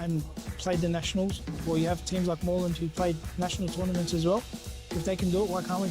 and played the nationals, or you have teams like Moreland who played national tournaments as well. If they can do it, why can't we?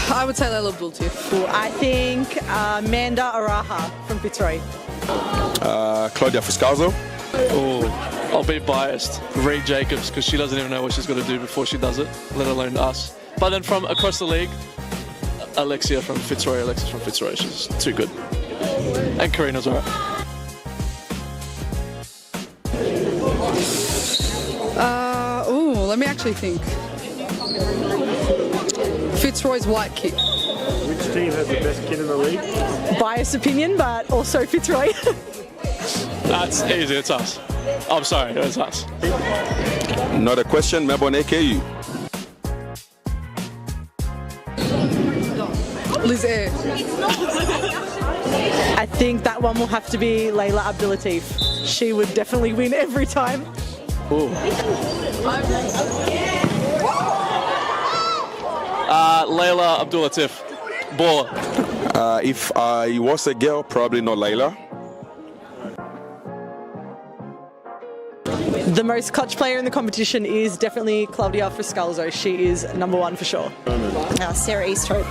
I would say Leila Abdulatif. I think Amanda Araha from Fitzroy. Claudia Fuscalzo. Oh, I'll be biased. Reed Jacobs, because she doesn't even know what she's got to do before she does it, let alone us. But then from across the league, Alexis from Fitzroy, she's too good. And Karina's alright. Let me actually think. Fitzroy's white kit. Which team has the best kit in the league? Biased opinion, but also Fitzroy. That's easy, it's us. I'm sorry, it's us. Not a question, Melbourne AKU. Liz Air. I think that one will have to be Leila Abdulatif. She would definitely win every time. Ooh. Leila Abdulatif. Baller. If I was a girl, probably not Layla. The most clutch player in the competition is definitely Claudia Fuscalzo. She is number one for sure. Sarah Easthope.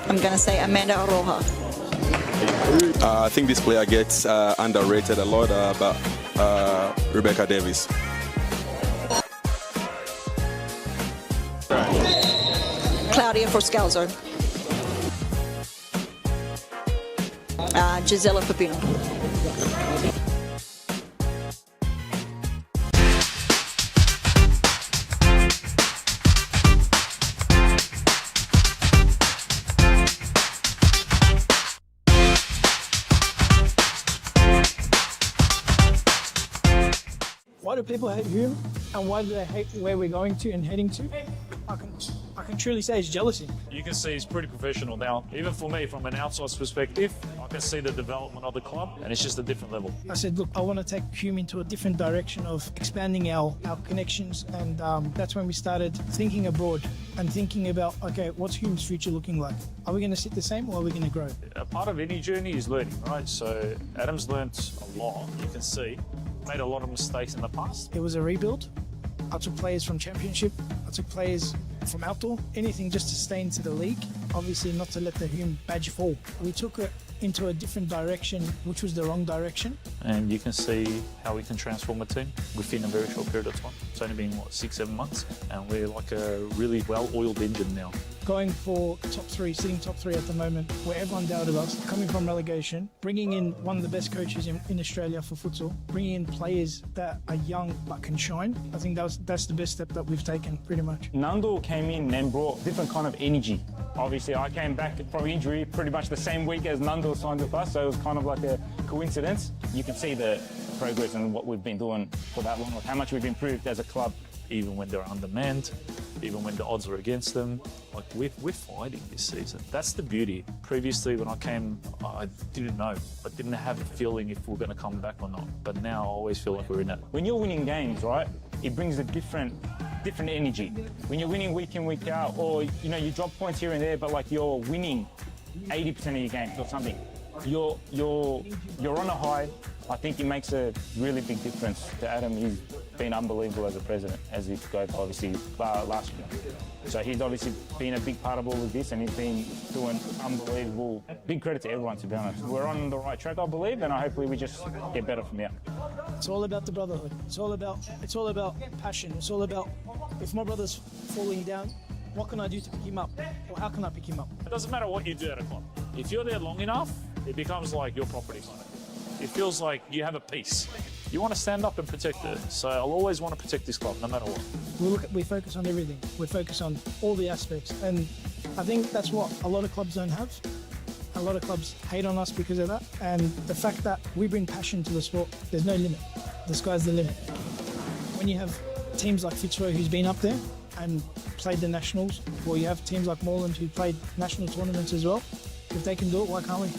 I'm going to say Amanda Aroha. I think this player gets underrated a lot, but Rebecca Davis. Claudia Fuscalzo. Gisela Pepino. Why do people hate Hume, and why do they hate where we're going to and heading to? I can truly say it's jealousy. You can see he's pretty professional now. Even for me, from an outsider's perspective, I can see the development of the club, and it's just a different level. I said, look, I want to take Hume into a different direction of expanding our connections, and that's when we started thinking abroad and thinking about, okay, what's Hume's future looking like? Are we going to sit the same, or are we going to grow? A part of any journey is learning, right? So Adam's learnt a lot, you can see. Made a lot of mistakes in the past. It was a rebuild. I took players from Championship. I took players from outdoor. Anything just to stay into the league. Obviously not to let the Hume badge fall. We took it into a different direction, which was the wrong direction. And you can see how we can transform a team within a very short period of time. It's only been, 6-7 months? And we're like a really well-oiled engine now. Going for top three, sitting top three at the moment, where everyone doubted us, coming from relegation, bringing in one of the best coaches in Australia for futsal, bringing in players that are young but can shine. I think that's the best step that we've taken, pretty much. Nando came in and brought different kind of energy. Obviously, I came back from injury pretty much the same week as Nando signed with us, so it was kind of like a coincidence. You can see the progress and what we've been doing for that long, like how much we've improved as a club. Even when they're undermanned, even when the odds are against them, like we're fighting this season. That's the beauty. Previously, when I came, I didn't know. I didn't have a feeling if we're going to come back or not. But now I always feel like we're in it. When you're winning games, right, it brings a different energy. When you're winning week in, week out, or you drop points here and there, but like you're winning 80% of your games or something. You're on a high, I think it makes a really big difference to Adam. He's been unbelievable as a president, as he goes obviously last year. So he's obviously been a big part of all of this, and he's been doing unbelievable. Big credit to everyone, to be honest. We're on the right track, I believe, and hopefully we just get better from here. It's all about the brotherhood. It's all about passion. It's all about, if my brother's falling down, what can I do to pick him up? Or how can I pick him up? It doesn't matter what you do at a club. If you're there long enough, it becomes like your property kind of thing. It feels like you have a piece. You want to stand up and protect it. So I'll always want to protect this club, no matter what. We focus on everything. We focus on all the aspects. And I think that's what a lot of clubs don't have. A lot of clubs hate on us because of that. And the fact that we bring passion to the sport, there's no limit. The sky's the limit. When you have teams like Fitzroy, who's been up there and played the nationals, or you have teams like Moreland who played national tournaments as well, if they can do it, why can't we?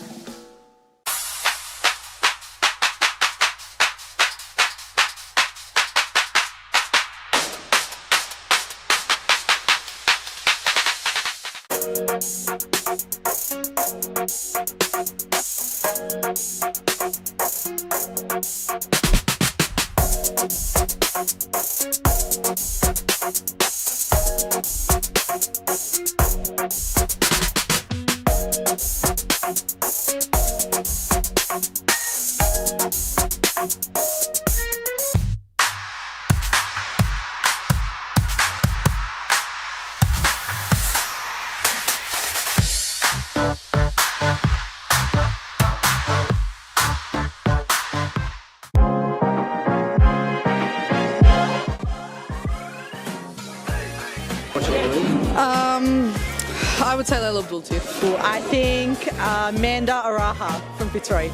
I would say Layla Abdul too. I think Amanda Araha from Fitzroy.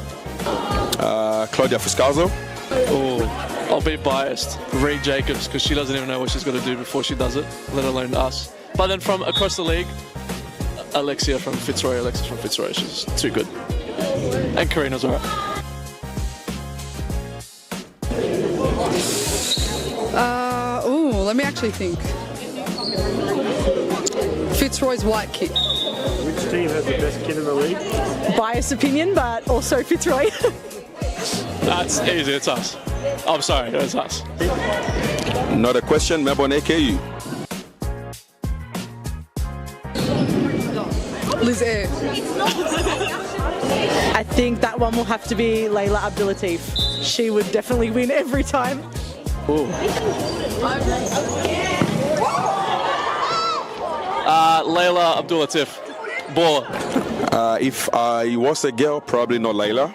Claudia Fuscalzo. Oh, I'll be biased. Reed Jacobs, because she doesn't even know what she's got to do before she does it, let alone us. But then from across the league, Alexis from Fitzroy, she's too good. And Karina's alright. Let me actually think. Fitzroy's white kit. Which team has the best kid in the league? Biased opinion, but also Fitzroy. That's easy, it's us. I'm sorry, it's us. Not a question, Melbourne AKU. Liz Air. I think that one will have to be Layla Abdulatif. She would definitely win every time. Ooh. Layla Abdulatif, baller. If I was a girl, probably not Layla.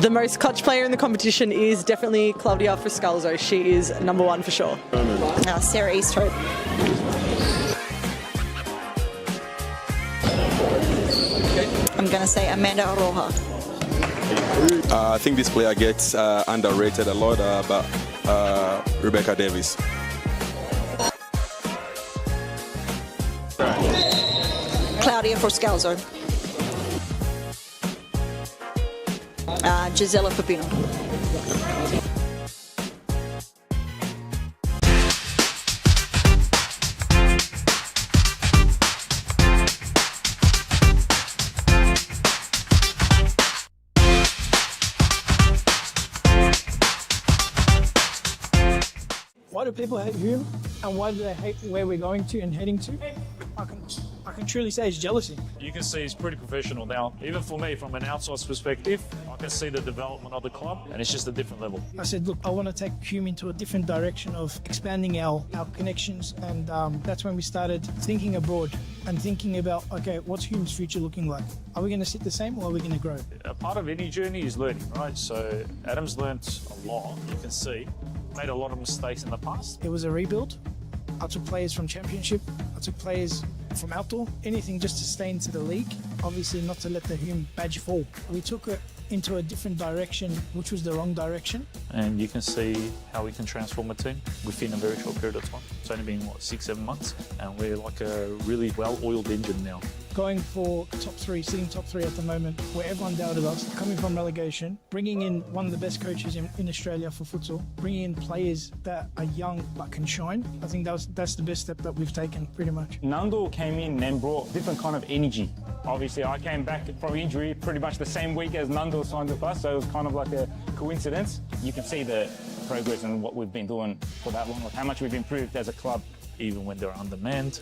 The most clutch player in the competition is definitely Claudia Fuscalzo. She is number one for sure. Sarah Easthorpe. I'm going to say Amanda Roja. I think this player gets underrated a lot, but Rebecca Davis. Claudia Fuscalzo. Gisela Pepino. Why do people hate Hume, and why do they hate where we're going to and heading to? I can truly say it's jealousy. You can see he's pretty professional now. Even for me, from an outsider's perspective, I can see the development of the club, and it's just a different level. I said, look, I want to take Hume into a different direction of expanding our connections, and that's when we started thinking abroad and thinking about, okay, what's Hume's future looking like? Are we going to sit the same, or are we going to grow? A part of any journey is learning, right? So Adam's learnt a lot, you can see. Made a lot of mistakes in the past. It was a rebuild. I took players from Championship. I took players from outdoor. Anything just to stay into the league. Obviously not to let the Hume badge fall. We took it into a different direction, which was the wrong direction. And you can see how we can transform a team within a very short period of time. It's only been, 6-7 months? And we're like a really well-oiled engine now. going for top three, sitting top three at the moment, where everyone doubted us, coming from relegation, bringing in one of the best coaches in Australia for futsal, bringing in players that are young but can shine. I think that's the best step that we've taken, pretty much. Nando came in and brought different kind of energy. Obviously, I came back from injury pretty much the same week as Nando signed with us, so it was kind of like a coincidence. You can see the progress and what we've been doing for that long, like how much we've improved as a club. Even when they're undermanned,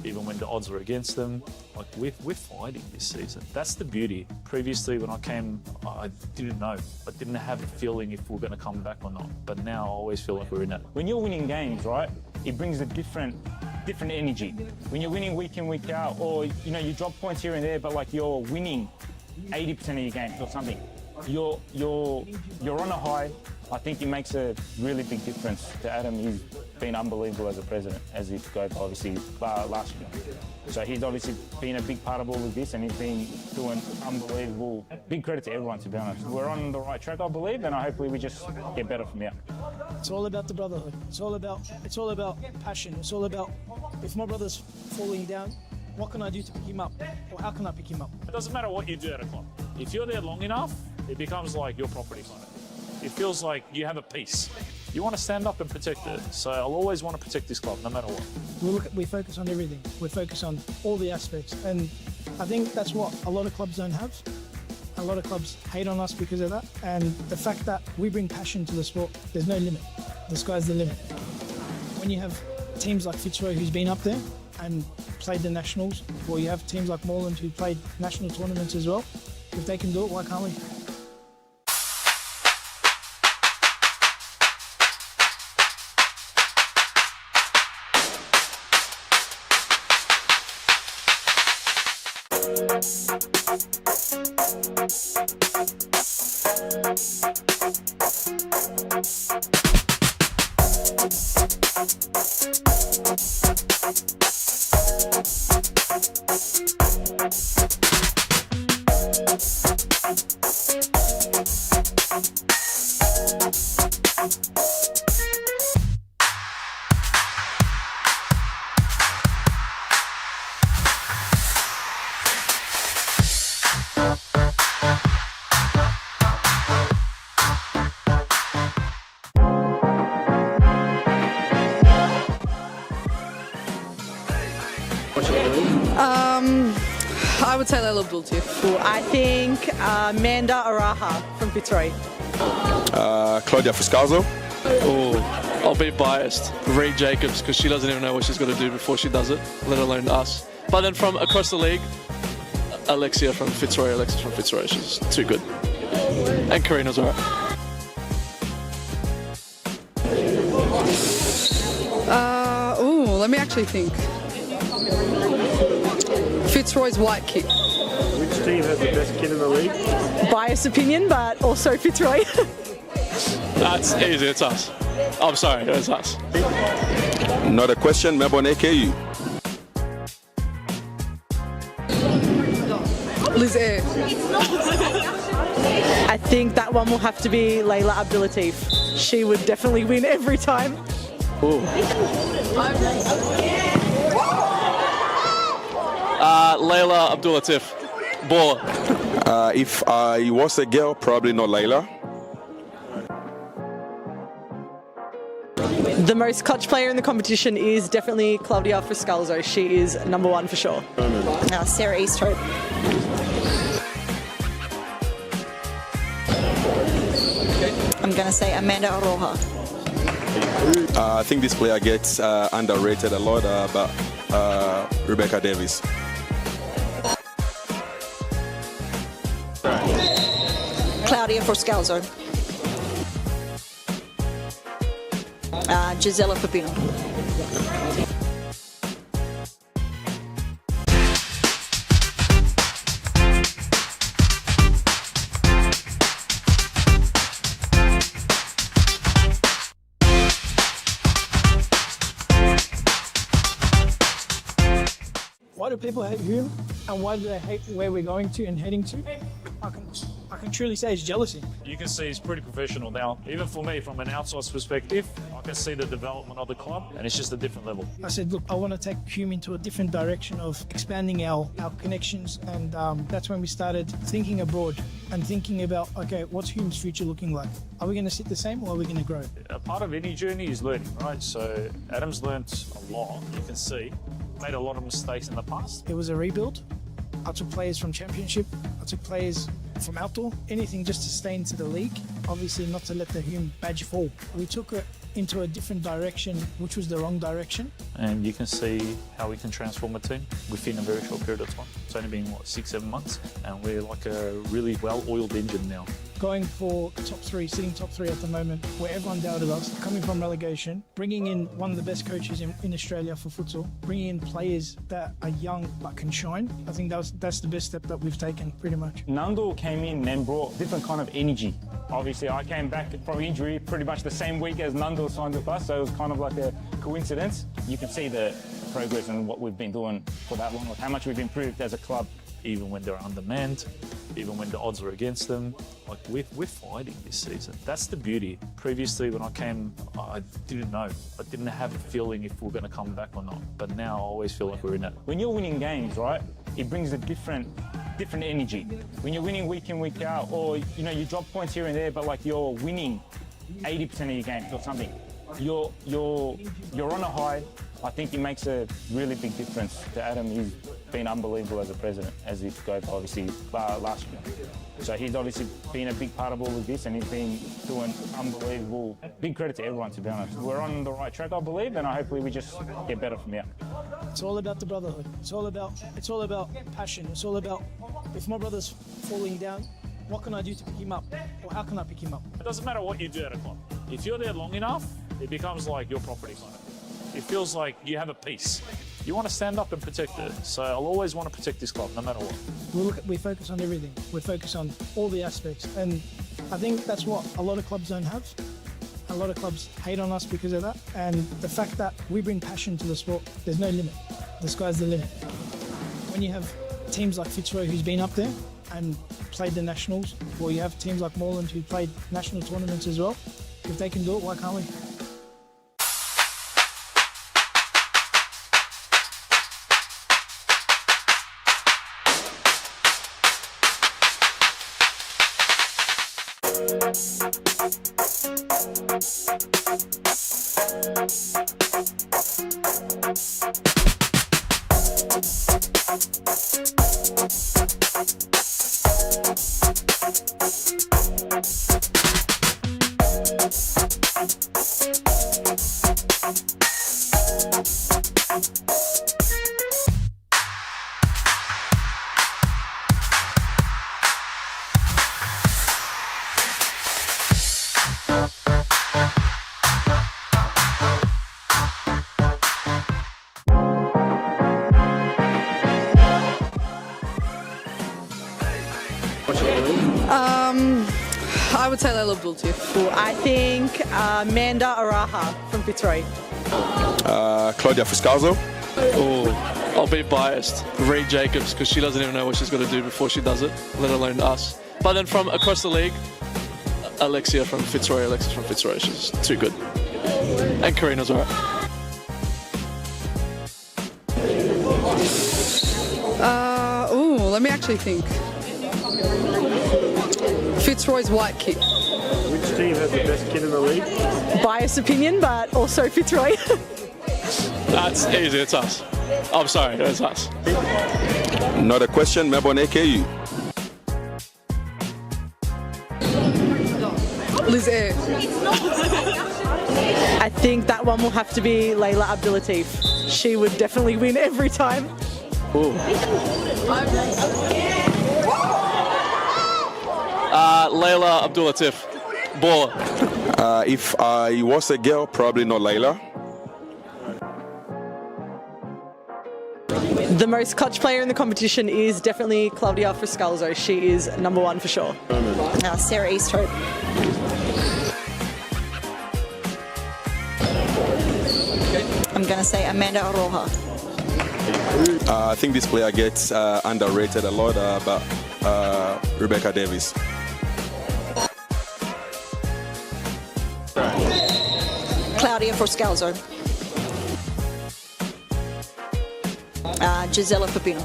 even when the odds were against them, like we're fighting this season. That's the beauty. Previously, when I came, I didn't know. I didn't have a feeling if we're going to come back or not. But now I always feel like we're in it. When you're winning games, right, it brings a different energy. When you're winning week in, week out, or you drop points here and there, but like you're winning 80% of your games or something, you're on a high. I think it makes a really big difference to Adam. He's been unbelievable as a president, as he goes obviously last year. So he's obviously been a big part of all of this, and he's been doing unbelievable. Big credit to everyone, to be honest. We're on the right track, I believe, and hopefully we just get better from here. It's all about the brotherhood. It's all about passion. It's all about, if my brother's falling down, what can I do to pick him up? Or how can I pick him up? It doesn't matter what you do at a club. If you're there long enough, it becomes like your property kind of. It feels like you have a piece. You want to stand up and protect it. So I'll always want to protect this club, no matter what. We focus on everything. We focus on all the aspects. And I think that's what a lot of clubs don't have. A lot of clubs hate on us because of that. And the fact that we bring passion to the sport, there's no limit. The sky's the limit. When you have teams like Fitzroy, who's been up there and played the nationals, or you have teams like Moreland who played national tournaments as well, if they can do it, why can't we? I would say Layla Abdul-Latif. I think Amanda Araha from Fitzroy. Claudia Fuscalzo. Oh, I'll be biased. Reed Jacobs, because she doesn't even know what she's got to do before she does it, let alone us. But then from across the league, Alexis from Fitzroy. She's too good. And Karina's alright. Let me actually think. Fitzroy's white kid. Which team has the best kid in the league? Biased opinion, but also Fitzroy. That's easy, it's us. I'm sorry, it's us. Not a question, Melbourne AKU. Liz Air. I think that one will have to be Layla Abdul-Latif. She would definitely win every time. Ooh. Layla Abdul-Latif. Baller. If I was a girl, probably not Layla. The most clutch player in the competition is definitely Claudia Fuscalzo. She is number one for sure. Sarah Easthope. I'm going to say Amanda Roja. I think this player gets underrated a lot, but Rebecca Davis. Claudia Fuscalzo. Gisela Pepino. Why do people hate him, and why do they hate where we're going to and heading to? I can truly say it's jealousy. You can see he's pretty professional now. Even for me, from an outsider's perspective, I can see the development of the club, and it's just a different level. I said, look, I want to take Hume into a different direction of expanding our connections, and that's when we started thinking abroad and thinking about, okay, what's Hume's future looking like? Are we going to sit the same or are we going to grow? A part of any journey is learning, right? So Adam's learnt a lot. You can see made a lot of mistakes in the past. It was a rebuild. I took players from Championship. I took players from outdoor. Anything just to stay into the league. Obviously not to let the Hume badge fall. We took it into a different direction, which was the wrong direction. And you can see how we can transform a team within a very short period of time. It's only been, 6-7 months? And we're like a really well-oiled engine now. Going for top three, sitting top three at the moment, where everyone doubted us, coming from relegation, bringing in one of the best coaches in Australia for futsal, bringing in players that are young but can shine. I think that's the best step that we've taken, pretty much. Nando came in and brought different kind of energy. Obviously, I came back from injury pretty much the same week as Nando signed with us, so it was kind of like a coincidence. You can see the progress and what we've been doing for that long, how much we've improved as a club. Even when they're undermanned, even when the odds are against them, like we're fighting this season. That's the beauty. Previously, when I came, I didn't know. I didn't have a feeling if we're going to come back or not. But now I always feel like we're in it. When you're winning games, right, it brings a different energy. When you're winning week in, week out, or you drop points here and there, but like you're winning 80% of your games or something, you're on a high. I think it makes a really big difference to Adam. He's been unbelievable as a president, as he spoke obviously last year. So he's obviously been a big part of all of this, and he's been doing unbelievable. Big credit to everyone, to be honest. We're on the right track, I believe, and hopefully we just get better from here. It's all about the brotherhood. It's all about passion. It's all about, if my brother's falling down, what can I do to pick him up? Or how can I pick him up? It doesn't matter what you do at a club. If you're there long enough, it becomes like your property kind of thing. It feels like you have a piece. You want to stand up and protect it. So I'll always want to protect this club, no matter what. We focus on everything. We focus on all the aspects. And I think that's what a lot of clubs don't have. A lot of clubs hate on us because of that. And the fact that we bring passion to the sport, there's no limit. The sky's the limit. When you have teams like Fitzroy, who's been up there and played the nationals, or you have teams like Moreland who played national tournaments as well, if they can do it, why can't we? I would say Layla Abdul-Latif. I think Amanda Araha from Fitzroy. Claudia Fuscalzo. Oh, I'll be biased. Reed Jacobs, because she doesn't even know what she's got to do before she does it, let alone us. But then from across the league, Alexis from Fitzroy. She's too good. And Karina's alright. Let me actually think. Fitzroy's white kid. Which team has the best kid in the league? Biased opinion, but also Fitzroy. That's easy, it's us. I'm sorry, it's us. Not a question, Melbourne AKU. Liz Air. I think that one will have to be Layla Abdul-Latif. She would definitely win every time. Ooh. Layla Abdul-Latif. Baller. If I was a girl, probably not Layla. The most clutch player in the competition is definitely Claudia Fuscalzo. She is number one for sure. Sarah Easthope. I'm going to say Amanda Aroha. I think this player gets underrated a lot, but Rebecca Davis. Claudia for Scalzo. Gisela Pepino.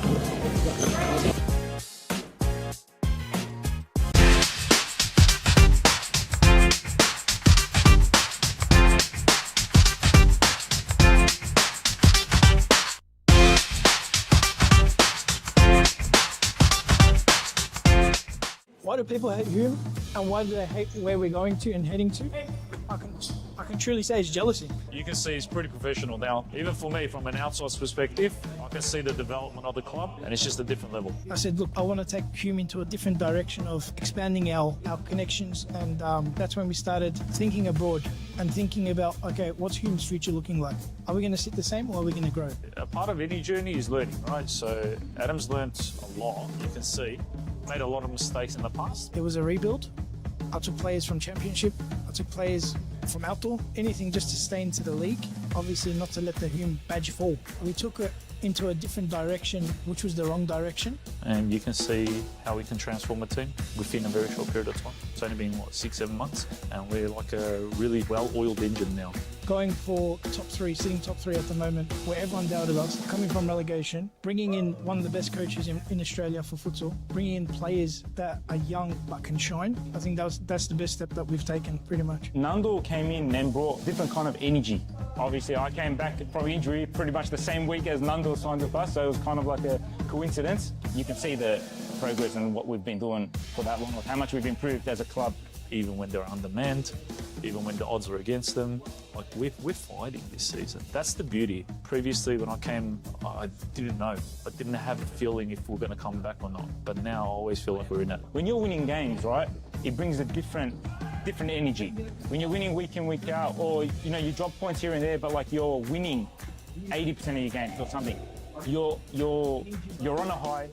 Why do people hate Hume, and why do they hate where we're going to and heading to? I can truly say it's jealousy. You can see he's pretty professional now. Even for me, from an outsider's perspective, I can see the development of the club, and it's just a different level. I said, look, I want to take Hume into a different direction of expanding our connections, and that's when we started thinking abroad and thinking about, okay, what's Hume's future looking like? Are we going to sit the same, or are we going to grow? A part of any journey is learning, right? So Adam's learnt a lot, you can see. Made a lot of mistakes in the past. It was a rebuild. I took players from Championship. I took players from outdoor. Anything just to stay into the league. Obviously not to let the Hume badge fall. We took it into a different direction, which was the wrong direction. And you can see how we can transform a team within a very short period of time. It's only been, 6-7 months? And we're like a really well-oiled engine now. Going for top three, sitting top three at the moment, where everyone doubted us, coming from relegation, bringing in one of the best coaches in Australia for futsal, bringing in players that are young but can shine. I think that's the best step that we've taken, pretty much. Nando came in and brought different kind of energy. Obviously, I came back from injury pretty much the same week as Nando signed with us, so it was kind of like a coincidence. You can see the progress and what we've been doing for that long, how much we've improved as a club. Even when they're undermanned, even when the odds are against them, like we're fighting this season. That's the beauty. Previously, when I came, I didn't know. I didn't have a feeling if we're going to come back or not. But now I always feel like we're in it. When you're winning games, right, it brings a different energy. When you're winning week in, week out, or you drop points here and there, but like you're winning 80% of your games or something, you're on a high.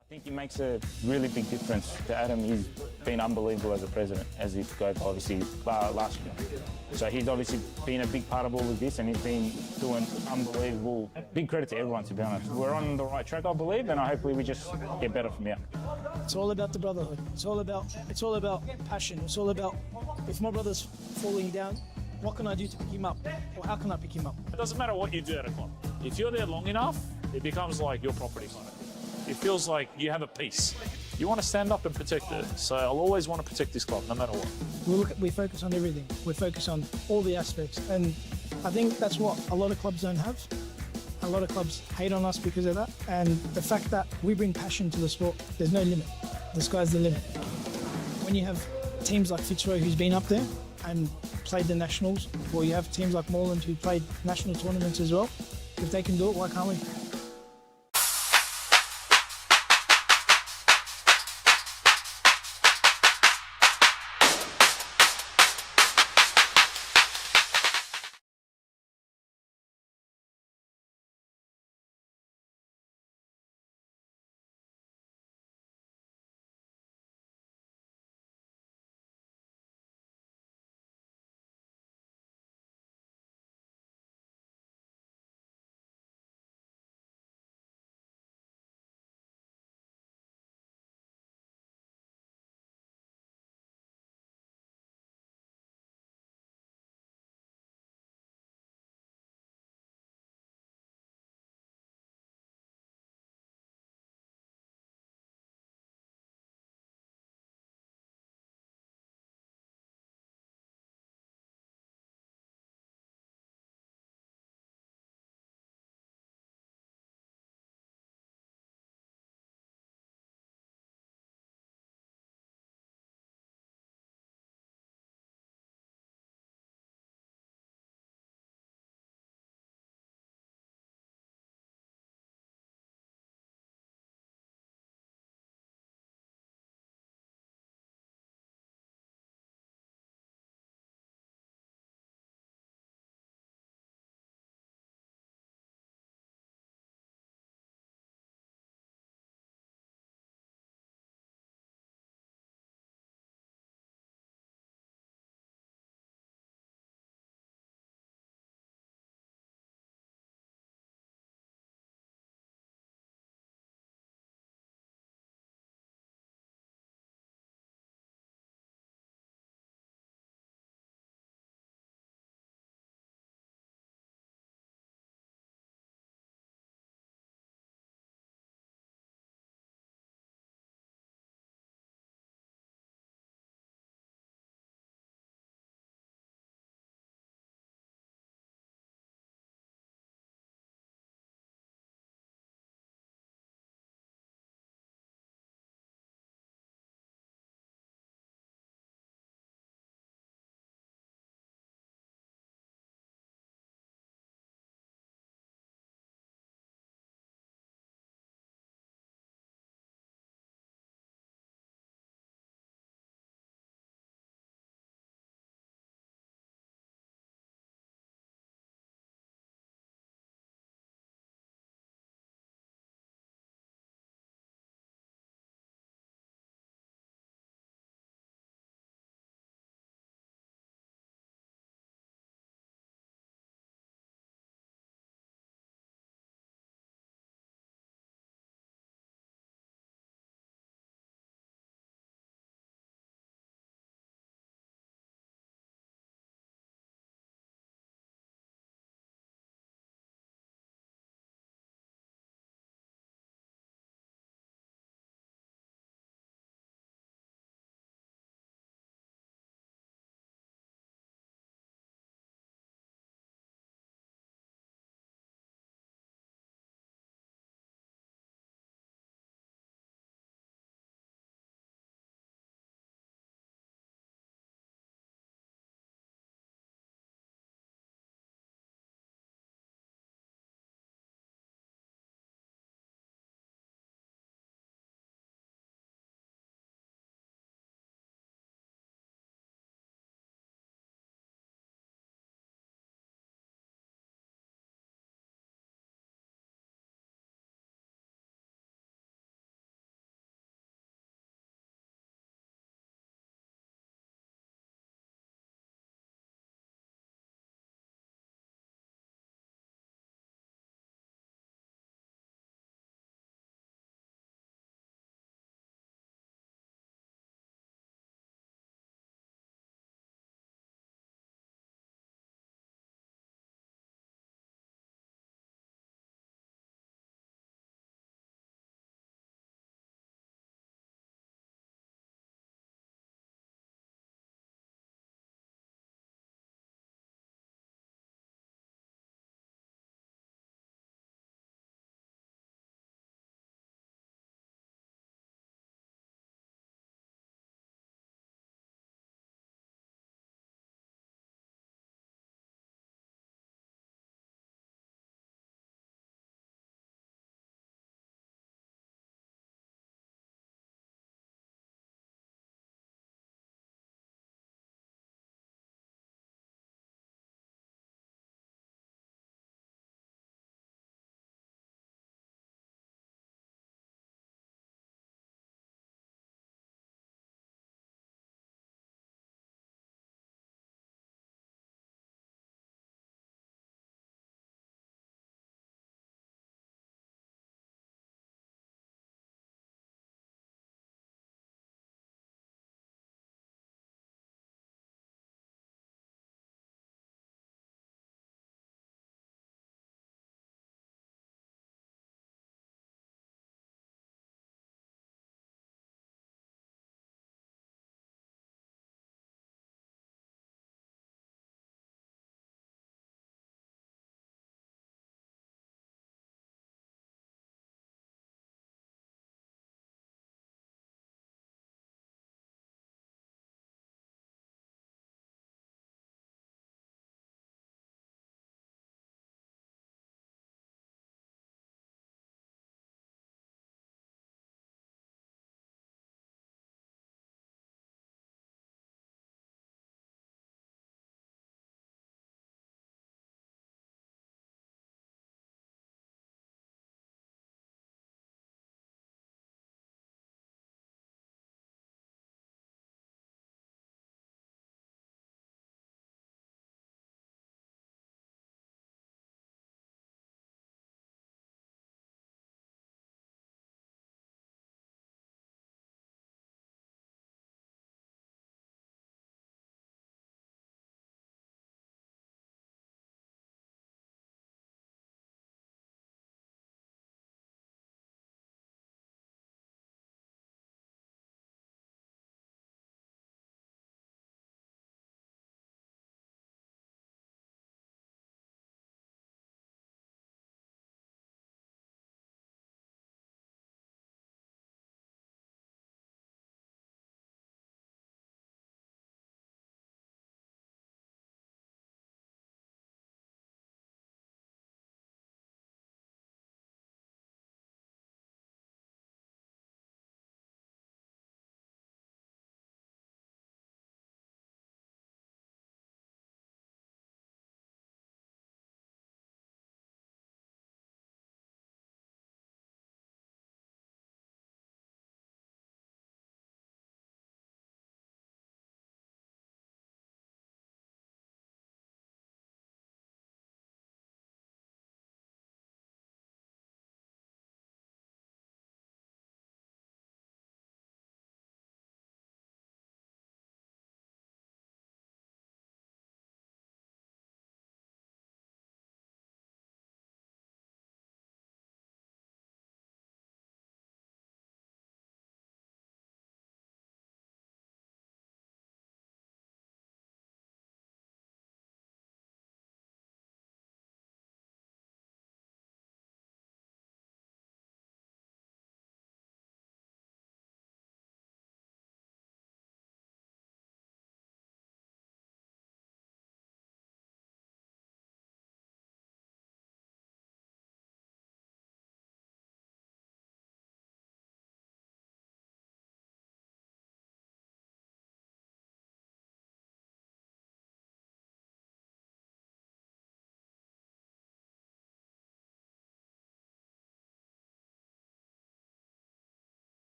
I think he makes a really big difference to Adam. He's been unbelievable as a president, as he goes obviously last year. So he's obviously been a big part of all of this, and he's been doing unbelievable. Big credit to everyone, to be honest. We're on the right track, I believe, and hopefully we just get better from here. It's all about the brotherhood. It's all about passion. It's all about, if my brother's falling down, what can I do to pick him up? Or how can I pick him up? It doesn't matter what you do at a club. If you're there long enough, it becomes like your property kind of thing. It feels like you have a piece. you want to stand up and protect it. So I'll always want to protect this club, no matter what. We focus on everything. We focus on all the aspects, and I think that's what a lot of clubs don't have. A lot of clubs hate on us because of that, and the fact that we bring passion to the sport. There's no limit. The sky's the limit. When you have teams like Fitzroy, who's been up there and played the nationals, or you have teams like Moreland who played national tournaments as well, if they can do it, why can't we?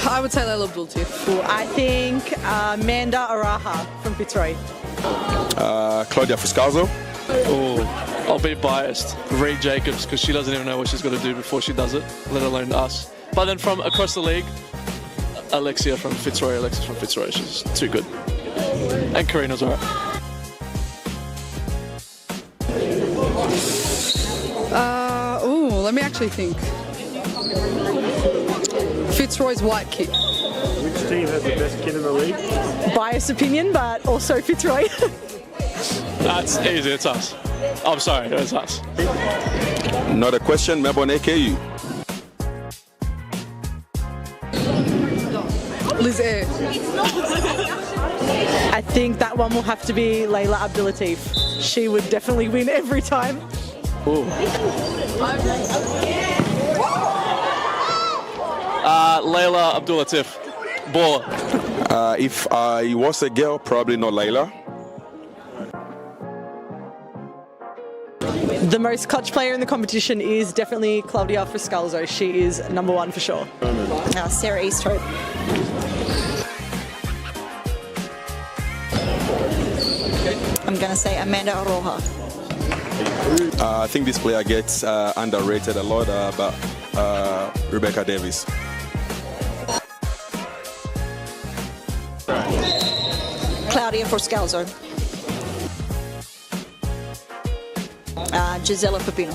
I would say Layla Abdul Latif. I think Amanda Araha from Fitzroy. Claudia Fuscalzo. Oh, I'll be biased. Reed Jacobs, because she doesn't even know what she's got to do before she does it, let alone us. But then from across the league, Alexis from Fitzroy. She's too good. And Karina's alright. Let me actually think. Fitzroy's white kid. Which team has the best kid in the league? Biased opinion, but also Fitzroy. That's easy, it's us. I'm sorry, it's us. Not a question, Melbourne AKU. Liz Air. I think that one will have to be Layla Abdul Latif. She would definitely win every time. Layla Abdul Latif. Baller. If I was a girl, probably not Layla. The most clutch player in the competition is definitely Claudia Friscalzo. She is number one for sure. Sarah Easthope. I'm going to say Amanda Roja. I think this player gets underrated a lot, but Rebecca Davis. Claudia Forscalzo. Gisela Pepino.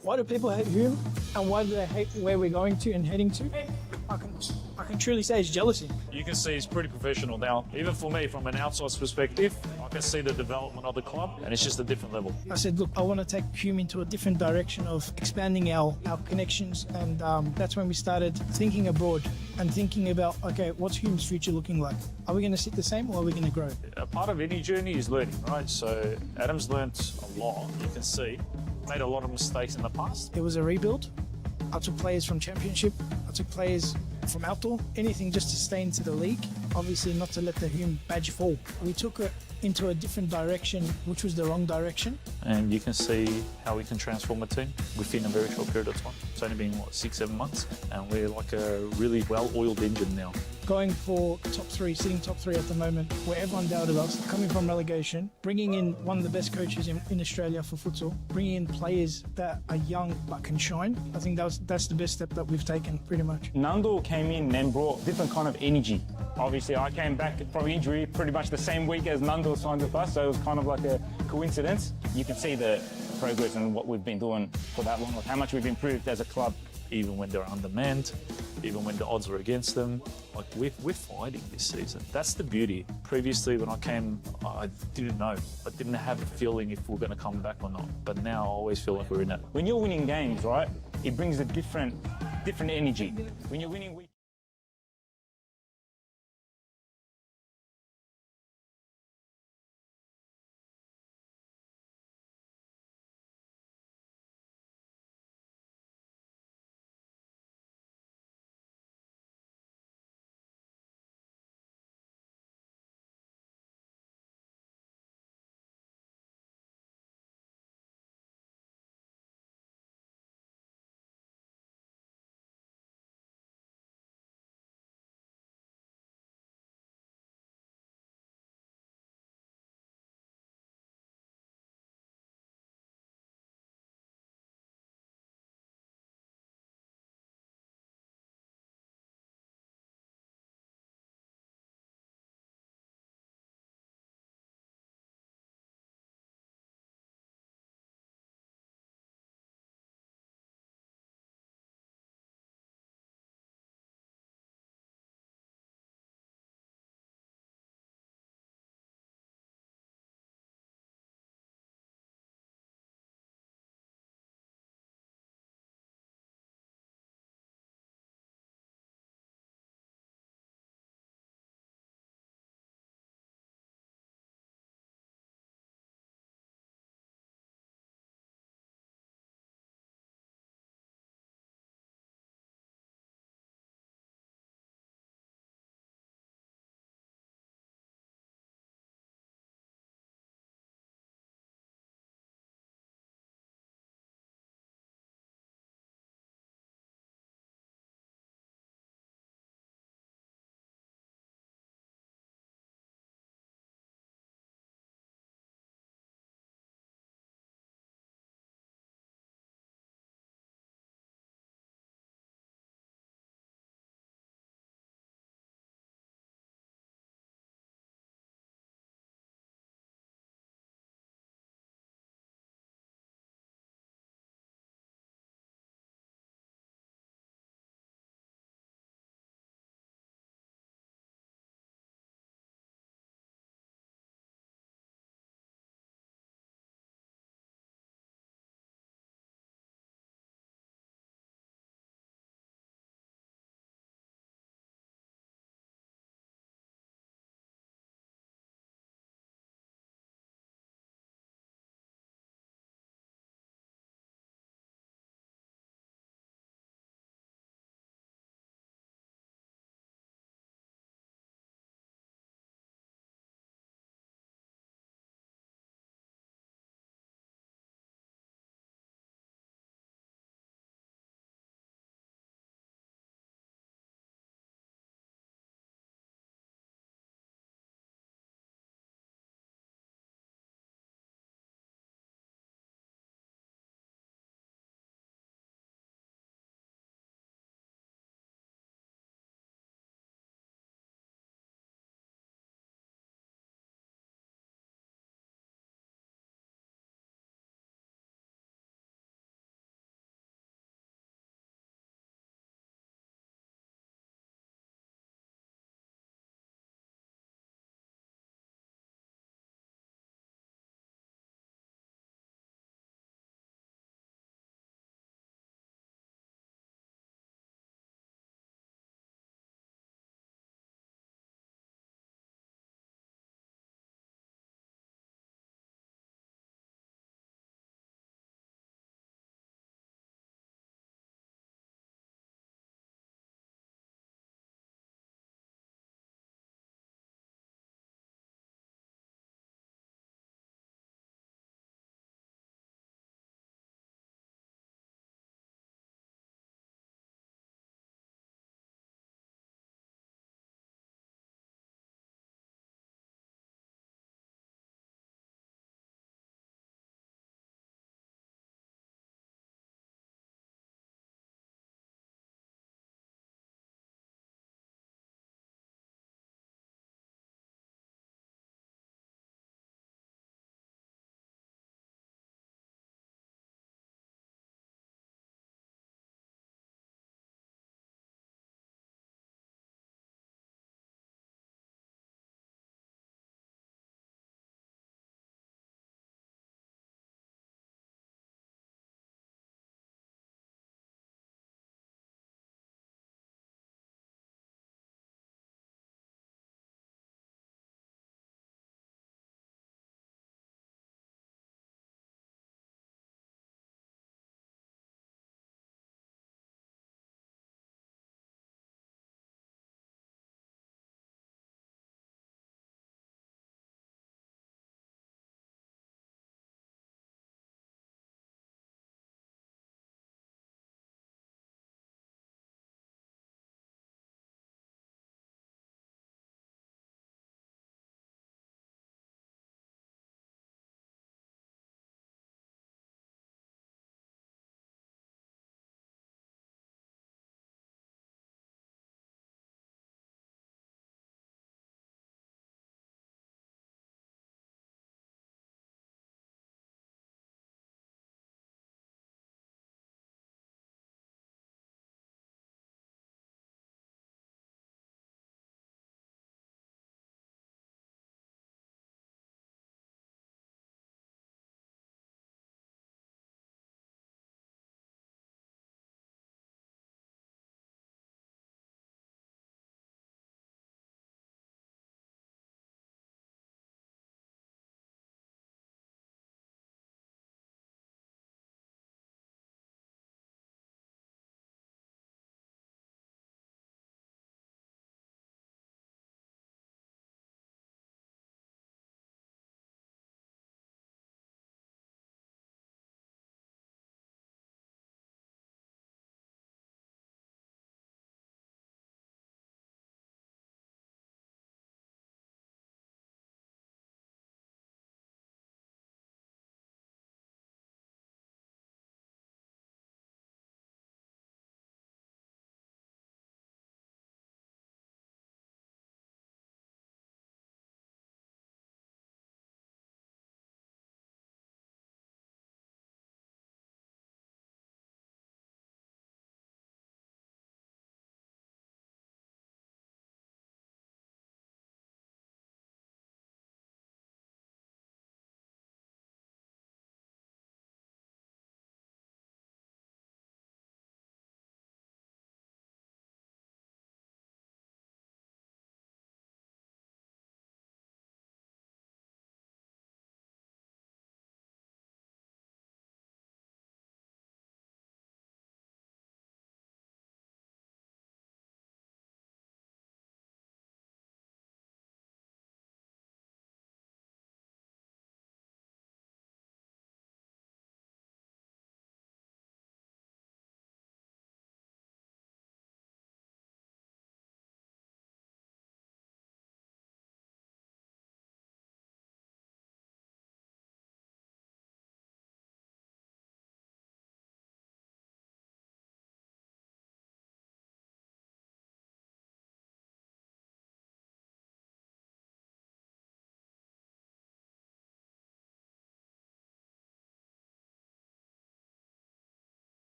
Why do people hate Hume, and why do they hate where we're going to and heading to? I can truly say it's jealousy. You can see he's pretty professional now. Even for me, from an outsider's perspective, I can see the development of the club, and it's just a different level. I said, look, I want to take Hume into a different direction of expanding our connections, and that's when we started thinking abroad and thinking about, okay, what's Hume's future looking like? Are we going to sit the same, or are we going to grow? A part of any journey is learning, right? So Adam's learnt a lot, you can see. Made a lot of mistakes in the past. It was a rebuild. I took players from Championship. I took players from outdoor. Anything just to stay into the league. Obviously not to let the Hume badge fall. We took it into a different direction, which was the wrong direction. And you can see how we can transform a team within a very short period of time. It's only been, 6-7 months? And we're like a really well-oiled engine now. Going for top three, sitting top three at the moment, where everyone doubted us, coming from relegation, bringing in one of the best coaches in Australia for futsal, bringing in players that are young but can shine. I think that's the best step that we've taken, pretty much. Nando came in and brought different kind of energy. Obviously, I came back from injury pretty much the same week as Nando signed with us, so it was kind of like a coincidence. You can see the progress and what we've been doing for that long, like how much we've improved as a club. Even when they're undermanned, even when the odds are against them, like we're fighting this season. That's the beauty. Previously, when I came, I didn't know. I didn't have a feeling if we're going to come back or not. But now I always feel like we're in it. When you're winning games, right, it brings a different energy. When you're winning.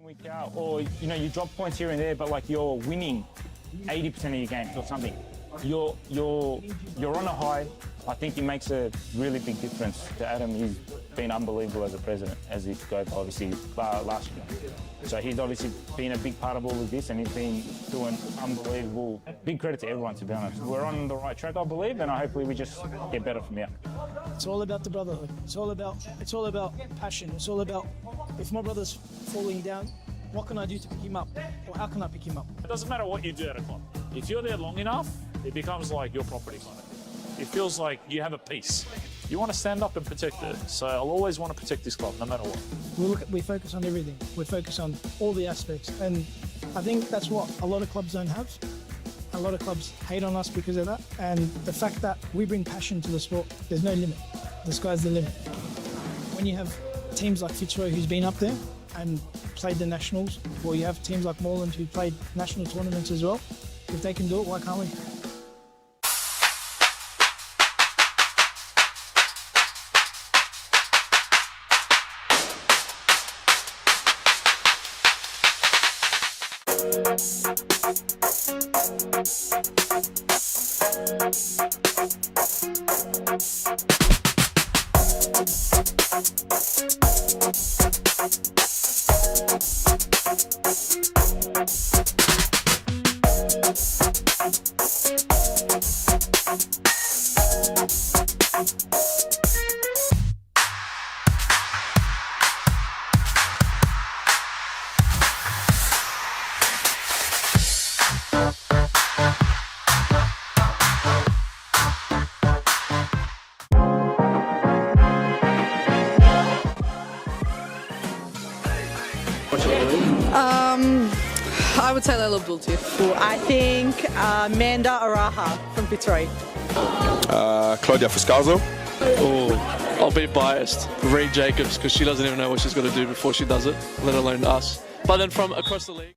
Week out, or you drop points here and there, but like you're winning 80% of your games or something. You're on a high. I think it makes a really big difference to Adam. He's been unbelievable as a president, as he goes obviously last year. So he's obviously been a big part of all of this, and he's been doing unbelievable. Big credit to everyone, to be honest. We're on the right track, I believe, and hopefully we just get better from here. It's all about the brotherhood. It's all about passion. It's all about, if my brother's falling down, what can I do to pick him up? Or how can I pick him up? It doesn't matter what you do at a club. If you're there long enough, it becomes like your property kind of thing. It feels like you have a piece. You want to stand up and protect it. So I'll always want to protect this club, no matter what. We focus on everything. We focus on all the aspects. And I think that's what a lot of clubs don't have. A lot of clubs hate on us because of that. And the fact that we bring passion to the sport, there's no limit. The sky's the limit. When you have teams like Fitzroy, who's been up there and played the nationals, or you have teams like Moreland who played national tournaments as well, if they can do it, why can't we? I would say Layla Abdul too. I think Amanda Araha from Fitzroy. Claudia Fuscalzo. Oh, I'll be biased. Reed Jacobs, because she doesn't even know what she's got to do before she does it, let alone us. But then from across the league.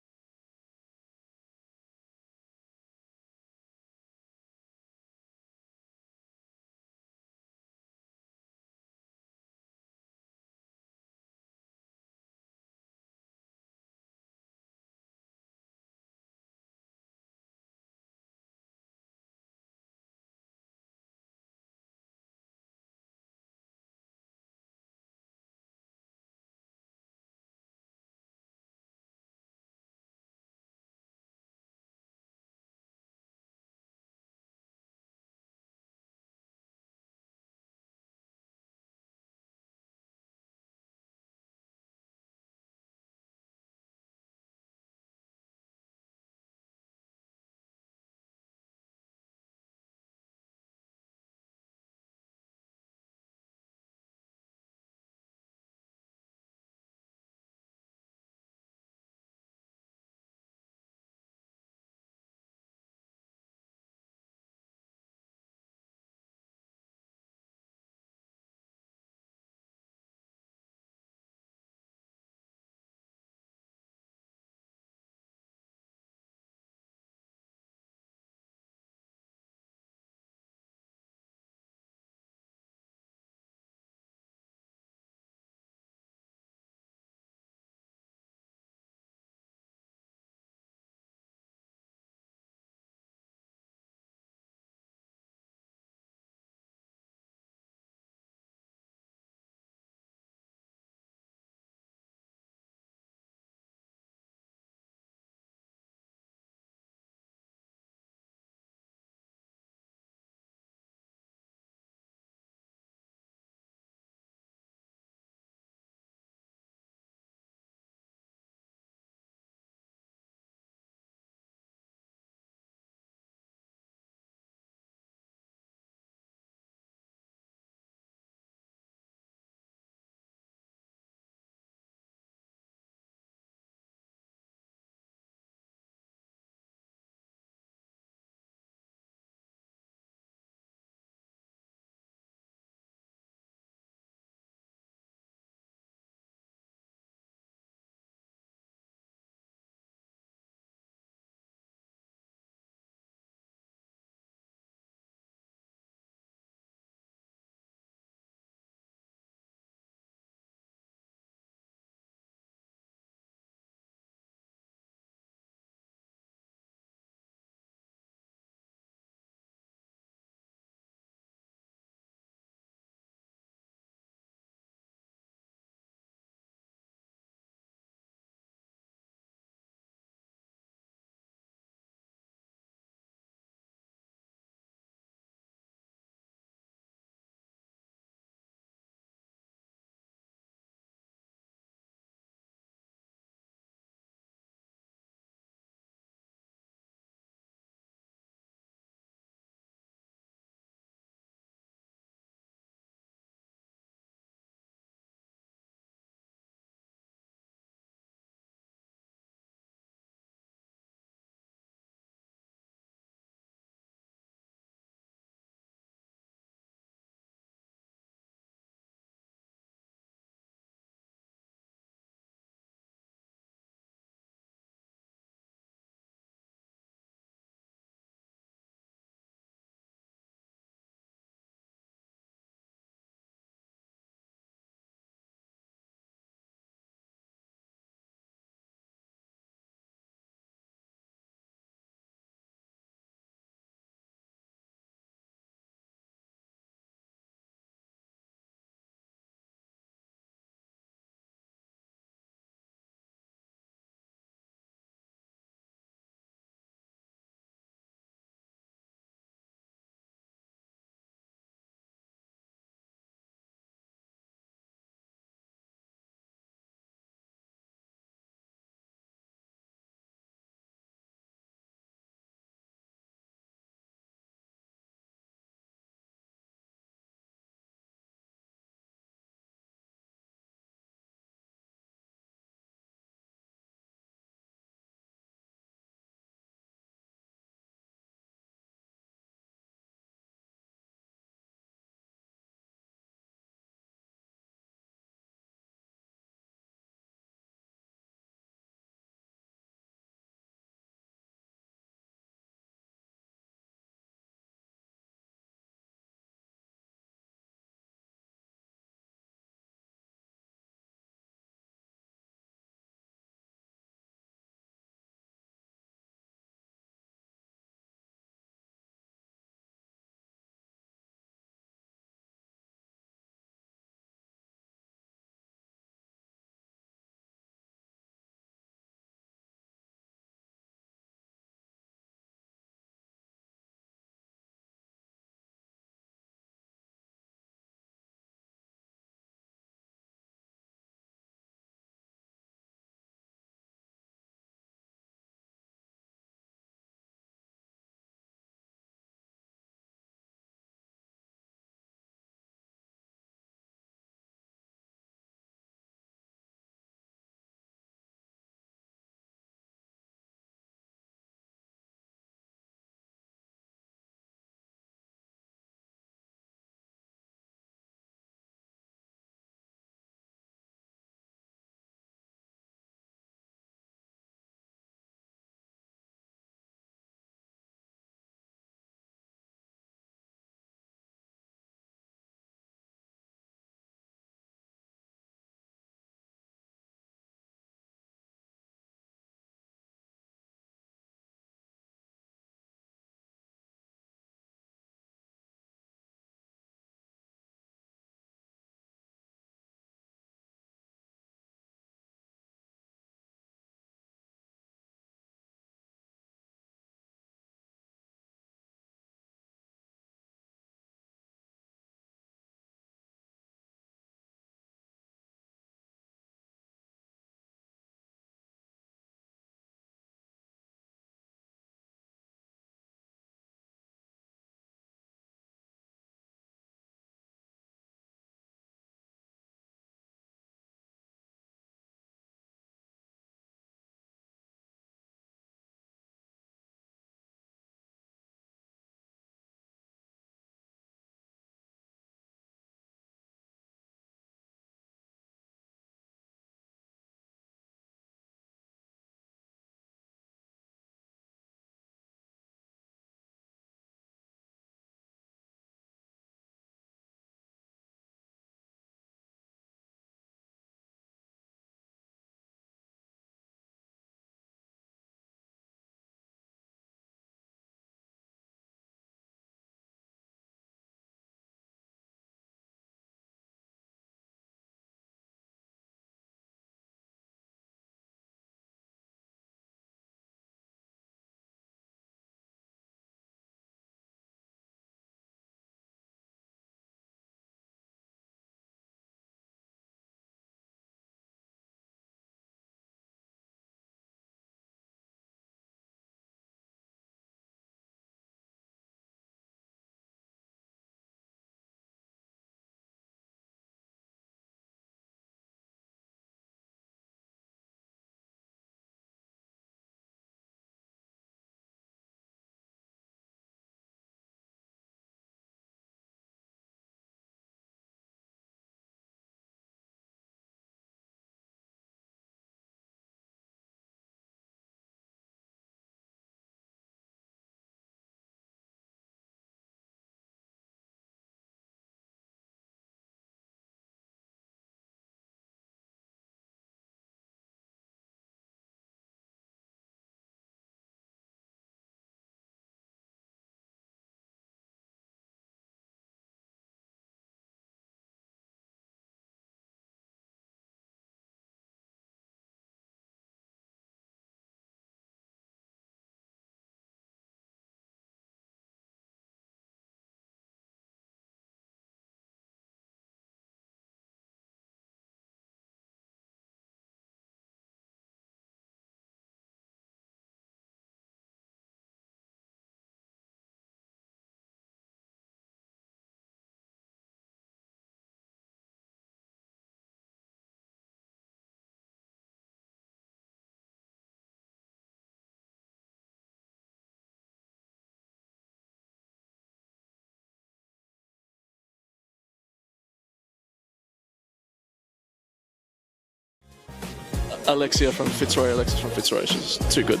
Alexia from Fitzroy. Alexis from Fitzroy. She's too good.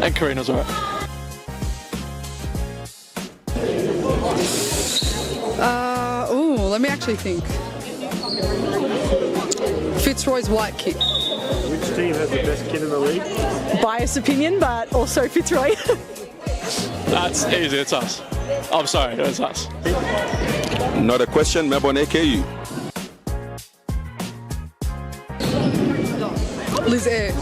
And Karina's alright. Let me actually think. Fitzroy's white kid. Which team has the best kid in the league? Biased opinion, but also Fitzroy. That's easy. It's us. I'm sorry. It's us. Not a question, Melbourne AKU. Liz Air.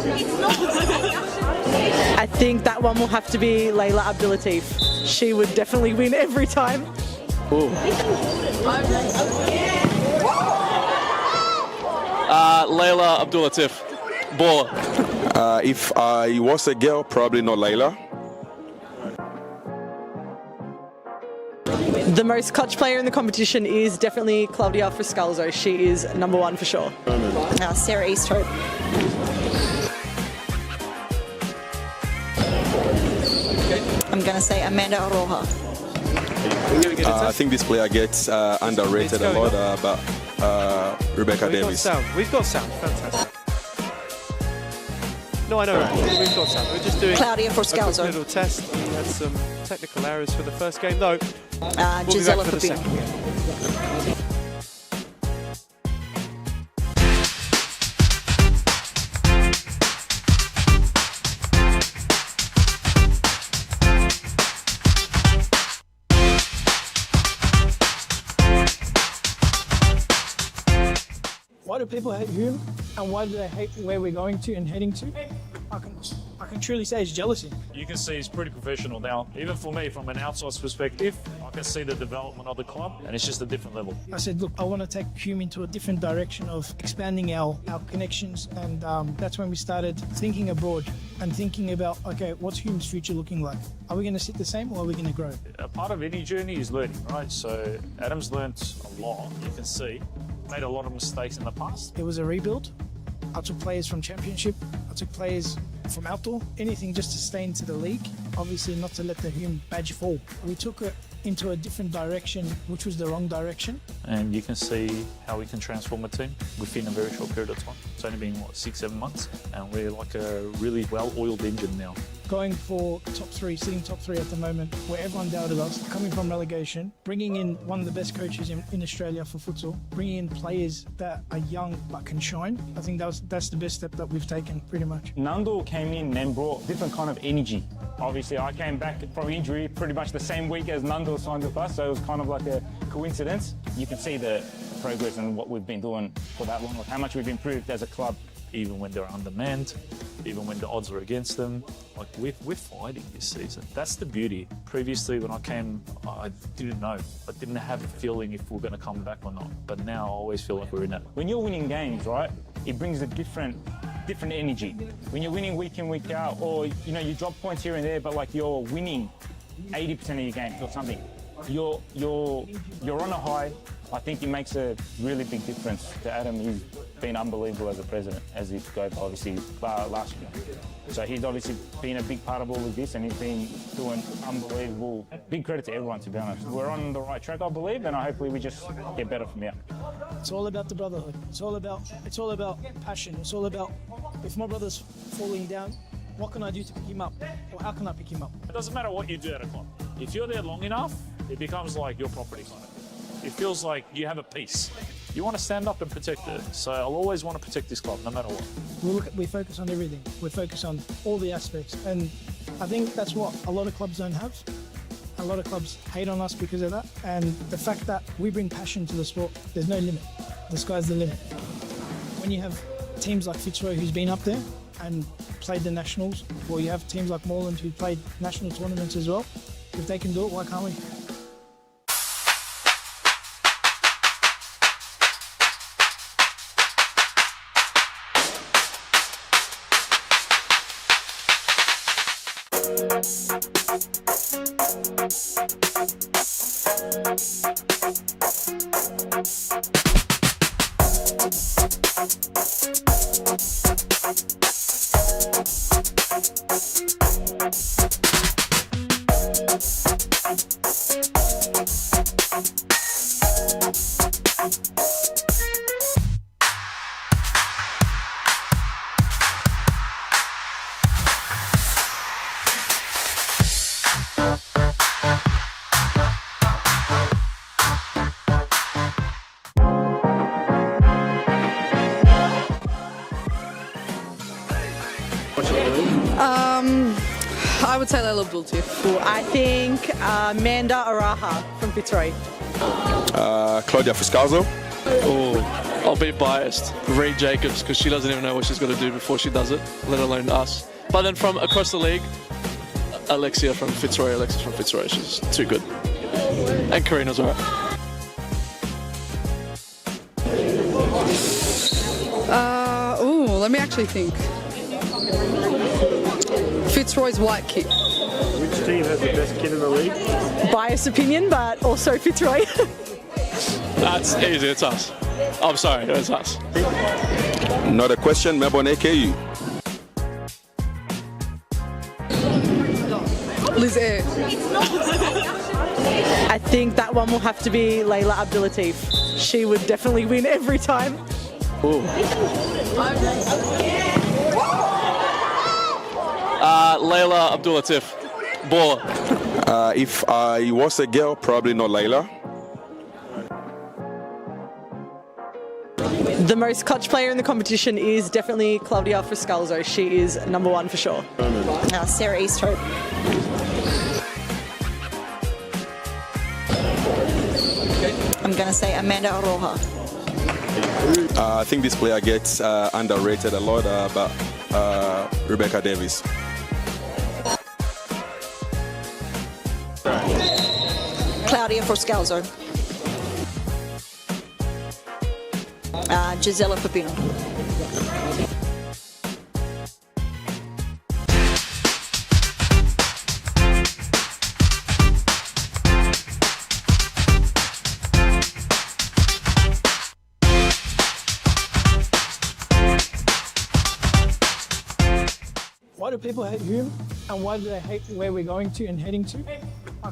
I think that one will have to be Layla Abdulatif. She would definitely win every time. Ooh. Layla Abdulatif. Baller. If I was a girl, probably not Layla. The most clutch player in the competition is definitely Claudia Friscalzo. She is number one for sure. Sarah Easthope. I'm going to say Amanda Roja. I think this player gets underrated a lot, but Rebecca Davis. We've got sound. Fantastic. No, I know. We've got sound. We're just doing Claudia a quick Friscalzo. little test. We had some technical errors for the first game, though. We'll be back Gisela for the Pupino. second game. Why do people hate Hume, and why do they hate where we're going to and heading to? I can truly say it's jealousy. You can see he's pretty professional now. Even for me, from an outsider's perspective, I can see the development of the club, and it's just a different level. I said, look, I want to take Hume into a different direction of expanding our connections, and that's when we started thinking abroad and thinking about, okay, what's Hume's future looking like? Are we going to sit the same, or are we going to grow? A part of any journey is learning, right? So Adam's learnt a lot. You can see made a lot of mistakes in the past. It was a rebuild. I took players from Championship. I took players from outdoor. Anything just to stay into the league. Obviously not to let the Hume badge fall. We took it into a different direction, which was the wrong direction. And you can see how we can transform a team within a very short period of time. It's only been, 6-7 months? And we're like a really well-oiled engine now. Going for top three, sitting top three at the moment, where everyone doubted us, coming from relegation, bringing in one of the best coaches in Australia for futsal, bringing in players that are young but can shine. I think that's the best step that we've taken, pretty much. Nando came in and brought different kind of energy. Obviously, I came back from injury pretty much the same week as Nando signed with us, so it was kind of like a coincidence. You can see the progress and what we've been doing for that long, how much we've improved as a club. Even when they're undermanned, even when the odds are against them, like we're fighting this season. That's the beauty. Previously, when I came, I didn't know. I didn't have a feeling if we're going to come back or not. But now I always feel like we're in it. When you're winning games, right, it brings a different energy. When you're winning week in, week out, or you drop points here and there, but like you're winning 80% of your games or something, you're on a high. I think it makes a really big difference to Adam. He's been unbelievable as a president, as he got obviously last year. So he's obviously been a big part of all of this, and he's been doing unbelievable. Big credit to everyone, to be honest. We're on the right track, I believe, and hopefully we just get better from here. It's all about the brotherhood. It's all about passion. It's all about, if my brother's falling down, what can I do to pick him up? Or how can I pick him up? It doesn't matter what you do at a club. If you're there long enough, it becomes like your property kind of thing. It feels like you have a piece. You want to stand up and protect it. So I'll always want to protect this club, no matter what. We focus on everything. We focus on all the aspects. And I think that's what a lot of clubs don't have. A lot of clubs hate on us because of that. And the fact that we bring passion to the sport, there's no limit. The sky's the limit. When you have teams like Fitzroy, who's been up there and played the nationals, or you have teams like Moreland who played national tournaments as well, if they can do it, why can't we? I would say Layla Abdul-Latif. I think Amanda Araha from Fitzroy. Claudia Fuscalzo. Oh, I'll be biased. Reed Jacobs, because she doesn't even know what she's got to do before she does it, let alone us. But then from across the league, Alexis from Fitzroy. She's too good. And Karina's alright. Let me actually think. Fitzroy's white kid. Which team has the best kid in the league? Biased opinion, but also Fitzroy. That's easy, it's us. I'm sorry, it's us. Not a question, Melbourne AKU. Liz Air. I think that one will have to be Layla Abdul-Latif. She would definitely win every time. Layla Abdul-Latif. Baller. If I was a girl, probably not Layla. The most clutch player in the competition is definitely Claudia Fuscalzo. She is number one for sure. Sarah Easthope. I'm going to say Amanda Roja. I think this player gets underrated a lot, but Rebecca Davis. Claudia Fuscalzo. Gisela Pepino. Why do people hate Hume, and why do they hate where we're going to and heading to? I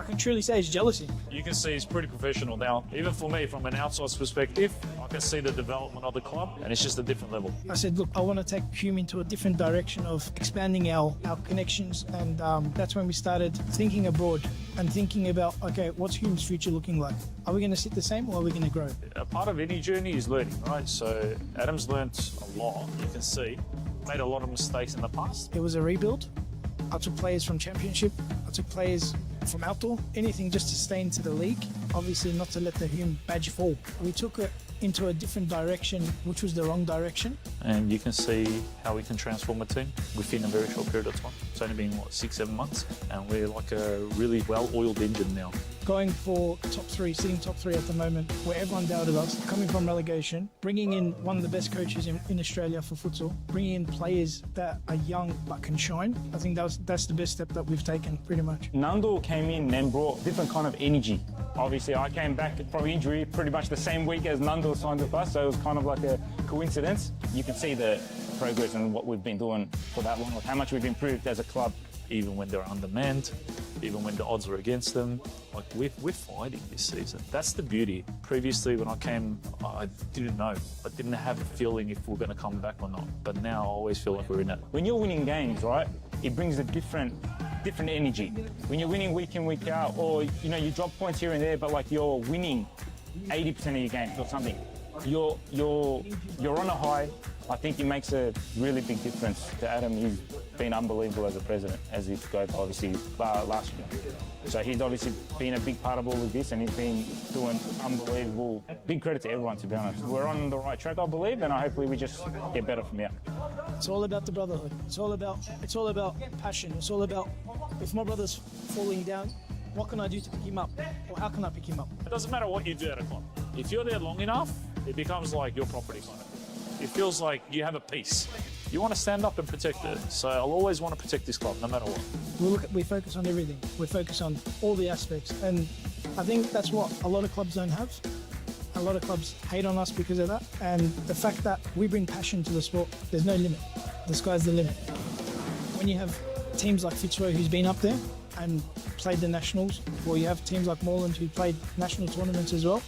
can truly say it's jealousy. You can see he's pretty professional now. Even for me, from an outsider's perspective, I can see the development of the club, and it's just a different level. I said, look, I want to take Hume into a different direction of expanding our connections, and that's when we started thinking abroad and thinking about, okay, what's Hume's future looking like? Are we going to sit the same, or are we going to grow? A part of any journey is learning, right? So Adam's learnt a lot, you can see. Made a lot of mistakes in the past. It was a rebuild. I took players from Championship. I took players from outdoor. Anything just to stay into the league. Obviously not to let the Hume badge fall. We took it into a different direction, which was the wrong direction. And you can see how we can transform a team within a very short period of time. It's only been, 6-7 months? And we're like a really well-oiled engine now. Going for top three, sitting top three at the moment, where everyone doubted us, coming from relegation, bringing in one of the best coaches in Australia for futsal, bringing in players that are young but can shine. I think that's the best step that we've taken, pretty much. Nando came in and brought different kind of energy. Obviously, I came back from injury pretty much the same week as Nando signed with us, so it was kind of like a coincidence. You can see the progress and what we've been doing for that long, how much we've improved as a club. Even when they're undermanned, even when the odds are against them, like we're fighting this season. That's the beauty. Previously, when I came, I didn't know. I didn't have a feeling if we're going to come back or not. But now I always feel like we're in it. When you're winning games, right, it brings a different energy. When you're winning week in, week out, or you drop points here and there, but like you're winning 80% of your games or something, you're on a high. I think it makes a really big difference to Adam. He's been unbelievable as a president, as his scope obviously last year. So he's obviously been a big part of all of this, and he's been doing unbelievable. Big credit to everyone, to be honest. We're on the right track, I believe, and hopefully we just get better from here. It's all about the brotherhood. It's all about passion. It's all about, if my brother's falling down, what can I do to pick him up? Or how can I pick him up? It doesn't matter what you do at a club. If you're there long enough, it becomes like your property kind of. It feels like you have a piece. You want to stand up and protect it. So I'll always want to protect this club, no matter what. We focus on everything. We focus on all the aspects. And I think that's what a lot of clubs don't have. A lot of clubs hate on us because of that. And the fact that we bring passion to the sport, there's no limit. The sky's the limit. When you have teams like Fitzroy, who's been up there and played the nationals, or you have teams like Moreland who played national tournaments as well,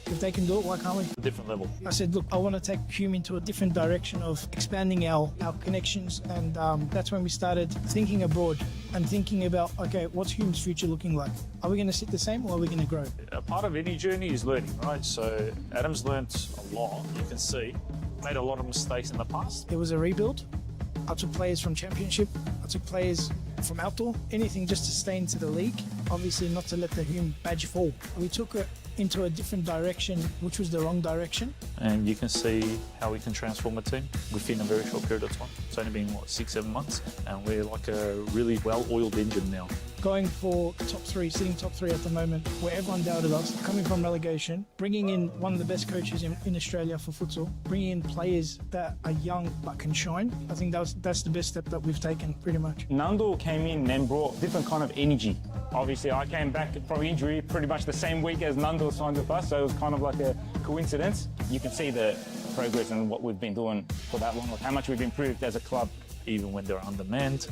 if they can do it, why can't we? A different level. I said, look, I want to take Hume into a different direction of expanding our connections, and that's when we started thinking abroad and thinking about, okay, what's Hume's future looking like? Are we going to sit the same, or are we going to grow? A part of any journey is learning, right? So Adam's learnt a lot, you can see. Made a lot of mistakes in the past. It was a rebuild. I took players from championship. I took players from outdoor. Anything just to stay into the league. Obviously not to let the Hume badge fall. We took it into a different direction, which was the wrong direction. And you can see how we can transform a team within a very short period of time. It's only been, what, 6-7 months? And we're like a really well-oiled engine now. Going for top three, sitting top three at the moment, where everyone doubted us, coming from relegation, bringing in one of the best coaches in Australia for futsal, bringing in players that are young but can shine. I think that's the best step that we've taken, pretty much. Nando came in and brought different kind of energy. Obviously, I came back from injury pretty much the same week as Nando signed with us, so it was kind of like a coincidence. You can see the progress and what we've been doing for that long, like how much we've improved as a club. Even when they're undermanned,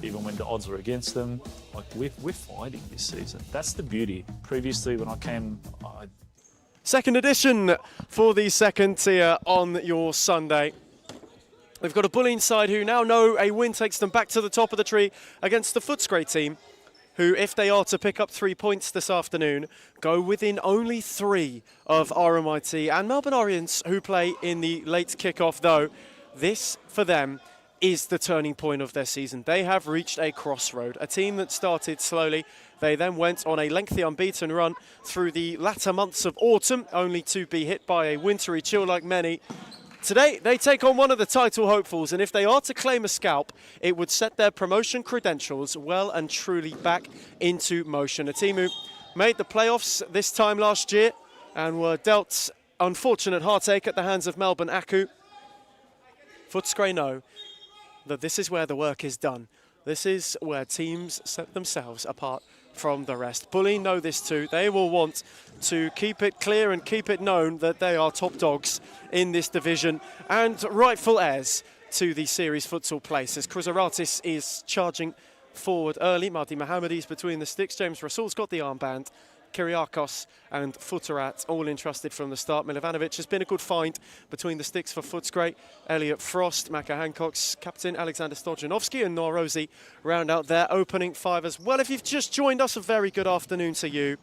even when the odds are against them, like we're fighting this season. That's the beauty. Previously, when I came, Second edition for the second tier on your Sunday. We've got a Bulleen side who now know a win takes them back to the top of the tree against the Footscray team, who, if they are to pick up 3 points this afternoon, go within only 3 of RMIT and Melbourne Orients, who play in the late kickoff, though. This, for them, is the turning point of their season. They have reached a crossroad. A team that started slowly. They then went on a lengthy unbeaten run through the latter months of autumn, only to be hit by a wintry chill like many. Today, they take on one of the title hopefuls, and if they are to claim a scalp, it would set their promotion credentials well and truly back into motion. A team who made the playoffs this time last year and were dealt unfortunate heartache at the hands of Melbourne Aku. Footscray know that this is where the work is done. This is where teams set themselves apart from the rest. Bulleen know this too. They will want to keep it clear and keep it known that they are top dogs in this division and rightful heirs to the series futsal place. As Kruzaratis is charging forward early, Mahdi Mohammadi's between the sticks. James Rasul's got the armband. Kyriakos and Futurat all entrusted from the start. Milivanovic has been a good find between the sticks for Footscray. Elliot Frost, Maka Hancock's captain, Alexander Stojanovski and Norozi round out their opening 5 as well. If you've just joined us, a very good afternoon to you.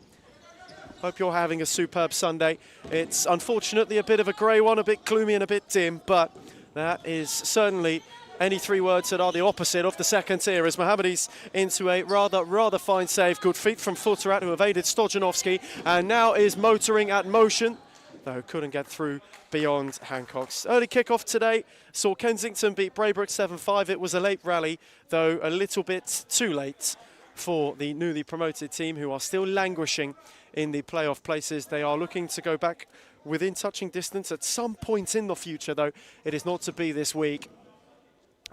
Hope you're having a superb Sunday. It's unfortunately a bit of a grey one, a bit gloomy and a bit dim, but that is certainly any 3 words that are the opposite of the second tier, as Mohammadi's into a rather fine save. Good feet from Futurat, who evaded Stojanovski and now is motoring at motion, though couldn't get through beyond Hancock's. Early kickoff today saw Kensington beat Braybrook 7-5. It was a late rally, though a little bit too late for the newly promoted team, who are still languishing in the playoff places. They are looking to go back within touching distance at some point in the future, though it is not to be this week.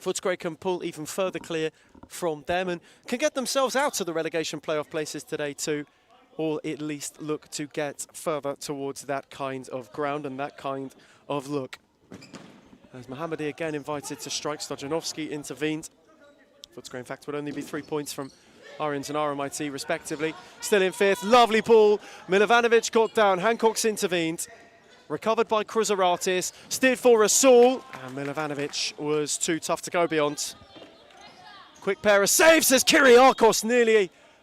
Footscray can pull even further clear from them and can get themselves out of the relegation playoff places today too, or at least look to get further towards that kind of ground and that kind of look. As Mohammadi again invited to strike, Stojanovski intervened. Footscray, in fact, would only be 3 points from Orients and RMIT respectively. Still in 5th, lovely pull. Milivanovic got down, Hancock's intervened. Recovered by Kruzaratis, steered for Rasul, and Milivanovic was too tough to go beyond. Quick pair of saves as Kyriakos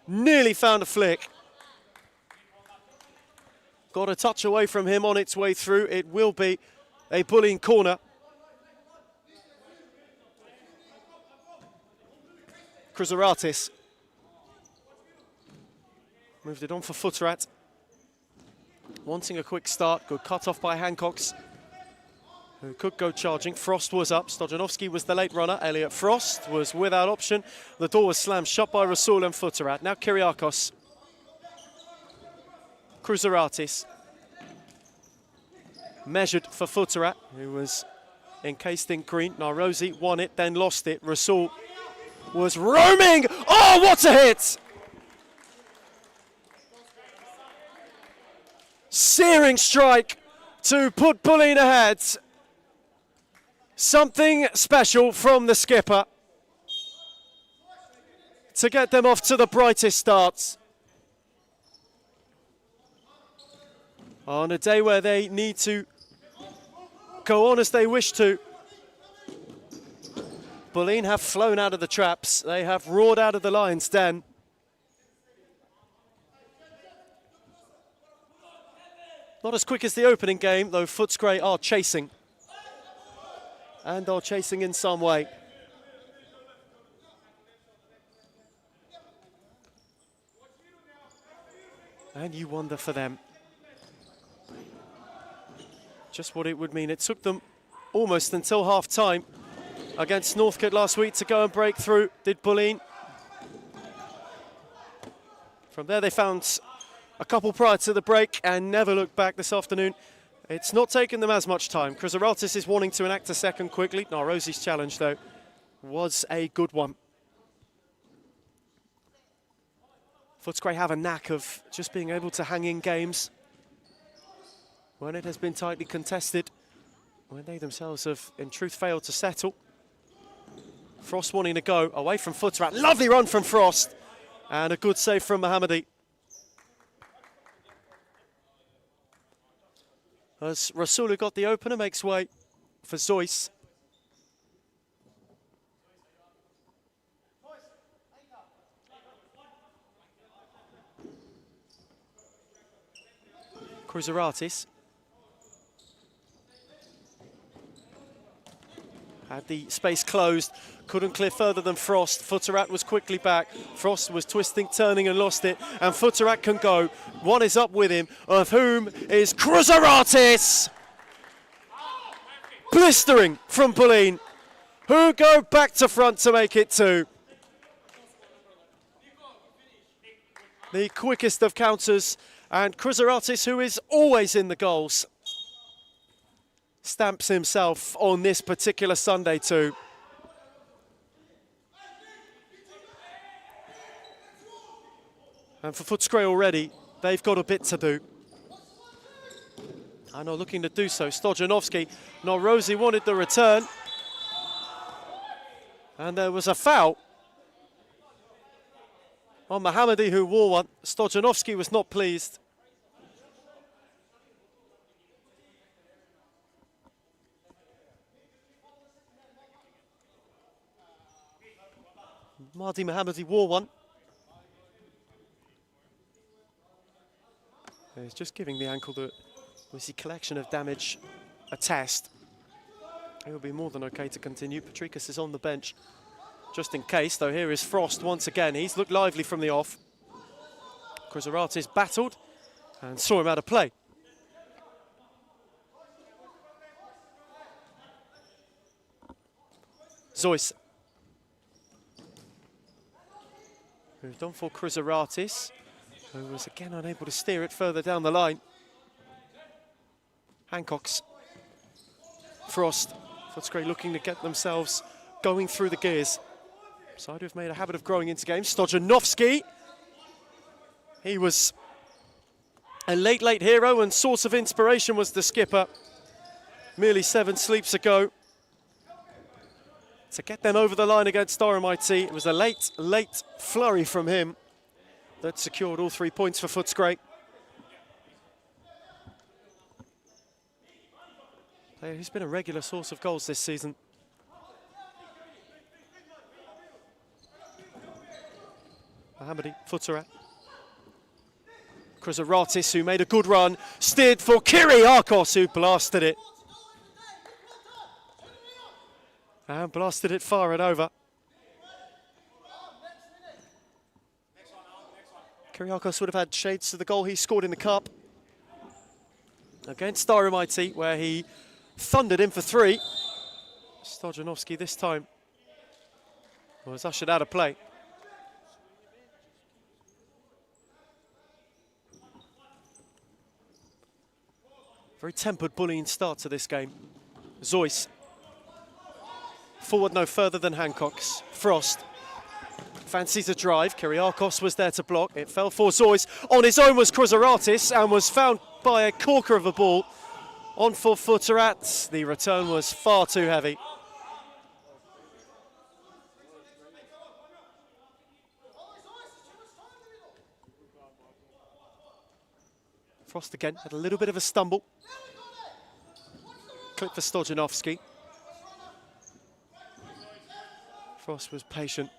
nearly found a flick. Got a touch away from him on its way through. It will be a Bulleen corner. Kruzaratis moved it on for Futurat. Wanting a quick start, good cut off by Hancock's, who could go charging. Frost was up, Stojanovski was the late runner, Elliot Frost was without option. The door was slammed shut by Rasul and Futurat. Now Kyriakos. Kruzaratis. Measured for Futurat, who was encased in green. Norozi won it, then lost it. Rasul was roaming. Oh, what a hit! Searing strike to put Bulleen ahead. Something special from the skipper to get them off to the brightest starts. On a day where they need to go on as they wish to. Bulleen have flown out of the traps. They have roared out of the lion's den. Not as quick as the opening game, though Footscray are chasing. And are chasing in some way. And you wonder for them just what it would mean. It took them almost until half-time against Northcote last week to go and break through, did Bulleen. From there they found a couple prior to the break and never looked back this afternoon. It's not taken them as much time. Chrysaratis is wanting to enact a second quickly. Rosie's challenge, though, was a good one. Footscray have a knack of just being able to hang in games when it has been tightly contested, when they themselves have, in truth, failed to settle. Frost wanting to go away from Futsarat. Lovely run from Frost, and a good save from Mohammadi. As Rasul, who got the opener, makes way for Zeus. Chrysaratis had the space closed, couldn't clear further than Frost. Futsarat was quickly back. Frost was twisting, turning and lost it, and Futsarat can go. One is up with him, of whom is Chrysaratis. Blistering from Bulleen, who go back to front to make it 2. The quickest of counters, and Chrysaratis, who is always in the goals, stamps himself on this particular Sunday too. And for Footscray already, they've got a bit to do. I know, looking to do so. Stojanovski, Rosie wanted the return. And there was a foul on Mohammadi, who wore one. Stojanovski was not pleased. Mahdi Mohammadi wore one. He's just giving the ankle that was the collection of damage a test. It will be more than okay to continue. Patrikas is on the bench just in case, though. Here is Frost once again. He's looked lively from the off. Chrysaratis battled and saw him out of play. Zeus. Moved on for Chrysaratis, who was again unable to steer it further down the line. Hancock's. Frost. Footscray looking to get themselves going through the gears. Side who've made a habit of growing into games. Stojanovski. He was a late hero, and source of inspiration was the skipper merely 7 sleeps ago. To get them over the line against RMIT, it was a late flurry from him that secured all 3 points for Footscray. Player who's been a regular source of goals this season. Mohammadi, Futsarat. Chrysaratis, who made a good run, steered for Kyriakos, who blasted it. And blasted it far and over. Kyriakos would have had shades to the goal he scored in the cup against RMIT, where he thundered in for 3. Stojanovski this time was ushered out of play. Very tempered bullying start to this game. Zeus. Forward no further than Hancock's. Frost fancies a drive. Kyriakos was there to block. It fell for Zeus. On his own was Chrysaratis and was found by a corker of a ball. On for Futsarat. The return was far too heavy. Frost again had a little bit of a stumble. Clip for Stojanovski. Frost was patient.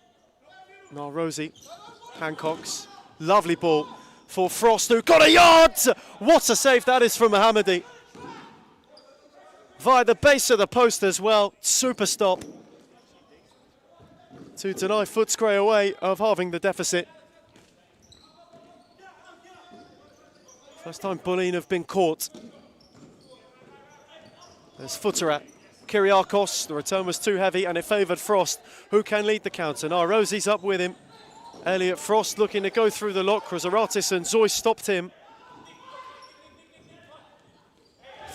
Rosie, Hancock's. Lovely ball for Frost, who got a yard! What a save that is from Mohammadi. Via the base of the post as well. Super stop to deny Footscray away of halving the deficit. First time Bulleen have been caught. There's Futsal. Kyriakos, the return was too heavy and it favoured Frost, who can lead the counter. Now Rosie's up with him. Elliot Frost looking to go through the lock. Kruzaratis and Zoy stopped him.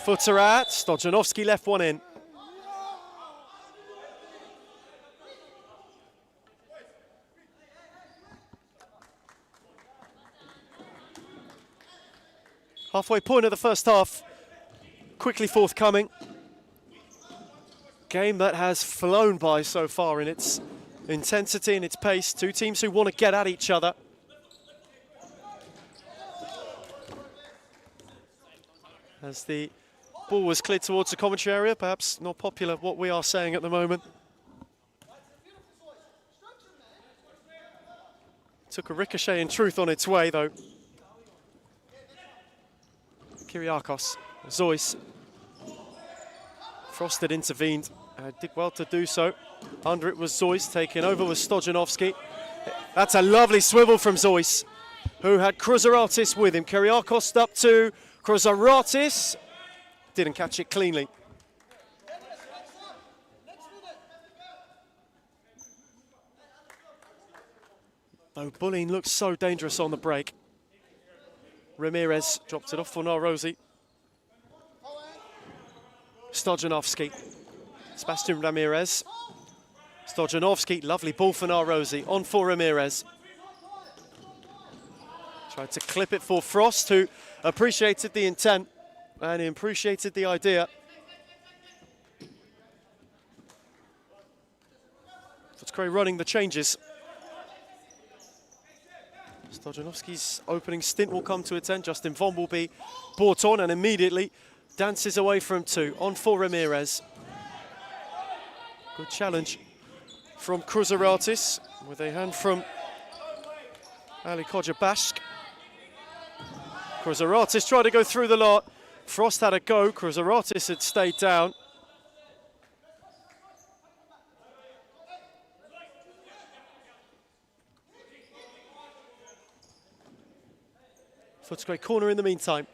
Futsal, Stojanovski left one in. Halfway point of the first half, quickly forthcoming. Game that has flown by so far in its intensity and its pace. Two teams who want to get at each other. As the ball was cleared towards the commentary area, perhaps not popular what we are saying at the moment. Took a ricochet in truth on its way though. Kyriakos, Zois. Frost had intervened, did well to do so. Under it was Zois, taking over with Stojanovski. That's a lovely swivel from Zois, who had Kruzaratis with him. Kyriakos up to Kruzaratis, didn't catch it cleanly. Though Bulleen looks so dangerous on the break. Ramirez dropped it off for Narosi. Stojanovski. Sebastian Ramirez. Stojanovski, lovely ball for Narosi. On for Ramirez. Tried to clip it for Frost, who appreciated the intent and he appreciated the idea. Futsal running the changes. Stojanovski's opening stint will come to its end. Justin Von will be brought on and immediately dances away from two. On for Ramirez. Good challenge from Kruzaratis with a hand from Ali Kojabashk. Kruzaratis tried to go through the lot. Frost had a go. Kruzaratis had stayed down. Futsal corner in the meantime.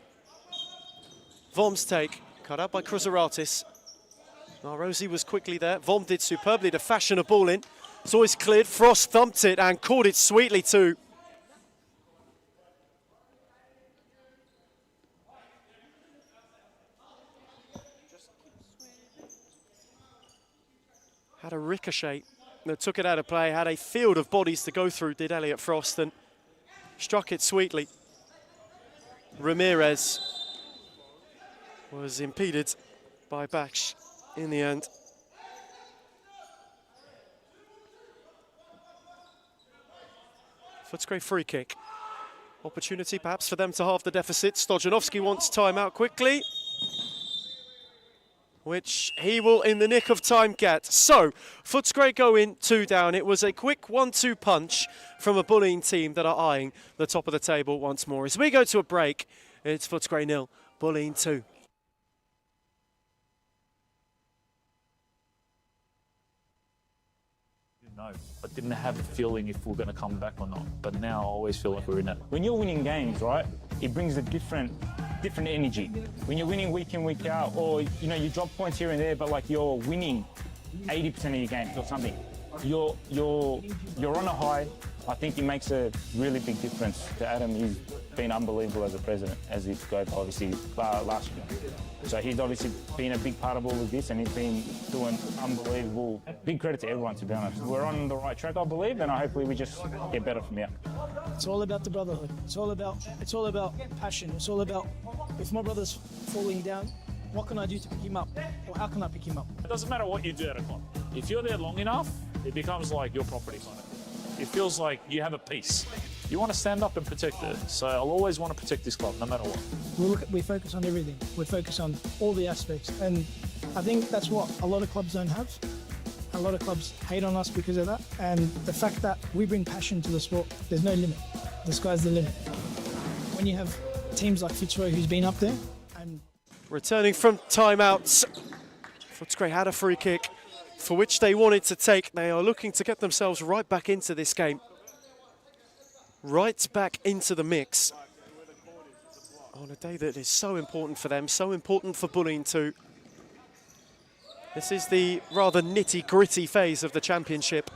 Vom's take, cut out by Kruzaratis. Narosi was quickly there. Vom did superbly to fashion a ball in. Zois cleared, Frost thumped it and caught it sweetly too. Had a ricochet that took it out of play, had a field of bodies to go through, did Elliot Frost, and struck it sweetly. Ramirez was impeded by Baksh in the end. Futsal free kick. Opportunity perhaps for them to halve the deficit. Stojanovski wants time out quickly, which he will in the nick of time get. So, Futsal go in 2 down. It was a quick 1-2 punch from a Bulleen team that are eyeing the top of the table once more. As we go to a break, it's Futsal 0, Bulleen 2. No, I didn't have a feeling if we're going to come back or not. But now I always feel like we're in it. When you're winning games, right, it brings a different energy. When you're winning week in, week out, or you know, you drop points here and there, but like you're winning 80% of your games or something, you're on a high. I think it makes a really big difference to Adam. He's been unbelievable as a president, as he's got obviously last year. So he's obviously been a big part of all of this, and he's been doing unbelievable. Big credit to everyone, to be honest. We're on the right track, I believe, and hopefully we just get better from here. It's all about the brotherhood. It's all about passion. It's all about, if my brother's falling down, what can I do to pick him up? Or how can I pick him up? It doesn't matter what you do at a club. If you're there long enough, it becomes like your property kind of. It feels like you have a piece. You want to stand up and protect it. So I'll always want to protect this club, no matter what. We focus on everything. We focus on all the aspects. And I think that's what a lot of clubs don't have. A lot of clubs hate on us because of that. And the fact that we bring passion to the sport, there's no limit. The sky's the limit. When you have teams like Fitzroy who's been up there. And returning from timeouts, Futsal had a free kick for which they wanted to take. They are looking to get themselves right back into this game. Right back into the mix. on a day that is so important for them, so important for Bulleen too. This is the rather nitty-gritty phase of the championship,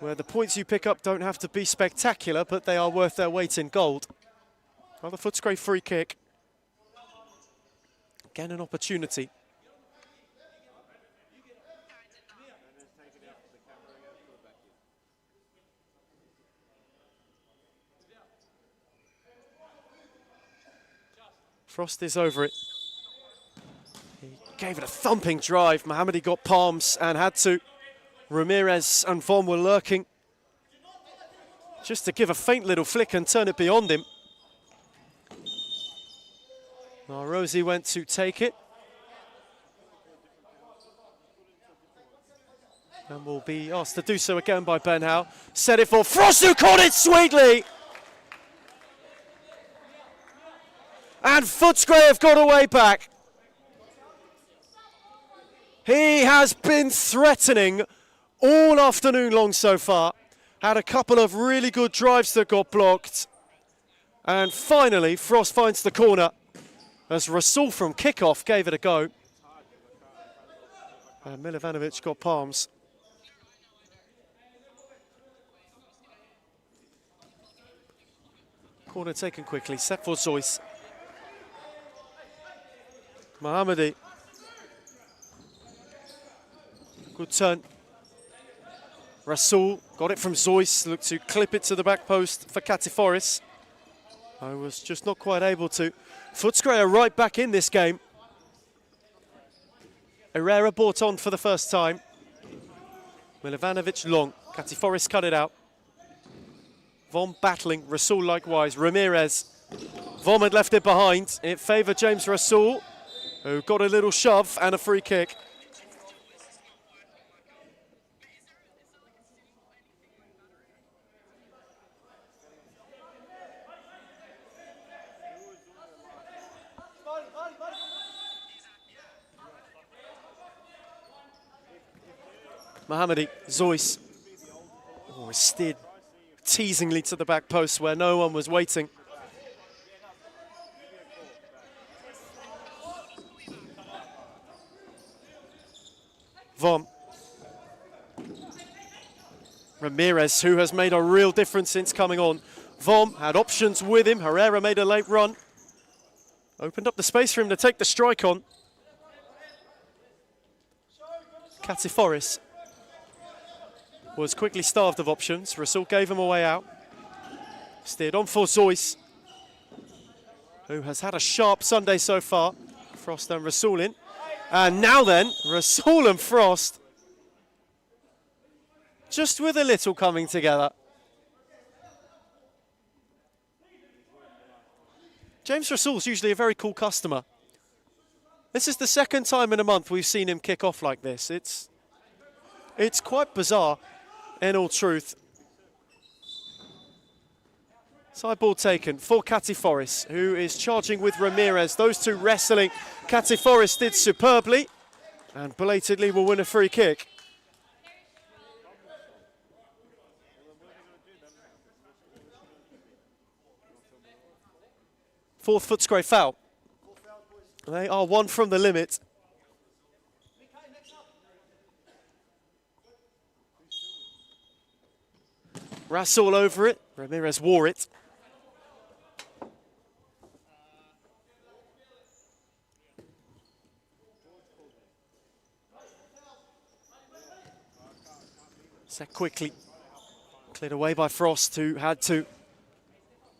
where the points you pick up don't have to be spectacular, but they are worth their weight in gold. Another Footscray free kick. Again, an opportunity. Frost is over it. He gave it a thumping drive. Mohammadi got palms and had to. Ramirez and Vom were lurking, just to give a faint little flick and turn it beyond him. Now Rosie went to take it. And will be asked to do so again by Ben Howe. Set it for Frost, who caught it sweetly! And Footscray have got away back. He has been threatening all afternoon long so far. Had a couple of really good drives that got blocked. And finally, Frost finds the corner as Rasul from kickoff gave it a go. And Milivanovic got palms. Corner taken quickly, set for Zoyce. Mohammadi. Good turn. Rasul got it from Zoyce, looked to clip it to the back post for Katiforis. I was just not quite able to. Footscray are right back in this game. Herrera brought on for the first time. Milivanovic long. Katiforis cut it out. Vom battling, Rasul likewise. Ramirez. Vom had left it behind. It favoured James Rasul, who got a little shove and a free kick. Mohammadi, Zoyce. Oh, steered teasingly to the back post where no one was waiting. Vom. Ramirez, who has made a real difference since coming on. Vom had options with him. Herrera made a late run. Opened up the space for him to take the strike on. Katiforis was quickly starved of options. Rasul gave him a way out. Steered on for Zoyce, who has had a sharp Sunday so far. Frost and Rasul in. And now then, Rasul and Frost, just with a little coming together. James Rasul's usually a very cool customer. This is the second time in a month we've seen him kick off like this. It's quite bizarre, in all truth. Side ball taken for Katiforis, who is charging with Ramirez. Those two wrestling. Katiforis did superbly and belatedly will win a free kick. Fourth Footscray foul. They are one from the limit. Rasul over it. Ramirez wore it. Set quickly. Cleared away by Frost, who had to,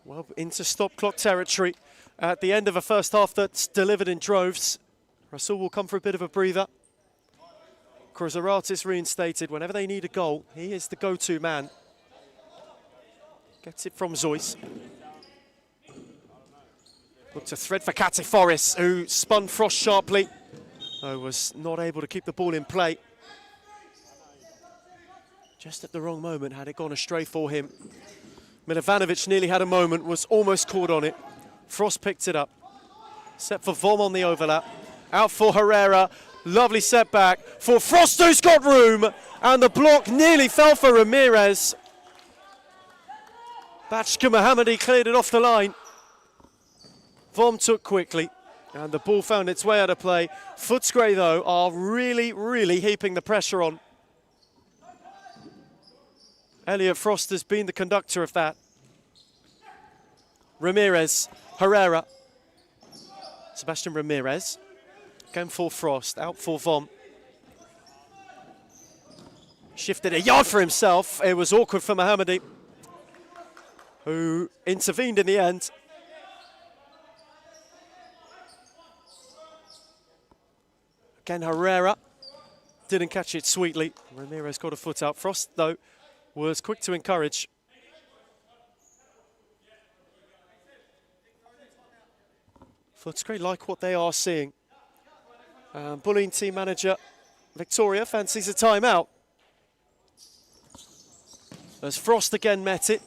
well, into stop clock territory at the end of a first half that's delivered in droves. Rasul will come for a bit of a breather. Krozeratis reinstated. Whenever they need a goal, he is the go-to man. Gets it from Zoyce. Looked to thread for Katiforis, who spun Frost sharply, though was not able to keep the ball in play. Just at the wrong moment, had it gone astray for him. Milivanovic nearly had a moment, was almost caught on it. Frost picked it up. Set for Vom on the overlap. Out for Herrera. Lovely setback for Frost, who's got room. And the block nearly fell for Ramirez. Bachka Mohammadi cleared it off the line. Vom took quickly, and the ball found its way out of play. Footscray, though, are really heaping the pressure on. Elliot Frost has been the conductor of that. Ramirez, Herrera. Sebastian Ramirez. Going for Frost, out for Vom. Shifted a yard for himself. It was awkward for Mohammadi, who intervened in the end. Again, Herrera didn't catch it sweetly. Ramirez got a foot out. Frost, though, was quick to encourage. Footscray like what they are seeing. Bullying team manager Victoria fancies a timeout. As Frost again met it.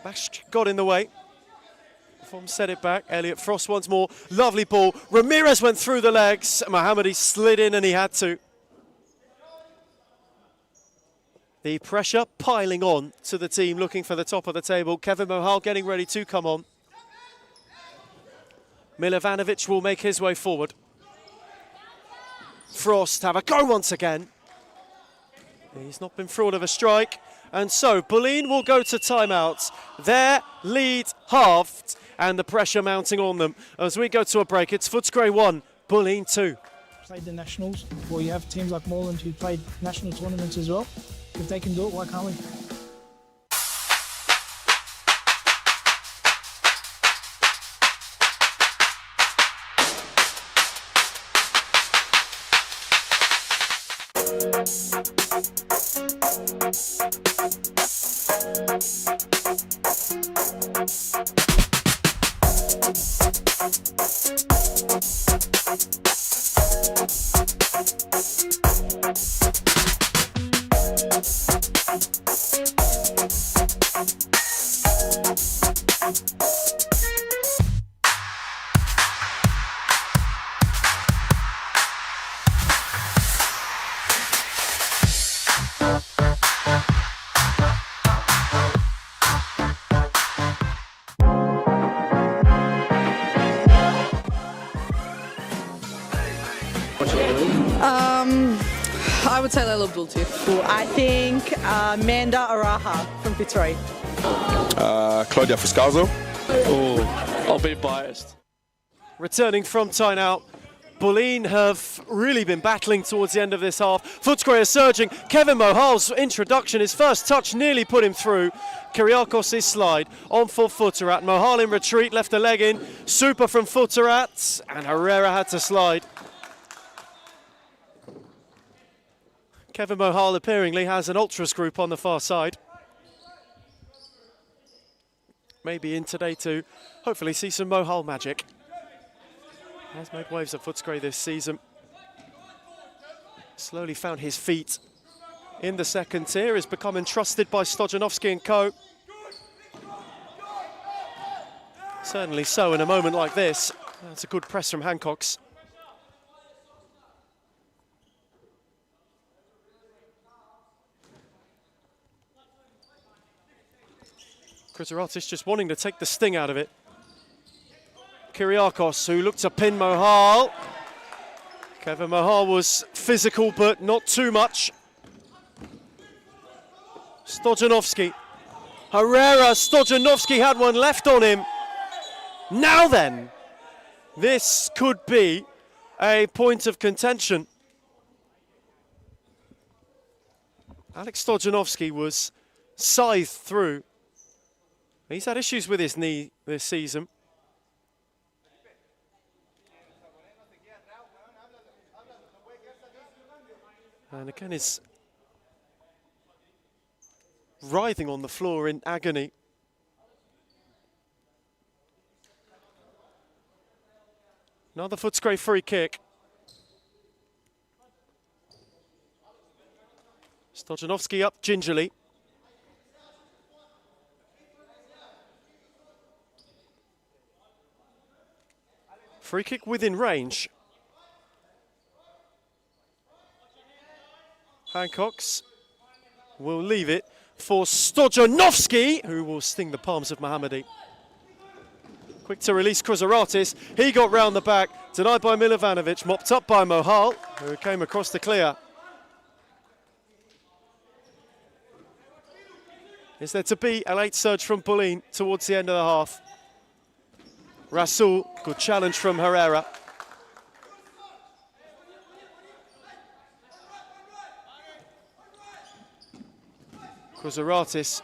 Bash got in the way. Vom set it back. Elliot Frost once more. Lovely ball. Ramirez went through the legs. Mohammadi slid in and he had to. The pressure piling on to the team looking for the top of the table. Kevin Mohal getting ready to come on. Milovanovic will make his way forward. Frost have a go once again. He's not been fraud of a strike. And so Bulleen will go to timeouts. Their lead halved and the pressure mounting on them. As we go to a break, it's Footscray 1, Bulleen 2. Played the nationals, or you have teams like Moreland who played national tournaments as well. If they can do it, why can't we? I would say Layla Abdul-Tif. I think Amanda Araha from Fitzroy. Claudia Fuscalzo. Oh, I'll be biased. Returning from timeout, Bulleen have really been battling towards the end of this half. Footscray is surging. Kevin Mohal's introduction, his first touch nearly put him through. Kyriakos' slide on for Footerat. Mohal in retreat, left a leg in. Super from Footerat, and Herrera had to slide. Kevin Mohal appearingly has an ultras group on the far side. Maybe in today to hopefully see some Mohal magic. Has made waves at Footscray this season. Slowly found his feet in the second tier, is become entrusted by Stojanovski and co. Certainly so in a moment like this. That's a good press from Hancock's. Krizoratis just wanting to take the sting out of it. Kyriakos, who looked to pin Mohal. Kevin Mohal was physical, but not too much. Stojanovski. Herrera, Stojanovski had one left on him. Now then, this could be a point of contention. Alex Stojanovski was scythed through. He's had issues with his knee this season. And again is writhing on the floor in agony. Another Footscray free kick. Stojanovski up gingerly. Free kick within range. Hancock's will leave it for Stojanovski, who will sting the palms of Mohammadi. Quick to release Kruzaratis. He got round the back, denied by Milovanovic, mopped up by Mohal, who came across the clear. Is there to be a late surge from Bulleen towards the end of the half? Rasul, good challenge from Herrera. Kruzaratis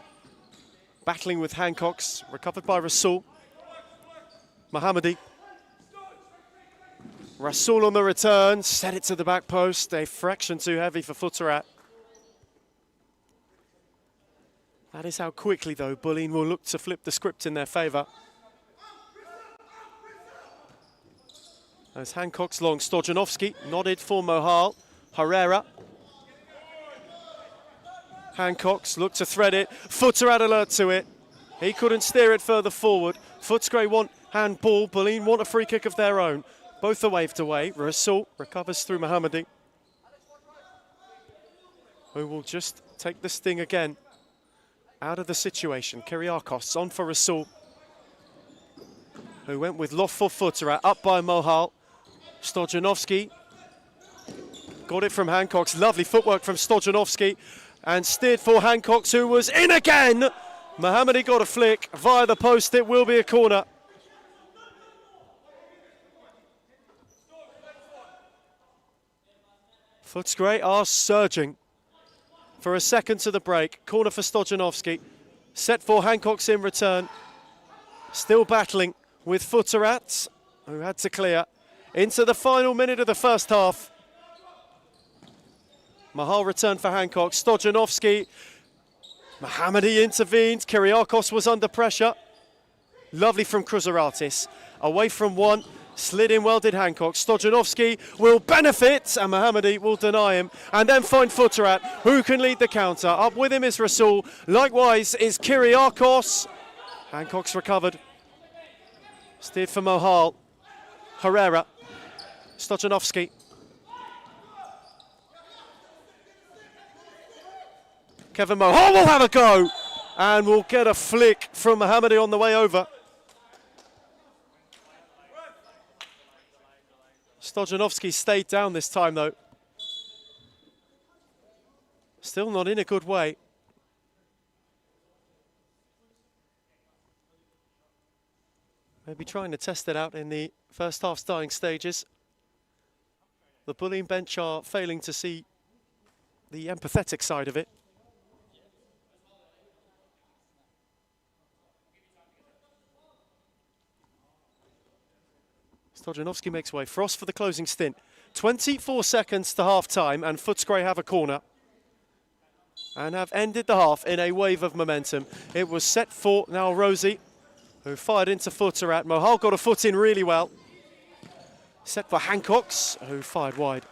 battling with Hancocks, recovered by Rasul. Mohammadi. Rasul on the return, set it to the back post, a fraction too heavy for Futterat. That is how quickly, though, Bulleen will look to flip the script in their favour. As Hancock's long, Stojanovski nodded for Mohal. Herrera. Hancock's looked to thread it. Futterat alert to it. He couldn't steer it further forward. Footscray want handball. Bulleen want a free kick of their own. Both are waved away. Rasul recovers through Mohammadi, who will just take the sting again out of the situation. Kyriakos on for Rasul, who went with Loft for Futterat, up by Mohal. Stojanovski got it from Hancocks. Lovely footwork from Stojanovski and steered for Hancocks, who was in again. Mohammadi got a flick via the post. It will be a corner. Footscray are surging for a second to the break. Corner for Stojanovski. Set for Hancocks in return. Still battling with Futterat, who had to clear. Into the final minute of the first half. Mahal returned for Hancock. Stojanovski. Mohammadi intervened. Kyriakos was under pressure. Lovely from Kruzaratis. Away from one. Slid in well did Hancock. Stojanovski will benefit and Mohammadi will deny him and then find Futterat, who can lead the counter. Up with him is Rasul. Likewise is Kyriakos. Hancock's recovered. Steered for Mohal. Herrera. Stojanovski. Kevin Mohal will have a go and will get a flick from Mohammadi on the way over. Stojanovski stayed down this time though. Still not in a good way. Maybe trying to test it out in the first half's dying stages. The Bulleen bench are failing to see the empathetic side of it. Stojanovski makes way. Frost for the closing stint. 24 seconds to half-time and Footscray have a corner and have ended the half in a wave of momentum. It was set for now Rosie, who fired into Futterat. Mohal got a foot in really well. Set for Hancocks, who fired wide.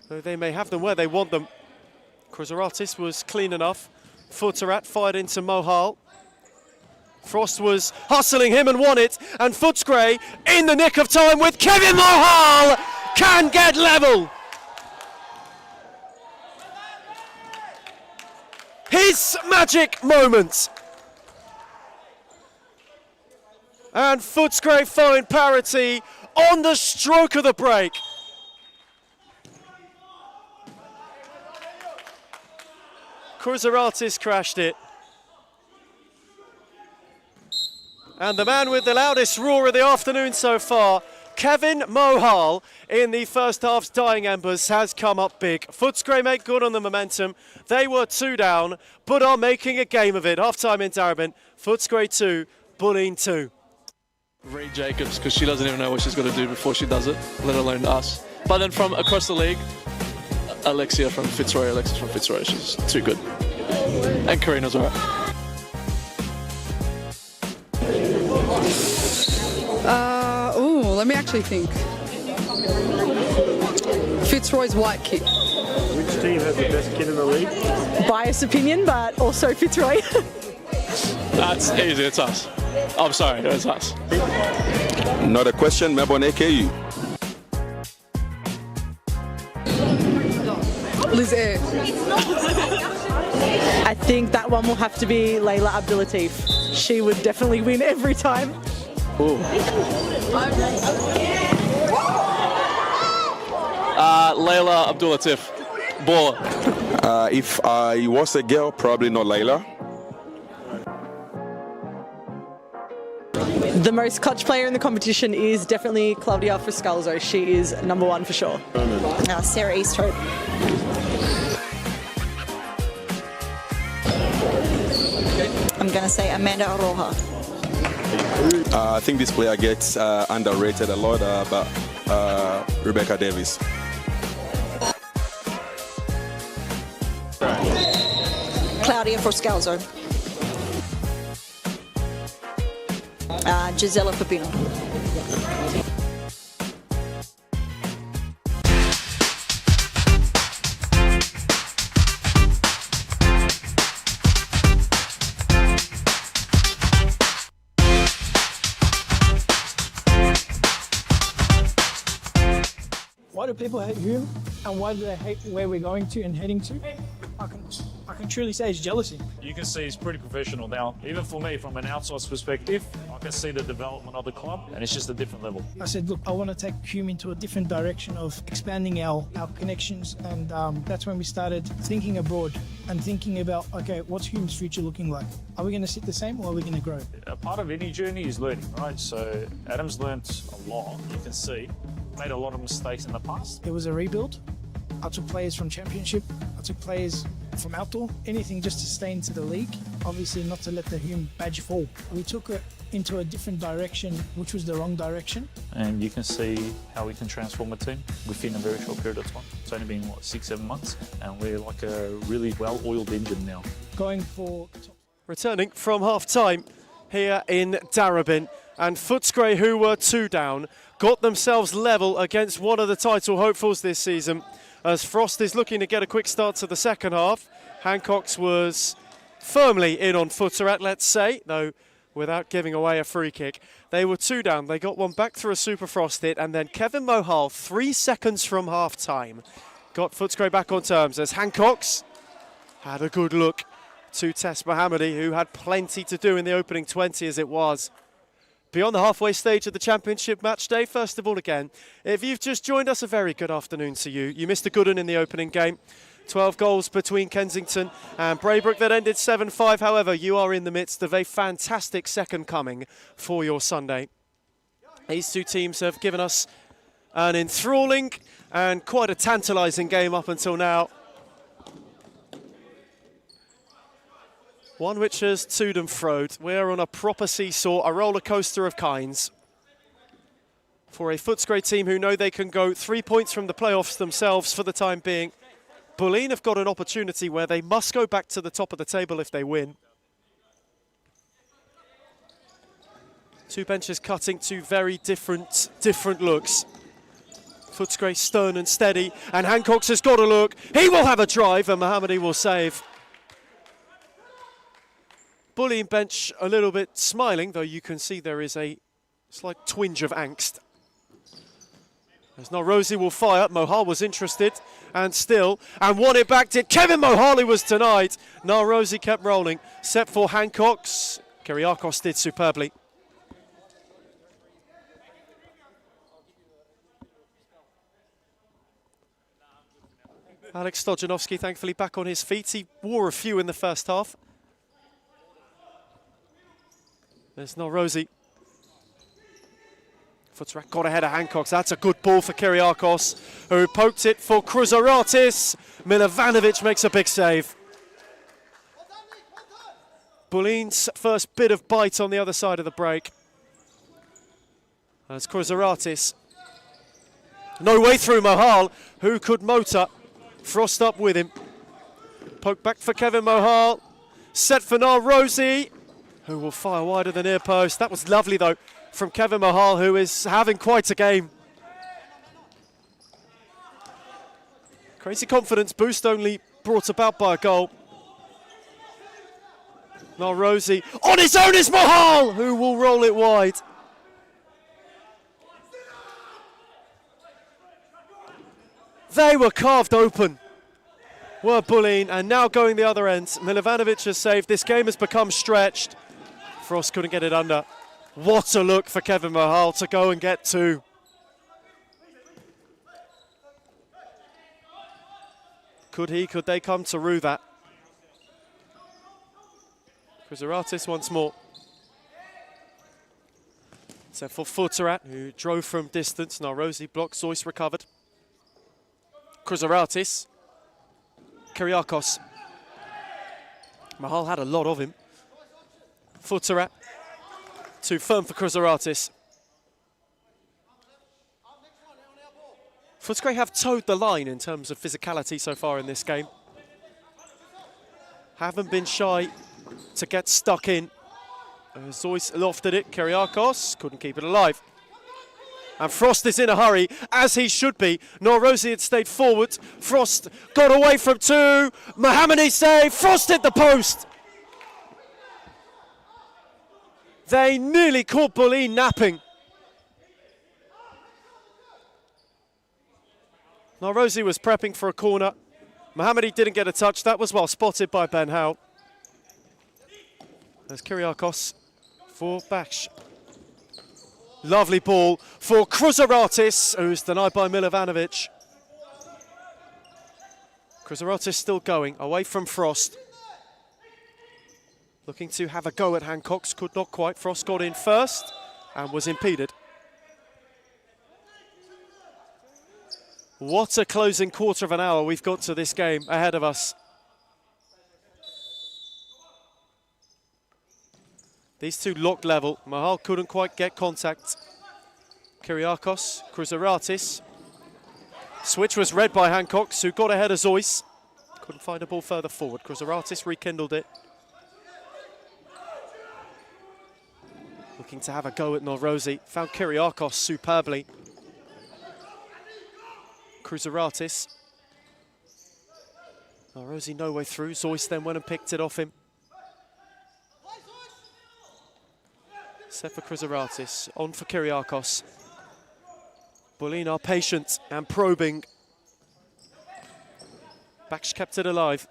Though they may have them where they want them. Kruzaratis was clean enough. Futterat fired into Mohal. Frost was hustling him and won it. And Footscray in the nick of time with Kevin Mohal can get level. His magic moment. And Footscray find parity on the stroke of the break. Kruzaratis crashed it. And the man with the loudest roar of the afternoon so far, Kevin Mohal, in the first half's dying embers, has come up big. Footscray make good on the momentum. They were 2 down, but are making a game of it. Half-time in Darabin. Footscray 2, Bulleen 2. Reed Jacobs, because she doesn't even know what she's got to do before she does it, let alone us. But then from across the league, Alexis from Fitzroy, she's too good. And Karina's alright. Let me actually think. Fitzroy's white kick. Which team has the best kid in the league? Biased opinion, but also Fitzroy. That's easy, it's us. I'm sorry, it's us. Not a question, Melbourne AKU. Liz Air. I think that one will have to be Layla Abdulatif. She would definitely win every time. Layla Abdulatif. Baller. If I was a girl, probably not Layla. The most clutch player in the competition is definitely Claudia Friscalzo. She is number one for sure. Sarah Easthope. I'm going to say Amanda Aroha. I think this player gets underrated a lot, but Rebecca Davis. Claudia Friscalzo. Gisela Pepino. Why do people hate Hume, and why do they hate where we're going to and heading to? I can truly say it's jealousy. You can see he's pretty professional now. Even for me, from an outsider's perspective, I can see the development of the club, and it's just a different level. I said, look, I want to take Hume into a different direction of expanding our connections, and that's when we started thinking abroad and thinking about, okay, what's Hume's future looking like? Are we going to sit the same, or are we going to grow? A part of any journey is learning, right? So Adam's learnt a lot, you can see. Made a lot of mistakes in the past. It was a rebuild. I took players from Championship. I took players from outdoor. Anything just to stay into the league. Obviously not to let the Hume badge fall. We took it into a different direction, which was the wrong direction. And you can see how we can transform a team within a very short period of time. It's only been, 6-7 months? And we're like a really well-oiled engine now. Going for... Returning from half-time here in Darebin. And Footscray, who were 2 down, got themselves level against one of the title hopefuls this season, as Frost is looking to get a quick start to the second half. Hancock's was firmly in on Footscray, let's say, though without giving away a free kick. They were 2 down. They got one back through a Super Frost hit, and then Kevin Mohal, 3 seconds from half-time, got Footscray back on terms as Hancock's had a good look to Tess Mohammadi, who had plenty to do in the opening 20 as it was. Beyond the halfway stage of the Championship match day, first of all again, if you've just joined us, a very good afternoon to you. You missed a good one in the opening game. 12 goals between Kensington and Braybrook that ended 7-5. However, you are in the midst of a fantastic second coming for your Sunday. These two teams have given us an enthralling and quite a tantalising game up until now. One which has toed and froed. We're on a proper seesaw, a roller coaster of kinds. For a Footscray team who know they can go 3 points from the playoffs themselves for the time being, Bulleen have got an opportunity where they must go back to the top of the table if they win. Two benches cutting two very different looks. Footscray stern and steady, and Hancock's has got a look. He will have a drive, and Mohammadi will save. Bulleen bench a little bit smiling, though you can see there is a slight twinge of angst. As now Rosie will fire. Mohal was interested and still, and won it back to Kevin Mohali was denied. Now Rosie kept rolling. Set for Hancock's. Kyriakos did superbly. Alex Stojanovski thankfully back on his feet. He wore a few in the first half. There's no Rosie. Footscray got ahead of Hancock's. That's a good ball for Kyriakos, who poked it for Kruzaratis. Milovanovic makes a big save. Bulleen's first bit of bite on the other side of the break. As Kruzaratis. No way through Mohal, who could motor. Frost up with him. Poke back for Kevin Mohal. Set for now Rosie, who will fire wider the near post. That was lovely, though, from Kevin Mohal, who is having quite a game. Crazy confidence boost only brought about by a goal. Now Rosie, on his own is Mohal, who will roll it wide. They were carved open. were bullying, and now going the other end. Milovanovic has saved. This game has become stretched. Frost couldn't get it under. What a look for Kevin Mahal to go and get two. Could they come to rue that? Chrysaratis once more. So for Futsarat, who drove from distance. Now Rosie blocked, Zeus recovered. Chrysaratis. Kyriakos. Mahal had a lot of him. Futsarat. Too firm for Chrysaratis. Footscray have towed the line in terms of physicality so far in this game. Haven't been shy to get stuck in. Zeus lofted it, Kyriakos couldn't keep it alive. And Frost is in a hurry, as he should be. Norozi had stayed forward. Frost got away from two. Mohammadi save, Frost hit the post. They nearly caught Bulleen napping. Norozi was prepping for a corner. Mohammadi didn't get a touch. That was well spotted by Ben Howe. There's Kyriakos for Baksh. Lovely ball for Chrysaratis, who's denied by Milovanovic. Chrysaratis still going, away from Frost. Looking to have a go at Hancock's, could not quite. Frost got in first and was impeded. What a closing quarter of an hour we've got to this game ahead of us. These two locked level. Mahal couldn't quite get contact. Kyriakos, Chrysaratis. Switch was read by Hancock, who got ahead of Zeus. Couldn't find a ball further forward. Chrysaratis rekindled it. Looking to have a go at Norozi. Found Kyriakos superbly. Chrysaratis. Norozi no way through. Zeus then went and picked it off him. Set for Chrysaratis. On for Kyriakos. Bulleen are patient and probing. Baksh kept it alive.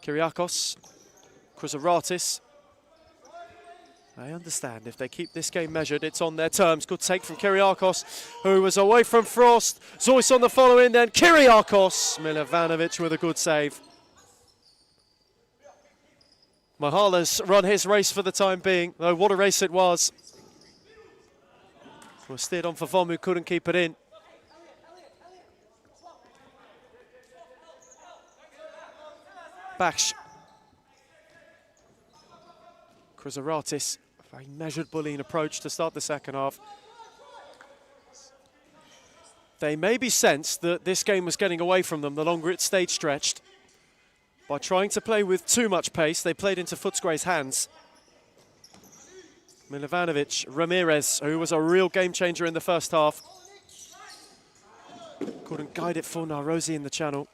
Kyriakos. Chrysaratis. I understand if they keep this game measured, it's on their terms. Good take from Kyriakos, who was away from Frost. Zeus on the follow-in, then Kyriakos. Milovanovic with a good save. Mahal has run his race for the time being, though what a race it was. Was steered on for Vom, who couldn't keep it in. Baksh. Chrysaratis, a very measured bullying approach to start the second half. They maybe sensed that this game was getting away from them the longer it stayed stretched. By trying to play with too much pace, they played into Footscray's hands. Milovanovic, Ramirez, who was a real game changer in the first half. Couldn't guide it for Norozi in the channel.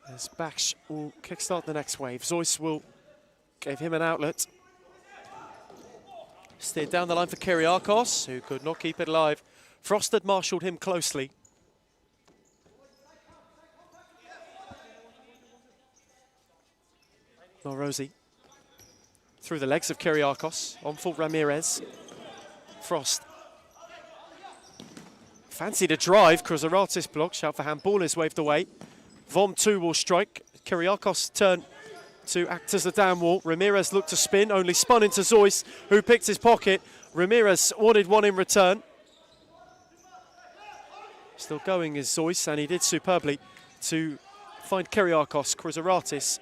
As Baksh will kickstart the next wave. Zeus will give him an outlet. Steered down the line for Kyriakos, who could not keep it alive. Frost had marshalled him closely. Norozi through the legs of Kyriakos. On for Ramirez. Frost. Fancied a drive. Chrysaratis blocked. Shout for handball is waved away. Vom 2 will strike. Kyriakos turn to act as the down wall. Ramirez looked to spin, only spun into Zeus, who picked his pocket. Ramirez wanted one in return. Still going is Zeus, and he did superbly to find Kyriakos. Chrysaratis.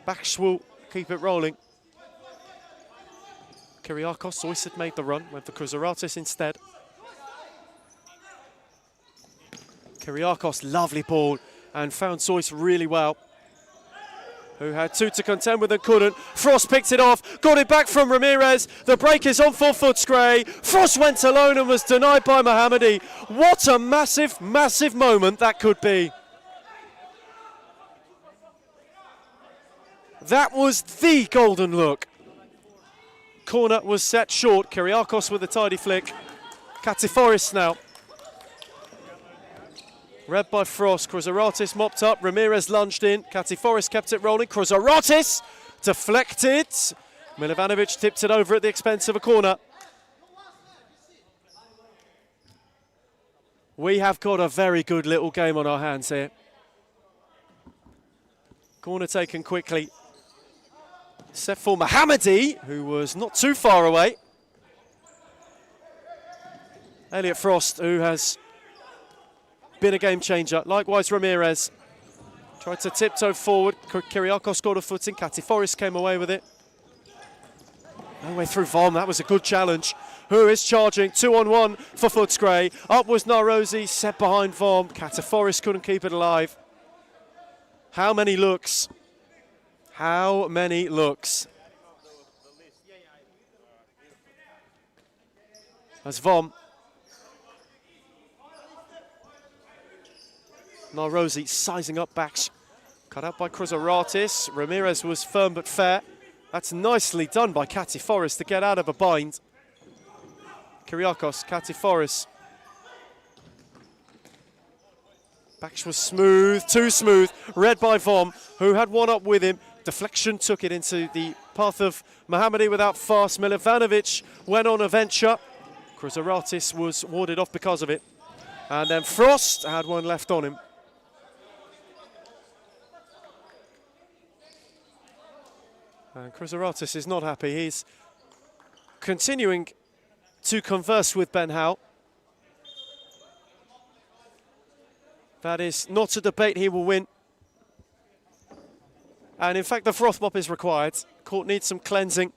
Baksh will keep it rolling. Kyriakos, Zeus had made the run, went for Chrysaratis instead. Kyriakos, lovely ball, and found Zeus really well, who had two to contend with and couldn't. Frost picked it off, got it back from Ramirez. The break is on for Footscray. Frost went alone and was denied by Mohammadi. What a massive, massive moment that could be. That was the golden look. corner was set short. Kyriakos with a tidy flick. Katiforis now. Read by Frost. Kruzaratis mopped up. Ramirez lunged in. Katiforis kept it rolling. Kruzaratis deflected. Milivanovic tipped it over at the expense of a corner. We have got a very good little game on our hands here. Corner taken quickly. Set for Mohammadi, who was not too far away. Elliot Frost, who has been a game changer. Likewise, Ramirez tried to tiptoe forward. Kyriakos scored a footing. Katiforis came away with it. No way through Vom. That was a good challenge. Who is charging? 2-on-1 for Footscray. Up was Narosi, set behind Vom. Katiforis couldn't keep it alive. How many looks? How many looks? As Vom. Narosi sizing up backs. Cut out by Kruzaratis. Ramirez was firm but fair. That's nicely done by Katiforis to get out of a bind. Kyriakos, Katiforis. Backs was smooth, too smooth. Read by Vom, who had one up with him. Deflection took it into the path of Mohammadi without fast. Milivanovic went on a venture. Kruzaratis was warded off because of it. And then Frost had one left on him. And Kruzaratis is not happy. He's continuing to converse with Ben Howe. That is not a debate he will win. And in fact, the froth mop is required. Court needs some cleansing.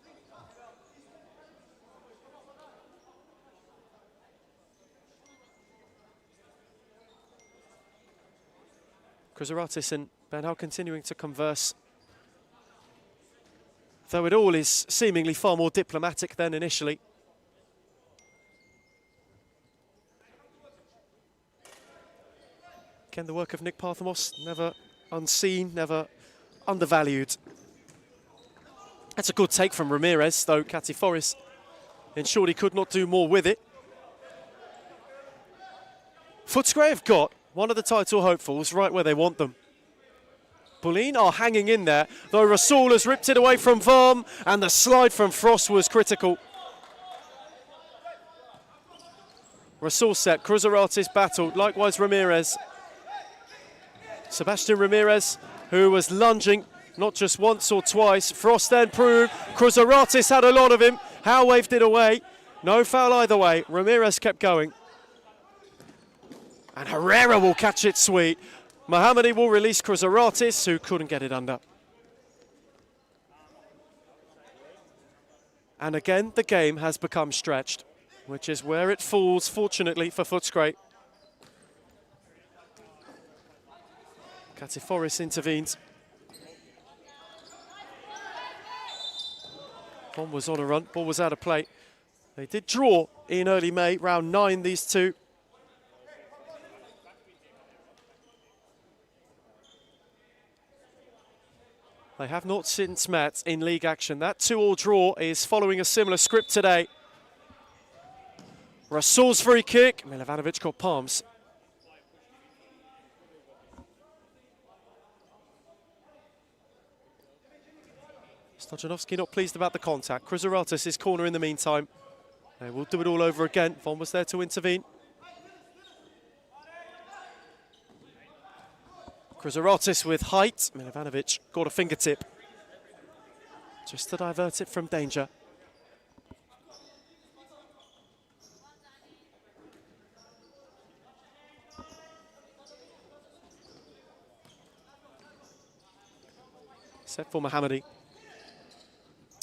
Kruzaratis and Ben Howe continuing to converse. Though it all is seemingly far more diplomatic than initially. Again, the work of Nick Parthamos, never unseen, never undervalued. That's a good take from Ramirez, though Katiforis ensured he could not do more with it. Footscray have got one of the title hopefuls right where they want them. Bulleen are hanging in there, though Rasul has ripped it away from Vom, and the slide from Frost was critical. Rasul set, Kruzaratis battled, likewise Ramirez. Sebastian Ramirez, who was lunging not just once or twice. Frost then proved Kruzaratis had a lot of him. Howe waved it away. No foul either way. Ramirez kept going. And Herrera will catch it sweet. Mohammadi will release Kruzaratis, who couldn't get it under. And again, the game has become stretched, which is where it falls, fortunately, for Footscray. Katiforis intervenes. One was on a run, ball was out of play. They did draw in early May, round 9, these two. They have not since met in league action. That 2-2 draw is following a similar script today. Rasul's free kick. Milivanovic got palms. Stojanovski not pleased about the contact. Kruzaratis is corner in the meantime. They will do it all over again. Von was there to intervene. Kruzaratis with height. Milivanovic got a fingertip. Just to divert it from danger. Set for Mohammadi.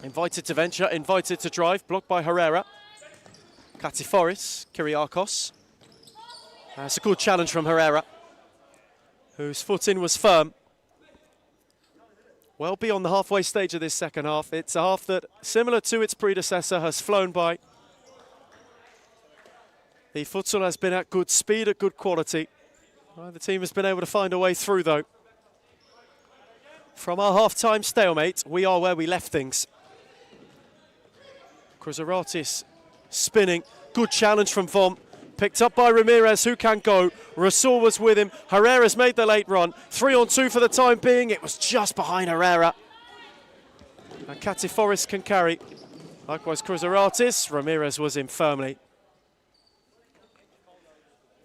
Invited to venture, invited to drive, blocked by Herrera. Katiforis, Kyriakos. That's a good challenge from Herrera, whose foot in was firm. Well beyond the halfway stage of this second half. It's a half that, similar to its predecessor, has flown by. The futsal has been at good speed, at good quality. Well, the team has been able to find a way through, though. From our half-time stalemate, we are where we left things. Kruzaratis spinning. Good challenge from Vom. Picked up by Ramirez, who can go. Rasul was with him. Herrera's made the late run. 3-on-2 for the time being. It was just behind Herrera. And Katiforis can carry. Likewise, Kruzaratis. Ramirez was in firmly.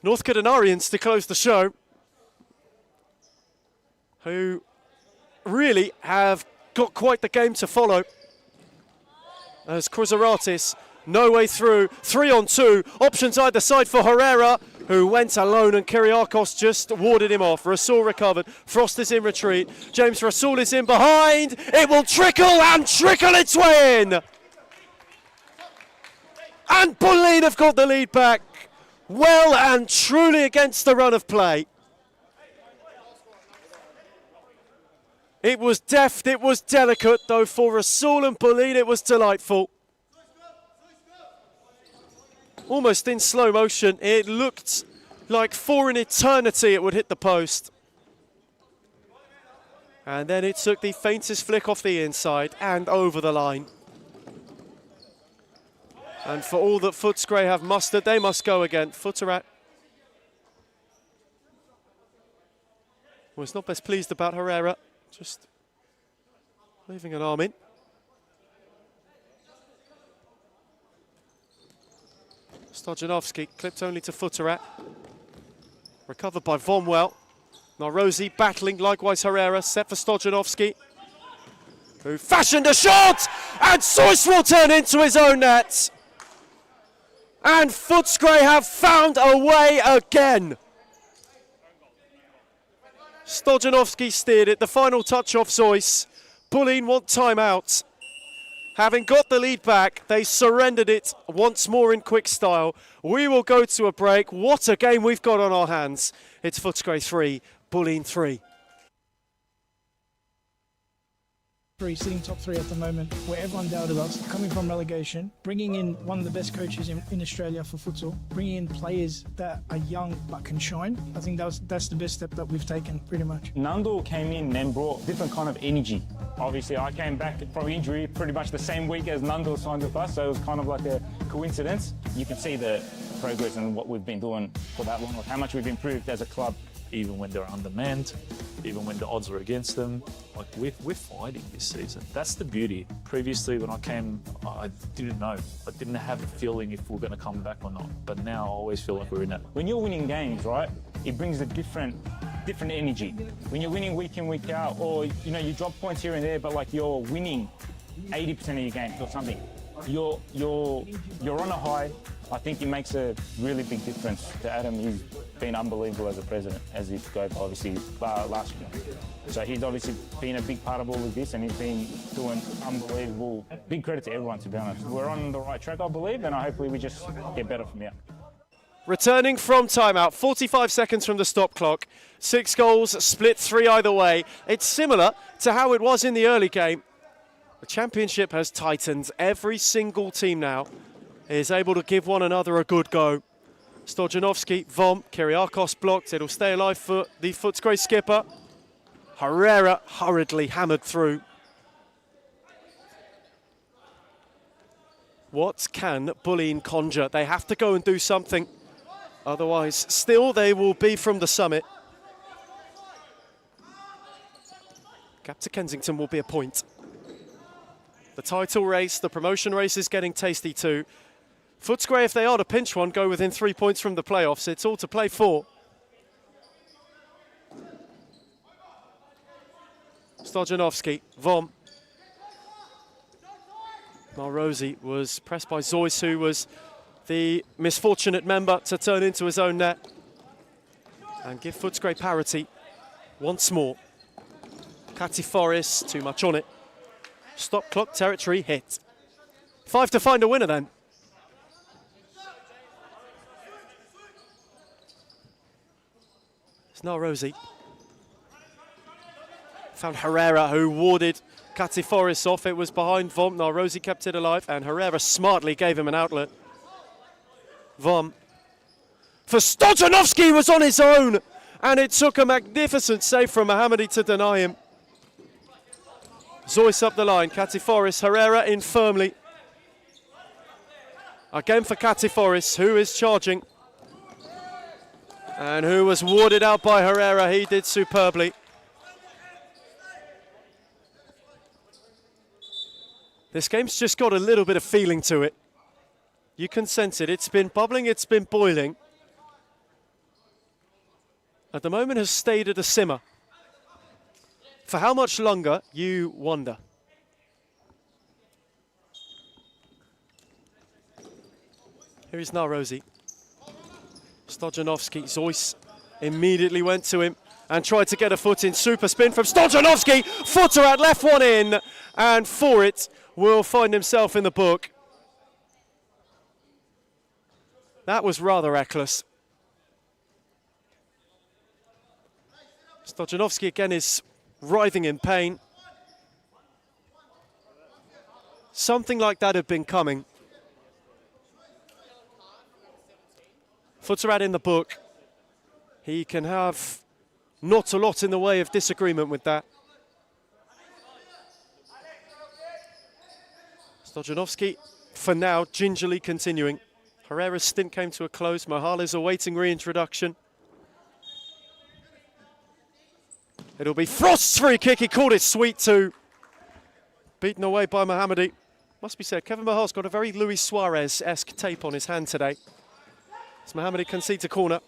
North Cadenarians to close the show, who really have got quite the game to follow. As Kruzaratis, no way through, 3-on-2, options either side for Herrera, who went alone and Kyriakos just warded him off. Rasul recovered, Frost is in retreat, James Rasul is in behind, it will trickle and trickle its way in! And Bulleen have got the lead back, well and truly against the run of play. It was deft, it was delicate, though for Rasul and Bulleen it was delightful. Almost in slow motion, it looked like for an eternity it would hit the post. And then it took the faintest flick off the inside and over the line. And for all that Footscray have mustered, they must go again. Futterat was not best pleased about Herrera, just leaving an arm in. Stojanovski clipped only to Futterat. Recovered by Vonwell. Now Rosie battling, likewise Herrera, set for Stojanovski, who fashioned a shot, and Seuss will turn into his own net. And Footscray have found a way again. Stojanovski steered it, the final touch off Seuss. Bulleen want timeout. Having got the lead back, they surrendered it once more in quick style. We will go to a break. What a game we've got on our hands. It's Footscray 3, Bulleen 3. Sitting top three at the moment, where everyone doubted about coming from relegation, bringing in one of the best coaches in Australia for futsal, bringing in players that are young but can shine. I think that's the best step that we've taken, pretty much. Nando came in and brought different kind of energy. Obviously, I came back from injury pretty much the same week as Nando signed with us, so it was kind of like a coincidence. You can see the progress and what we've been doing for that long, how much we've improved as a club. Even when they're undermanned, even when the odds are against them, like we're fighting this season. That's the beauty. Previously, when I came, I didn't know. I didn't have a feeling if we're going to come back or not. But now I always feel like we're in it. When you're winning games, right, it brings a different energy. When you're winning week in, week out, or you drop points here and there, but like you're winning 80% of your games or something, you're on a high. I think it makes a really big difference to Adam. He's been unbelievable as a president, as he spoke obviously last year. So he's obviously been a big part of all of this, and he's been doing unbelievable. Big credit to everyone, to be honest. We're on the right track, I believe, and hopefully we just get better from here. Returning from timeout, 45 seconds from the stop clock. 6 goals, split 3 either way. It's similar to how it was in the early game. The championship has tightened. Every single team now is able to give one another a good go. Stojanovski, Vom, Kyriakos blocked. It'll stay alive for the Footscray skipper. Herrera hurriedly hammered through. What can Bulleen conjure? They have to go and do something. Otherwise, still they will be from the summit. Gap to Kensington will be a point. The title race, the promotion race is getting tasty too. Footscray, if they are to pinch one, go within 3 points from the playoffs. It's all to play for. Stojanovski, Vom. Rosie was pressed by Zoyce, who was the misfortunate member to turn into his own net. And give Footscray parity once more. Katiforis, too much on it. Stop clock territory hit. 5 to find a winner then. It's now Rosie. Found Herrera, who warded Katiforis off. It was behind Vom. Now Rosie kept it alive, and Herrera smartly gave him an outlet. Vom. For Stojanovski was on his own, and it took a magnificent save from Mohammadi to deny him. Zoyce up the line, Katiforis, Herrera in firmly. Again for Katiforis, who is charging. And who was warded out by Herrera. He did superbly. This game's just got a little bit of feeling to it. You can sense it. It's been bubbling, it's been boiling. At the moment has stayed at a simmer. For how much longer, you wonder. Here is Narosi. Stojanovski, Zeus immediately went to him and tried to get a foot in. Super spin from Stojanovski. Footer out, left one in. And for it, will find himself in the book. That was rather reckless. Stojanovski again is writhing in pain. Something like that had been coming. Futterat in the book. He can have not a lot in the way of disagreement with that. Stojanovski, for now, gingerly continuing. Herrera's stint came to a close. Mohale's awaiting reintroduction. It'll be Frost's free kick. He called it sweet too. Beaten away by Mohammadi. Must be said, Kevin Mahal's got a very Luis Suarez-esque tape on his hand today. As Mohammadi concedes a corner.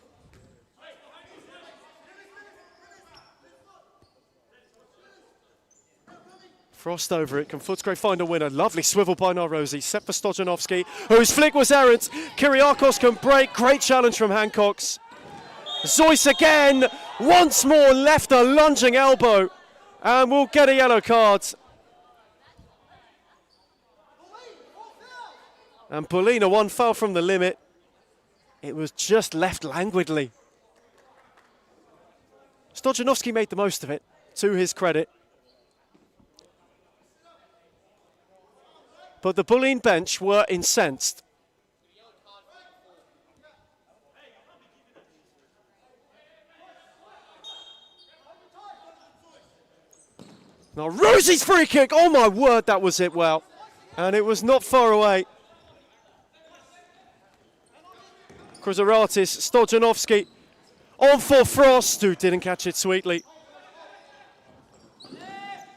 Frost over it. Can Footscray find a winner? Lovely swivel by Narosi. Set for Stojanovski, whose flick was errant. Kyriakos can break. Great challenge from Hancocks. Zeus again. Once more left a lunging elbow. And we'll get a yellow card. And Paulina, one foul from the limit. It was just left languidly. Stojanovski made the most of it, to his credit. But the Bulleen bench were incensed. Now Rosie's free kick, oh my word, that was it well. And it was not far away. Kruzaratis, Stojanovski on for Frost, who didn't catch it sweetly.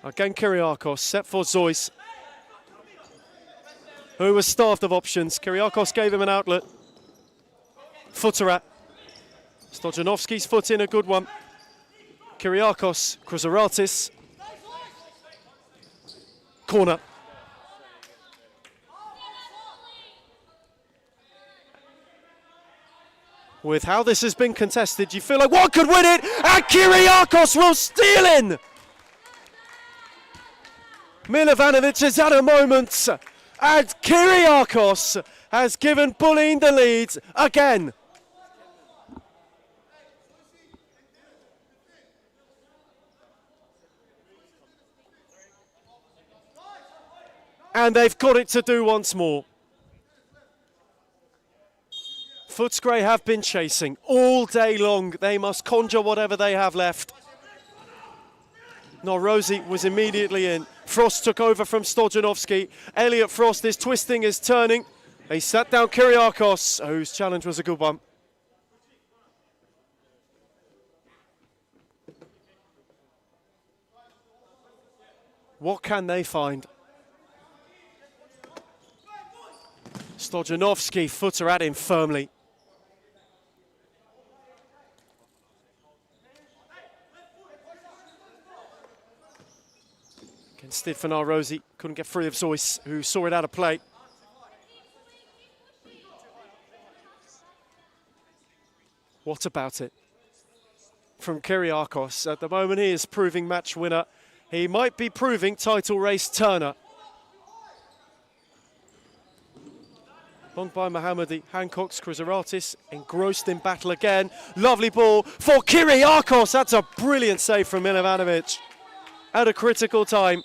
Again Kyriakos, set for Zeus, who was starved of options. Kyriakos gave him an outlet. Futterat. Stojanovski's foot in, a good one. Kyriakos, Kruzaratis. Corner. With how this has been contested, you feel like one could win it, and Kyriakos will steal in! Milovanovic has had a moment, and Kyriakos has given Bulleen the lead again. And they've got it to do once more. Footscray have been chasing all day long. They must conjure whatever they have left. Narosi was immediately in. Frost took over from Stojanovski. Elliot Frost is twisting, is turning. They sat down Kyriakos, whose challenge was a good one. What can they find? Stojanovski, footer at him firmly. Instead for Narosi, couldn't get free of Zeus, who saw it out of play. What about it? From Kyriakos, at the moment he is proving match winner. He might be proving title race turner. Long by Mohammadi, Hancocks, Kruzaratis, engrossed in battle again. Lovely ball for Kyriakos, that's a brilliant save from Milovanovic at a critical time.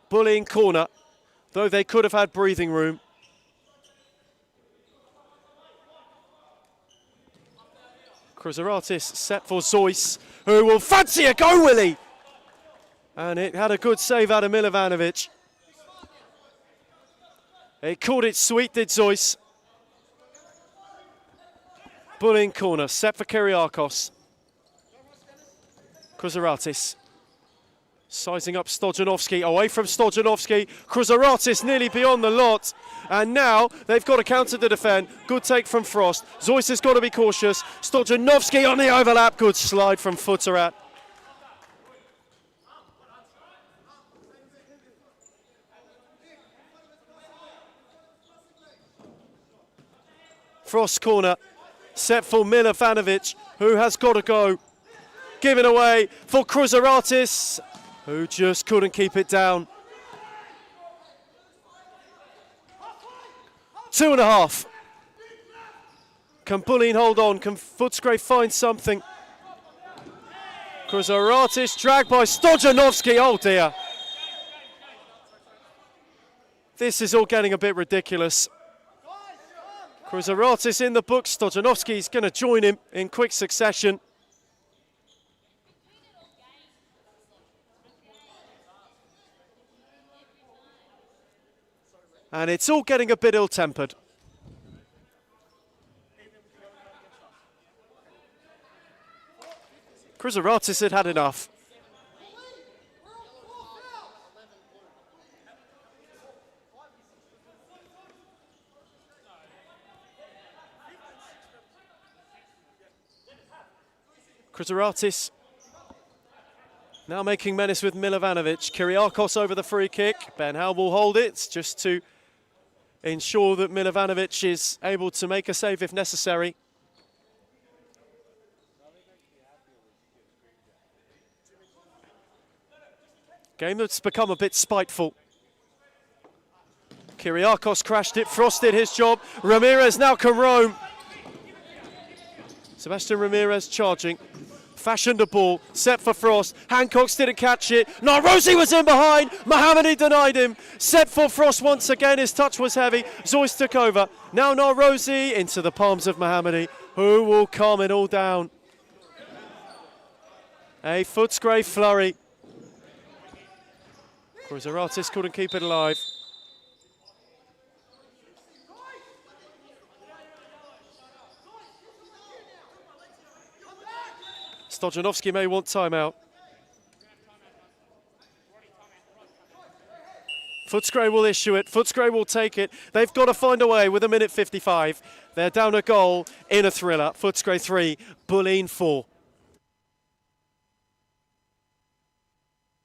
Bullying corner, though they could have had breathing room. Kruzaratis set for Zeus, who will fancy a go, will he? And it had a good save out of Milovanovic. He called it sweet, did Zeus. Bullying corner, set for Kyriakos. Kruzaratis. Sizing up Stojanovski, away from Stojanovski. Kruzaratis nearly beyond the lot. And now they've got a counter to defend. Good take from Frost. Zeus has got to be cautious. Stojanovski on the overlap. Good slide from Futsarat. Frost corner, set for Milovanovic, who has got to go. Given away for Kruzaratis, who just couldn't keep it down. 2.5. Can Bulleen hold on? Can Footscray find something? Kruzaratis dragged by Stojanovski. Oh dear. This is all getting a bit ridiculous. Kruzaratis in the book. Stojanovski's going to join him in quick succession. And it's all getting a bit ill-tempered. Kruzaratis had had enough. Kruzaratis now making menace with Milovanovic. Kyriakos over the free kick. Ben Howe will hold it just to ensure that Milovanovic is able to make a save if necessary. Game that's become a bit spiteful. Kyriakos crashed it, Frost did his job. Ramirez now can roam. Sebastian Ramirez charging. Fashioned a ball, set for Frost. Hancock's didn't catch it. Narosi was in behind. Mohammadi denied him. Set for Frost once again. His touch was heavy. Zeus took over. Now Narosi into the palms of Mohammadi, who will calm it all down. A Footscray flurry. Kruzaratis couldn't keep it alive. Stojanovski may want timeout. Footscray will issue it. Footscray will take it. They've got to find a way with 1:55. They're down a goal in a thriller. Footscray 3, Bulleen 4.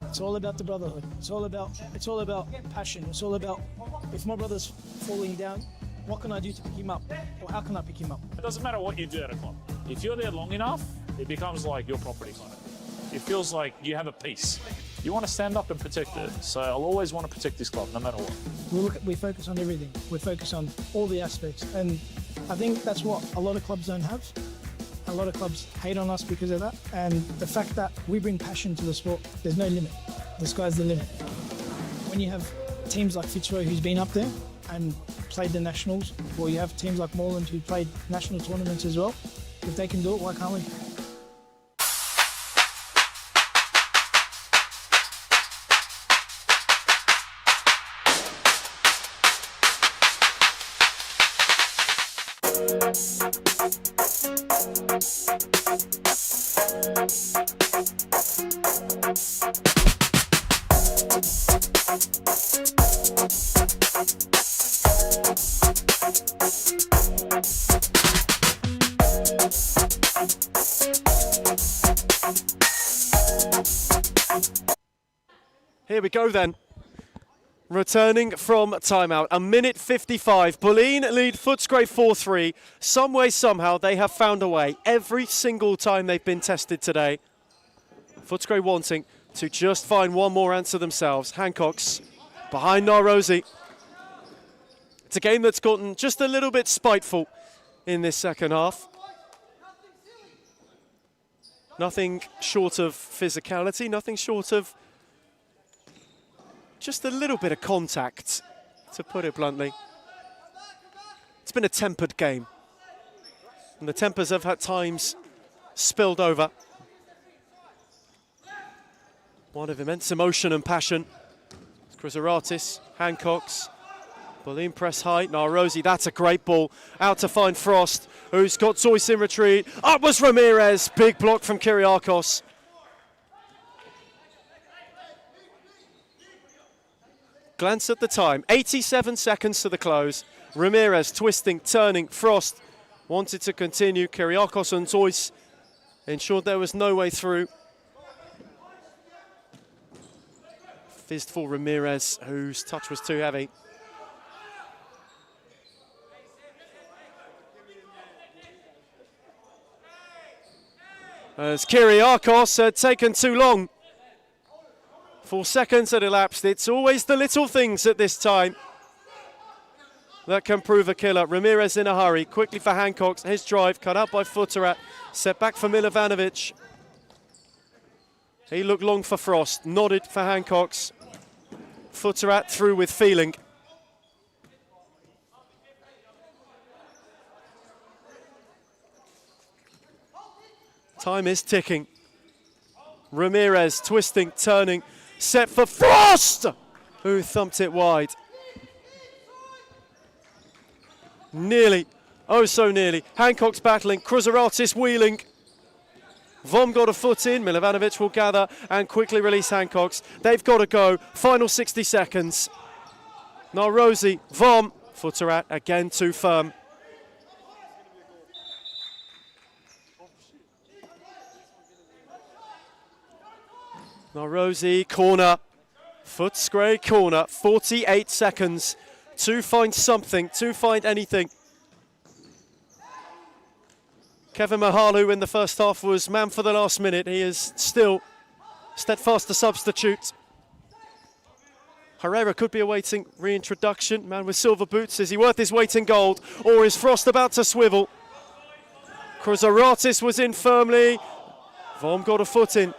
It's all about the brotherhood. It's all about passion. It's all about, if my brother's falling down, what can I do to pick him up? Or how can I pick him up? It doesn't matter what you do at a club. If you're there long enough, it becomes like your property kind of. It feels like you have a piece. You want to stand up and protect it. So I'll always want to protect this club, no matter what. We focus on everything. We focus on all the aspects. And I think that's what a lot of clubs don't have. A lot of clubs hate on us because of that. And the fact that we bring passion to the sport, there's no limit. The sky's the limit. When you have teams like Fitzroy who's been up there and played the nationals, or you have teams like Moreland who played national tournaments as well, if they can do it, why can't we? Here we go then. Returning from timeout, 1:55. Bulleen lead Footscray 4-3. Some way, somehow, they have found a way every single time they've been tested today. Footscray wanting to just find one more answer themselves. Hancock's behind Narosi. It's a game that's gotten just a little bit spiteful in this second half. Nothing short of physicality, nothing short of just a little bit of contact, to put it bluntly. It's been a tempered game. And the tempers have at times spilled over. One of immense emotion and passion. Kruzaratis, Hancock's, Bulleen press high. Now Rosie, that's a great ball. Out to find Frost, who's got Zoyce in retreat. Up was Ramirez. Big block from Kyriakos. Glance at the time. 87 seconds to the close. Ramirez twisting, turning. Frost wanted to continue. Kyriakos and Zoyce ensured there was no way through. Fizzed for Ramirez, whose touch was too heavy. As Kyriakos had taken too long. 4 seconds had elapsed. It's always the little things at this time that can prove a killer. Ramirez in a hurry, quickly for Hancock. His drive cut out by Futterat. Set back for Milovanovic. He looked long for Frost, nodded for Hancock's. Futterat through with feeling. Time is ticking. Ramirez twisting, turning, set for Frost, who thumped it wide. Nearly, oh so nearly. Hancock's battling, Kruzaratis wheeling. Vom got a foot in, Milovanovic will gather and quickly release Hancock's. They've got to go, final 60 seconds. Now Rosie, Vom, Futterat again too firm. Now Rosie, corner, Footscray corner, 48 seconds to find something, to find anything. Kevin Mahalu in the first half was man for the last minute. He is still steadfast to substitute. Herrera could be awaiting reintroduction. Man with silver boots, is he worth his weight in gold? Or is Frost about to swivel? Kruzaratis was in firmly. Vom got a foot in.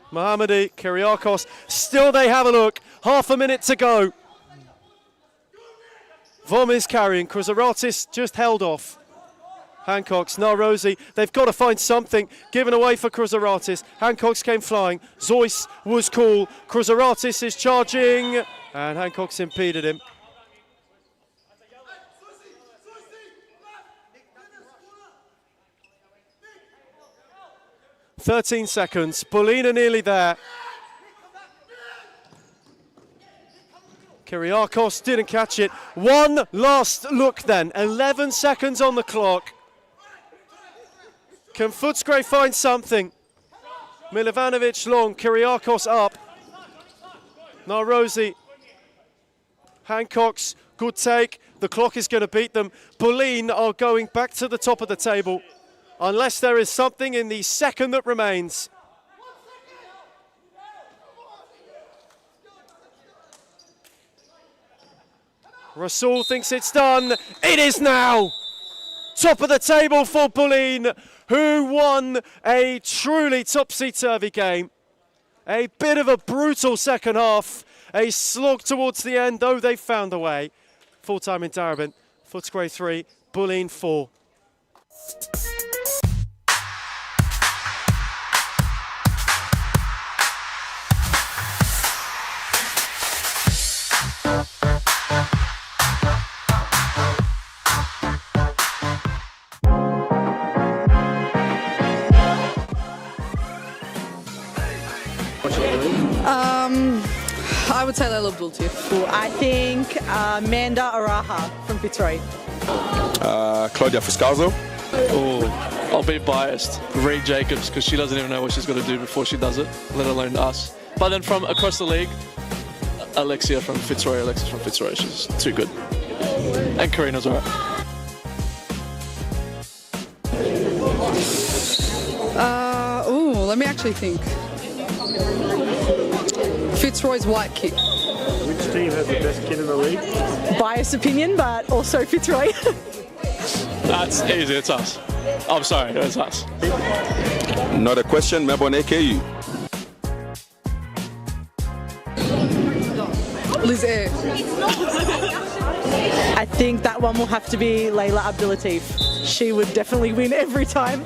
Mohammadi, Kyriakos, still they have a look. Half a minute to go. Vom is carrying, Kruzaratis just held off. Hancock's, now Rosie, they've got to find something. Given away for Kruzaratis. Hancock's came flying. Zoyce was cool. Kruzaratis is charging. And Hancock's impeded him. "13 seconds, Bulleen nearly there. Kyriakos didn't catch it. One last look then, 11 seconds on the clock. Can Footscray find something? Milovanovic long, Kyriakos up. Now Rosie, Hancock's, good take. The clock is going to beat them. Bulleen are going back to the top of the table. Unless there is something in the second that remains. Rasul thinks it's done. It is now. Top of the table for Bulleen, who won a truly topsy-turvy game. A bit of a brutal second half. A slog towards the end, though they found a way. Full time in Darabin. Footscray 3, Bulleen 4. I would say Layla Abdul-Tif. I think Manda Araha from Fitzroy. Claudia Fuscalzo. Oh, I'll be biased. Reed Jacobs, because she doesn't even know what she's got to do before she does it, let alone us. But then from across the league, Alexis from Fitzroy. She's too good. And Karina's alright. Let me actually think. Fitzroy's white kick. Which team has the best kid in the league? Biased opinion, but also Fitzroy. That's easy, it's us. I'm sorry, it's us. Not a question, Melbourne AKU. Liz Air. I think that one will have to be Layla Abdul-Latif. She would definitely win every time.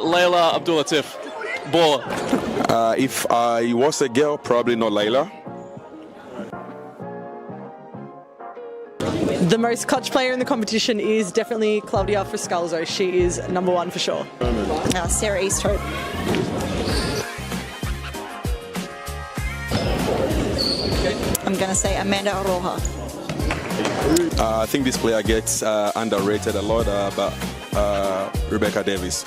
Layla Abdulatif, baller. If I was a girl, probably not Layla. The most clutch player in the competition is definitely Claudia Friscalzo. She is number one for sure. Sarah Easthope. I'm going to say Amanda Aroha. I think this player gets underrated a lot, but Rebecca Davis.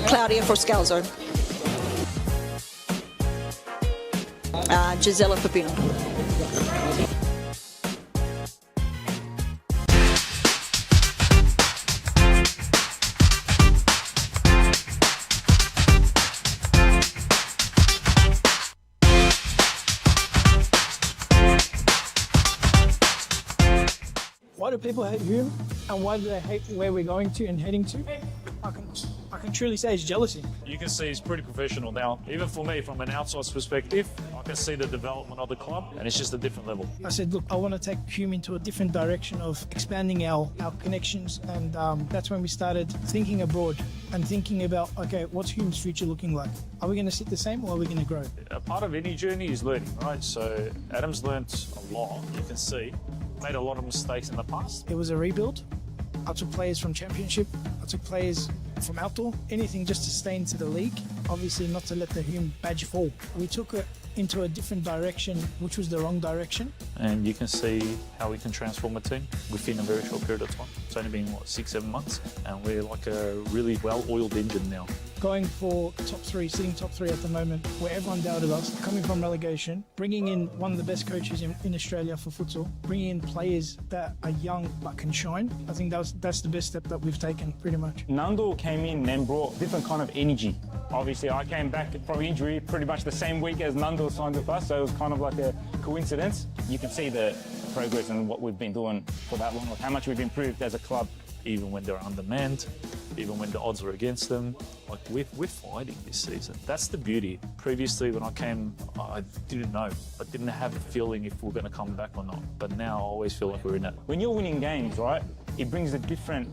Claudia Friscalzo. Gisela Pepino. Why do people hate Hume, and why do they hate where we're going to and heading to? I can truly say it's jealousy. You can see he's pretty professional now. Even for me, from an outsider's perspective, I can see the development of the club, and it's just a different level. I said, look, I want to take Hume into a different direction of expanding our connections, and that's when we started thinking abroad and thinking about, okay, what's Hume's future looking like? Are we going to sit the same, or are we going to grow? A part of any journey is learning, right? So Adam's learnt a lot, you can see. Made a lot of mistakes in the past. It was a rebuild. I took players from Championship. I took players from outdoor. Anything just to stay into the league. Obviously not to let the Hume badge fall. We took it into a different direction, which was the wrong direction. And you can see how we can transform a team within a very short period of time. It's only been, 6-7 months? And we're like a really well-oiled engine now. Going for top three, sitting top three at the moment, where everyone doubted us, coming from relegation, bringing in one of the best coaches in Australia for futsal, bringing in players that are young but can shine. I think that's the best step that we've taken, pretty much. Nando came in and brought different kind of energy. Obviously, I came back from injury pretty much the same week as Nando signed with us, so it was kind of like a coincidence. You can see the progress and what we've been doing for that long, like how much we've improved as a club. Even when they're undermanned, even when the odds are against them, like we're fighting this season. That's the beauty. Previously, when I came, I didn't know. I didn't have a feeling if we're going to come back or not. But now I always feel like we're in it. When you're winning games, right, it brings a different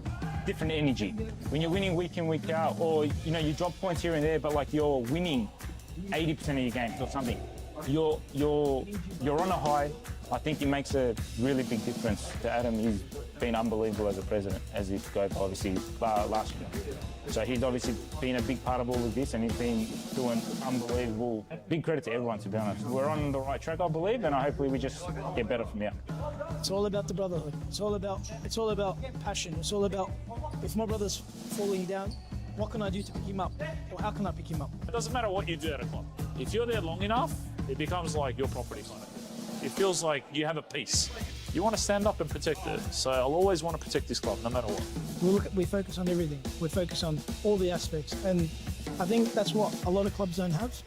energy. When you're winning week in, week out, or you drop points here and there, but like you're winning 80% of your games or something, you're on a high. I think it makes a really big difference to Adam. He's been unbelievable as a president, as he goes obviously last year. So he's obviously been a big part of all of this, and he's been doing unbelievable. Big credit to everyone, to be honest. We're on the right track, I believe, and hopefully we just get better from here. It's all about the brotherhood. It's all about passion. It's all about, if my brother's falling down, what can I do to pick him up? Or how can I pick him up? It doesn't matter what you do at a club. If you're there long enough, it becomes like your property kind of thing. It feels like you have a piece. You want to stand up and protect it. So I'll always want to protect this club, no matter what. We focus on everything. We focus on all the aspects. And I think that's what a lot of clubs don't have.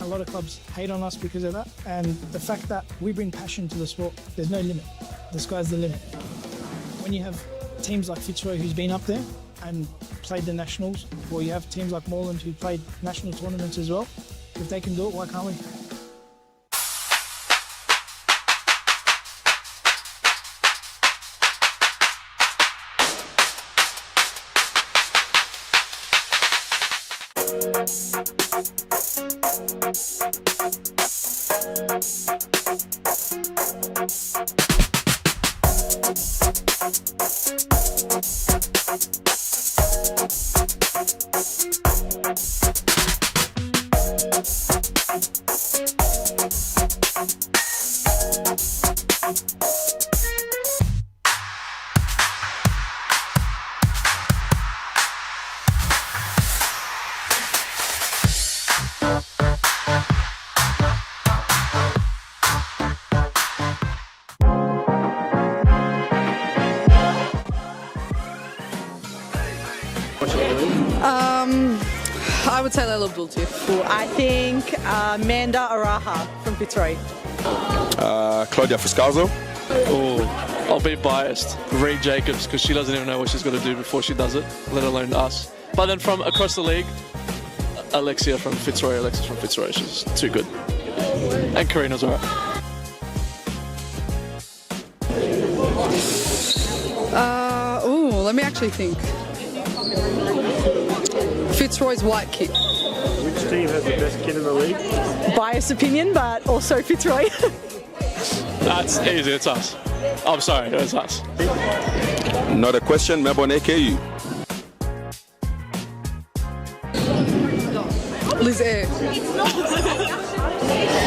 A lot of clubs hate on us because of that. And the fact that we bring passion to the sport, there's no limit. The sky's the limit. When you have teams like Fitzroy, who's been up there and played the nationals, or you have teams like Moreland who played national tournaments as well, if they can do it, why can't we? I would say Layla Abdulatif. I think Amanda Aroha from Fitzroy. Claudia Friscalzo. Oh, I'll be biased. Reed Jacobs, because she doesn't even know what she's got to do before she does it, let alone us. But then from across the league, Alexis from Fitzroy. She's too good. And Karina's alright. Let me actually think. Fitzroy's white kid. Which team has the best kid in the league? Biased opinion, but also Fitzroy. That's easy, it's us. I'm sorry, it's us. Not a question, Melbourne AKU. Liz Air.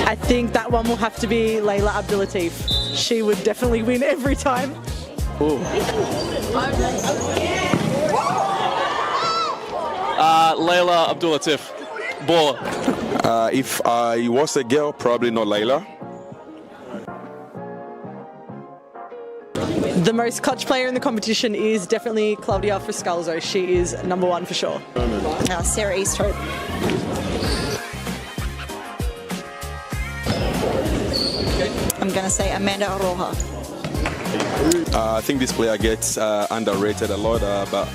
I think that one will have to be Layla Abdulatif. She would definitely win every time. Ooh. Layla Abdulatif. Baller. If I was a girl, probably not Layla. The most clutch player in the competition is definitely Claudia Friscalzo. She is number one for sure. Sarah Easthope. I'm going to say Amanda Aroha. I think this player gets underrated a lot, but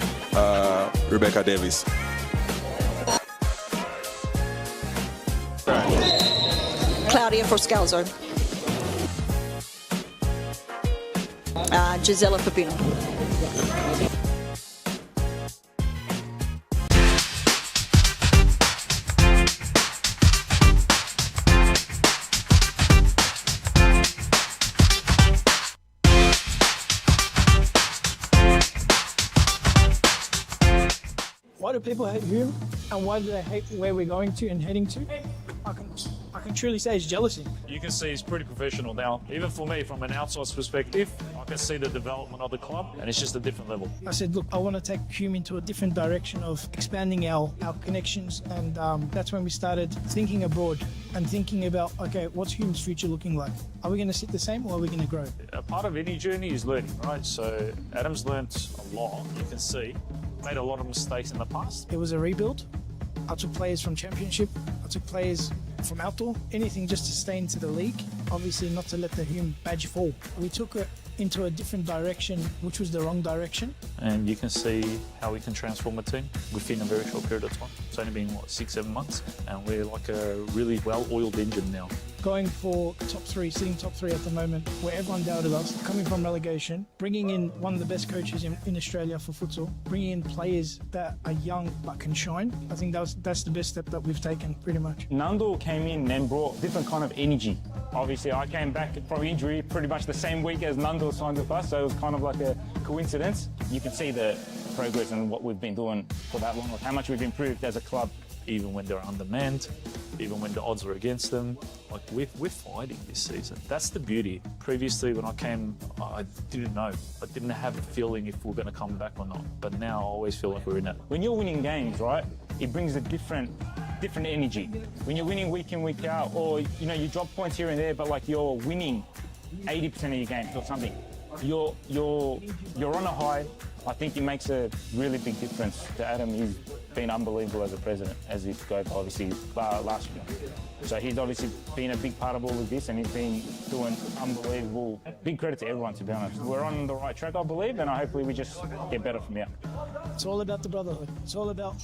Rebecca Davis. Claudia Friscalzo. Gisela Pepino. Why do people hate Hume, and why do they hate where we're going to and heading to? I can truly say it's jealousy. You can see he's pretty professional now. Even for me, from an outsider's perspective, I can see the development of the club, and it's just a different level. I said, look, I want to take Hume into a different direction of expanding our connections, and that's when we started thinking abroad and thinking about, okay, what's Hume's future looking like? Are we going to sit the same, or are we going to grow? A part of any journey is learning, right? So Adam's learnt a lot. You can see made a lot of mistakes in the past. It was a rebuild. I took players from Championship. I took players from outdoor. Anything just to stay into the league. Obviously not to let the Hume badge fall. We took it into a different direction, which was the wrong direction. And you can see how we can transform a team within a very short period of time. It's only been, 6-7 months? And we're like a really well-oiled engine now. Going for top three, sitting top three at the moment, where everyone doubted us, coming from relegation, bringing in one of the best coaches in Australia for futsal, bringing in players that are young but can shine. I think that's the best step that we've taken, pretty much. Nando came in and brought different kind of energy. Obviously, I came back from injury pretty much the same week as Nando signed with us, so it was kind of like a coincidence. You can see the progress and what we've been doing for that long, how much we've improved as a club. Even when they're undermanned, even when the odds are against them, like we're fighting this season. That's the beauty. Previously, when I came, I didn't know. I didn't have a feeling if we're going to come back or not. But now I always feel like we're in it. When you're winning games, right, it brings a different energy. When you're winning week in, week out, or you drop points here and there, but like you're winning 80% of your games or something, you're on a high. I think it makes a really big difference to Adam. He's been unbelievable as a president, as he goes obviously last year. So he's obviously been a big part of all of this, and he's been doing unbelievable. Big credit to everyone, to be honest. We're on the right track, I believe, and hopefully we just get better from here. It's all about the brotherhood. It's all about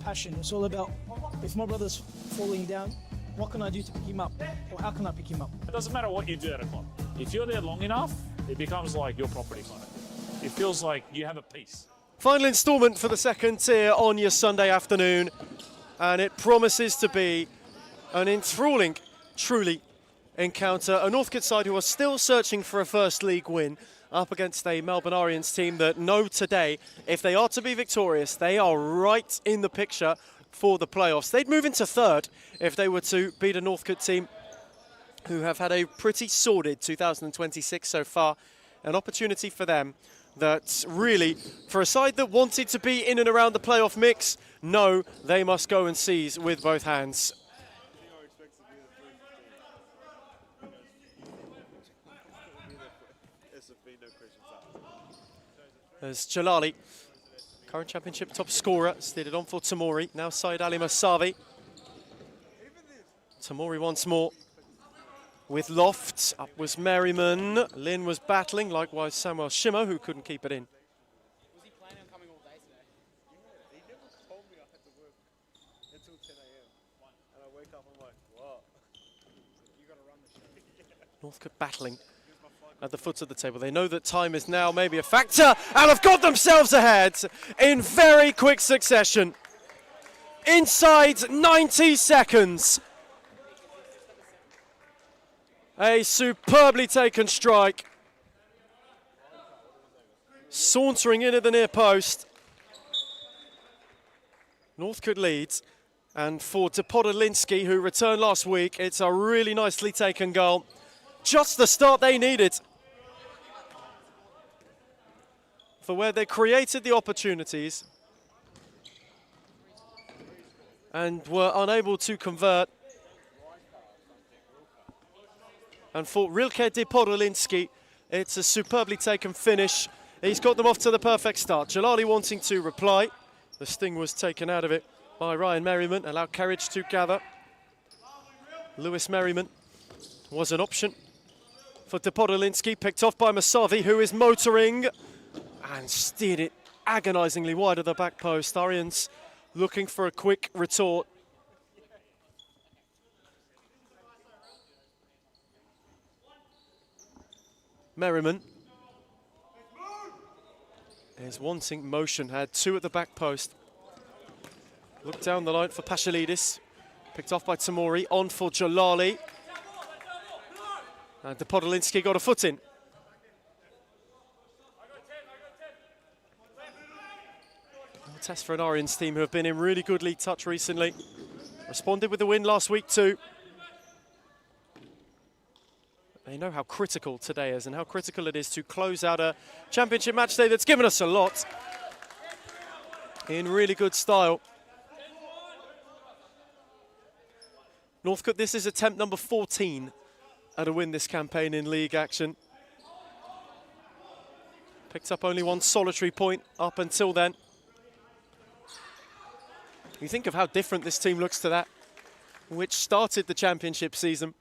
passion. It's all about, if my brother's falling down, what can I do to pick him up? Or how can I pick him up? It doesn't matter what you do at a club. If you're there long enough, it becomes like your property kind of thing. It feels like you have a piece. Final instalment for the second tier on your Sunday afternoon, and it promises to be an enthralling, truly, encounter. A Northcote side who are still searching for a first league win up against a Melbourne Orients team that know today, if they are to be victorious, they are right in the picture for the playoffs. They'd move into third if they were to beat a Northcote team who have had a pretty sordid 2026 so far. An opportunity for them that really, for a side that wanted to be in and around the playoff mix, no, they must go and seize with both hands. As Jalali, current championship top scorer, steered on for Tamori. Now Syed Ali Masavi. Tamori once more. With Loft, up was Merriman. Lynn was battling, likewise Samuel Shimo, who couldn't keep it in. Was he planning on coming all day today? He never told me I had to work until 10 a.m. And I wake up, I'm like, what? Northcote battling at the foot of the table. They know that time is now maybe a factor and have got themselves ahead in very quick succession. Inside 90 seconds. A superbly taken strike. Sauntering in at the near post. Northcote leads. And for Podolinsky, who returned last week, it's a really nicely taken goal. Just the start they needed. For where they created the opportunities and were unable to convert. And for Rilke de Podolinsky, it's a superbly taken finish. He's got them off to the perfect start. Jalali wanting to reply. The sting was taken out of it by Ryan Merriman, allowed carriage to gather. Lewis Merriman was an option for de Podolinsky, picked off by Masavi, who is motoring and steered it agonisingly wide of the back post. Arians looking for a quick retort. Merriman is wanting motion, had two at the back post. Look down the line for Pashalidis. Picked off by Tamori, on for Jalali. And de Podolinsky got a foot in. A test for an Arians team who have been in really good league touch recently. Responded with the win last week too. They know how critical today is and how critical it is to close out a championship match day that's given us a lot in really good style. Northcote, this is attempt number 14 at a win this campaign in league action. Picked up only one solitary point up until then. You think of how different this team looks to that which started the championship season.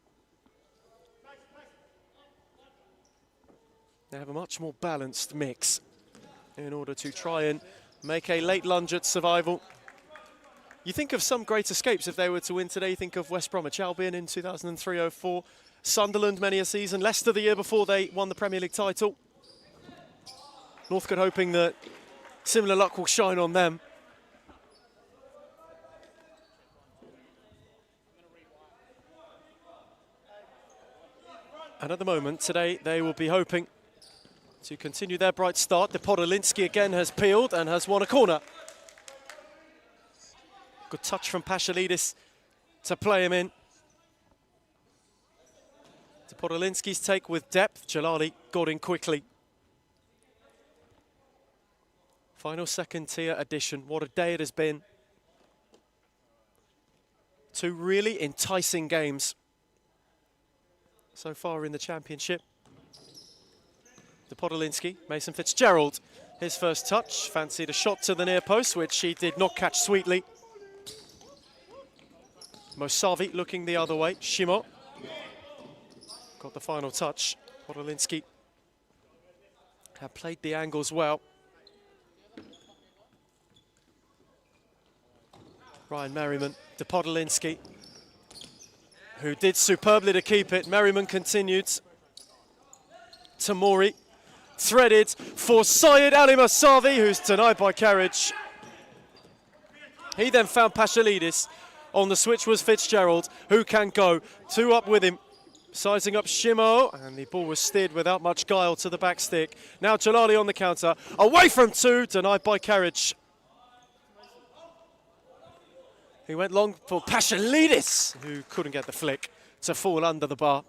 They have a much more balanced mix in order to try and make a late lunge at survival. You think of some great escapes if they were to win today. You think of West Bromwich Albion in 2003-04, Sunderland many a season, Leicester the year before they won the Premier League title. Northcote hoping that similar luck will shine on them. And at the moment, today, they will be hoping to continue their bright start. De Podolinsky again has peeled and has won a corner. Good touch from Pashalidis to play him in. De Podolinsky's take with depth. Jalali got in quickly. Final second tier edition. What a day it has been. Two really enticing games so far in the championship. De Podolinsky, Mason Fitzgerald, his first touch, fancied a shot to the near post, which he did not catch sweetly. Mosavi looking the other way, Shimo got the final touch. Podolinsky had played the angles well. Ryan Merriman, De Podolinsky, who did superbly to keep it. Merriman continued. Tamori threaded for Syed Ali Masavi, who's denied by carriage. He then found Pashalidis. On the switch was Fitzgerald, who can go. Two up with him. Sizing up Shimo, and the ball was steered without much guile to the back stick. Now Jalali on the counter. Away from two, denied by carriage. He went long for Pashalidis, who couldn't get the flick to fall under the bar.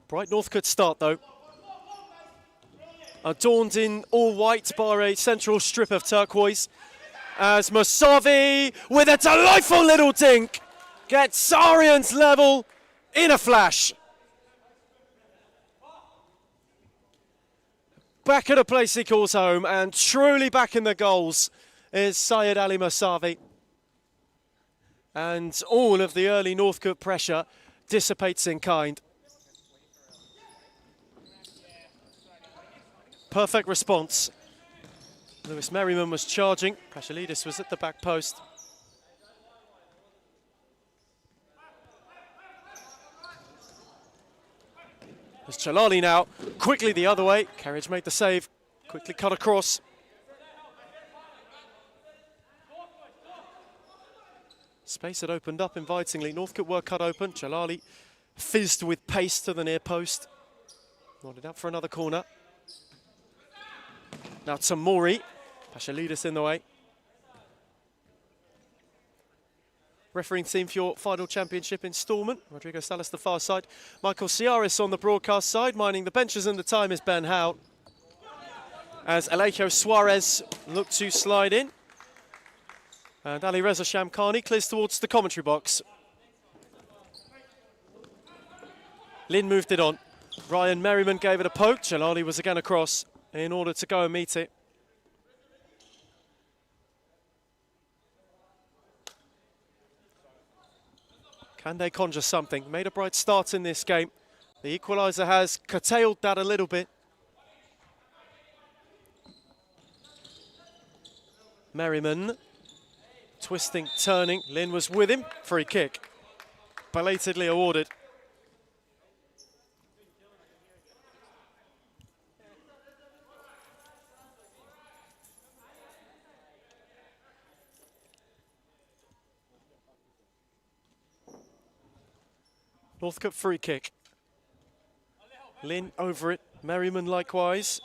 Bright Northcote start, though. Adorned in all white bar a central strip of turquoise. As Masavi, with a delightful little dink, gets Arians level in a flash. Back at a place he calls home, and truly back in the goals is Syed Ali Masavi. And all of the early Northcote pressure dissipates in kind. Perfect response. Lewis Merriman was charging. Pashalidis was at the back post. Jalali now, quickly the other way. Carriage made the save, quickly cut across. Space had opened up invitingly. Northcote were cut open. Jalali fizzed with pace to the near post. Nodded up for another corner. Now Tamori. Pashalides in the way. Refereeing team for your final championship instalment. Rodrigo Salas the far side. Michael Ciaris on the broadcast side. Minding the benches and the time is Ben Howe. As Alejo Suarez looked to slide in. And Ali Reza Shamkhani clears towards the commentary box. Lynn moved it on. Ryan Merriman gave it a poke. Jalali was again across in order to go and meet it. Can they conjure something? Made a bright start in this game. The equaliser has curtailed that a little bit. Merriman. Twisting, turning. Lynn was with him. Free kick. Belatedly awarded. Northcote free kick. Lynn over it. Merriman likewise.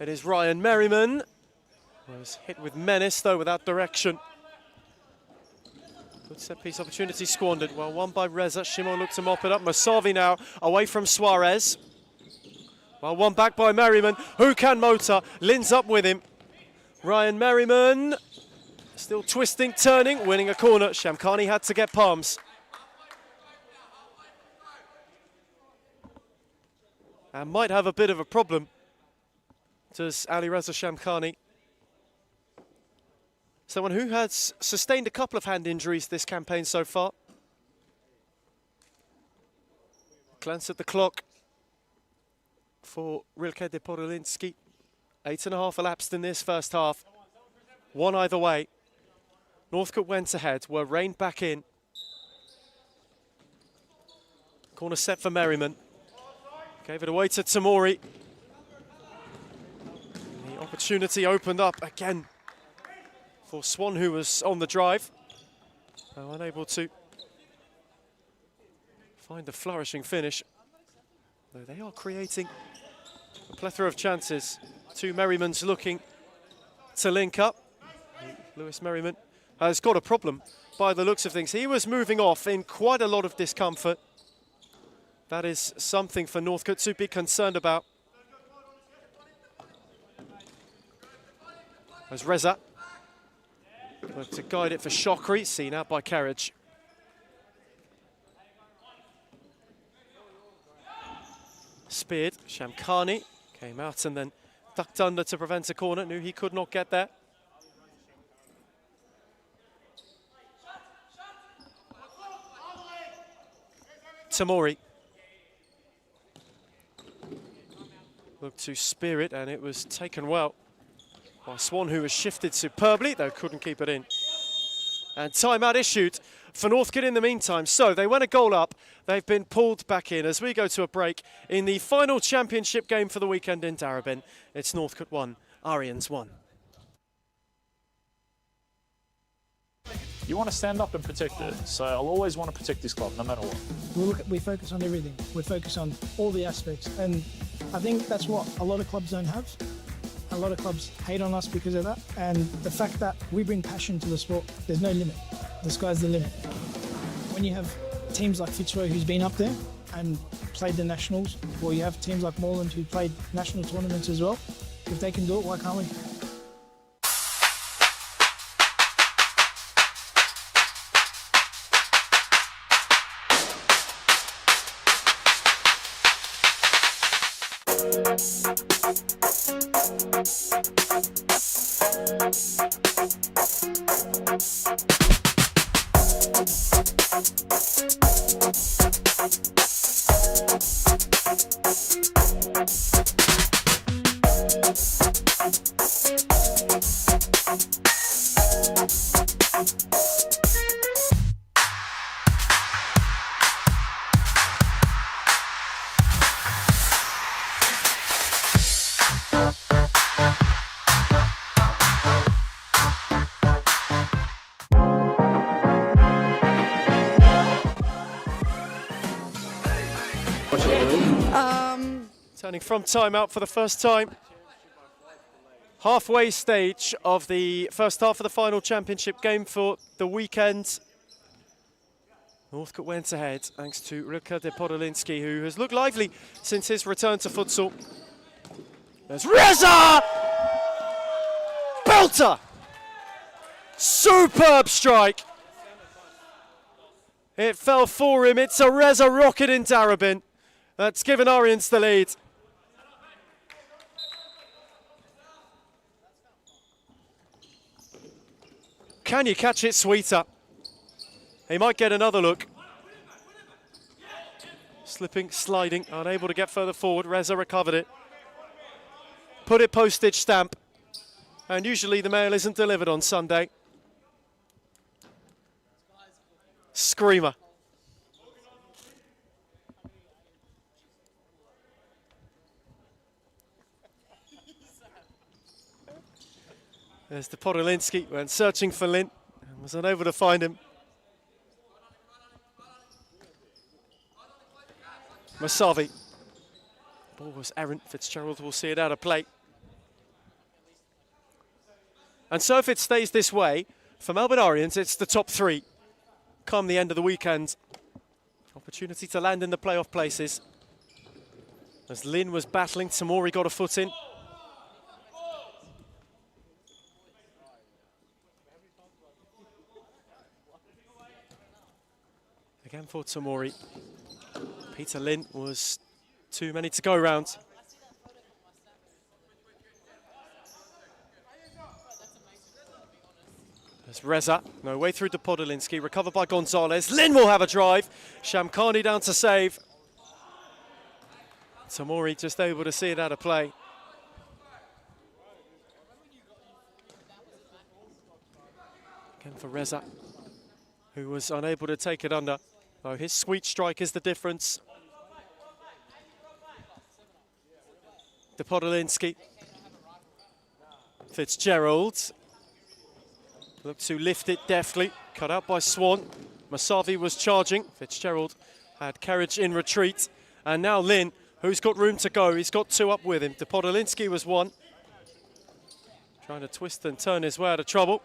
It is Ryan Merriman. Was hit with menace though without direction. Good set piece opportunity squandered. Well, won by Reza. Shimo looked to mop it up. Masavi now away from Suarez. Well, one back by Merriman. Who can motor? Lynn's up with him. Ryan Merriman still twisting, turning, winning a corner. Shamkhani had to get palms. And might have a bit of a problem, does Ali Reza Shamkhani. Someone who has sustained a couple of hand injuries this campaign so far. Glance at the clock for Rilke de Podolinsky. 8.5 elapsed in this first half. One either way. Northcote went ahead, were reined back in. Corner set for Merriman. Gave it away to Tamori. The opportunity opened up again for Swan, who was on the drive. Unable to find a flourishing finish. Though they are creating a plethora of chances. Two Merrimans looking to link up. Lewis Merriman has got a problem by the looks of things. He was moving off in quite a lot of discomfort. That is something for Northcote to be concerned about. As Reza to guide it for Shokri, seen out by Carriage. Speared, Shamkhani came out and then ducked under to prevent a corner, knew he could not get there. Tamori looked to spear it and it was taken well by Swan, who was shifted superbly, though couldn't keep it in. And timeout issued for Northcote in the meantime. So they went a goal up. They've been pulled back in as we go to a break in the final championship game for the weekend in Darebin. It's Northcote 1, Arians 1. You want to stand up and protect it. So I'll always want to protect this club, no matter what. We focus on everything. We focus on all the aspects. And I think that's what a lot of clubs don't have. A lot of clubs hate on us because of that. And the fact that we bring passion to the sport, there's no limit. The sky's the limit. When you have teams like Fitzroy, who's been up there and played the nationals, or you have teams like Moreland who played national tournaments as well, if they can do it, why can't we? Turning from timeout for the first time. Halfway stage of the first half of the final championship game for the weekend. Northcote went ahead thanks to Rilke de Podolinski, who has looked lively since his return to futsal. There's Reza! Belter! Superb strike! It fell for him. It's a Reza rocket in Darabin. That's given Arians the lead. Can you catch it, Sweeter? He might get another look. Slipping, sliding, unable to get further forward. Reza recovered it. Put it postage stamp. And usually the mail isn't delivered on Sunday. Screamer. There's the Podolinski, went searching for Lin and was unable to find him. Masavi. Ball was errant. Fitzgerald will see it out of play. And so if it stays this way, for Melbourne Arians, it's the top three. Come the end of the weekend. Opportunity to land in the playoff places. As Lin was battling, Tamori got a foot in. Again for Tamori. Peter Lin was too many to go round. There's Reza, no way through to Podolinski, recovered by Gonzalez. Lin will have a drive. Shamkhani down to save. Tamori just able to see it out of play. Again for Reza, who was unable to take it under. Oh, his sweet strike is the difference. De Podolinski. Fitzgerald. Looked to lift it deftly. Cut out by Swan. Masavi was charging. Fitzgerald had carriage in retreat. And now Lin, who's got room to go. He's got two up with him. De Podolinski was one. Trying to twist and turn his way out of trouble.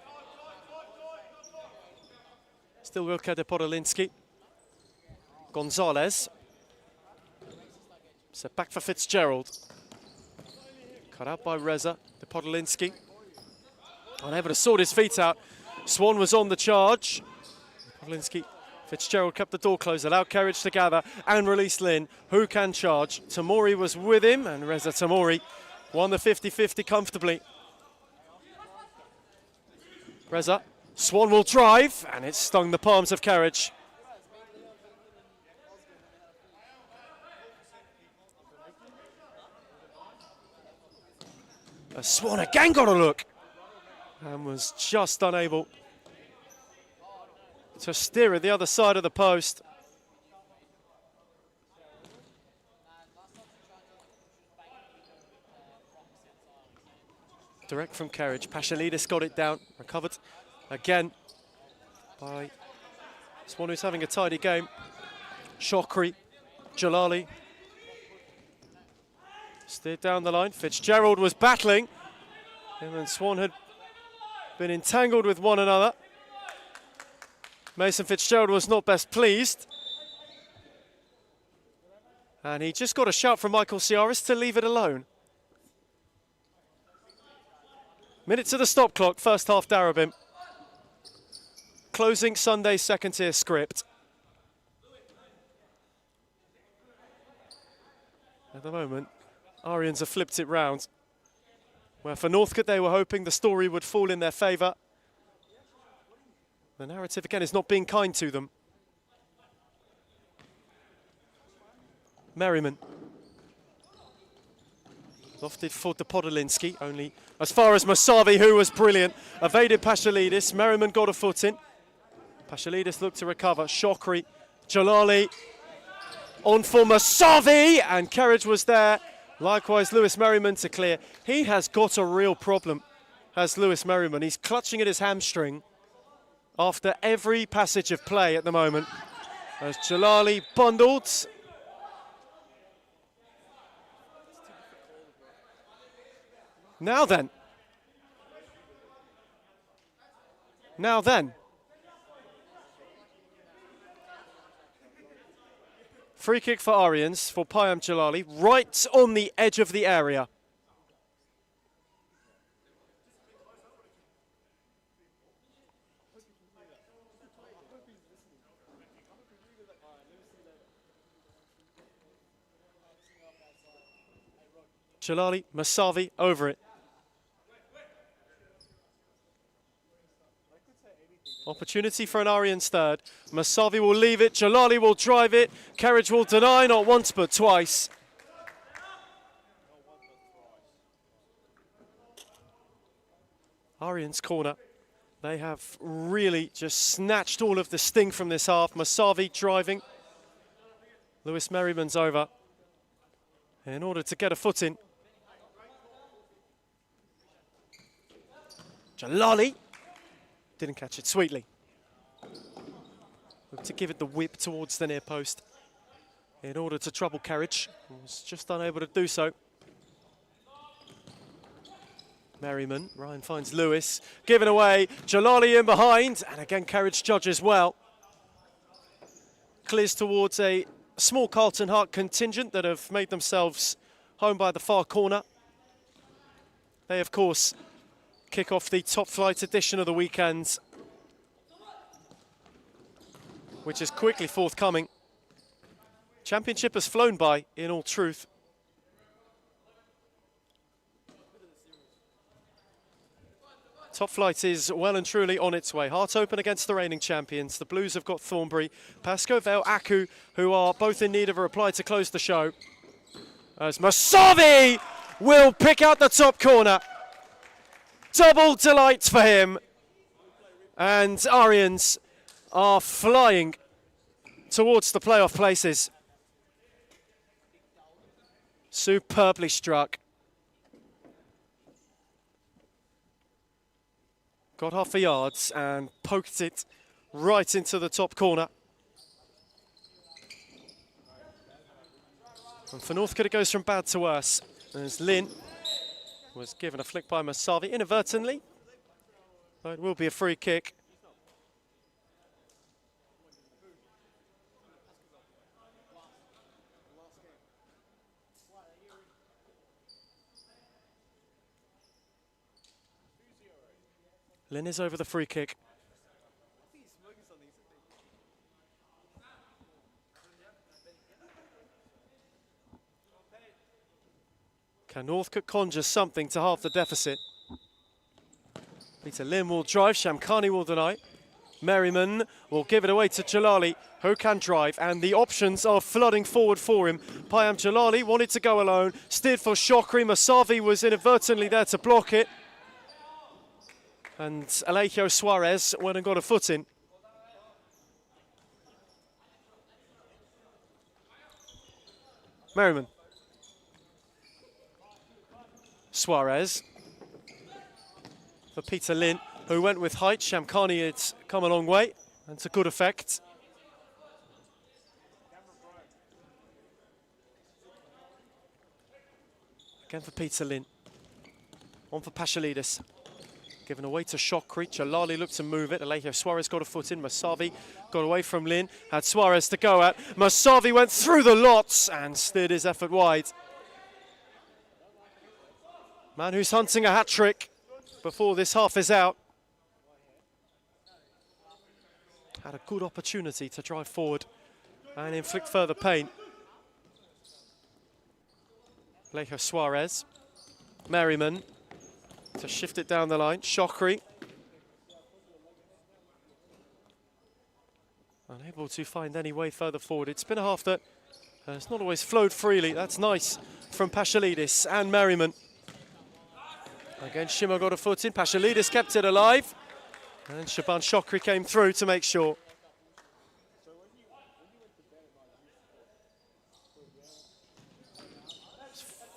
Still Wilke de Podolinski. Gonzalez. Set back for Fitzgerald. Cut out by Reza. De Podolinski. Unable to sort his feet out. Swan was on the charge. Podolinski. Fitzgerald kept the door closed, allowed carriage to gather and release Lin, who can charge. Tamori was with him, and Reza Tamori won the 50-50 comfortably. Reza. Swan will drive, and it stung the palms of carriage. Swan again got a look and was just unable to steer at the other side of the post. Direct from carriage. Pashalidis got it down, recovered again by Swan, who's having a tidy game. Shokri, Jalali. Steered down the line. Fitzgerald was battling. Him and Swan had been entangled with one another. Mason Fitzgerald was not best pleased. And he just got a shout from Michael Ciaris to leave it alone. Minute to the stop clock, first half Darabin. Closing Sunday's second tier script. At the moment, Arians have flipped it round. Where for Northcote they were hoping the story would fall in their favour. The narrative again is not being kind to them. Merriman. Lofted for De Podolinski, only as far as Masavi, who was brilliant. Evaded Pashalidis, Merriman got a foot in. Pashalidis looked to recover. Shokri, Jalali on for Masavi, and carriage was there Likewise, Lewis Merriman to clear. He has got a real problem, has Lewis Merriman. He's clutching at his hamstring after every passage of play at the moment. As Jalali bundled. Now then. Now then. Free kick for Aryans, for Payam Jalali, right on the edge of the area. Jalali, Masavi over it. Opportunity for an Aryans third. Masavi will leave it, Jalali will drive it, Carriage will deny, not once but twice. Aryans corner. They have really just snatched all of the sting from this half. Masavi driving. Lewis Merriman's over in order to get a foot in. Jalali didn't catch it sweetly. Looked to give it the whip towards the near post in order to trouble Carriage. Was just unable to do so. Merriman, Ryan finds Lewis, given away, Jalali in behind, and again Carriage judges well. Clears towards a small Carlton Heart contingent that have made themselves home by the far corner. They, of course, kick off the top flight edition of the weekend, which is quickly forthcoming. Championship has flown by, in all truth. Top flight is well and truly on its way. Heart open against the reigning champions. The Blues have got Thornbury, Pascoe Vale, Aku, who are both in need of a reply to close the show. As Masavi will pick out the top corner. Double delight for him. And Aryans are flying towards the playoff places. Superbly struck. Got half a yard and poked it right into the top corner. And for Northcote it goes from bad to worse as Lynn was given a flick by Masavi inadvertently. So it will be a free kick. Lynn is over the free kick. Can Northcote conjure something to halve the deficit? Peter Lynn will drive, Shamkhani will deny. Merriman will give it away to Jalali, who can drive, and the options are flooding forward for him. Payam Jalali wanted to go alone, steered for Shokri. Masavi was inadvertently there to block it. And Alejo Suarez went and got a foot in. Merriman. Suarez. For Peter Lynn, who went with height. Shamkhani had come a long way and to good effect. Again for Peter Lynn. On for Pashalidis. Given away to Shokri. Jalali looked to move it. Alejo Suarez got a foot in. Masavi got away from Lynn. Had Suarez to go at. Masavi went through the lots and steered his effort wide. Man who's hunting a hat-trick before this half is out. Had a good opportunity to drive forward and inflict further pain. Alejo Suarez. Merriman. To shift it down the line, Shokri. Unable to find any way further forward. It's been a half that has not always flowed freely. That's nice from Pashalidis and Merriman. Again, Shimo got a foot in. Pashalidis kept it alive. And Shaban Shokri came through to make sure.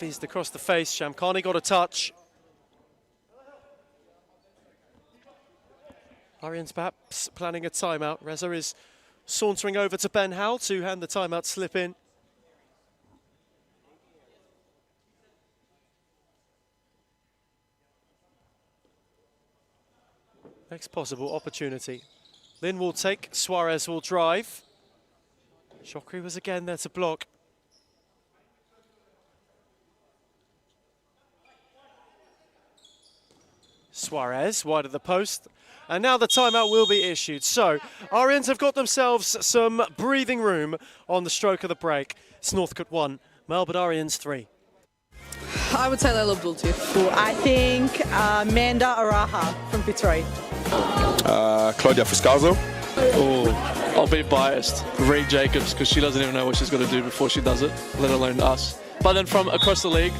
Fizzed across the face. Shamkhani got a touch. Arians perhaps planning a timeout. Reza is sauntering over to Ben Howell to hand the timeout slip in. Next possible opportunity. Lin will take, Suarez will drive. Chokri was again there to block. Suarez wide of the post. And now the timeout will be issued. So, Arians have got themselves some breathing room on the stroke of the break. It's Northcote 1, Melbourne Arians 3. I would say Layla Abdul-Latif. I think Amanda Araha from Fitzroy. Claudia Fuscalzo. Oh, I'll be biased. Reed Jacobs, because she doesn't even know what she's got to do before she does it, let alone us. But then from across the league,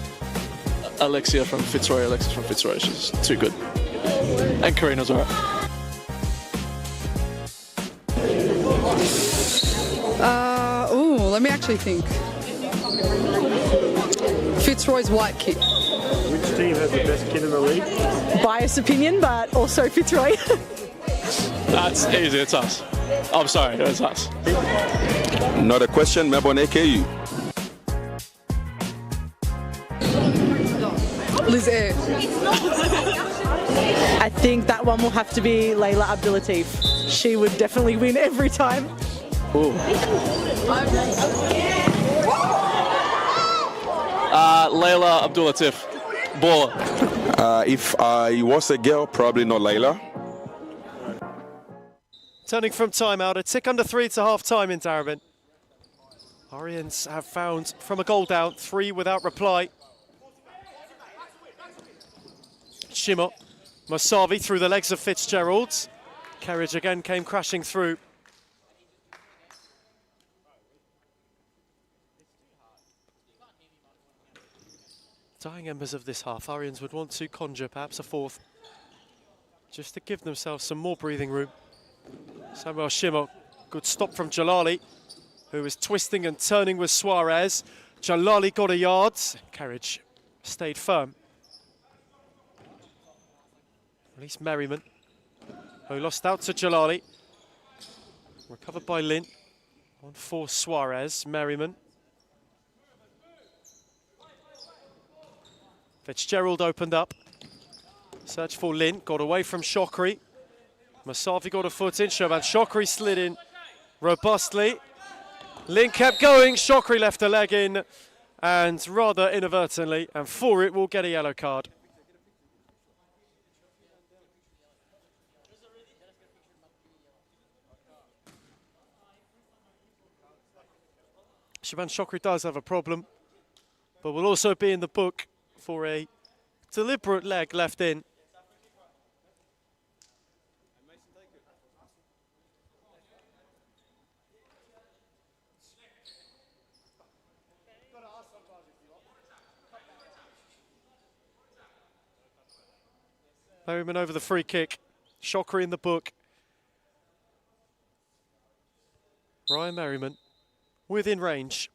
Alexis from Fitzroy. She's too good. And Karina's alright. Let me actually think. Fitzroy's white kit. Which team has the best kid in the league? Biased opinion, but also Fitzroy. That's easy, it's us. I'm sorry, it's us. Not a question, Melbourne AKU. Liz Air. I think that one will have to be Layla Abdul-Latif. She would definitely win every time. Ooh. Layla Abdul-Latif. Baller. If I was a girl, probably not Layla. Turning from timeout, a tick under 3 to half time in Darabin. Arians have found from a goal down, 3 without reply. Shimo, Masavi through the legs of Fitzgerald. Carriage again came crashing through. Dying embers of this half, Arians would want to conjure perhaps a fourth, just to give themselves some more breathing room. Samuel Shimo, good stop from Jalali, who was twisting and turning with Suarez. Jalali got a yard, Carriage stayed firm. Release Merriman, who lost out to Jalali. Recovered by Lin. On for Suarez, Merriman. Fitzgerald opened up. Search for Lin, got away from Chokri. Masavi got a foot in, Shoban Chokri slid in robustly. Lin kept going, Chokri left a leg in, and rather inadvertently, and for it will get a yellow card. Shaban Chokri does have a problem, but will also be in the book for a deliberate leg left in. Merriman over the free kick. Chokri in the book. Ryan Merriman within range.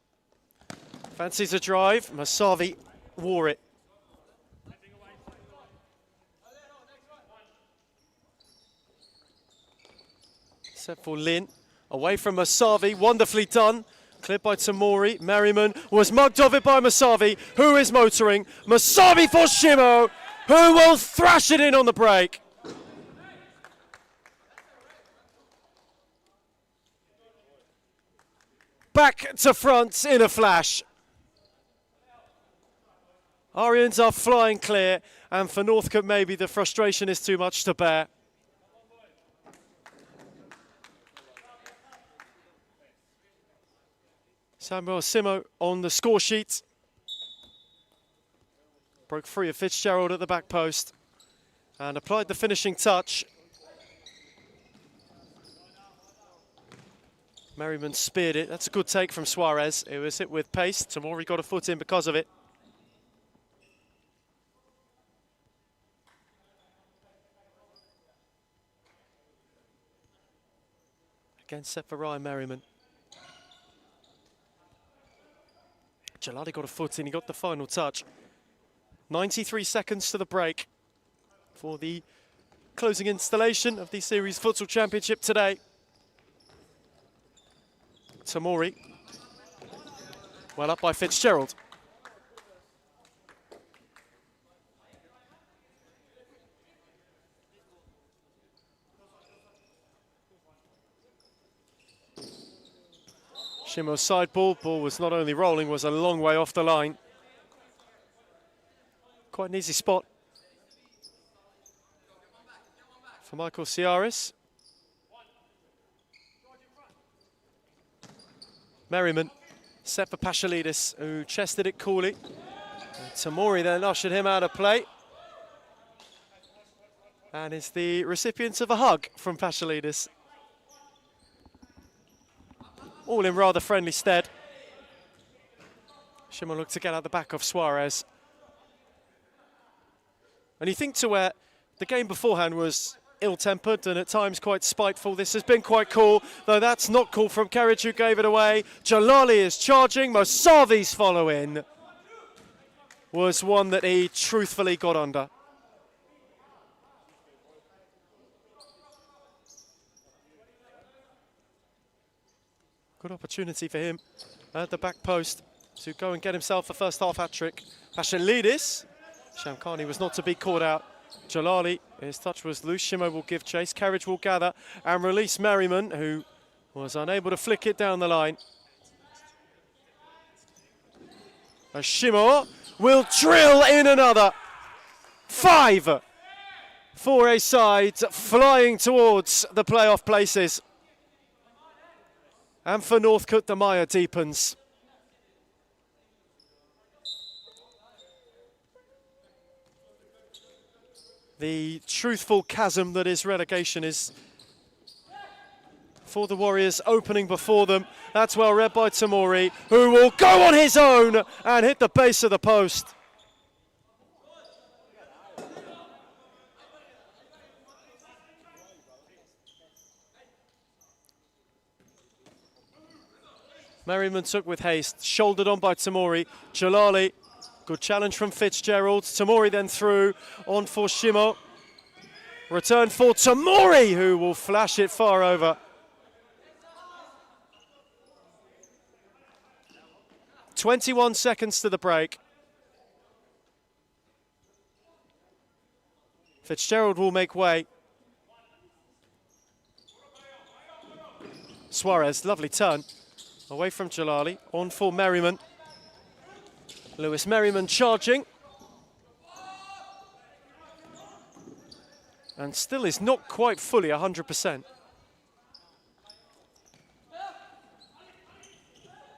Fancies a drive. Masavi wore it. Set for Lin. Away from Masavi. Wonderfully done. Cleared by Tamori. Merriman was mugged of it by Masavi, who is motoring. Masavi for Shimo, who will thrash it in on the break. Back to front in a flash. Arians are flying clear, and for Northcote maybe the frustration is too much to bear. Samuel Simo on the score sheet. Broke free of Fitzgerald at the back post and applied the finishing touch. Merriman speared it. That's a good take from Suarez. It was hit with pace. Tamori got a foot in because of it. Again set for Ryan Merriman. Gelati got a foot in, he got the final touch. 93 seconds to the break for the closing installation of the Series Futsal Championship today. Tamori, well up by Fitzgerald. Shimo's side ball was not only rolling, was a long way off the line. Quite an easy spot for Michael Ciaris. Merriman set for Pashalidis, who chested it coolly. And Tamori then ushered him out of play. And is the recipient of a hug from Pashalidis. All in rather friendly stead. Shimo looked to get out the back of Suarez. And you think to where the game beforehand was ill-tempered and at times quite spiteful, this has been quite cool, though that's not cool from Karic, who gave it away. Jalali is charging, Mosavi's follow-in was one that he truthfully got under. Good opportunity for him at the back post to go and get himself a first half hat-trick. Pashalidis, Shamkhani was not to be caught out. Jalali, his touch was loose. Shimo will give chase. Karic will gather and release Merriman, who was unable to flick it down the line. As Shimo will drill in another. 5 for a side flying towards the playoff places. And for Northcote, the mire deepens. The truthful chasm that is relegation is for the Warriors, opening before them. That's well read by Tamori, who will go on his own and hit the base of the post. Merriman took with haste, shouldered on by Tamori. Jalali, good challenge from Fitzgerald. Tamori then through, on for Shimo. Return for Tamori, who will flash it far over. "21 seconds to the break. Fitzgerald will make way. Suarez, lovely turn. Away from Jalali, on for Merriman. Lewis Merriman charging. And still is not quite fully 100%.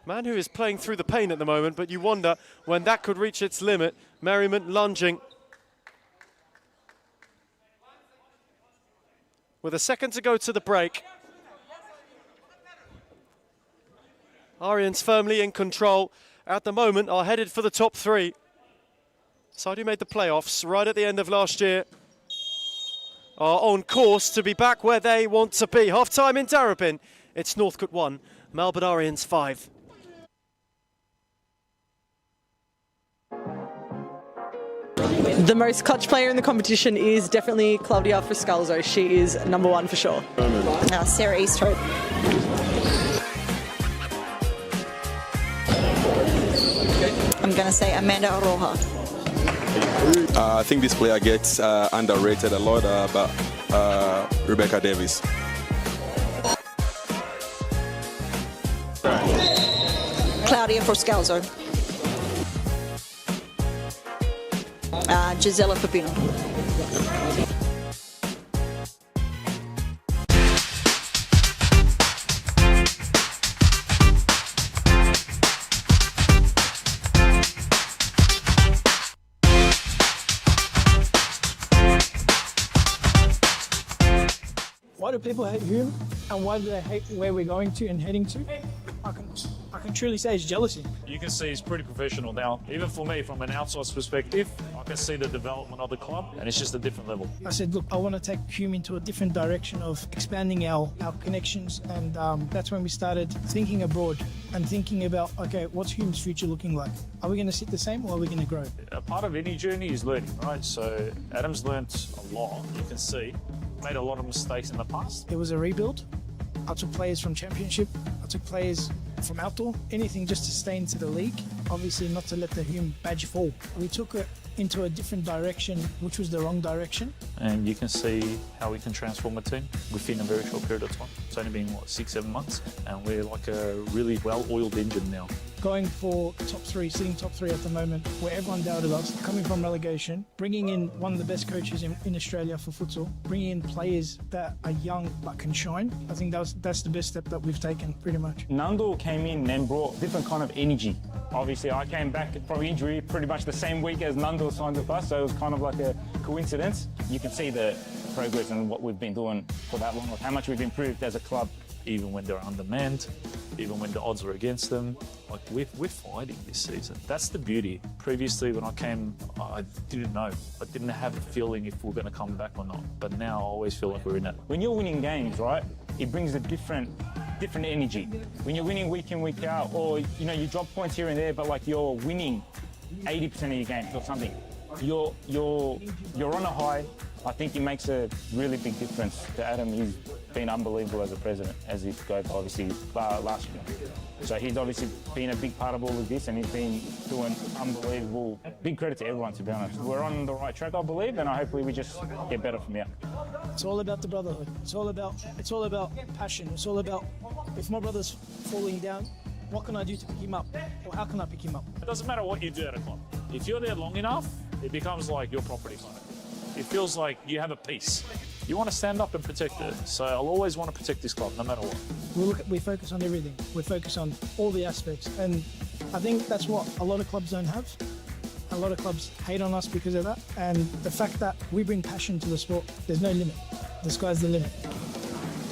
Man who is playing through the pain at the moment, but you wonder when that could reach its limit. Merriman lunging. With a second to go to the break. Arians firmly in control at the moment, are headed for the top 3. Side who made the playoffs right at the end of last year are on course to be back where they want to be. Half-time in Darabin. It's Northcote 1, Melbourne Arians 5. The most clutch player in the competition is definitely Claudia Friscalzo. She is number 1 for sure. Sarah Easthope. I'm going to say Amanda Aroha. I think this player gets underrated a lot, but Rebecca Davis. Claudia Friscalzo. Gisela Pepino. Why do people hate Hume, and why do they hate where we're going to and heading to? I I can truly say it's jealousy. You can see he's pretty professional now. Even for me, from an outsider's perspective, I can see the development of the club, and it's just a different level. I said, look, I want to take Hume into a different direction of expanding our connections, and that's when we started thinking abroad and thinking about, okay, what's Hume's future looking like? Are we going to sit the same or are we going to grow? A part of any journey is learning, right? So Adam's learnt a lot, you can see. Made a lot of mistakes in the past. It was a rebuild. I took players from Championship, I took players from outdoor, anything just to stay into the league. Obviously not to let the Hume badge fall. We took it into a different direction, which was the wrong direction. And you can see how we can transform a team within a very short period of time. It's only been, what, 6-7 months? And we're like a really well-oiled engine now. Going for top three, sitting top three at the moment, where everyone doubted us, coming from relegation, bringing in one of the best coaches in Australia for futsal, bringing in players that are young but can shine. I think that's the best step that we've taken, pretty much. Nando came in and brought different kind of energy. Obviously, I came back from injury pretty much the same week as Nando signed with us, so it was kind of like a coincidence. You can see the progress and what we've been doing for that long, how much we've improved as a club. Even when they're undermanned, even when the odds are against them, like we're fighting this season. That's the beauty. Previously, when I came, I didn't know. I didn't have a feeling if we're going to come back or not. But now I always feel like we're in it. When you're winning games, right, it brings a different energy. When you're winning week in, week out, or you drop points here and there, but like you're winning 80% of your games or something, you're on a high. I think it makes a really big difference to Adam. He's been unbelievable as a president, as he goes obviously last year. So he's obviously been a big part of all of this, and he's been doing unbelievable. Big credit to everyone, to be honest. We're on the right track, I believe, and hopefully we just get better from here. It's all about the brotherhood. It's all about passion. It's all about, if my brother's falling down, what can I do to pick him up? Or how can I pick him up? It doesn't matter what you do at a club. If you're there long enough, it becomes like your property kind of. It feels like you have a piece. You want to stand up and protect it. So I'll always want to protect this club, no matter what. We focus on everything. We focus on all the aspects. And I think that's what a lot of clubs don't have. A lot of clubs hate on us because of that. And the fact that we bring passion to the sport, there's no limit. The sky's the limit.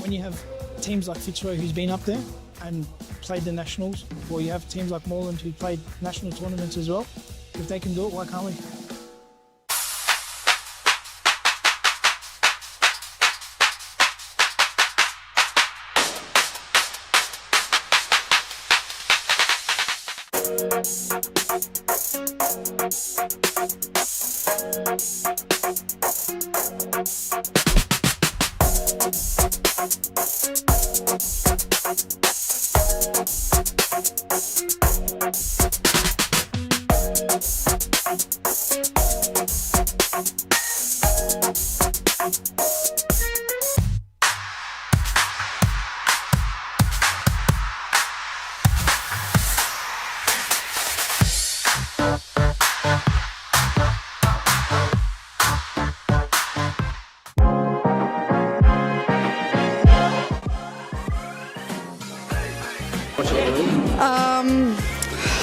When you have teams like Fitzroy, who's been up there and played the nationals, or you have teams like Moreland who played national tournaments as well, if they can do it, why can't we?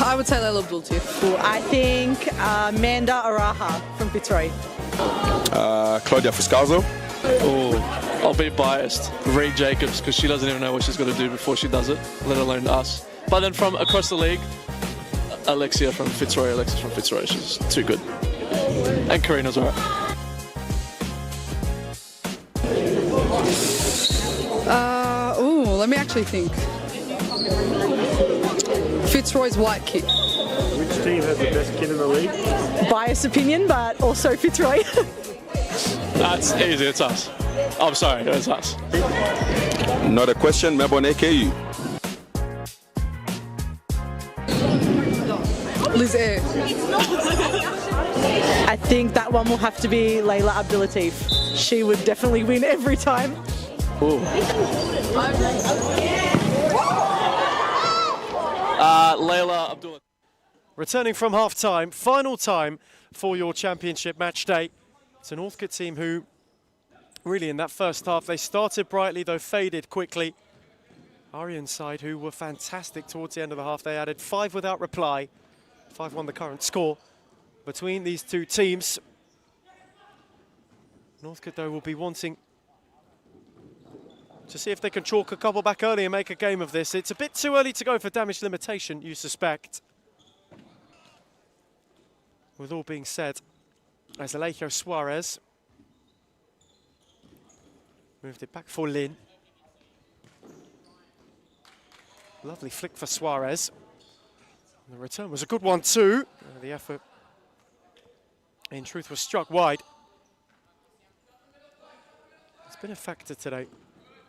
I would say Layla Abdul too. I think Amanda Araha from Fitzroy. Claudia Fuscazo. Oh, I'll be biased. Reed Jacobs, because she doesn't even know what she's got to do before she does it, let alone us. But then from across the league, Alexis from Fitzroy, she's too good. And Karina's alright. Let me actually think. Fitzroy's white kit. Which team has the best kit in the league? Biased opinion, but also Fitzroy. That's easy, it's us. I'm sorry, it's us. Not a question, Melbourne AKU. Liz Air. I think that one will have to be Layla Abdulatif. She would definitely win every time. Ooh. Layla Abdullah. Returning from half-time, final time for your championship match day. It's a Northcote team who, really in that first half, they started brightly, though faded quickly. Arian's side, who were fantastic towards the end of the half, they added 5 without reply. 5-1 the current score between these two teams. Northcote, though, will be wanting to see if they can chalk a couple back early and make a game of this. It's a bit too early to go for damage limitation, you suspect. With all being said, as Alejo Suarez moved it back for Lin. Lovely flick for Suarez. The return was a good one too. The effort, in truth, was struck wide. It's been a factor today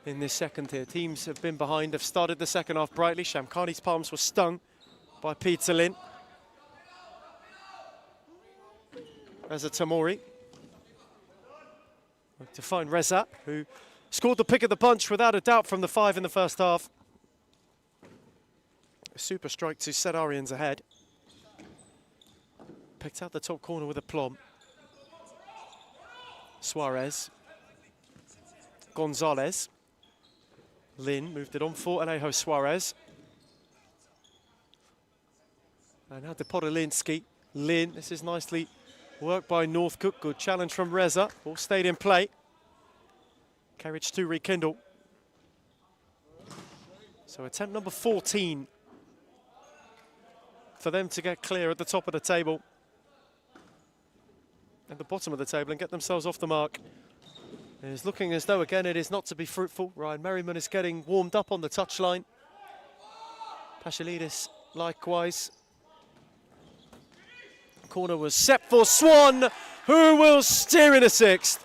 in this second tier. Teams have been behind, have started the second half brightly. Shamkhani's palms were stung by Peter Lin. Reza Tamori to find Reza, who scored the pick of the bunch without a doubt from the 5 in the first half. A super strike to set Arians ahead. Picked out the top corner with aplomb. Suarez. Gonzalez. Lin moved it on for Alejo Suarez. And now Podolinsky. Lin, this is nicely worked by Northcote. Good challenge from Reza. All stayed in play. Carriage to rekindle. So attempt number 14 for them to get clear at the top of the table, at the bottom of the table, and get themselves off the mark. It is looking as though, again, it is not to be fruitful. Ryan Merriman is getting warmed up on the touchline. Pashilidis likewise. Corner was set for Swan, who will steer in a 6th.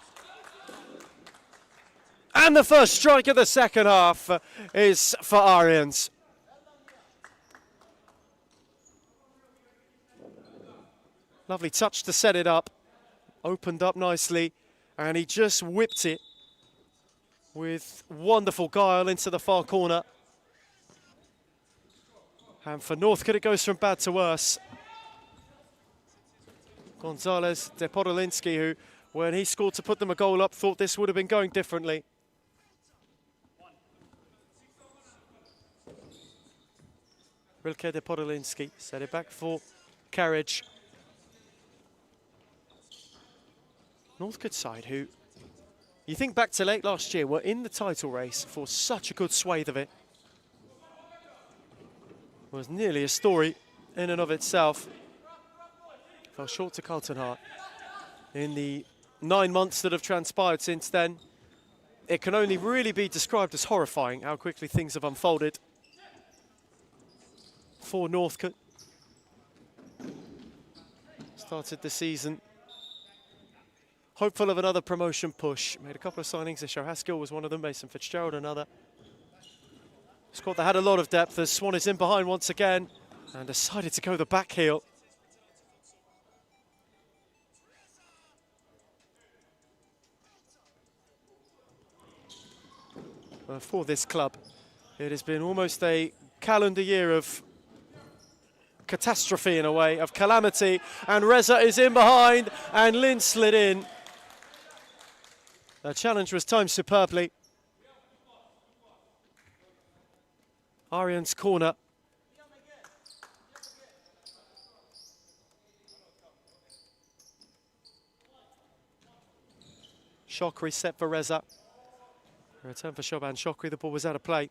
And the first strike of the second half is for Arians. Lovely touch to set it up. Opened up nicely, and he just whipped it with wonderful guile into the far corner. And for Northcote, it goes from bad to worse. Gonzalez, Podolinsky, who, when he scored to put them a goal up, thought this would have been going differently. Rilke Podolinsky set it back for Carriage. Northcote side, who, you think back to late last year, were in the title race for such a good swathe of it. Was nearly a story in and of itself. Fell short to Carlton Hart. In the 9 months that have transpired since then, it can only really be described as horrifying how quickly things have unfolded for Northcote. Started the season hopeful of another promotion push. Made a couple of signings. Isho Haskell was one of them. Mason Fitzgerald another. Squad that had a lot of depth as Swan is in behind once again and decided to go the back heel. For this club, it has been almost a calendar year of catastrophe in a way, of calamity, and Reza is in behind and Lin slid in. The challenge was timed superbly. Arian's corner. Shokri set for Reza. Return for Shoban Shokri, the ball was out of play.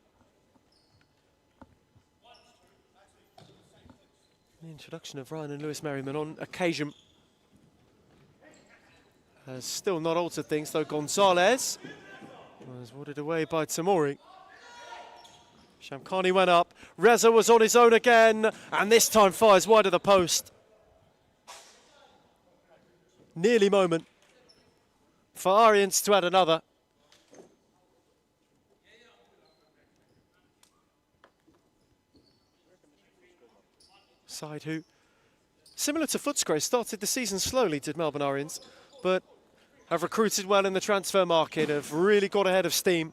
The introduction of Ryan and Lewis Merriman on occasion has still not altered things, though Gonzalez was watered away by Tamori. Shamkhani went up, Reza was on his own again, and this time fires wide of the post. Nearly moment for Arians to add another. Side who, similar to Footscray, started the season slowly, did Melbourne Arians, but have recruited well in the transfer market, have really got ahead of steam.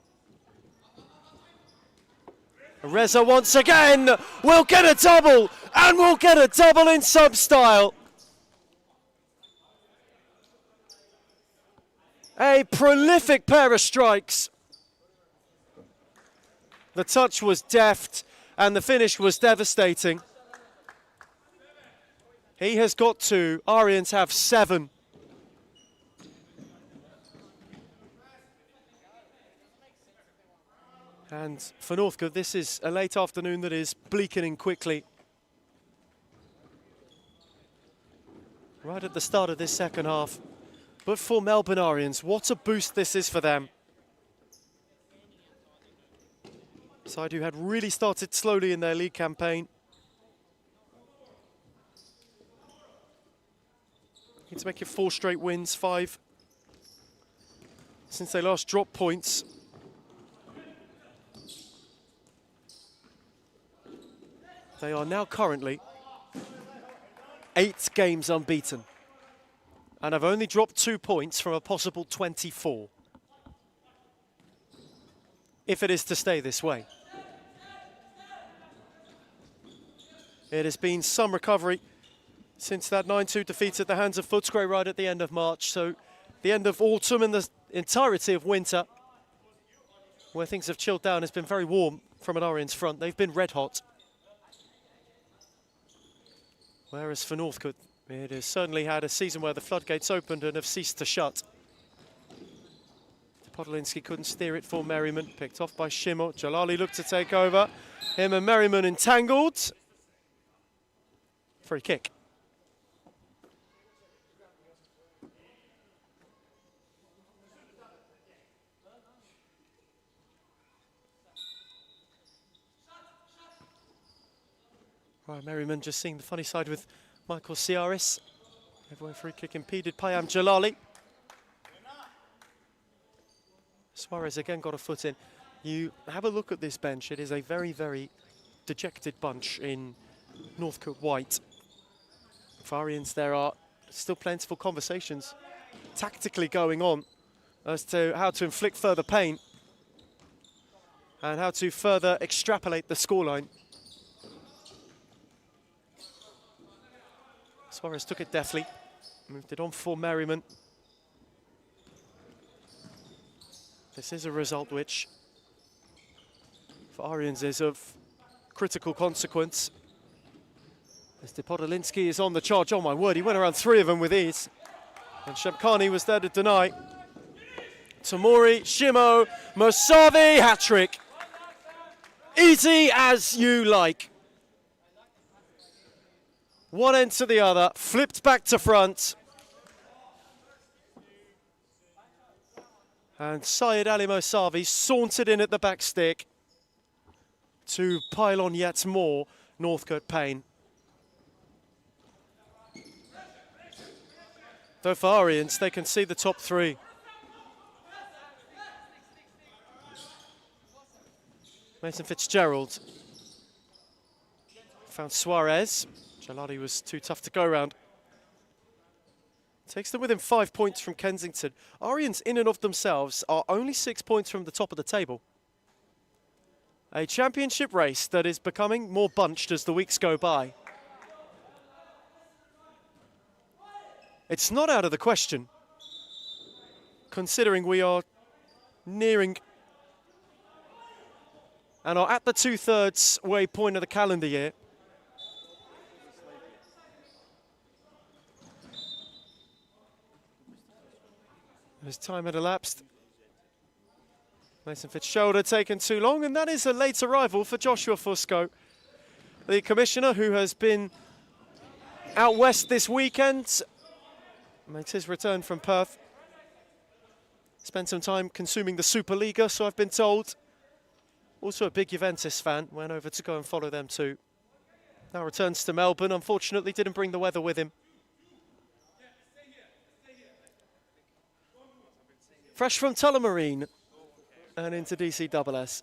Reza once again will get a double, and will get a double in sub-style. A prolific pair of strikes. The touch was deft, and the finish was devastating. He has got 2, Arians have 7. And for Northcote, this is a late afternoon that is bleakening quickly. Right at the start of this second half. But for Melbourne Arians, what a boost this is for them. Side who had really started slowly in their league campaign. Need to make it 4 straight wins, 5 since they last dropped points. They are now currently 8 games unbeaten and have only dropped 2 points from a possible 24. If it is to stay this way. It has been some recovery since that 9-2 defeat at the hands of Footscray right at the end of March. So the end of autumn and the entirety of winter, where things have chilled down, has been very warm from an Arians front. They've been red hot. Whereas for Northcote, it has certainly had a season where the floodgates opened and have ceased to shut. Podolinsky couldn't steer it for Merriman, picked off by Shimo. Jalali looked to take over. Him and Merriman entangled. Free kick. Right, Merriman just seeing the funny side with Michael Ciaris. Everywhere free kick impeded Payam Jalali. Suarez again got a foot in. You have a look at this bench. It is a very, very dejected bunch in Northcote white. For Arians, there are still plentiful conversations tactically going on as to how to inflict further pain and how to further extrapolate the scoreline. Suarez took it deftly, moved it on for Merriman. This is a result which, for Arians, is of critical consequence. As Podolinsky is on the charge, oh my word, he went around 3 of them with ease. And Shamkhani was there to deny. Tamori, Shimo, Mosavi, hat-trick. Easy as you like. One end to the other, flipped back to front. And Syed Ali Mosavi sauntered in at the back stick to pile on yet more Northcote pain. Though for Arians, they can see the top 3. Mason Fitzgerald found Suarez. Jalali was too tough to go around. Takes them within 5 points from Kensington. Arians, in and of themselves, are only 6 points from the top of the table. A championship race that is becoming more bunched as the weeks go by. It's not out of the question, considering we are nearing and are at the 2/3 way point of the calendar year. As time had elapsed, Mason Fitzgerald taken too long, and that is a late arrival for Joshua Fusco, the commissioner who has been out west this weekend. Makes his return from Perth. Spent some time consuming the Superliga, so I've been told. Also a big Juventus fan, went over to go and follow them too. Now returns to Melbourne, unfortunately didn't bring the weather with him. Fresh from Tullamarine and into DCSS.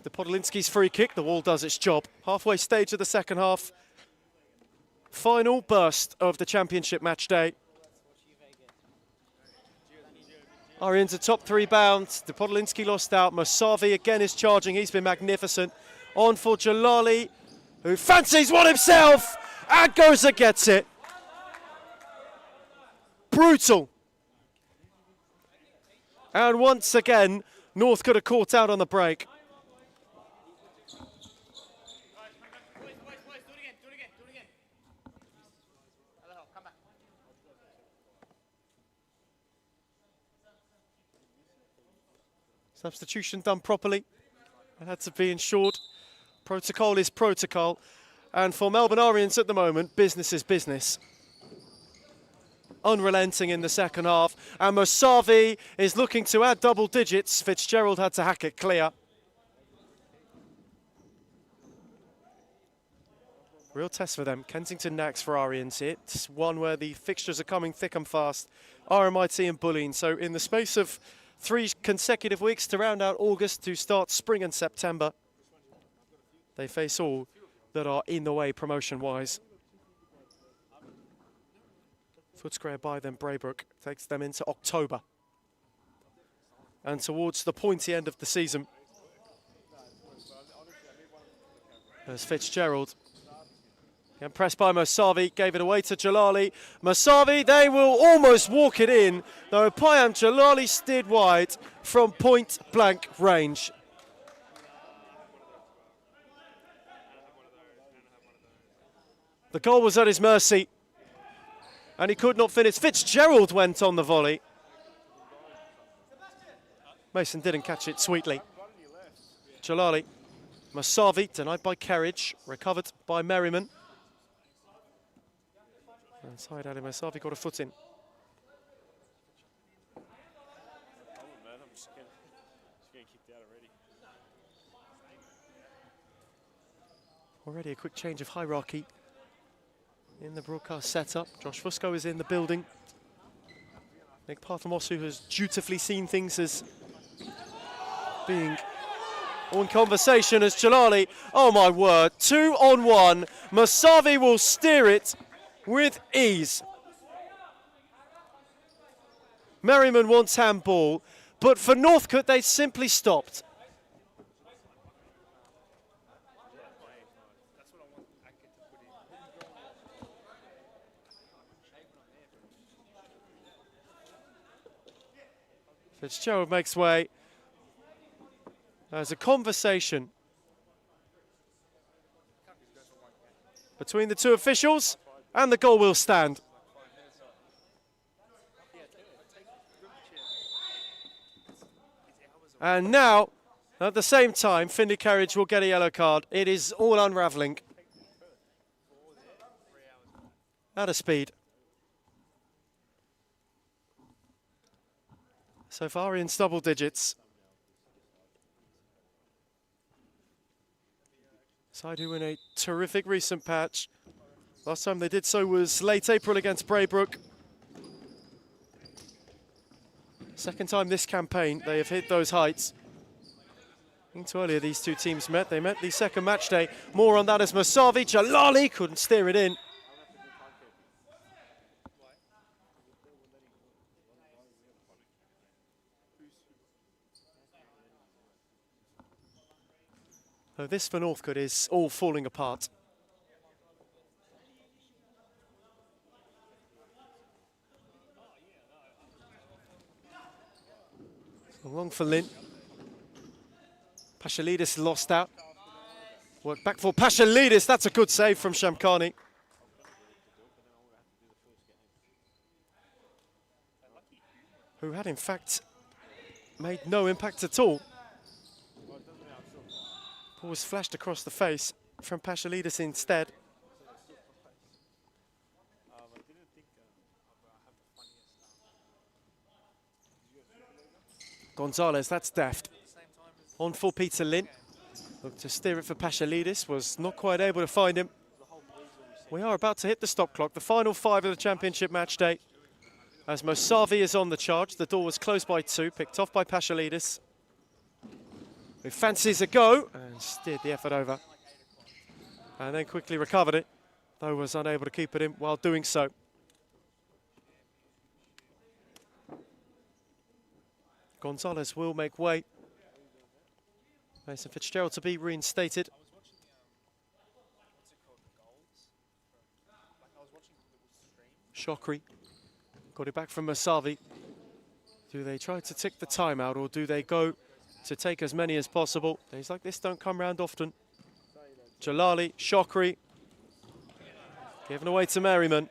The Podolinsky's free kick, the wall does its job. Halfway stage of the second half. Final burst of the championship match day. Arians are top 3 bound. The Podolinsky lost out. Mosavi again is charging. He's been magnificent. On for Jalali, who fancies one himself and goes and gets it. Brutal. And once again, North could have caught out on the break. Substitution done properly. It had to be ensured. Protocol is protocol. And for Melbourne Orients at the moment, business is business. Unrelenting in the second half. And Musavi is looking to add double digits. Fitzgerald had to hack it clear. Real test for them. Kensington Nax for Orients. It's one where the fixtures are coming thick and fast. RMIT and Bulleen. So in the space of 3 consecutive weeks to round out August to start spring and September, they face all that are in the way promotion-wise. Footscray by them, Braybrook takes them into October. And towards the pointy end of the season, there's Fitzgerald. Again, pressed by Musavi, gave it away to Jalali. Musavi, they will almost walk it in, though Payam Jalali steered wide from point-blank range. The goal was at his mercy, and he could not finish. Fitzgerald went on the volley. Mason didn't catch it sweetly. Jalali, Musavi, denied by Kerridge, recovered by Merriman. And side Ali Musavi got a foot in. Already a quick change of hierarchy in the broadcast setup. Josh Fusco is in the building. Nick Parthamosu has dutifully seen things as being on conversation as Jalali. Oh my word, 2-on-1. Musavi will steer it with ease. Merriman wants handball, but for Northcote they simply stopped. Fitzgerald makes way. There's a conversation between the two officials, and the goal will stand. And now, at the same time, Finley Kerridge will get a yellow card. It is all unravelling. Out of speed. So far in double digits. Side who in a terrific recent patch. Last time they did so was late April against Braybrook. Second time this campaign they have hit those heights. Into earlier these two teams met. They met the second match day. More on that as Musavi. Jalali couldn't steer it in. So this for Northcote is all falling apart. So long for Lynn. Pashalidis lost out. Work back for Pashalidis. That's a good save from Shamkhani. Who had in fact made no impact at all. Ball was flashed across the face from Pashalidis instead. Gonzalez, that's deft. On for Peter Lynn. Looked to steer it for Pashalidis, was not quite able to find him. We are about to hit the stop clock, the final 5 of the championship match day. As Musavi is on the charge, the door was closed by 2, picked off by Pashalidis, who fancies a go and steered the effort over. And then quickly recovered it, though was unable to keep it in while doing so. Gonzalez will make way. Mason Fitzgerald to be reinstated. Shokri got it back from Musavi. Do they try to tick the time out, or do they go to take as many as possible? Days like this don't come round often. Jalali, Shokri, given away to Merriman,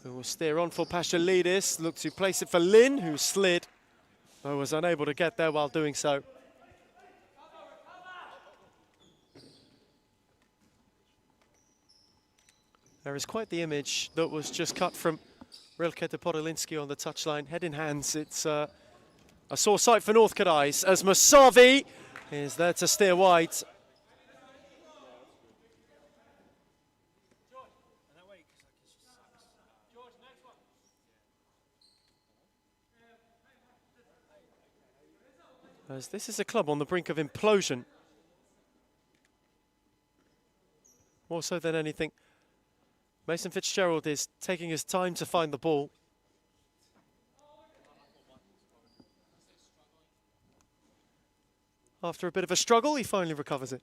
who will steer on for Pashalidis. Look to place it for Lynn, who slid. though was unable to get there while doing so. There is quite the image that was just cut from Rilke to Podolinski on the touchline. Head in hands, it's a sore sight for Northcote eyes as Musavi is there to steer wide. As this is a club on the brink of implosion. More so than anything, Mason Fitzgerald is taking his time to find the ball. After a bit of a struggle, he finally recovers it.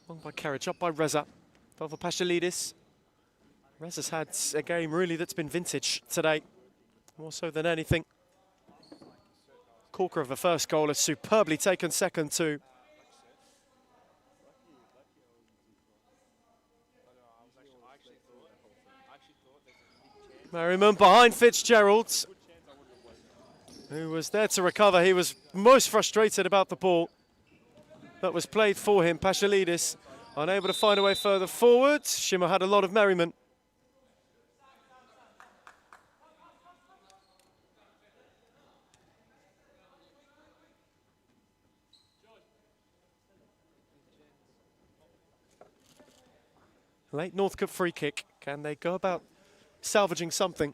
Long by Carriage, up by Reza. Over Pashalidis. Reza's had a game really that's been vintage today. More so than anything. Corker of the first goal has superbly taken second too. Merriman behind Fitzgerald, who was there to recover. He was most frustrated about the ball that was played for him. Pashalidis unable to find a way further forward. Shimmer had a lot of merriment. Late Northcote free kick. Can they go about salvaging something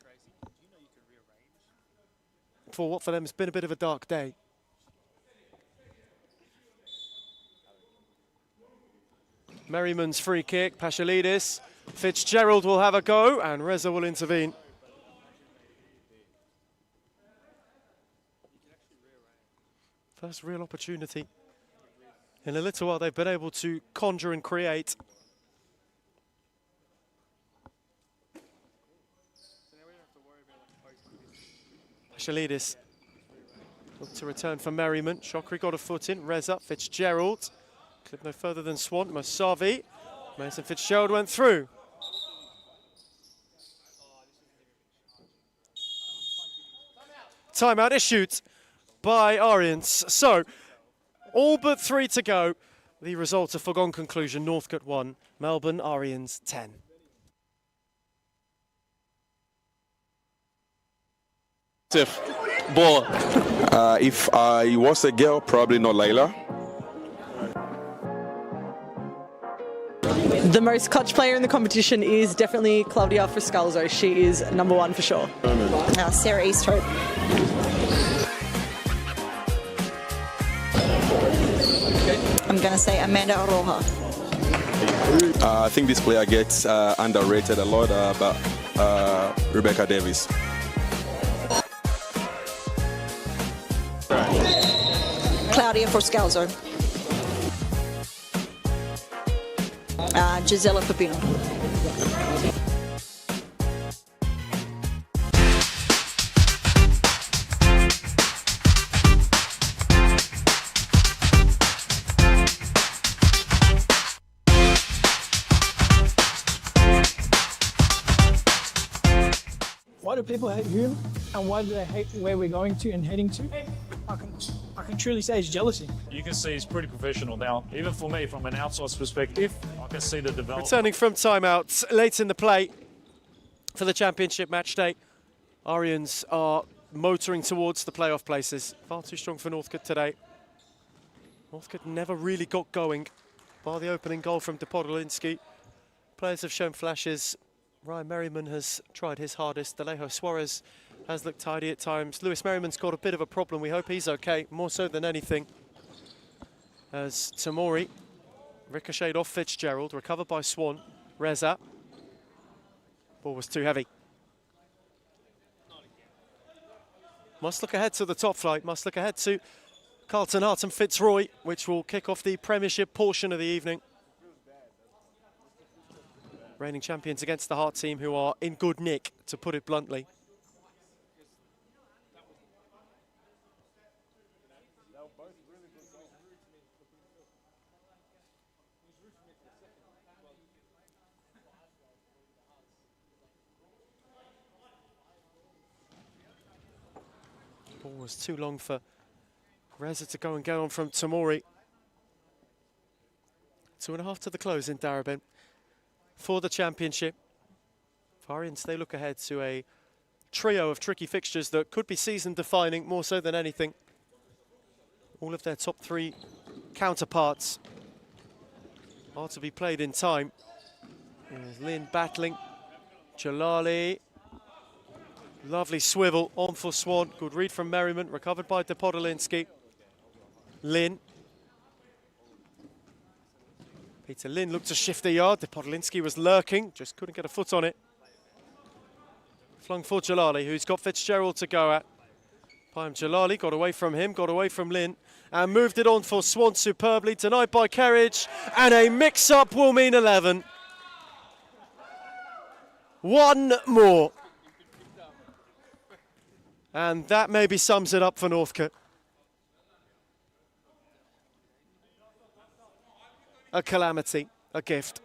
for what for them has been a bit of a dark day? Merriman's free kick, Pashalidis. Fitzgerald will have a go and Reza will intervene. First real opportunity in a little while they've been able to conjure and create. Pashalidis look to return for Merriman. Shokri got a foot in. Reza, Fitzgerald. Clip no further than Swan. Musavi. Mason Fitzgerald went through. Timeout issued by Arians. So, all but 3 to go. The result a foregone conclusion. Northcote 1, Melbourne Arians 10. Ball. If I was a girl, probably not Layla. The most clutch player in the competition is definitely Claudia Friscalzo. She is number 1 for sure. Sarah Easthope. I'm going to say Amanda Aroha. I think this player gets underrated a lot, but Rebecca Davis. Claudia Forscalzo. Gisela Pepino. Why do people hate whom, and why do they hate where we're going to and heading to? I can truly say it's jealousy. You can see he's pretty professional now. Even for me, from an outsider's perspective, I can see the development. Returning from timeouts late in the play for the championship match day. Arians are motoring towards the playoff places. Far too strong for Northcote today. Northcote never really got going, bar the opening goal from Podolinski. Players have shown flashes. Ryan Merriman has tried his hardest. Alejo Suarez has looked tidy at times. Lewis Merriman's got a bit of a problem. We hope he's okay, more so than anything. As Tamori ricocheted off Fitzgerald, recovered by Swan. Reza. Ball was too heavy. Must look ahead to the top flight, must look ahead to Carlton Hart and Fitzroy, which will kick off the Premiership portion of the evening. Reigning champions against the Hart team, who are in good nick, to put it bluntly. Ball was too long for Reza to go and get on from Tamori. 2.5 to the close in Darabin for the championship. Variants, they look ahead to a trio of tricky fixtures that could be season-defining more so than anything. All of their top 3 counterparts are to be played in time. There's Lin battling. Jalali. Lovely swivel on for Swan. Good read from Merriman. Recovered by Podolinsky. Lin. Peter Lin looked to shift the yard. Podolinsky was lurking. Just couldn't get a foot on it. Flung for Jalali, who's got Fitzgerald to go at. Payam Jalali got away from him, got away from Lin, and moved it on for Swan superbly. Denied by Kerridge, and a mix-up will mean 11. One more. And that maybe sums it up for Northcote. A calamity, a gift.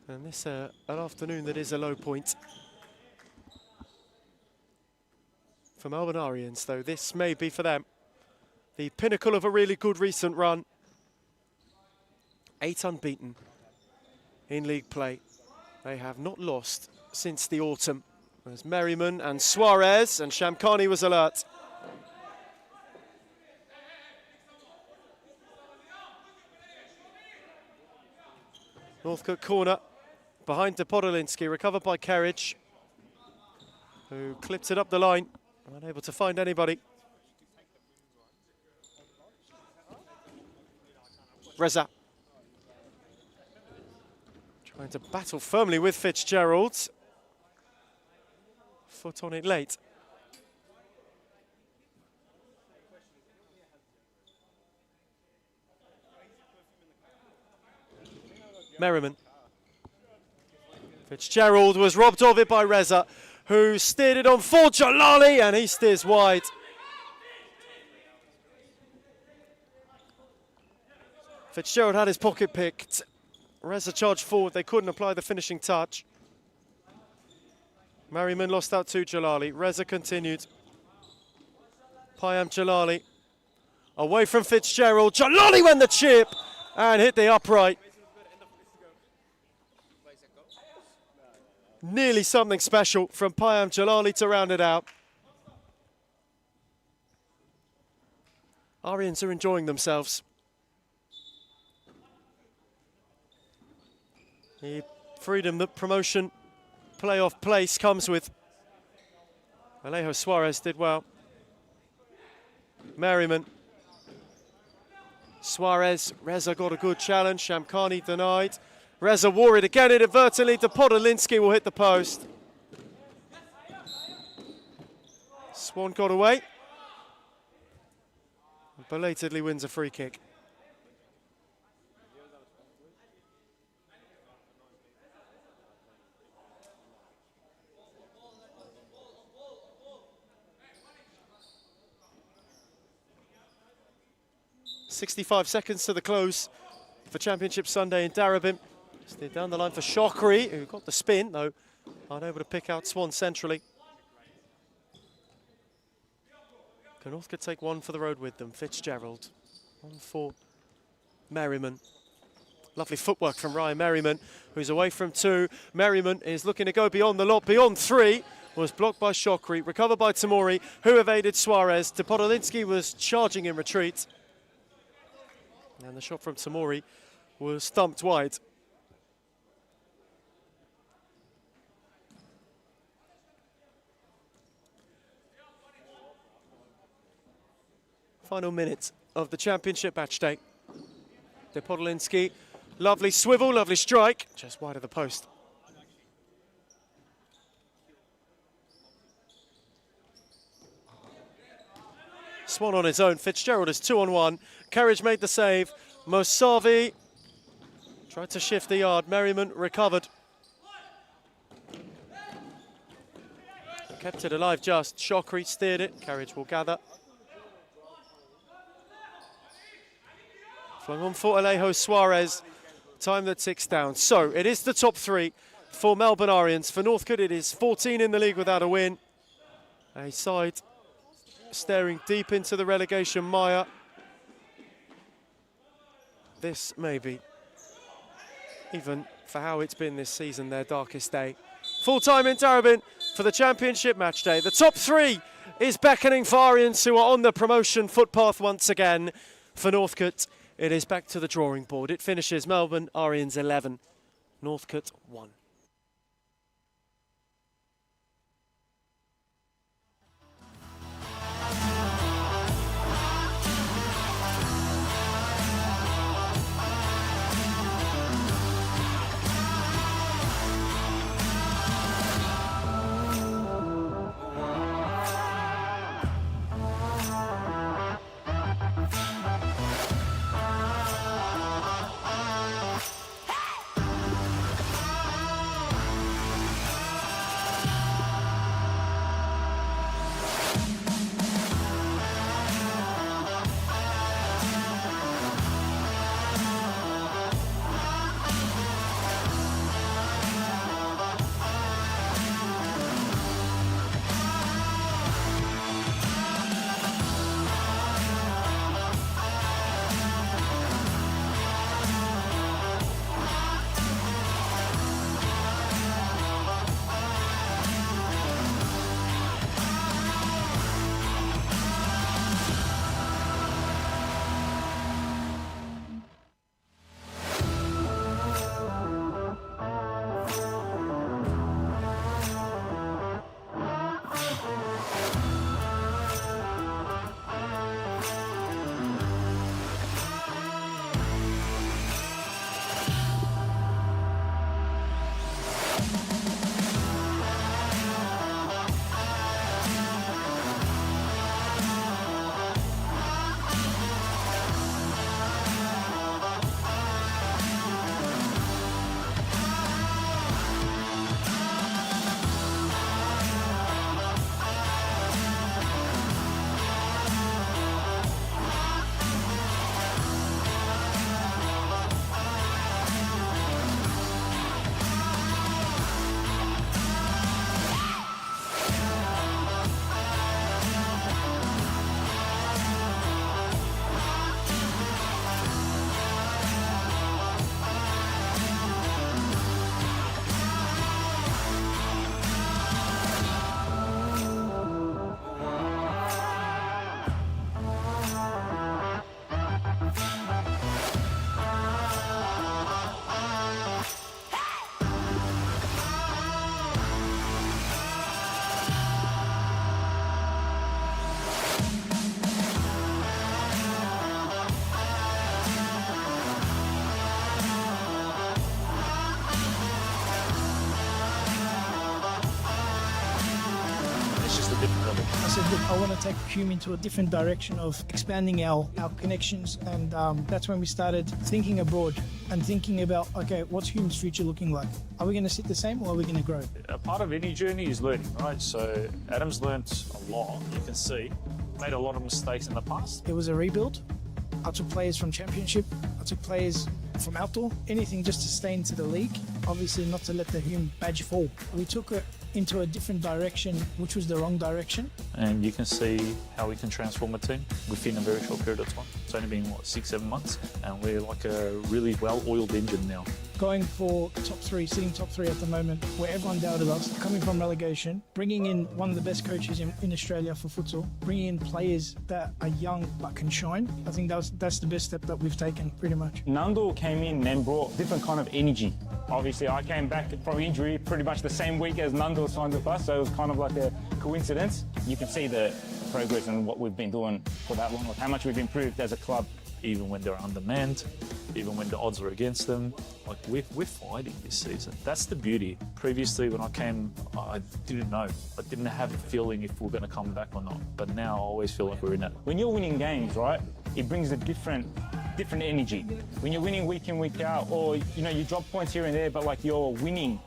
And this an afternoon that is a low point. For Melbourne Arians, though, this may be for them the pinnacle of a really good recent run. 8 unbeaten in league play. They have not lost since the autumn. There's Merriman and Suarez, and Shamkhani was alert. Northcote corner behind Podolinsky, recovered by Kerridge, who clipped it up the line, unable to find anybody. Reza trying to battle firmly with Fitzgerald. Foot on it late. Merriman. Fitzgerald was robbed of it by Reza, who steered it on for Jalali, and he steers wide. Fitzgerald had his pocket picked. Reza charged forward, they couldn't apply the finishing touch. Merriman lost out to Jalali. Reza continued. Payam Jalali away from Fitzgerald. Jalali went the chip and hit the upright. Nearly something special from Payam Jalali to round it out. Arians are enjoying themselves. The freedom that promotion playoff place comes with. Alejo Suarez did well. Merriman. Suarez, Reza got a good challenge. Shamkhani denied. Reza wore it again inadvertently. Podolinsky will hit the post. Swan got away. Belatedly wins a free kick. .65 seconds to the close for Championship Sunday in Darabin. Steered down the line for Shokri, who got the spin, though unable to pick out Swan centrally. Northcote take one for the road with them. Fitzgerald, one for Merriman. Lovely footwork from Ryan Merriman, who's away from 2. Merriman is looking to go beyond the lot, beyond 3. Was blocked by Shokri, recovered by Tamori, who evaded Suarez. Podolinsky was charging in retreat. And the shot from Tamori was thumped wide. Final minute of the championship match day. Podolinsky, lovely swivel, lovely strike, just wide of the post. Swan on his own. Fitzgerald is 2-on-1. Kerridge made the save. Mosavi tried to shift the yard. Merriman recovered. Kept it alive just. Shokri steered it. Kerridge will gather. Flung on for Alejo Suarez. Time that ticks down. So it is the top 3 for Melbourne Arians. For Northcote, it is 14 in the league without a win. A side staring deep into the relegation mire. This may be, even for how it's been this season, their darkest day. Full time in Darabin for the championship match day. The top three is beckoning for Arians, who are on the promotion footpath once again. For Northcote, it is back to the drawing board. It finishes Melbourne Arians 11, Northcote 1. I said, look, I want to take Hume into a different direction of expanding our connections, and that's when we started thinking abroad and thinking about, okay, what's Hume's future looking like? Are we going to sit the same or are we going to grow? A part of any journey is learning, right? So Adam's learnt a lot, you can see. Made a lot of mistakes in the past. It was a rebuild. I took players from Championship, I took players from outdoor, anything just to stay into the league, obviously not to let the Hume badge fall. We took it into a different direction, which was the wrong direction. And you can see how we can transform a team within a very short period of time. It's only been, what, 6-7 months? And we're like a really well-oiled engine now. Going for top three, sitting top three at the moment, where everyone doubted us, coming from relegation, bringing in one of the best coaches in Australia for futsal, bringing in players that are young but can shine. I think that's the best step that we've taken, pretty much. Nando came in and brought different kind of energy. Obviously, I came back from injury pretty much the same week as Nando signed with us, so it was kind of like a coincidence. You can see the progress and what we've been doing for that long, how much we've improved as a club. Even when they're undermanned, even when the odds are against them, like we're fighting this season. That's the beauty. Previously, when I came, I didn't know. I didn't have a feeling if we're going to come back or not. But now I always feel like we're in it. When you're winning games, right, it brings a different energy. When you're winning week in, week out, or you drop points here and there, but like you're winning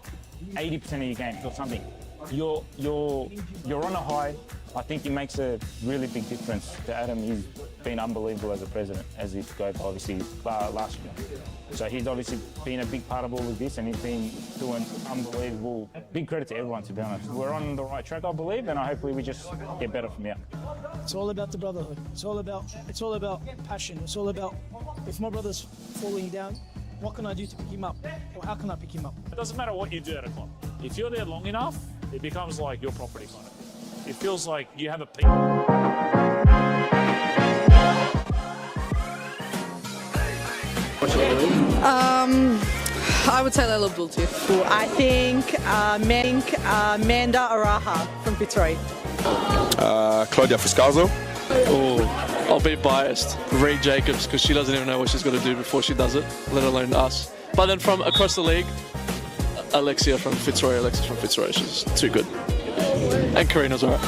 80% of your games or something, you're on a high. I think it makes a really big difference to Adam. been unbelievable as a president, as he got obviously last year. So he's obviously been a big part of all of this, and he's been doing unbelievable. Big credit to everyone, to be honest. We're on the right track, I believe, and hopefully we just get better from here. It's all about the brotherhood. It's all about passion. It's all about, if my brother's falling down, what can I do to pick him up? Or how can I pick him up? It doesn't matter what you do at a club. If you're there long enough, it becomes like your property kind of thing. It feels like you have a piece. I would say Layla Abdul too. I think Manda Araha from Fitzroy. Claudia Fuscalzo. Oh, I'll be biased. Reed Jacobs, because she doesn't even know what she's got to do before she does it, let alone us. But then from across the league, Alexis from Fitzroy. She's too good. And Karina's alright.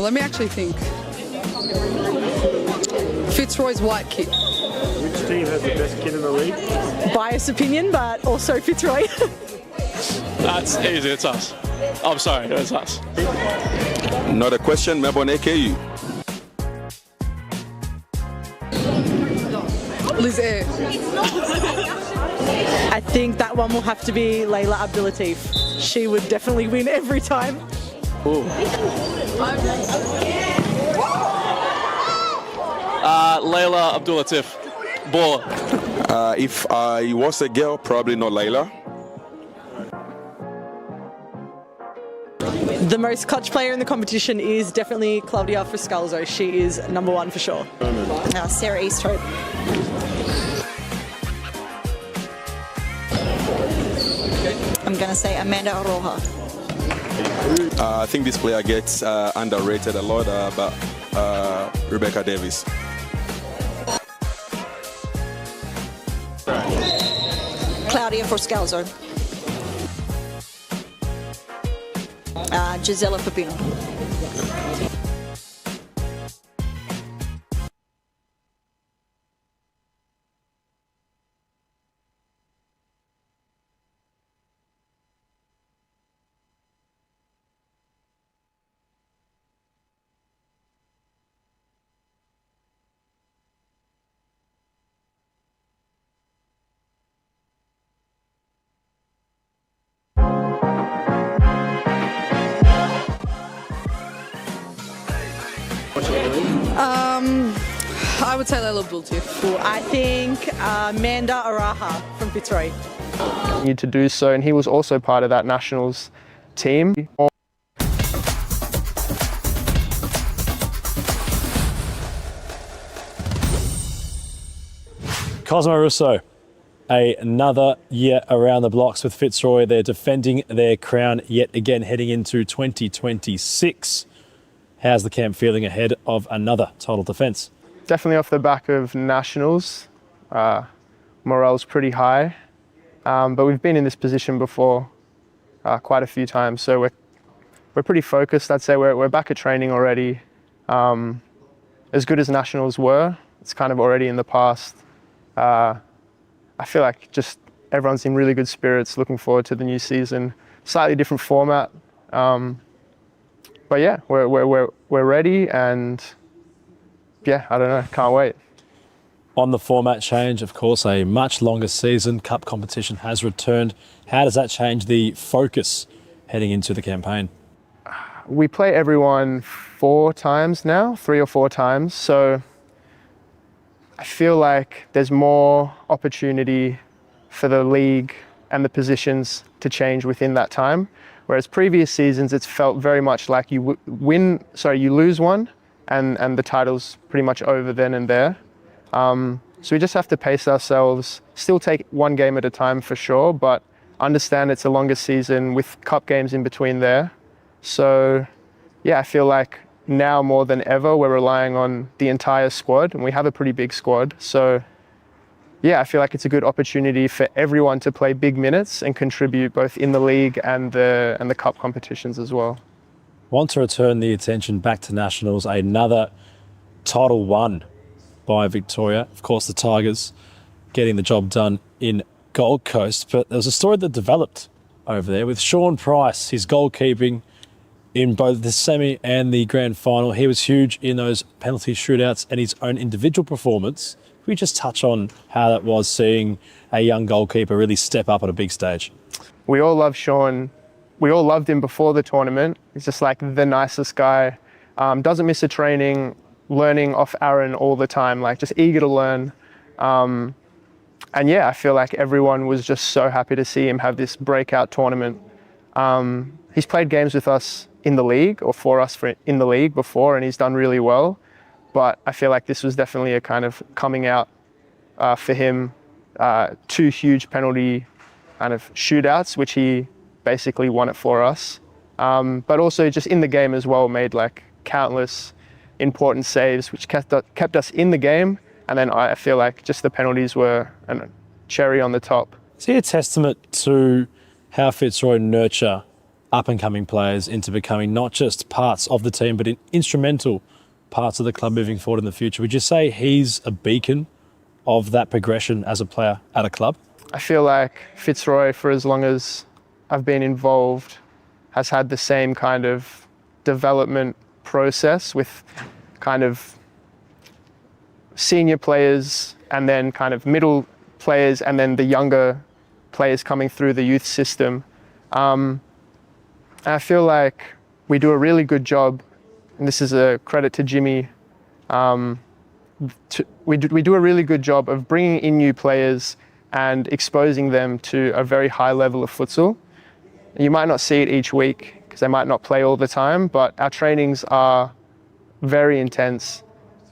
Let me actually think. Fitzroy's white kid. Which team has the best kid in the league? Biased opinion, but also Fitzroy. That's easy, it's us. I'm sorry, it's us. Not a question, Melbourne AKU. Liz Air. I think that one will have to be Layla Abdulatif. She would definitely win every time. Layla Abdulatif. Baller. If I was a girl, probably not Layla. The most clutch player in the competition is definitely Claudia Friscalzo. She is number one for sure. Sarah Easthope. I'm going to say Amanda Aroha. I think this player gets underrated a lot, about Rebecca Davis. Claudia Forscalzo. Gisela Pepino. I would say Layla Abdul too. I think Manda Araha from Fitzroy. To do so, and he was also part of that nationals team. Cosmo Russo, another year around the blocks with Fitzroy. They're defending their crown yet again heading into 2026. How's the camp feeling ahead of another title defence? Definitely off the back of nationals, morale's pretty high, but we've been in this position before quite a few times, so we're pretty focused. I'd say we're back at training already. As good as nationals were, it's kind of already in the past. I feel like just everyone's in really good spirits, looking forward to the new season. Slightly different format, but yeah, we're ready, and yeah, I don't know, can't wait. On the format change, of course, a much longer season, cup competition has returned. How does that change the focus heading into the campaign? We play everyone 4 times now, 3 or 4 times, so I feel like there's more opportunity for the league and the positions to change within that time. Whereas previous seasons, it's felt very much like you lose one and the title's pretty much over then and there. So we just have to pace ourselves, still take one game at a time for sure, but understand it's a longer season with cup games in between there. So yeah, I feel like now more than ever, we're relying on the entire squad, and we have a pretty big squad. So yeah, I feel like it's a good opportunity for everyone to play big minutes and contribute both in the league and the cup competitions as well. Want to return the attention back to nationals, another title won by Victoria. Of course, the Tigers getting the job done in Gold Coast, but there was a story that developed over there with Sean Price, his goalkeeping in both the semi and the grand final. He was huge in those penalty shootouts and his own individual performance. Can we just touch on how that was seeing a young goalkeeper really step up on a big stage? We all love Sean. We all loved him before the tournament. He's just like the nicest guy. Doesn't miss a training, learning off Aaron all the time, like just eager to learn. And yeah, I feel like everyone was just so happy to see him have this breakout tournament. He's played games with us in the league or for us in the league before, and he's done really well. But I feel like this was definitely a kind of coming out for him. 2 huge penalty kind of shootouts, which he basically won it for us. But also just in the game as well, made like countless important saves, which kept us in the game. And then I feel like just the penalties were a cherry on the top. Is he a testament to how Fitzroy nurture up-and-coming players into becoming not just parts of the team, but instrumental parts of the club moving forward in the future? Would you say he's a beacon of that progression as a player at a club? I feel like Fitzroy, for as long as I've been involved, has had the same kind of development process with kind of senior players and then kind of middle players and then the younger players coming through the youth system. And I feel like we do a really good job, and this is a credit to Jimmy, we do a really good job of bringing in new players and exposing them to a very high level of futsal. You might not see it each week because they might not play all the time, but our trainings are very intense,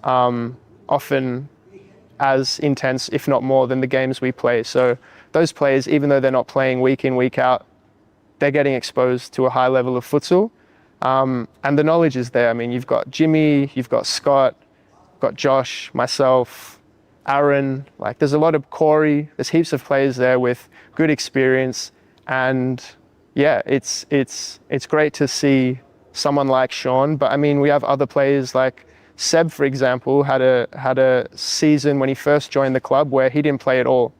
often as intense, if not more, than the games we play. So those players, even though they're not playing week in, week out, they're getting exposed to a high level of futsal. And the knowledge is there. I mean, you've got Jimmy, you've got Scott, you've got Josh, myself, Aaron, like there's a lot of Corey, there's heaps of players there with good experience. And yeah, it's great to see someone like Sean, but I mean, we have other players like Seb, for example, had a season when he first joined the club where he didn't play at all,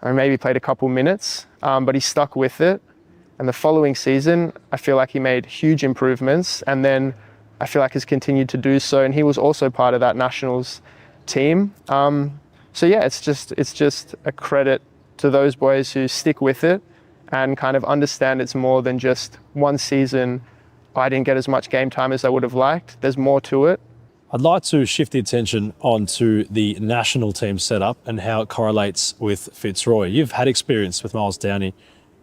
or maybe played a couple minutes, but he stuck with it. And the following season, I feel like he made huge improvements, and then I feel like has continued to do so. And he was also part of that nationals team. So yeah, it's just a credit to those boys who stick with it and kind of understand it's more than just one season. I didn't get as much game time as I would have liked. There's more to it. I'd like to shift the attention onto the national team setup and how it correlates with Fitzroy. You've had experience with Miles Downey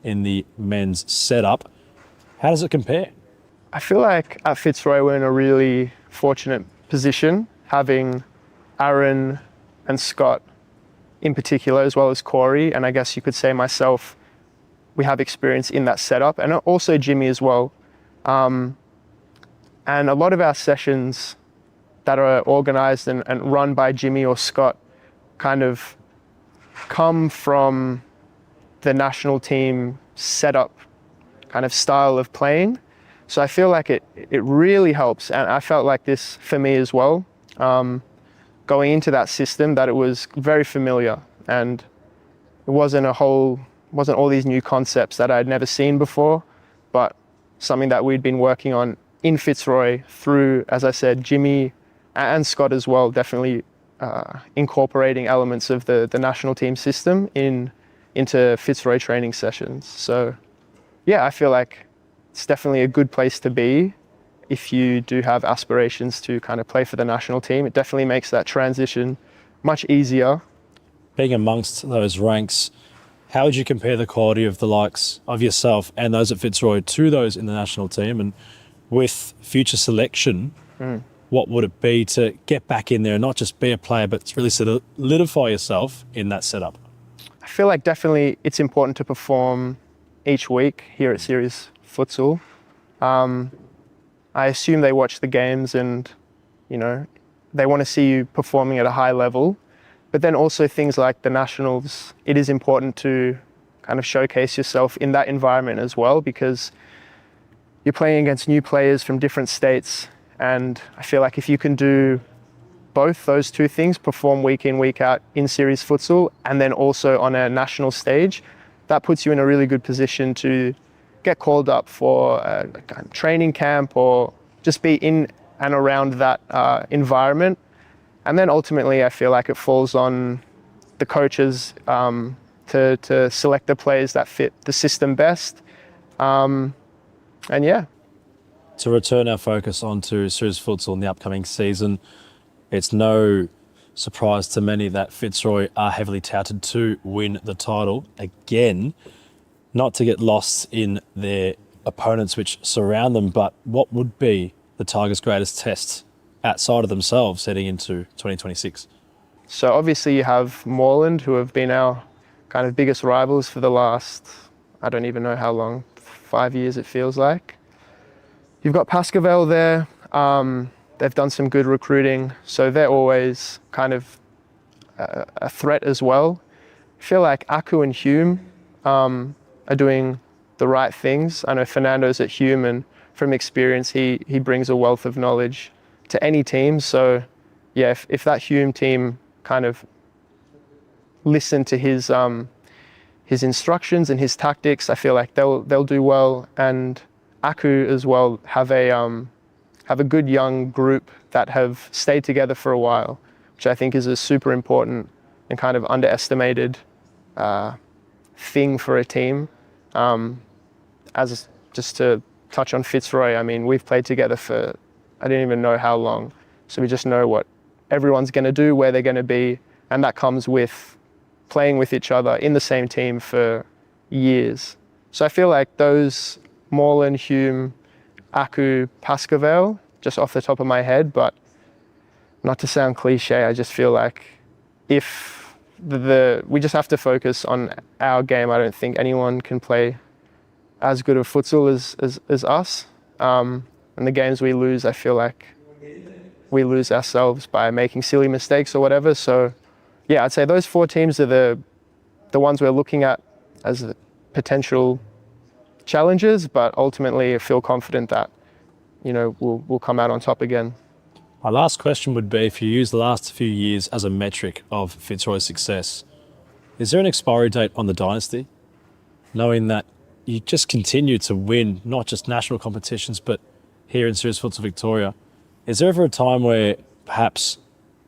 in the men's setup. How does it compare? I feel like at Fitzroy we're in a really fortunate position, having Aaron and Scott in particular, as well as Corey, and I guess you could say myself, we have experience in that setup, and also Jimmy as well. And a lot of our sessions that are organised and run by Jimmy or Scott kind of come from the national team setup kind of style of playing. So I feel like it really helps, and I felt like this for me as well. Going into that system, that it was very familiar, and it wasn't all these new concepts that I'd never seen before, but something that we'd been working on in Fitzroy through, as I said, Jimmy and Scott as well, definitely incorporating elements of the national team system into Fitzroy training sessions. So yeah, I feel like it's definitely a good place to be if you do have aspirations to kind of play for the national team. It definitely makes that transition much easier. Being amongst those ranks, how would you compare the quality of the likes of yourself and those at Fitzroy to those in the national team? And with future selection, what would it be to get back in there and not just be a player, but really solidify yourself in that setup? I feel like definitely it's important to perform each week here at Series Futsal. I assume they watch the games and, you know, they want to see you performing at a high level. But then also things like the nationals, it is important to kind of showcase yourself in that environment as well, because you're playing against new players from different states. And I feel like if you can do both those two things, perform week in, week out in Series Futsal, and then also on a national stage, that puts you in a really good position to get called up for a training camp or just be in and around that environment. And then ultimately, I feel like it falls on the coaches to select the players that fit the system best. And yeah. To return our focus onto Series Futsal in the upcoming season, it's no surprise to many that Fitzroy are heavily touted to win the title again. Not to get lost in their opponents which surround them, but what would be the Tigers' greatest test outside of themselves heading into 2026? So obviously you have Moreland, who have been our kind of biggest rivals for the last, I don't even know how long, 5 years it feels like. You've got Pascavel there. They've done some good recruiting, so they're always kind of a threat as well. I feel like Aku and Hume are doing the right things. I know Fernando's at Hume, and from experience, he brings a wealth of knowledge to any team. So yeah, if that Hume team kind of listen to his instructions and his tactics, I feel like they'll do well. And Aku as well have a good young group that have stayed together for a while, which I think is a super important and kind of underestimated thing for a team. As just to touch on Fitzroy, I mean, we've played together for, I didn't even know how long. So we just know what everyone's going to do, where they're going to be. And that comes with playing with each other in the same team for years. So I feel like those Moreland, Hume, Aku, Pascavel, just off the top of my head, but not to sound cliche, I just feel like if we just have to focus on our game. I don't think anyone can play as good of futsal as us. And the games we lose, I feel like we lose ourselves by making silly mistakes or whatever. So yeah, I'd say those 4 teams are the ones we're looking at as the potential challenges, but ultimately I feel confident that, you know, we'll come out on top again. My last question would be, if you use the last few years as a metric of Fitzroy's success, is there an expiry date on the dynasty? Knowing that you just continue to win, not just national competitions, but here in Series Futsal Victoria, is there ever a time where perhaps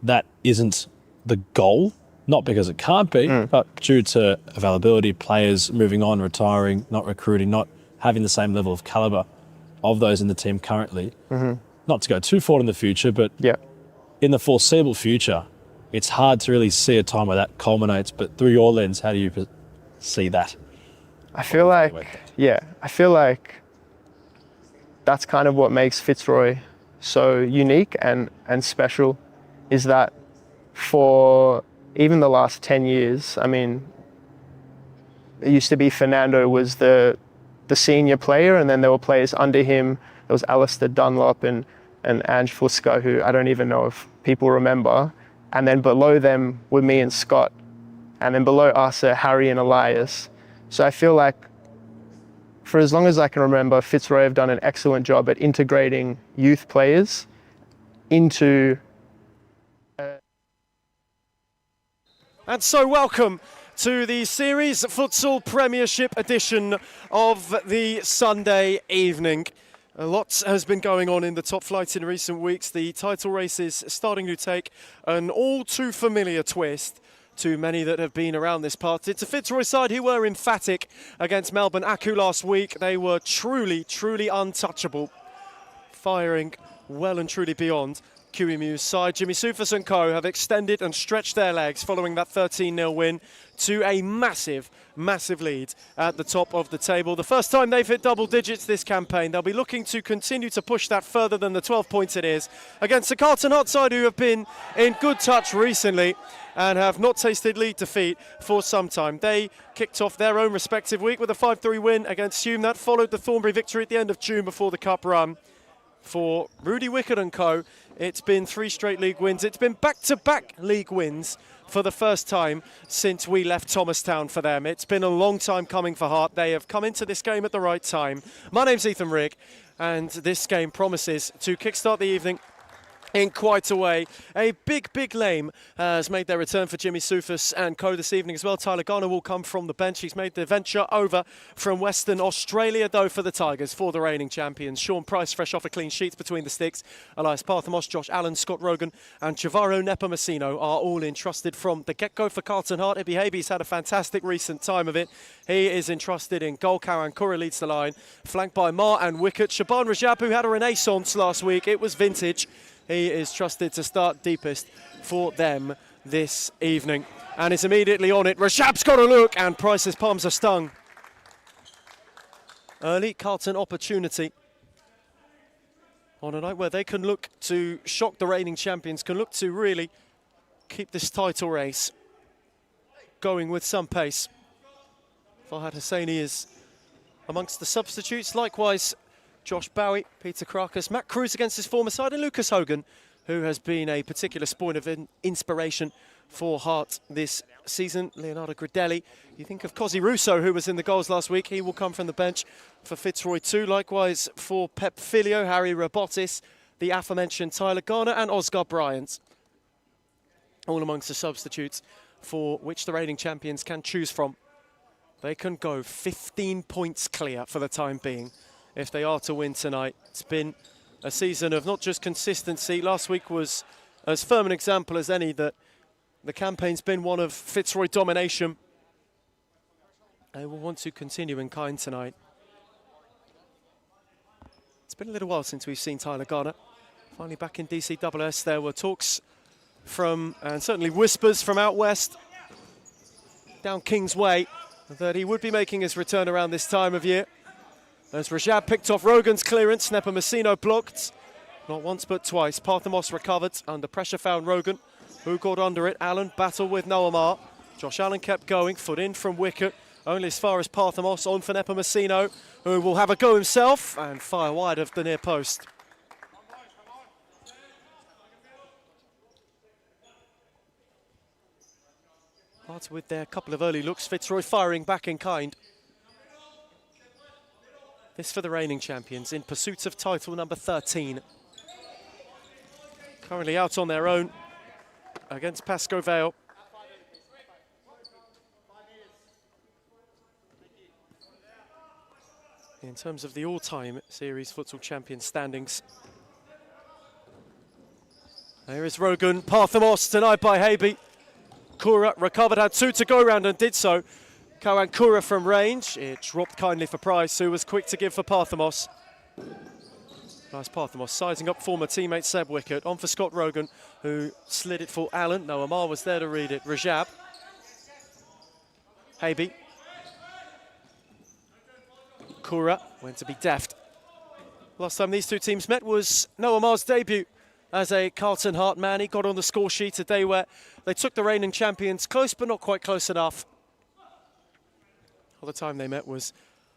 that isn't the goal? Not because it can't be, but due to availability, players moving on, retiring, not recruiting, not having the same level of calibre of those in the team currently. Not to go too forward in the future, but in the foreseeable future, it's hard to really see a time where that culminates. But through your lens, how do you see that? I feel like, I feel like that's kind of what makes Fitzroy so unique and special, is that for even the last 10 years, I mean, it used to be Fernando was the senior player, and then there were players under him. There was Alistair Dunlop and Ange Fusca, who I don't even know if people remember. And then below them were me and Scott. And then below us are Harry and Elias. So I feel like for as long as I can remember, Fitzroy have done an excellent job at integrating youth players into... And so welcome to the Series Futsal Premiership edition of the Sunday evening. A lot has been going on in the top flight in recent weeks. The title race is starting to take an all too familiar twist to many that have been around this part. It's a Fitzroy side who were emphatic against Melbourne Aku last week. They were truly, truly untouchable, firing well and truly beyond. QEMU's side, Jimmy Sufas and co have extended and stretched their legs following that 13-0 win to a massive, massive lead at the top of the table. The first time they've hit double digits this campaign. They'll be looking to continue to push that further than the 12 points it is against the Carlton Hut side, who have been in good touch recently and have not tasted league defeat for some time. They kicked off their own respective week with a 5-3 win against Hume. That followed the Thornbury victory at the end of June before the cup run. For Rudy Wickett and co, it's been 3 straight league wins. It's been back-to-back league wins for the first time since we left Thomastown for them. It's been a long time coming for Hart. They have come into this game at the right time. My name's Ethan Rigg, and this game promises to kickstart the evening in quite a way. A big name has made their return for Jimmy Soufis and co this evening as well. Tyler Garner will come from the bench. He's made the venture over from Western Australia, though, for the Tigers, for the reigning champions. Sean Price, fresh off a clean sheet between the sticks. Elias Parthamos, Josh Allen, Scott Rogan and Javaro Nepomuceno are all entrusted from the get-go for Carlton Heart. Ibi Habe's had a fantastic recent time of it. He is entrusted in goal. Karan Kura leads the line, flanked by Mar and Wicket. Shaban Rajab, who had a renaissance last week. It was vintage. He is trusted to start deepest for them this evening and is immediately on it. Rajab's got a look and Price's palms are stung. Early Carlton opportunity on a night where they can look to shock the reigning champions, can look to really keep this title race going with some pace. Farhad Hosseini is amongst the substitutes. Likewise, Josh Bowie, Peter Krakus, Matt Cruz against his former side, and Lucas Hogan, who has been a particular point of inspiration for Heart this season. Leonardo Gridelli. You think of Cosy Russo, who was in the goals last week. He will come from the bench for Fitzroy too. Likewise for Pep Filio, Harry Robotis, the aforementioned Tyler Garner and Oscar Bryant. All amongst the substitutes for which the reigning champions can choose from. They can go 15 points clear for the time being if they are to win tonight. It's been a season of not just consistency. Last week was as firm an example as any that the campaign's been one of Fitzroy domination. They will want to continue in kind tonight. It's been a little while since we've seen Tyler Garner. Finally back in DCSS. There were talks from, and certainly whispers from out west, down King's Way, that he would be making his return around this time of year. As Rajab picked off Rogan's clearance, Nepomuceno blocked, not once but twice. Parthamos recovered, under pressure found Rogan, who got under it. Allen battled with Noamar. Josh Allen kept going, foot in from Wicket, only as far as Parthamos, on for Nepomuceno, who will have a go himself and fire wide of the near post. Hearts with their couple of early looks, Fitzroy firing back in kind. This for the reigning champions in pursuit of title number 13. Currently out on their own against Pascoe Vale. In terms of the all-time series futsal champion standings. There is Rogan, Parthamos denied by Habe. Kura recovered, had two to go round and did so. Karan Kura from range. It dropped kindly for Price, who was quick to give for Parthamos. Nice Parthamos sizing up former teammate Seb Wicket. On for Scott Rogan, who slid it for Allen. No, Amar was there to read it. Rajab. Habe. Kura went to be deft. Last time these two teams met was Noah Mar's debut as a Carlton Heart man. He got on the score sheet a day where they took the reigning champions close, but not quite close enough. All the time they met was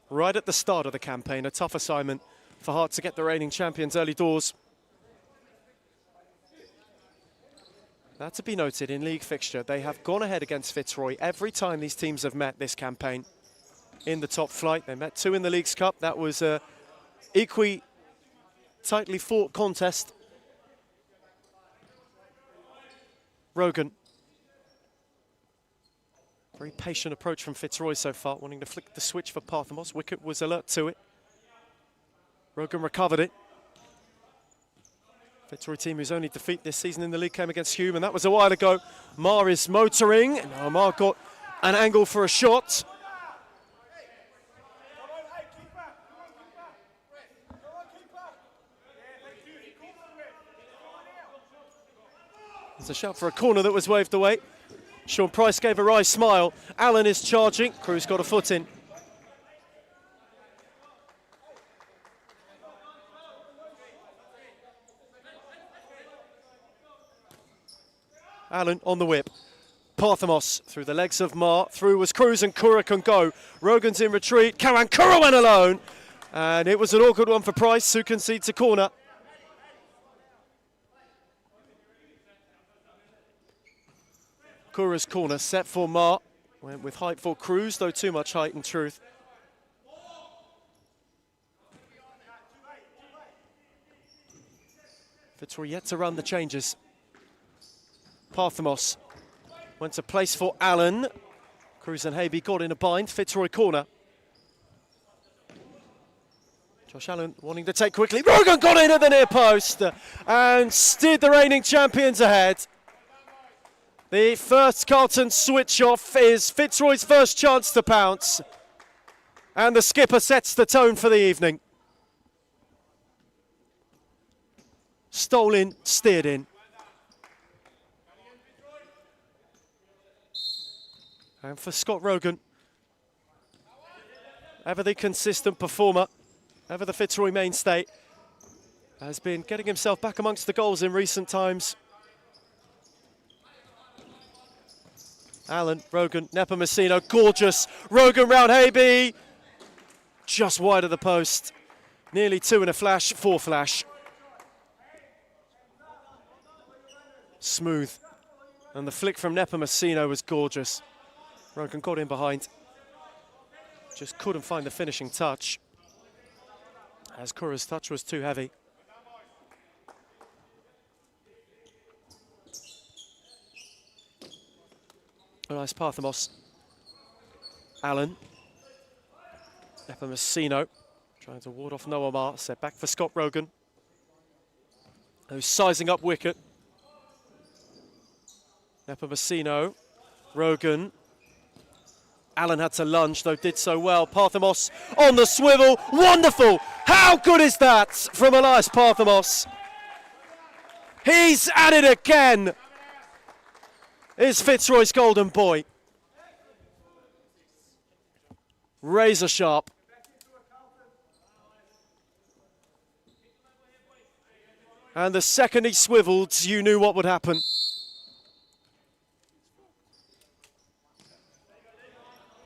right at the start of the campaign, a tough assignment for Heart to get the reigning champions early doors. That to be noted in league fixture, they have gone ahead against Fitzroy every time these teams have met this campaign in the top flight. They met two in the Leagues Cup. That was a equally tightly fought contest. Rogan. Very patient approach from Fitzroy so far, wanting to flick the switch for Parthamos. Wicket was alert to it. Rogan recovered it. Fitzroy team whose only defeat this season in the league came against Hume, and that was a while ago. Mar is motoring, and now Mar got an angle for a shot. There's a shout for a corner that was waved away. Sean Price gave a wry smile. Allen is charging. Cruz got a foot in. Allen on the whip. Parthamos through the legs of Mar. Through was Cruz and Kura can go. Rogan's in retreat. Karan Kura went alone. And it was an awkward one for Price, who concedes a corner. Kura's corner set for Mar. Went with height for Cruz, though too much height in truth. Fitzroy yet to run the changes. Parthamos went to place for Allen. Cruz and Habe got in a bind. Fitzroy corner. Josh Allen wanting to take quickly. Rogan got in at the near post and steered the reigning champions ahead. The first Carlton switch off is Fitzroy's first chance to pounce. And the skipper sets the tone for the evening. Stole in, steered in. And for Scott Rogan, ever the consistent performer, ever the Fitzroy mainstay, has been getting himself back amongst the goals in recent times. Allen, Rogan, Nepomuceno, gorgeous. Rogan round Habe, just wide of the post. Nearly 2 in a flash, 4 flash. Smooth. And the flick from Nepomuceno was gorgeous. Rogan got in behind. Just couldn't find the finishing touch, as Kura's touch was too heavy. A nice Parthamos. Allen. Nepomuceno trying to ward off Noah Mar. Set back for Scott Rogan, who's sizing up wicket. Nepomuceno, Rogan. Allen had to lunge, though did so well. Parthamos on the swivel. Wonderful! How good is that from Elias Parthamos? He's at it again. Is Fitzroy's golden boy. Razor sharp. And the second he swiveled, you knew what would happen.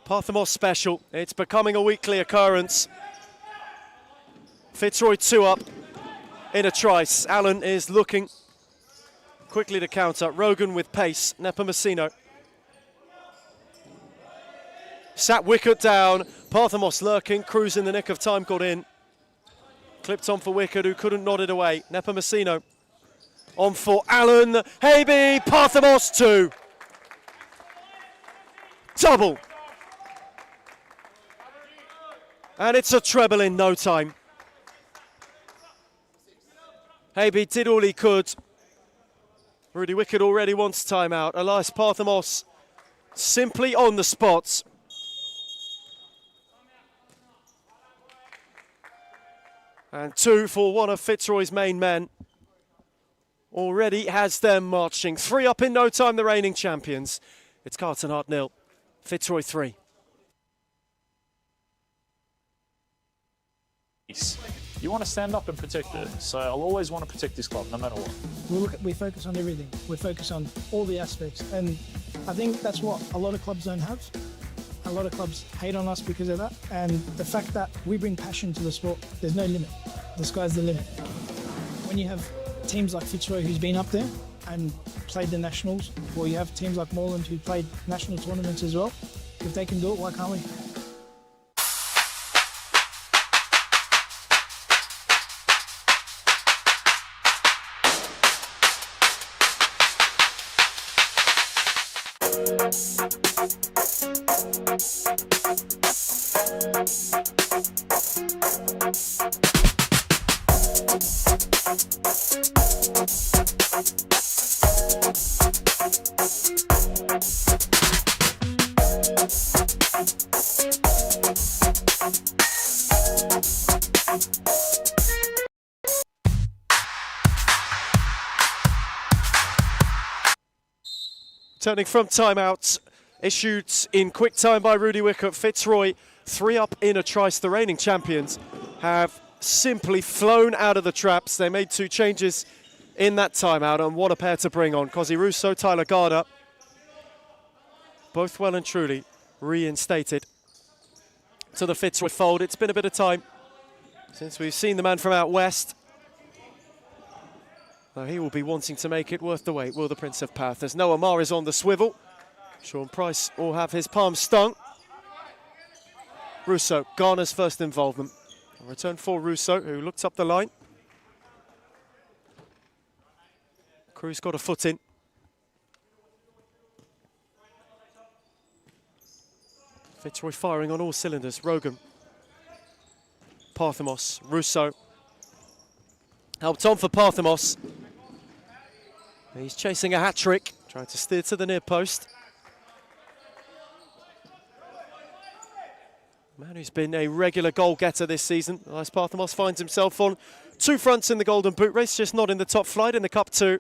Parthamos special. It's becoming a weekly occurrence. Fitzroy 2 up in a trice. Allen is looking quickly to counter. Rogan with pace. Nepomuceno. Sat wicket down. Parthamos lurking. Cruz in the nick of time got in. Clipped on for wicket, who couldn't nod it away. Nepomuceno on for Allen. Habe. Parthamos 2. Double. And it's a treble in no time. Habe did all he could. Rudy Wickett already wants timeout. Elias Parthamos simply on the spot. And 2 for one of Fitzroy's main men. Already has them marching. 3 up in no time, the reigning champions. It's Carlton Heart 0, Fitzroy 3. You want to stand up and protect it. So I'll always want to protect this club, no matter what. We focus on everything. We focus on all the aspects. And I think that's what a lot of clubs don't have. A lot of clubs hate on us because of that. And the fact that we bring passion to the sport, there's no limit. The sky's the limit. When you have teams like Fitzroy, who's been up there and played the nationals, or you have teams like Moreland who played national tournaments as well, if they can do it, why can't we? Turning from timeout, issued in quick time by Rudy Wickett. Fitzroy 3 up in a trice. The reigning champions have simply flown out of the traps. They made 2 changes in that timeout, and what a pair to bring on. Cosy Russo, Tyler Garner, both well and truly reinstated to the Fitzroy fold. It's been a bit of time since we've seen the man from out west. He will be wanting to make it worth the wait, will the Prince of Path, as Noah Mar is on the swivel. Sean Price will have his palm stung. Russo, Garner's first involvement. A return for Russo, who looked up the line. Cruz got a foot in. Fitzroy firing on all cylinders. Rogan. Parthamos. Russo. Helped on for Parthamos. He's chasing a hat-trick. Trying to steer to the near post. Man who's been a regular goal-getter this season. Elias Parthamos finds himself on 2 fronts in the Golden Boot race, just not in the top flight in the Cup 2.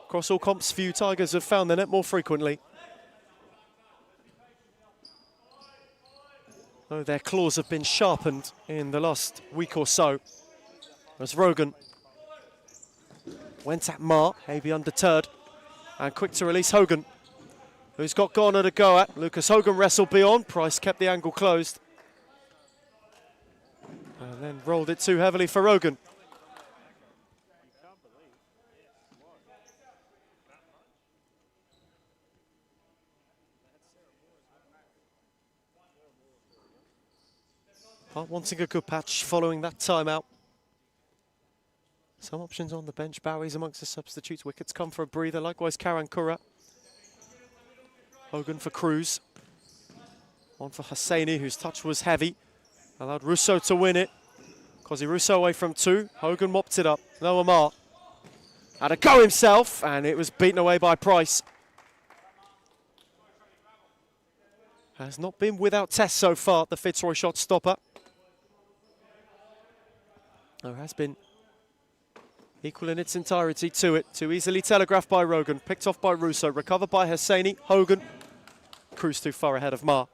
Across all comps, few Tigers have found the net more frequently. Though their claws have been sharpened in the last week or so. As Rogan went at Mar, Habe undeterred, and quick to release Hogan, who's got Garner to go at. Lucas Hogan wrestled beyond, Price kept the angle closed. And then rolled it too heavily for Rogan. Hart wanting a good patch following that timeout. Some options on the bench. Bowie's amongst the substitutes. Wickets come for a breather. Likewise, Karan Kura. Hogan for Cruz. One for Hosseini, whose touch was heavy. Allowed Russo to win it. Cosi Russo away from 2. Hogan mopped it up. Noah Mar had a go himself, and it was beaten away by Price. Has not been without test so far, the Fitzroy shot stopper. There has been equal in its entirety to it. Too easily telegraphed by Rogan. Picked off by Russo. Recovered by Hosseini. Hogan. Cruz too far ahead of Mar.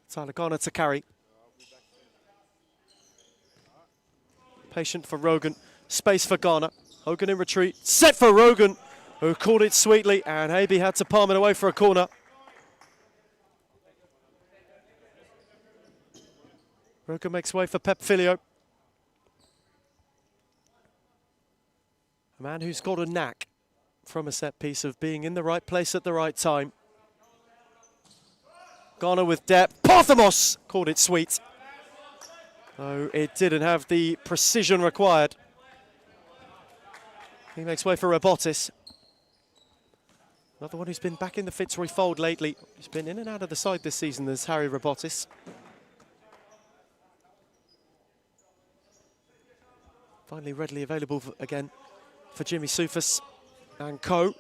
Tyler Garner to carry. Patient for Rogan. Space for Garner. Hogan in retreat. Set for Rogan, who called it sweetly, and Habe had to palm it away for a corner. Rogan makes way for Pep Filio. A man who's got a knack from a set piece of being in the right place at the right time. Garner with depth. Parthamos called it sweet. Though it didn't have the precision required. He makes way for Robotis. Another one who's been back in the Fitzroy fold lately. He's been in and out of the side this season, there's Harry Robotis. Finally readily available again for Jimmy Soufas and co.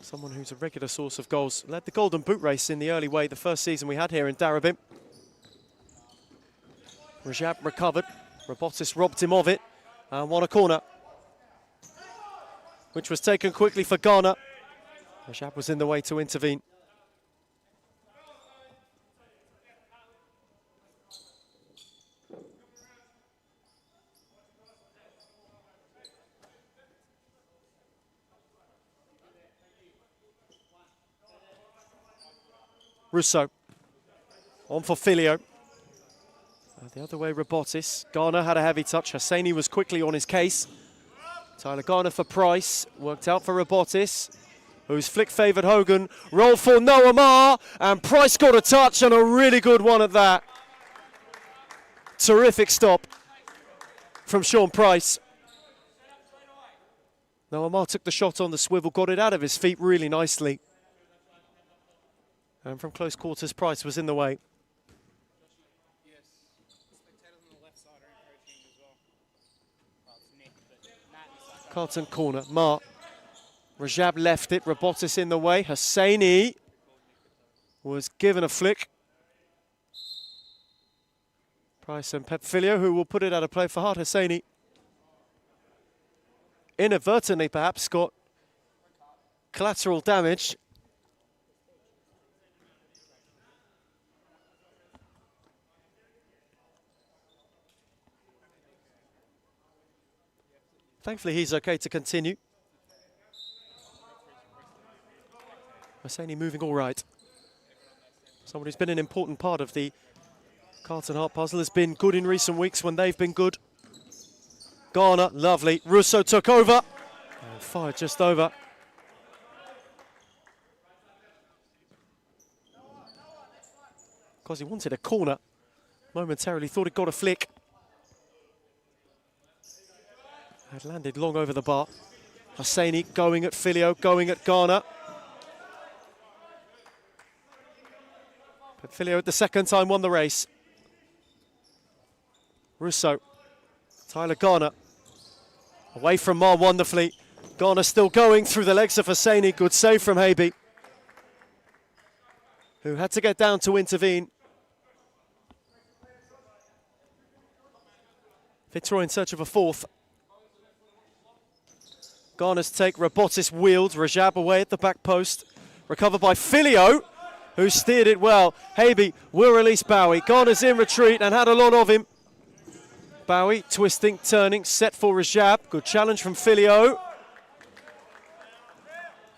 Someone who's a regular source of goals. Led the Golden Boot race in the early way the first season we had here in Darabin. Rajab recovered. Robotis robbed him of it and won a corner, which was taken quickly for Garner. Rajab was in the way to intervene. Russo on for Filio. The other way, Robotis. Garner had a heavy touch. Hosseini was quickly on his case. Tyler Garner for Price. Worked out for Robotis, whose flick favoured Hogan. Roll for Noah Mar, and Price got a touch, and a really good one at that. Terrific stop from Sean Price. Noah Mar took the shot on the swivel, got it out of his feet really nicely. And from close quarters, Price was in the way. Carlton corner, Mar. Rajab left it, Robotis in the way. Hosseini was given a flick. Price and Pep Filio, who will put it out of play for Hart. Hosseini inadvertently perhaps got collateral damage. Thankfully, he's okay to continue. Hosseini moving all right. Someone who's been an important part of the Carlton Hart puzzle, has been good in recent weeks when they've been good. Garner, lovely. Russo took over. And fired just over. because he wanted a corner. Momentarily thought it got a flick. Had landed long over the bar. Hosseini going at Filio, going at Garner. But Filio at the second time won the race. Russo, Tyler Garner. Away from Mar wonderfully. Garner still going through the legs of Hosseini. Good save from Habe, who had to get down to intervene. Fitzroy in search of a fourth. Garner's take, Robotis wheeled, Rajab away at the back post. Recovered by Filio, who steered it well. Habe will release Bowie. Garner's in retreat and had a lot of him. Bowie twisting, turning, set for Rajab. Good challenge from Filio.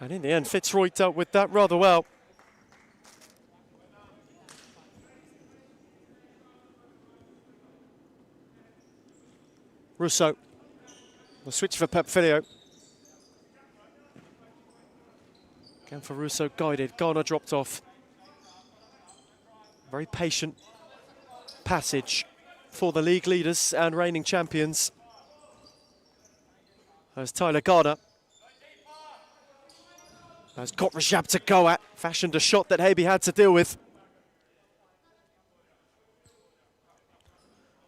And in the end, Fitzroy dealt with that rather well. Russo will switch for Pep Filio. Again for Russo, guided. Garner dropped off. Very patient passage for the league leaders and reigning champions. There's Tyler Garner. Has got Rajab to go at. Fashioned a shot that Habe had to deal with.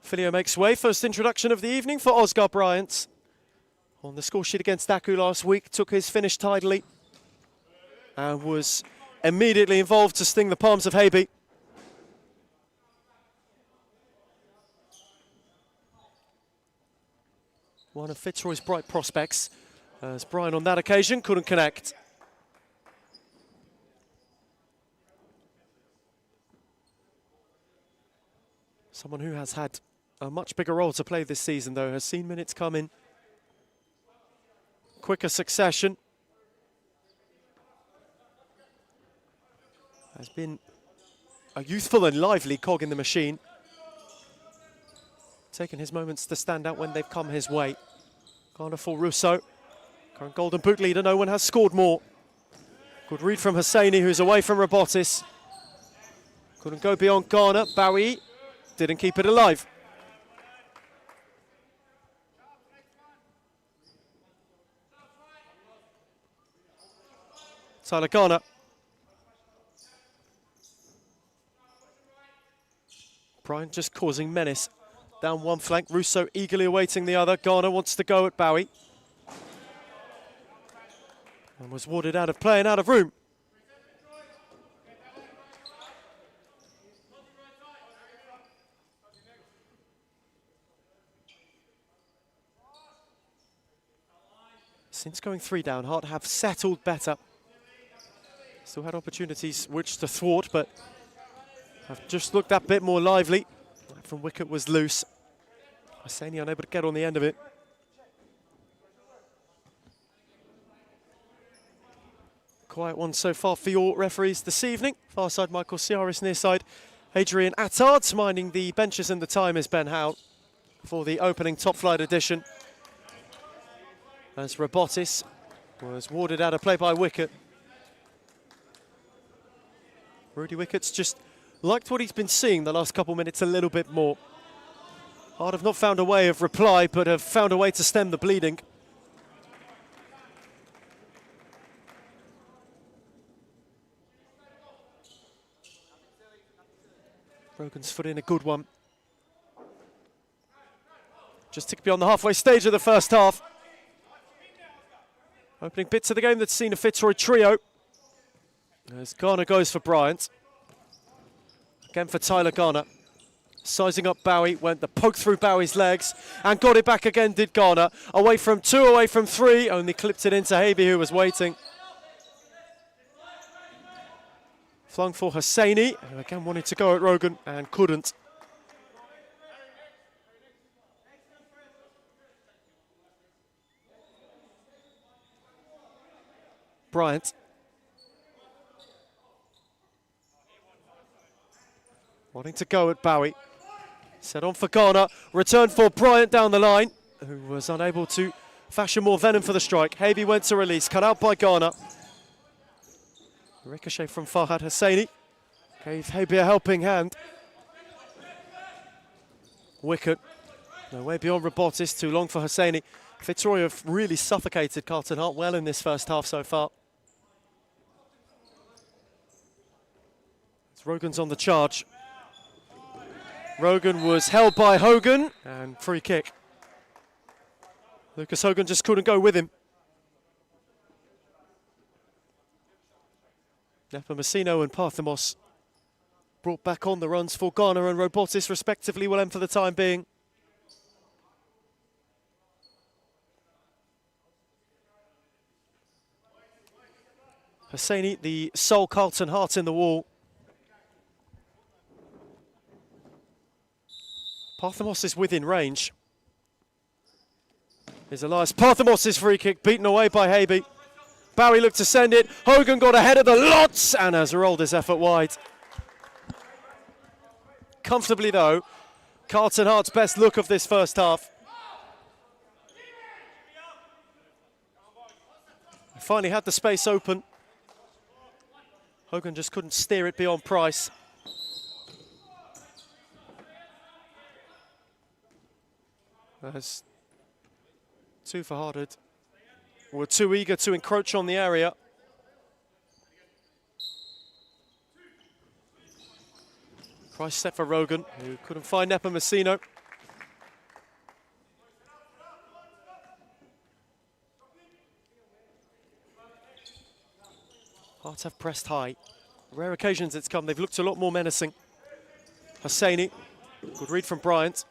Filio makes way. First introduction of the evening for Oscar Bryant. On the score sheet against Daku last week, took his finish tidily and was immediately involved to sting the palms of Habe. One of Fitzroy's bright prospects, as Brian on that occasion couldn't connect. Someone who has had a much bigger role to play this season, though, has seen minutes come in quicker succession. Has been a youthful and lively cog in the machine. Taken his moments to stand out when they've come his way. Garner for Russo. Current Golden Boot leader, no one has scored more. Good read from Hosseini, who's away from Robotis. Couldn't go beyond Garner. Bowie didn't keep it alive. Tyler Garner. Brian just causing menace. Down one flank, Russo eagerly awaiting the other. Garner wants to go at Bowie. And was warded out of play and out of room. Since going 3 down, Hart have settled better. Still had opportunities which to thwart, but have just looked that bit more lively. From wicket was loose. Hosseini unable to get on the end of it. Quiet one so far for your referees this evening. Far side Michael Ciaris, near side Adrian Attard. Minding the benches and the time is Ben Howe for the opening top flight edition. As Robotis was warded out of play by Wicket. Rudy Wickett's just liked what he's been seeing the last couple minutes a little bit more. Hard have not found a way of reply, but have found a way to stem the bleeding. Brogan's foot in a good one. Just ticked beyond the halfway stage of the first half. Opening bits of the game that's seen a Fitzroy trio. As Garner goes for Bryant. Again for Tyler Garner. Sizing up Bowie, went the poke through Bowie's legs and got it back again, did Garner. Away from 2, away from 3, only clipped it into Habe, who was waiting. Flung for Hosseini, who again wanted to go at Rogan and couldn't. Bryant. Wanting to go at Bowie. Set on for Garner. Return for Bryant down the line, who was unable to fashion more venom for the strike. Habe went to release, cut out by Garner. Ricochet from Farhad Hosseini. Gave Habe a helping hand. Wicket. No way beyond Robotis, too long for Hosseini. Fitzroy have really suffocated Carlton Hart well in this first half so far. As Rogan's on the charge. Rogan was held by Hogan, and free kick. Lucas Hogan just couldn't go with him. Nepomuceno and Parthamos brought back on the runs for Ghana and Robotis respectively will end for the time being. Hosseini, the sole Carlton Hart in the wall. Parthamos is within range. Here's Elias Parthamos' free kick, beaten away by Habe. Bowie looked to send it. Hogan got ahead of the lots and has rolled his effort wide. Comfortably though, Carlton Hart's best look of this first half. Finally had the space open. Hogan just couldn't steer it beyond Price. As two for Harded were too eager to encroach on the area. Price set for Rogan, who couldn't find Nepomuceno. Hearts have pressed high. Rare occasions it's come, they've looked a lot more menacing. Hosseini, good read from Bryant.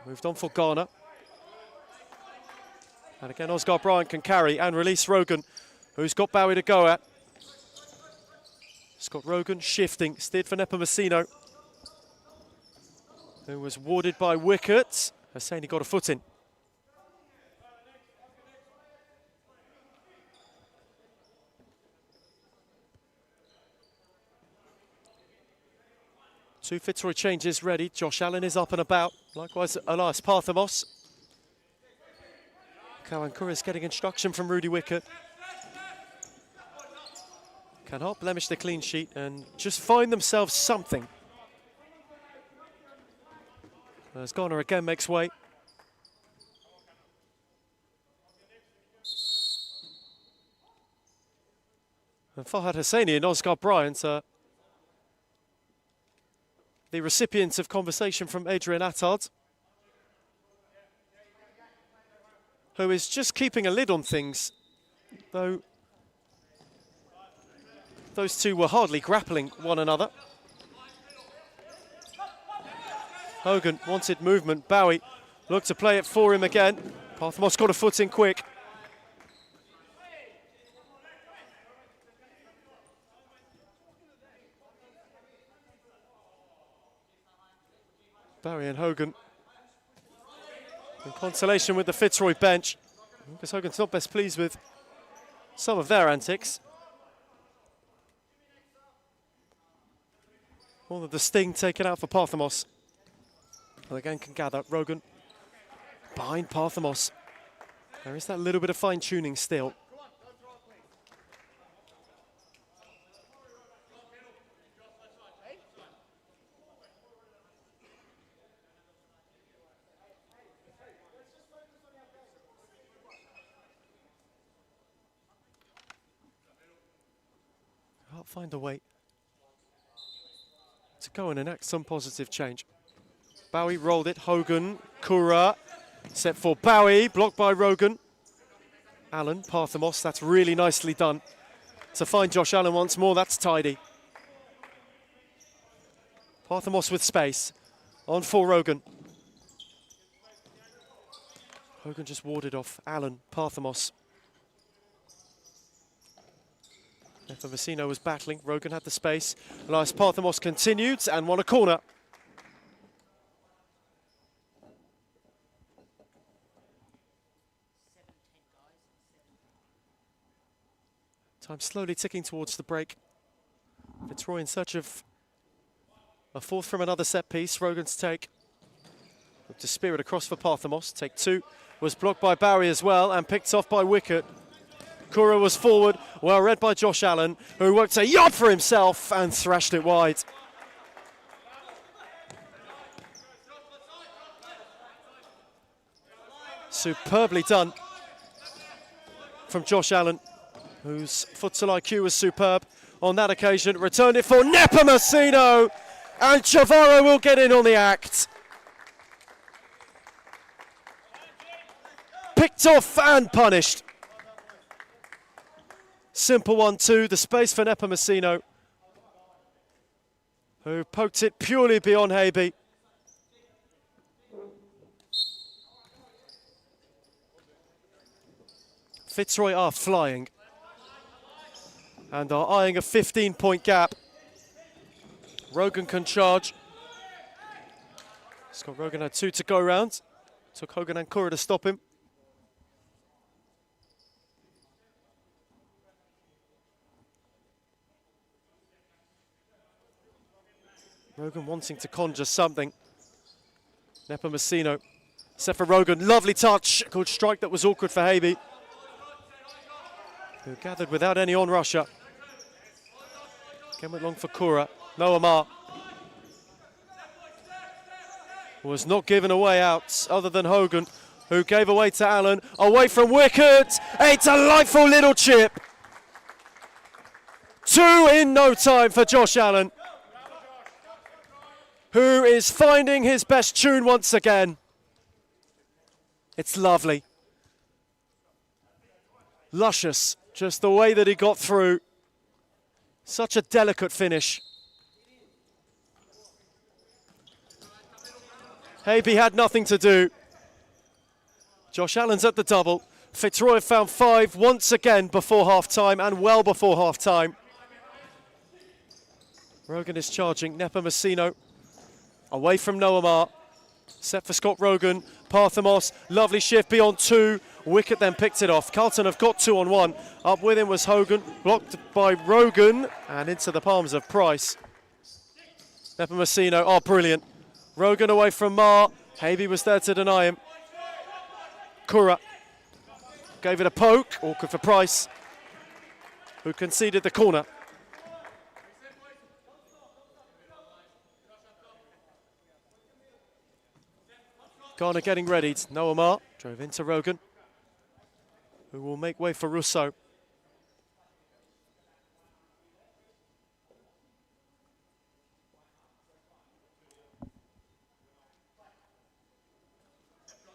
Moved on for Ghana. And again, Oscar Bryant can carry and release Rogan, who's got Bowie to go at. Scott Rogan shifting, steered for Nepomuceno, who was warded by Wicket. Hosseini got a foot in. Two Fitzroy changes ready. Josh Allen is up and about. Likewise, Elias Parthamos. Kawankura is getting instruction from Rudy Wicket. Can Hart blemish the clean sheet and just find themselves something? As Ghana again makes way. And Fahad Hosseini and Oscar Bryant are the recipients of conversation from Adrian Attard, who is just keeping a lid on things, though those two were hardly grappling one another. Hogan wanted movement. Bowie looked to play it for him again. Parthamos got a foot in quick. Bowie and Hogan in consolation with the Fitzroy bench. Lucas Hogan's not best pleased with some of their antics. All of the sting taken out for Parthamos. Well, again can gather. Rogan behind Parthamos. There is that little bit of fine-tuning still. Can't find a way to go and enact some positive change. Bowie rolled it. Hogan, Kura, set for Bowie, blocked by Rogan. Allen, Parthamos, that's really nicely done. To find Josh Allen once more, that's tidy. Parthamos with space, on for Rogan. Hogan just warded off Allen, Parthamos. Nepomuceno was battling, Rogan had the space. Elias Parthamos continued and won a corner. Time slowly ticking towards the break. Fitzroy in search of a fourth from another set piece. Rogan's take. Looked to spear it across for Parthamos. Take two was blocked by Bowie as well and picked off by Wicket. Kura was forward, well read by Josh Allen, who worked a yard for himself and thrashed it wide. Superbly done from Josh Allen, whose futsal IQ was superb on that occasion. Returned it for Nepomuceno, and Chavarro will get in on the act. Picked off and punished. Simple 1-2, the space for Nepomuceno, who poked it purely beyond Habe. Fitzroy are flying and are eyeing a 15-point gap. Rogan can charge. Scott Rogan had 2 to go round. Took Hogan and Kura to stop him. Rogan wanting to conjure something. Nepomuceno set for Rogan. Lovely touch. Good strike that was awkward for Habe, who gathered without any on-rusher. Again went long for Kura. Noah Ma was not given a way out other than Hogan, who gave away to Allen. Away from wicket. A delightful little chip. 2 in no time for Josh Allen, who is finding his best tune once again. It's lovely. Luscious, just the way that he got through. Such a delicate finish. Habe had nothing to do. Josh Allen's at the double. Fitzroy found 5 once again before half-time and well before half-time. Rogan is charging. Nepomuceno away from Noah Ma. Set for Scott Rogan. Parthamos, lovely shift beyond 2. Wicket then picked it off. Carlton have got 2 on 1. Up with him was Hogan, blocked by Rogan and into the palms of Price. Nepomuceno, oh brilliant. Rogan away from Ma. Habe was there to deny him. Kura gave it a poke, awkward for Price, who conceded the corner. Garner getting readied. Noah Ma drove into Rogan, who will make way for Rousseau.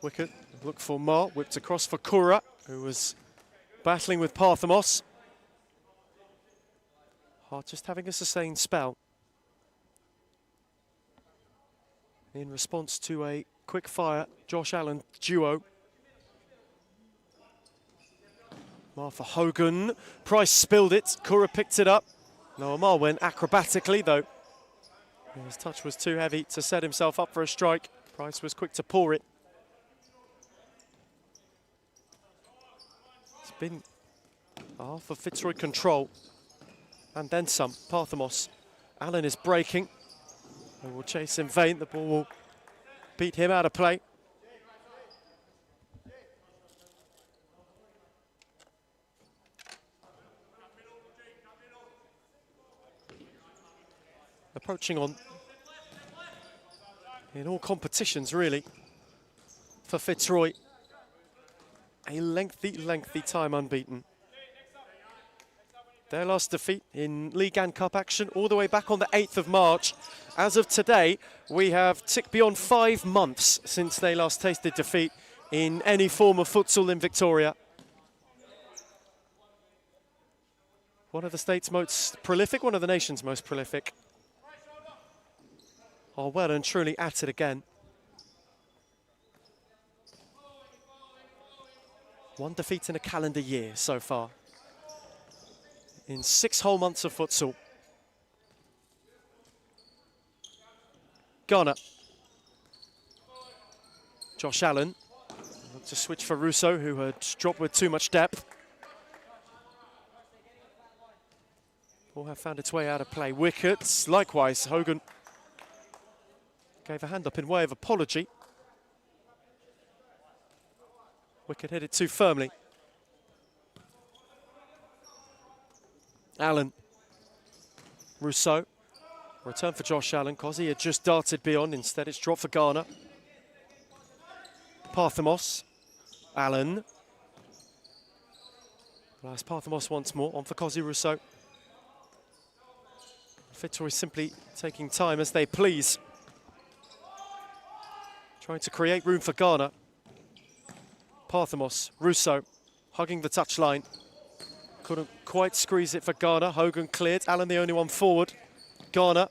Wicket, look for Ma, whipped across for Kura, who was battling with Parthamos. Hart just having a sustained spell in response to a quick fire Josh Allen duo. Ma for Hogan. Price spilled it. Kura picked it up. Noah Ma went acrobatically though. His touch was too heavy to set himself up for a strike. Price was quick to pour it. It's been half of Fitzroy control and then some. Parthamos. Allen is breaking. They will chase in vain. The ball will beat him out of play. Approaching on in all competitions, really, for Fitzroy. A lengthy time unbeaten. Their last defeat in League and Cup action all the way back on the 8th of March. As of today, we have ticked beyond 5 months since they last tasted defeat in any form of futsal in Victoria. One of the state's most prolific, one of the nation's most prolific, are well and truly at it again. 1 defeat in a calendar year so far, in 6 whole months of futsal. Ghana. Josh Allen looked to switch for Rousseau, who had dropped with too much depth. Ball have found its way out of play. Wickets, likewise, Hogan gave a hand up in way of apology. Wicket hit it too firmly. Allen. Rousseau. Return for Josh Allen. Cosy had just darted beyond. Instead, it's dropped for Ghana. Parthamos. Allen. That's Parthamos once more. On for Cosy Rousseau. Fitzroy simply taking time as they please. Trying to create room for Ghana. Parthamos. Rousseau. Hugging the touchline. Couldn't quite squeeze it for Ghana. Hogan cleared. Allen the only one forward. Ghana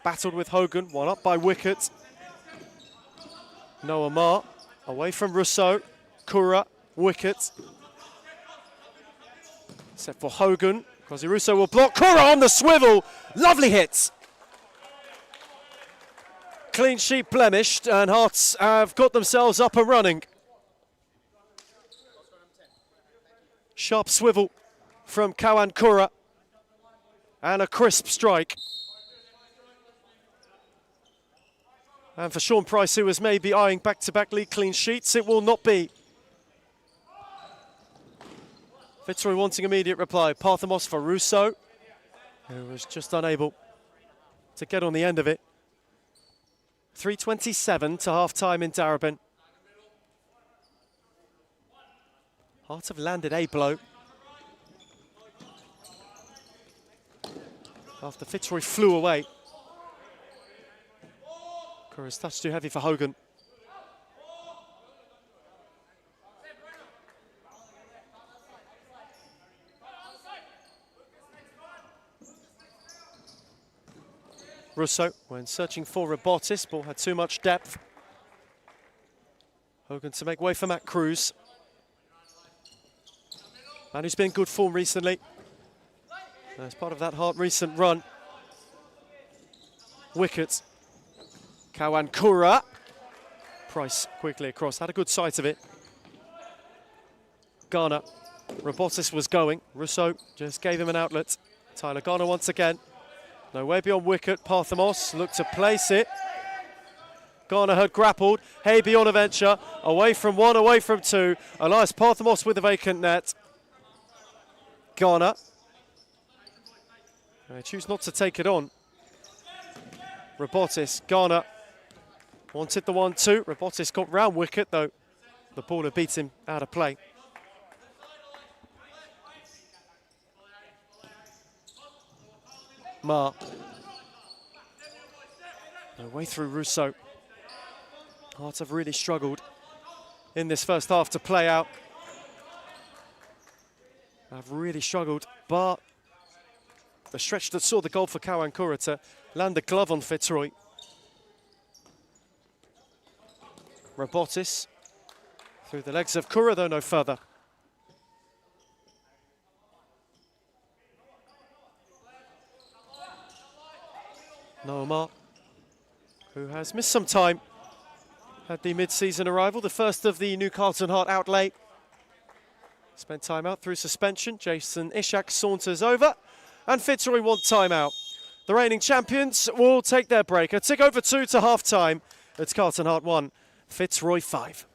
battled with Hogan. One up by Wicket. Noah Ma away from Rousseau. Kura. Wicket. Set for Hogan. Cosy Rousseau will block. Kura on the swivel. Lovely hits. Clean sheet blemished, and Hearts have got themselves up and running. Sharp swivel from Kawan Kura. And a crisp strike. And for Sean Price, who was maybe eyeing back-to-back league clean sheets, it will not be. Fitzroy wanting immediate reply. Parthamos for Rousseau, who was just unable to get on the end of it. 3:27 to half-time in Darebin. Hearts have landed a blow. After Fitzroy flew away. Kura's touch too heavy for Hogan. Rousseau, when searching for Robotis, ball had too much depth. Hogan to make way for Matt Cruz. And who's been in good form recently. As part of that recent run. Wicket. Kawan Kura. Price quickly across, had a good sight of it. Ghana. Robotis was going. Rousseau just gave him an outlet. Tyler Ghana once again. No way beyond Wicket. Parthamos looked to place it. Ghana had grappled. Hey on a venture. Away from one, away from two. Elias Parthamos with a vacant net. Ghana. They choose not to take it on. Robotis. Ghana wanted the 1-2. Robotis got round Wicket, though. The ball had beat him out of play. Ma. No way through Rousseau. Hearts have really struggled in this first half to play out. I've really struggled, but the stretch that saw the goal for Kawan Kura to land the glove on Fitzroy. Robotis through the legs of Kura, though no further. Noah, who has missed some time, had the mid-season arrival, the first of the new Carlton Heart outlay. Spent time out through suspension. Jason Ishak saunters over, and Fitzroy want time out. The reigning champions will take their break. A tick over 2 to half-time. It's Carlton Heart 1, Fitzroy 5.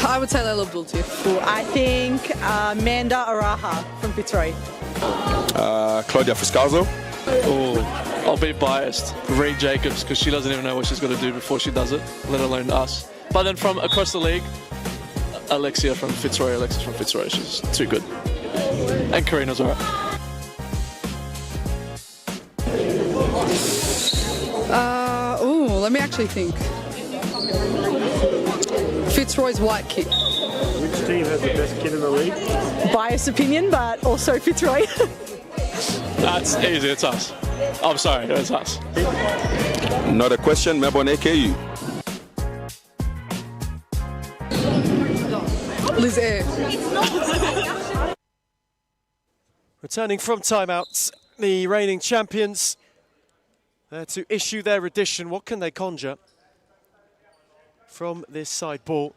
I would say Layla Abdul-Tif. I think Manda Araha from Fitzroy. Claudia Fuscalzo. Oh, I'll be biased. Reed Jacobs, because she doesn't even know what she's got to do before she does it, let alone us. But then from across the league, Alexis from Fitzroy. She's too good. And Karina's alright. Let me actually think. Fitzroy's white kick. Which team has the best kid in the league? Biased opinion, but also Fitzroy. That's easy, it's us. I'm sorry, it's us. Not a question, Melbourne AKU. Liz Air. Returning from timeouts, the reigning champions there to issue their edition. What can they conjure? from this side ball.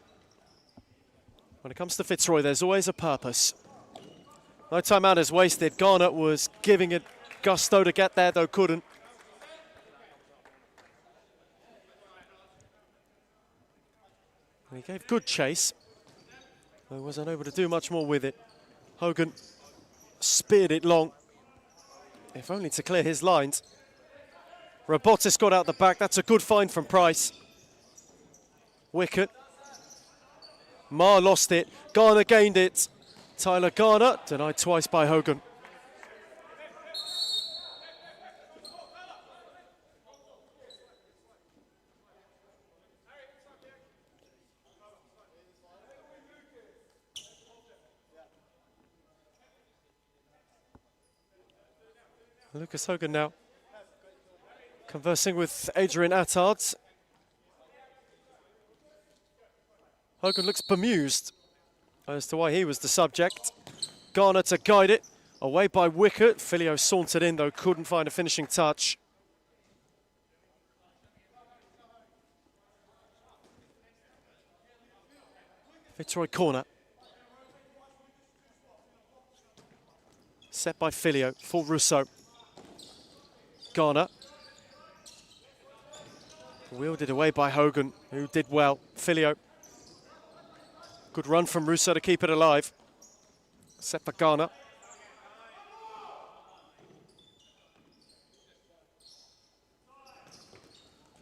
When it comes to Fitzroy, there's always a purpose. No timeout is wasted. Garner was giving it gusto to get there, though couldn't. He gave good chase, though was unable to do much more with it. Hogan speared it long, if only to clear his lines. Robotis got out the back. That's a good find from Price. Wicket. Ma lost it. Garner gained it. Tyler Garner denied twice by Hogan. Lucas Hogan now conversing with Adrian Attard. Hogan looks bemused as to why he was the subject. Garner to guide it, away by Wicket. Filio sauntered in, though couldn't find a finishing touch. Fitzroy corner. Set by Filio for Rousseau. Garner. Wielded away by Hogan, who did well. Filio. Good run from Rousseau to keep it alive. Set for Garner.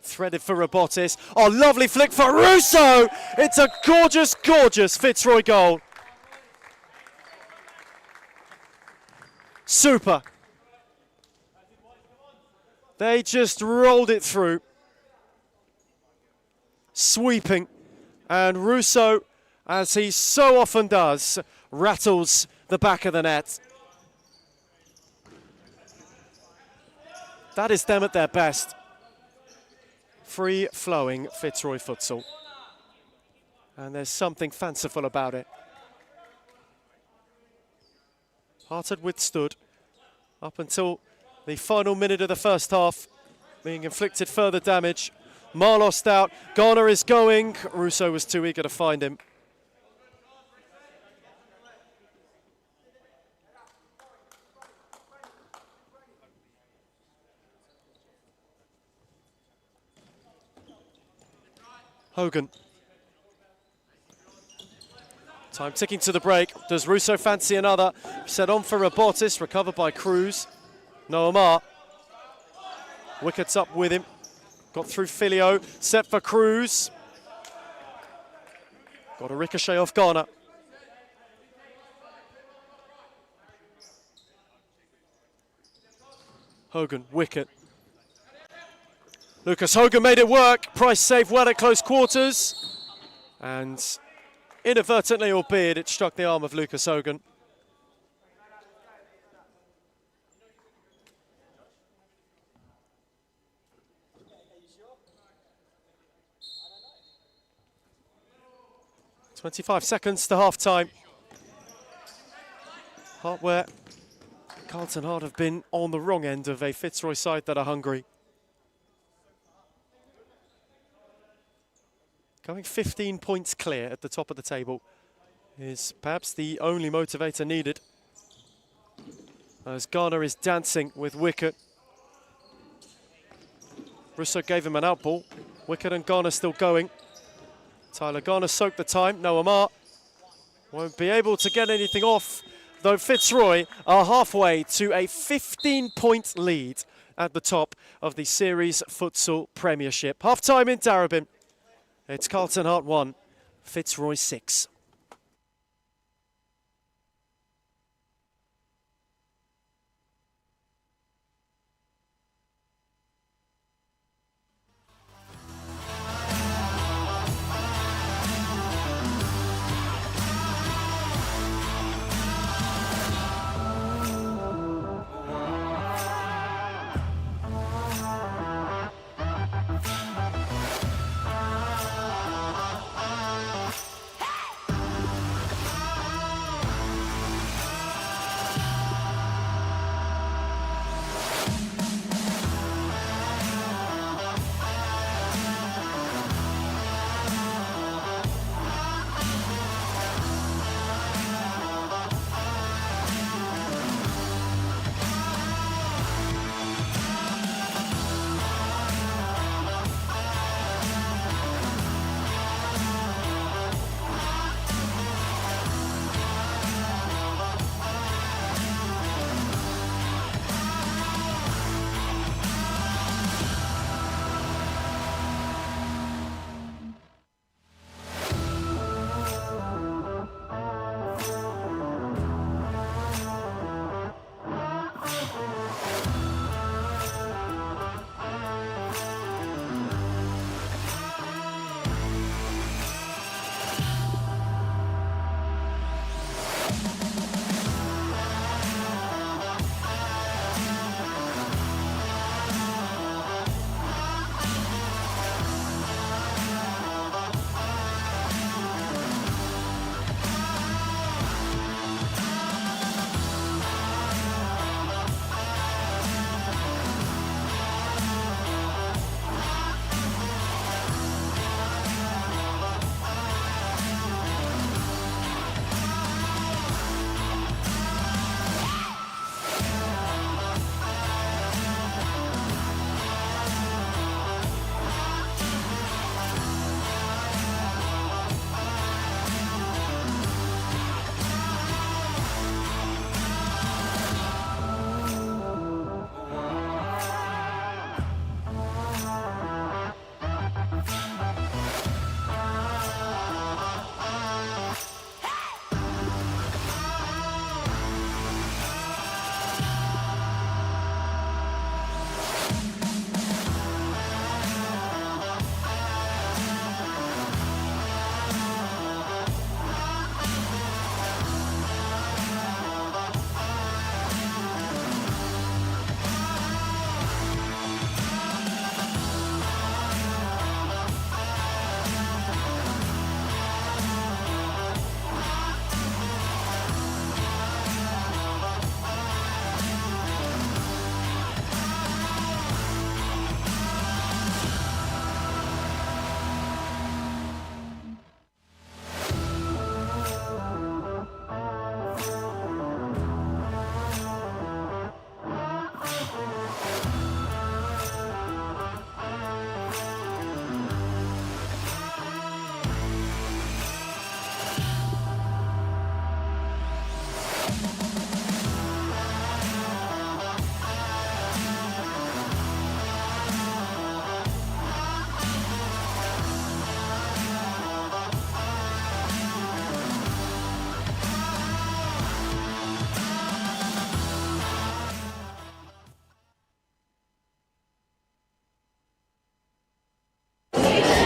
Threaded for Robotis. Oh, lovely flick for Rousseau! It's a gorgeous, gorgeous Fitzroy goal. Super. They just rolled it through. Sweeping. And Rousseau, as he so often does, rattles the back of the net. That is them at their best. Free-flowing Fitzroy futsal. And there's something fanciful about it. Hartard withstood up until the final minute of the first half, being inflicted further damage. Ma lost out. Garner is going. Rousseau was too eager to find him. Hogan. Time ticking to the break. Does Rousseau fancy another? Set on for Robotis, recovered by Cruz. No Omar. Wickets up with him. Got through Filio, set for Cruz. Got a ricochet off Garner. Hogan, wicket. Lucas Hogan made it work. Price saved well at close quarters. And inadvertently, albeit, it struck the arm of Lucas Hogan. "25 seconds to half-time." Where Carlton Hart have been on the wrong end of a Fitzroy side that are hungry. Going 15 points clear at the top of the table is perhaps the only motivator needed. As Garner is dancing with Wicket. Rousseau gave him an out ball. Wicket and Garner still going. Tyler Garner soaked the time. No Amar won't be able to get anything off, though Fitzroy are halfway to a 15-point lead at the top of the Series Futsal Premiership. Half-time in Darabin. It's Carlton Hart 1, Fitzroy 6.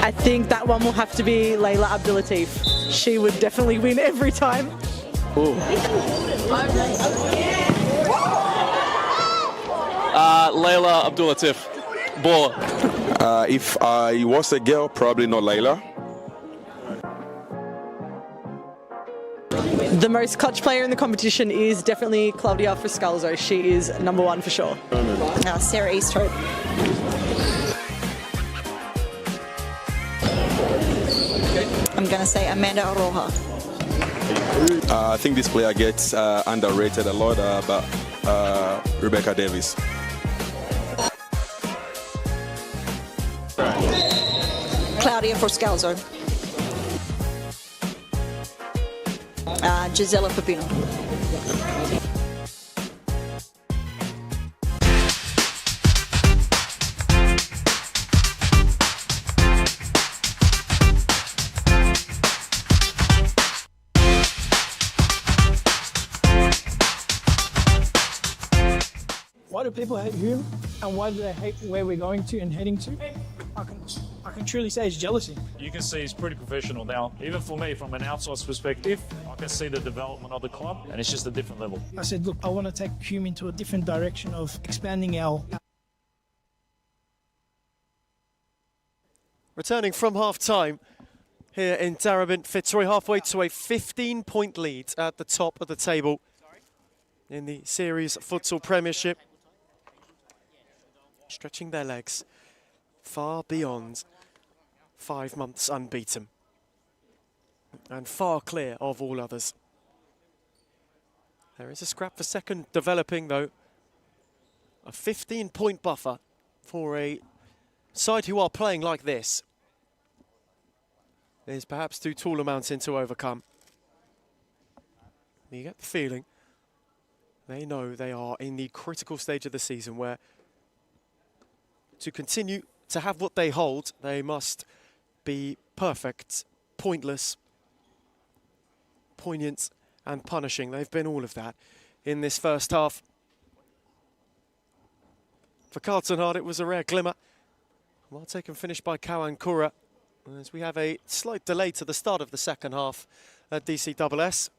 I think that one will have to be Layla Abdulatif. She would definitely win every time. Layla Abdulatif. Baller. If I was a girl, probably not Layla. The most clutch player in the competition is definitely Claudia Friscalzo. She is number one for sure. Sarah Easthope. I'm going to say Amanda Aroha. I think this player gets underrated a lot, but Rebecca Davis. Claudia Friscalzo. Gisela Pepino. Why do people hate whom, and why do they hate where we're going to and heading to? I can truly say it's jealousy. You can see he's pretty professional now. Even for me, from an outsider's perspective, I can see the development of the club, and it's just a different level. I said, look, I want to take Hume into a different direction of expanding our. Returning from half-time here in Darabin, Fitzroy halfway to a 15-point lead at the top of the table in the Series Futsal Premiership. Stretching their legs far beyond 5 months unbeaten and far clear of all others. There is a scrap for second developing though. A 15-point buffer for a side who are playing like this is perhaps too tall a mountain to overcome. You get the feeling they know they are in the critical stage of the season where to continue to have what they hold, they must be perfect, pointless, poignant and punishing. They've been all of that in this first half. For Carlton Hart, it was a rare glimmer. Well taken finish by Kawan Kura, as we have a slight delay to the start of the second half at DCSS.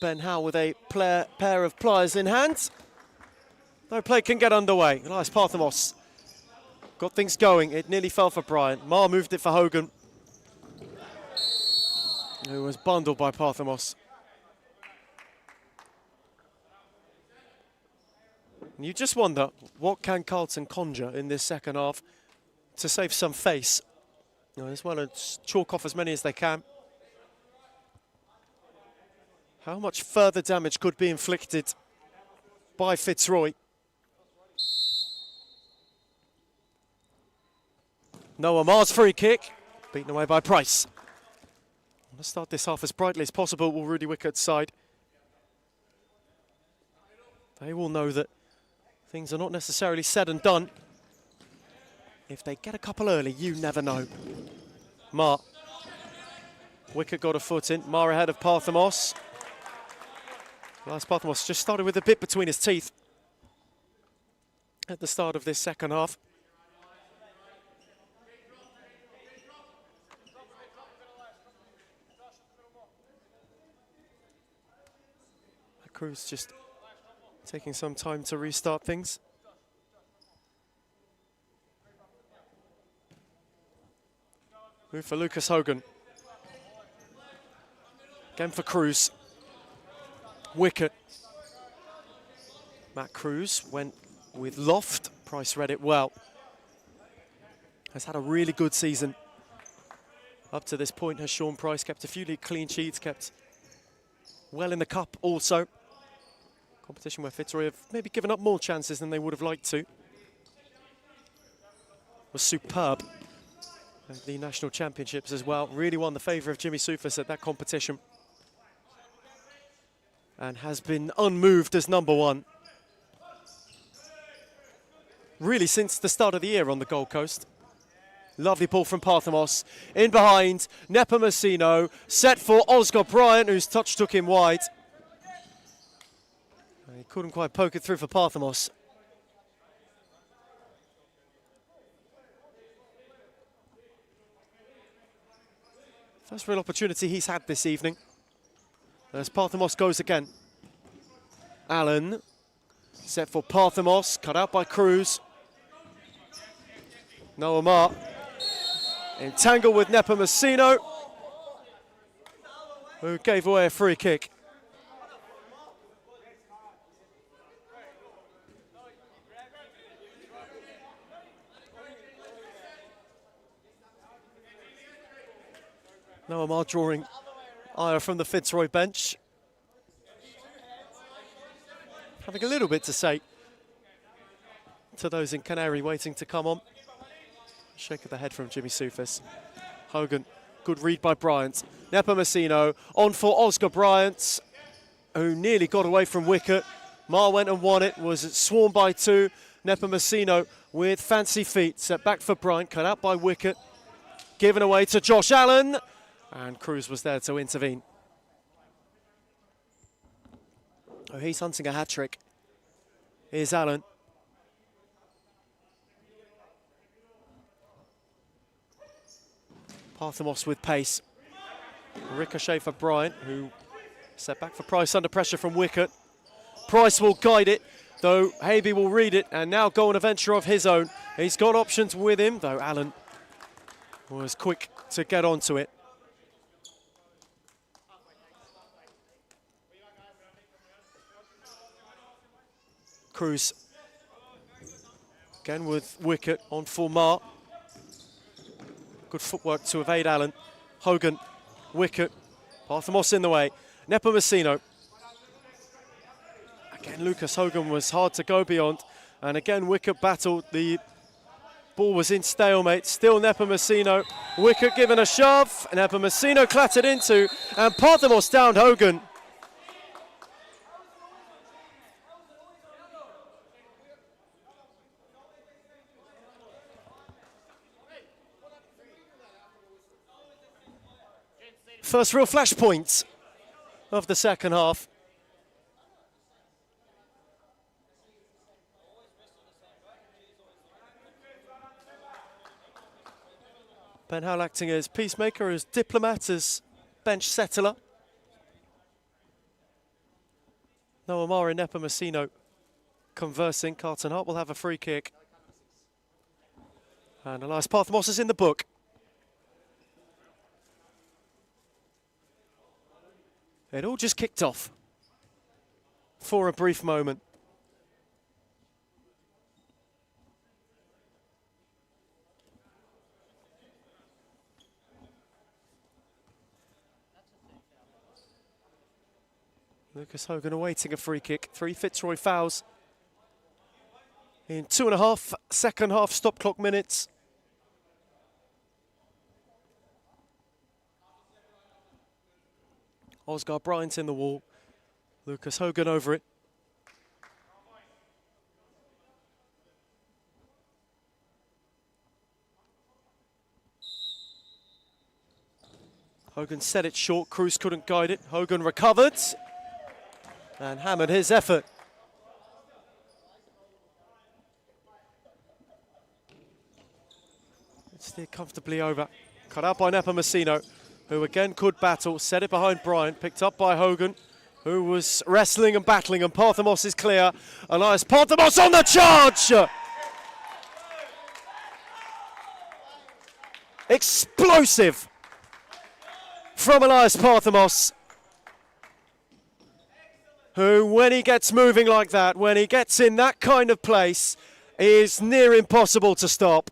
Ben Howe with a pair of pliers in hand. No play can get underway. Elias Parthamos got things going. It nearly fell for Bryant. Marr moved it for Hogan, who was bundled by Parthamos. You just wonder, what can Carlton conjure in this second half to save some face? As well as chalk off as many as they can. How much further damage could be inflicted by Fitzroy? Noah Marr's free kick, beaten away by Price. Let's start this half as brightly as possible with Rudy Wickett's side. They will know that things are not necessarily said and done. If they get a couple early, you never know. Marr. Wickett got a foot in. Marr ahead of Parthamos. Last Parthamos just started with a bit between his teeth at the start of this second half. Cruz just taking some time to restart things. Move for Lucas Hogan. Again for Cruz. Wicket. Matt Cruz went with loft. Price read it well. Has had a really good season. Up to this point has Sean Price kept a few league clean sheets, kept well in the cup also. Competition where Fitzroy have maybe given up more chances than they would have liked to. Was superb at the national championships as well. Really won the favour of Jimmy Soufis at that competition. And has been unmoved as number one. Really since the start of the year on the Gold Coast. Lovely ball from Parthamos. In behind, Nepomuceno. Set for Oscar Bryant, whose touch took him wide. He couldn't quite poke it through for Parthamos. First real opportunity he's had this evening. As Parthamos goes again. Allen, set for Parthamos, cut out by Cruz. Noah Mar, entangled with Nepomuceno, who gave away a free kick. Noah Mar drawing ire from the Fitzroy bench. Having a little bit to say to those in Canary waiting to come on. Shake of the head from Jimmy Soufis. Hogan, good read by Bryant. Nepomuceno on for Oscar Bryant, who nearly got away from wicket. Mar went and won it, was swarmed by two. Nepomuceno with fancy feet, set back for Bryant, cut out by wicket. Given away to Josh Allen, and Cruz was there to intervene. Oh, he's hunting a hat-trick. Here's Allen. Parthamos with pace. Ricochet for Bryant, who set back for Price under pressure from wicket. Price will guide it, though Habe will read it and now go on a venture of his own. He's got options with him, though Allen was quick to get onto it. Cruz again with wicket on for Mar. Good footwork to evade Allen. Hogan, wicket. Parthamos in the way. Nepomuceno. Again, Lucas Hogan was hard to go beyond. And again, wicket battle. The ball was in stalemate. Still Nepomuceno. Wicket given a shove. Nepomuceno clattered into. And Parthamos downed Hogan. First real flashpoint of the second half. Ben Howell acting as peacemaker, as diplomat, as bench settler. Noah Mar and Nepomuceno conversing. Carlton Hart will have a free kick. And Elias Parthamos is in the book. It all just kicked off for a brief moment. Lucas Hogan awaiting a free kick. 3 Fitzroy fouls in 2.5 second half stop clock minutes. Oscar Bryant in the wall. Lucas Hogan over it. Hogan set it short. Cruz couldn't guide it. Hogan recovered and hammered his effort. It's steered comfortably over. Cut out by Nepomuceno, who again could battle, set it behind Bryant, picked up by Hogan, who was wrestling and battling, and Parthamos is clear. Elias Parthamos on the charge! Explosive from Elias Parthamos, who, when he gets moving like that, when he gets in that kind of place, is near impossible to stop.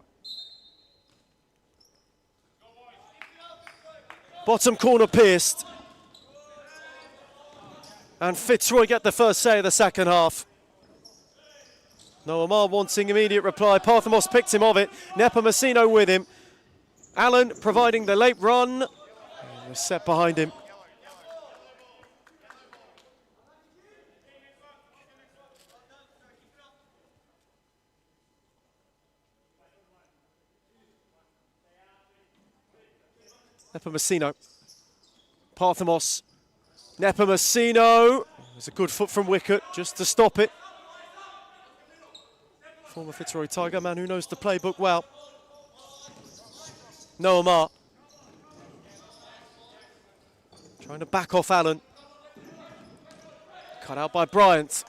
Bottom corner pierced. And Fitzroy get the first say of the second half. Noah Mar wanting immediate reply. Parthamos picked him of it. Nepomuceno with him. Allen providing the late run. He was set behind him. Nepomuceno. Parthamos. Nepomuceno. There's a good foot from wicket just to stop it. Former Fitzroy Tiger, man who knows the playbook well. Noah Mar. Trying to back off Allen. Cut out by Bryant.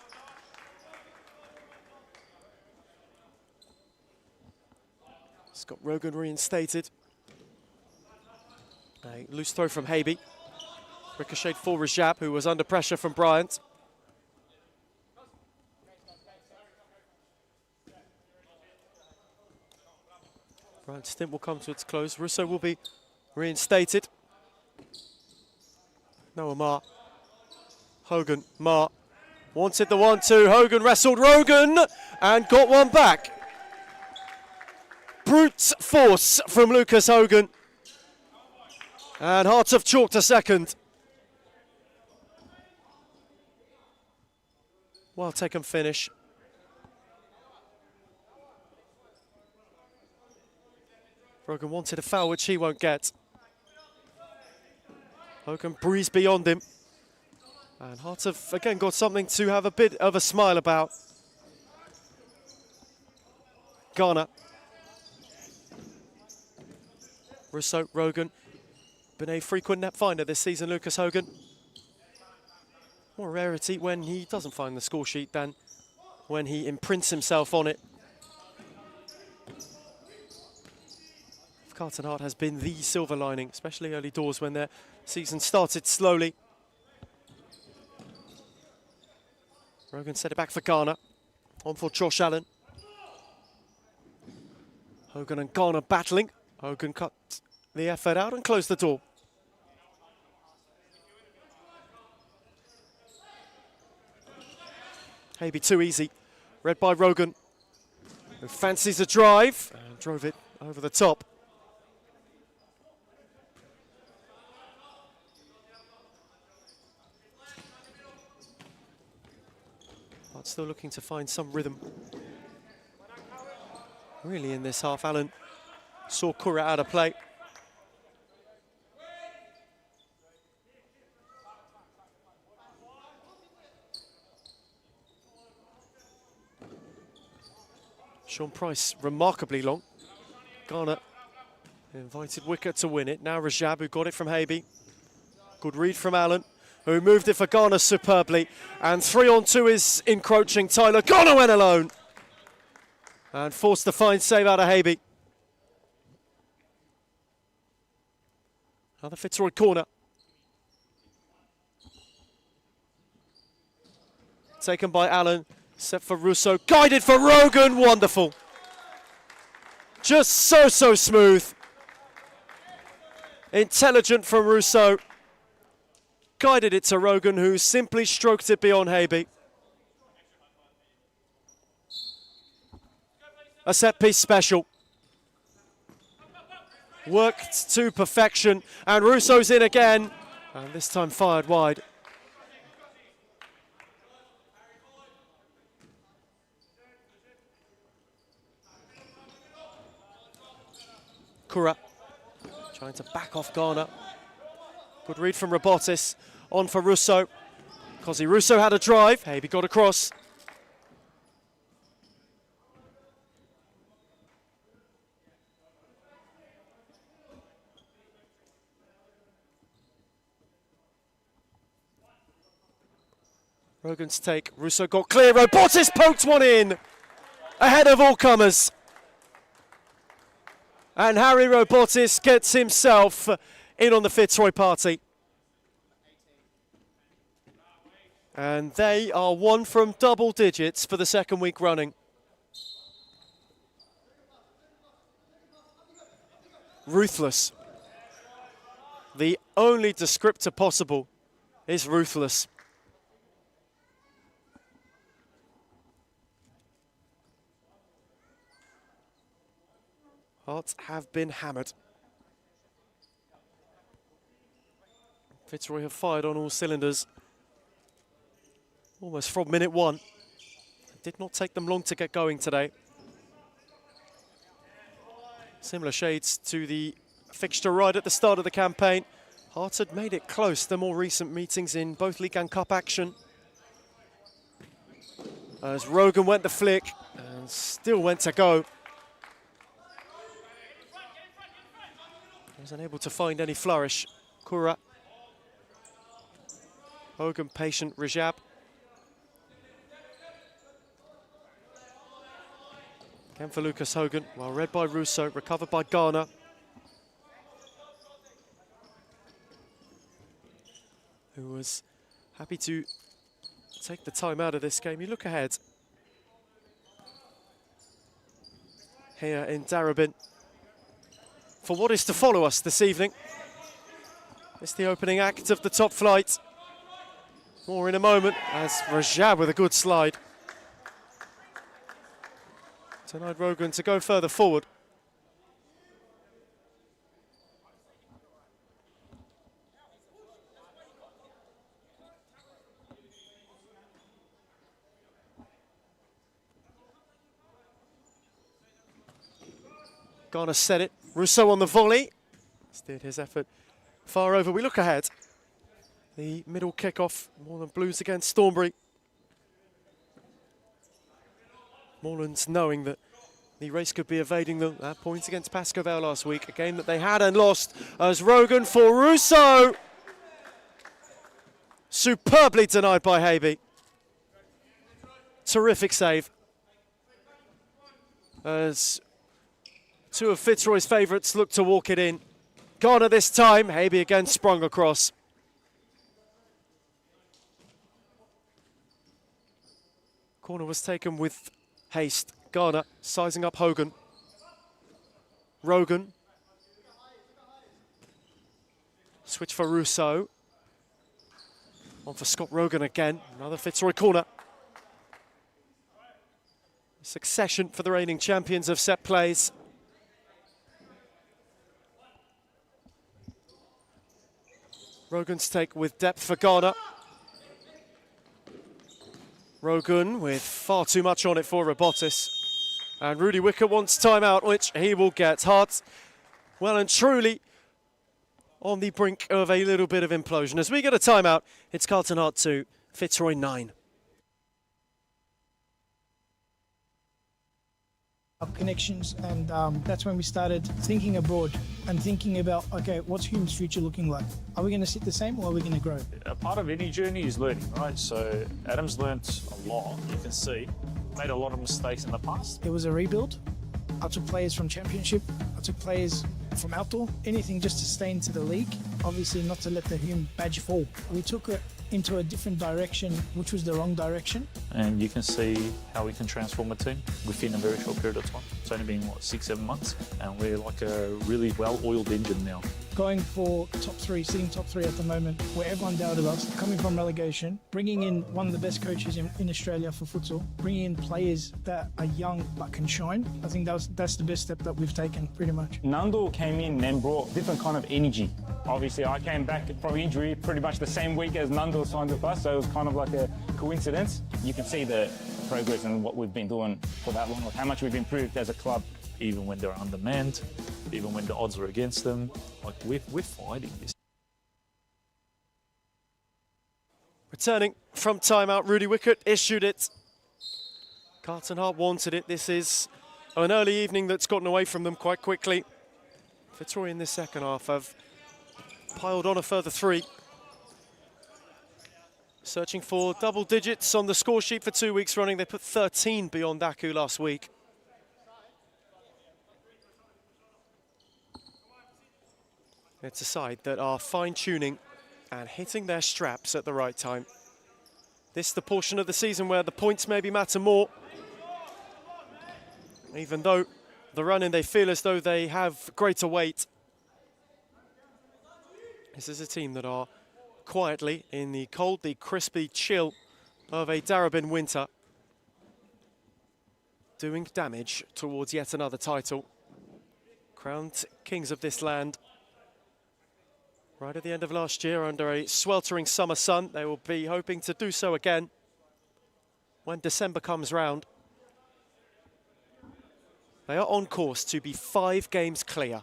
Scott Rogan reinstated. A loose throw from Habe. Ricocheted for Rajab, who was under pressure from Bryant. Bryant's stint will come to its close. Russo will be reinstated. Noah Marr. Hogan, Marr. Wanted the 1-2. Hogan wrestled Rogan and got one back. Brute force from Lucas Hogan. And Hearts of Chalk to second. Well taken finish. Rogan wanted a foul, which he won't get. Hogan breezed beyond him. And Hearts have again got something to have a bit of a smile about. Garner. Russo, Rogan. Been a frequent net finder this season, Lucas Hogan. More rarity when he doesn't find the score sheet than when he imprints himself on it. Carlton Heart has been the silver lining, especially early doors when their season started slowly. Rogan set it back for Garner. On for Josh Allen. Hogan and Garner battling. Hogan cut the effort out and closed the door. Maybe too easy. Read by Rogan, who fancies a drive and drove it over the top. But still looking to find some rhythm. Really in this half, Allen saw Kura out of play. Sean Price remarkably long. Garner invited Wicker to win it. Now Rajab, who got it from Habe. Good read from Allen, who moved it for Garner superbly. And 3-on-2 is encroaching. Tyler Garner went alone. And forced the fine save out of Habe. Another Fitzroy corner. Taken by Allen. Set for Russo, guided for Rogan, wonderful. Just so smooth. Intelligent from Russo. Guided it to Rogan, who simply stroked it beyond Habe. A set piece special. Worked to perfection, and Russo's in again, and this time fired wide. Kura trying to back off Garner. Good read from Robotis. On for Russo. Cosy Russo had a drive. Habe got across. Rogan's take. Russo got clear. Robotis poked one in. Ahead of all comers. And Harry Robotis gets himself in on the Fitzroy party. And they are one from double digits for the second week running. Ruthless. The only descriptor possible is ruthless. Hearts have been hammered. Fitzroy have fired on all cylinders. Almost from minute one. It did not take them long to get going today. Similar shades to the fixture right at the start of the campaign. Hearts had made it close, the more recent meetings in both League and Cup action. As Rogan went the flick and still went to go. He was unable to find any flourish. Kura Hogan patient, Rajab. Again for Lucas Hogan, well read by Russo, recovered by Garner. Who was happy to take the time out of this game. You look ahead here in Darabin for what is to follow us this evening. It's the opening act of the top flight. More in a moment as Rajab with a good slide. Denied Rogan to go further forward. Garner set it. Rousseau on the volley. Steered his effort far over. We look ahead. The middle kickoff. Moreland Blues against Thornbury. Moreland's knowing that the race could be evading them. That point against Pascoe last week. A game that they had and lost as Rogan for Rousseau. Superbly denied by Habe. Terrific save. As two of Fitzroy's favourites look to walk it in. Garner this time. Habe again sprung across. Corner was taken with haste. Garner sizing up Hogan. Rogan. Switch for Rousseau. On for Scott Rogan again. Another Fitzroy corner. Succession for the reigning champions of set plays. Rogan's take with depth for Garner. Rogan with far too much on it for Robotis. And Rudy Wicker wants timeout, which he will get. Hart, well and truly on the brink of a little bit of implosion. As we get a timeout, it's Carlton Hart 2, Fitzroy 9. Connections, and that's when we started thinking abroad and thinking about, okay, what's Hume's future looking like? Are we going to sit the same or are we going to grow? A part of any journey is learning, right? So Adam's learnt a lot, you can see. Made a lot of mistakes in the past. It was a rebuild. I took players from Championship. I took players from outdoor. Anything just to stay into the league. Obviously not to let the Hume badge fall. We took it into a different direction, which was the wrong direction. And you can see how we can transform a team within a very short period of time. It's only been, what, 6-7 months? And we're like a really well-oiled engine now. Going for top three, sitting top three at the moment, where everyone doubted us, coming from relegation, bringing in one of the best coaches in Australia for futsal, bringing in players that are young but can shine. I think that's the best step that we've taken, pretty much. Nando came in and brought different kind of energy. Obviously, I came back from injury pretty much the same week as Nando signed with us, so it was kind of like a coincidence. You can see the progress and what we've been doing for that long, how much we've improved as a club. Even when they're undermanned, even when the odds are against them, like we're fighting this. Returning from timeout, Rudy Wickett issued it. Carlton Hart wanted it. This is an early evening that's gotten away from them quite quickly. Fitzroy in this second half have piled on a further 3. Searching for double digits on the score sheet for 2 weeks running. They put 13 beyond Aku last week. It's a side that are fine-tuning and hitting their straps at the right time. This is the portion of the season where the points maybe matter more. Even though the run-in, they feel as though they have greater weight. This is a team that are quietly in the cold, the crispy chill of a Darabin winter, doing damage towards yet another title. Crowned kings of this land. Right at the end of last year, under a sweltering summer sun, they will be hoping to do so again when December comes round. They are on course to be 5 games clear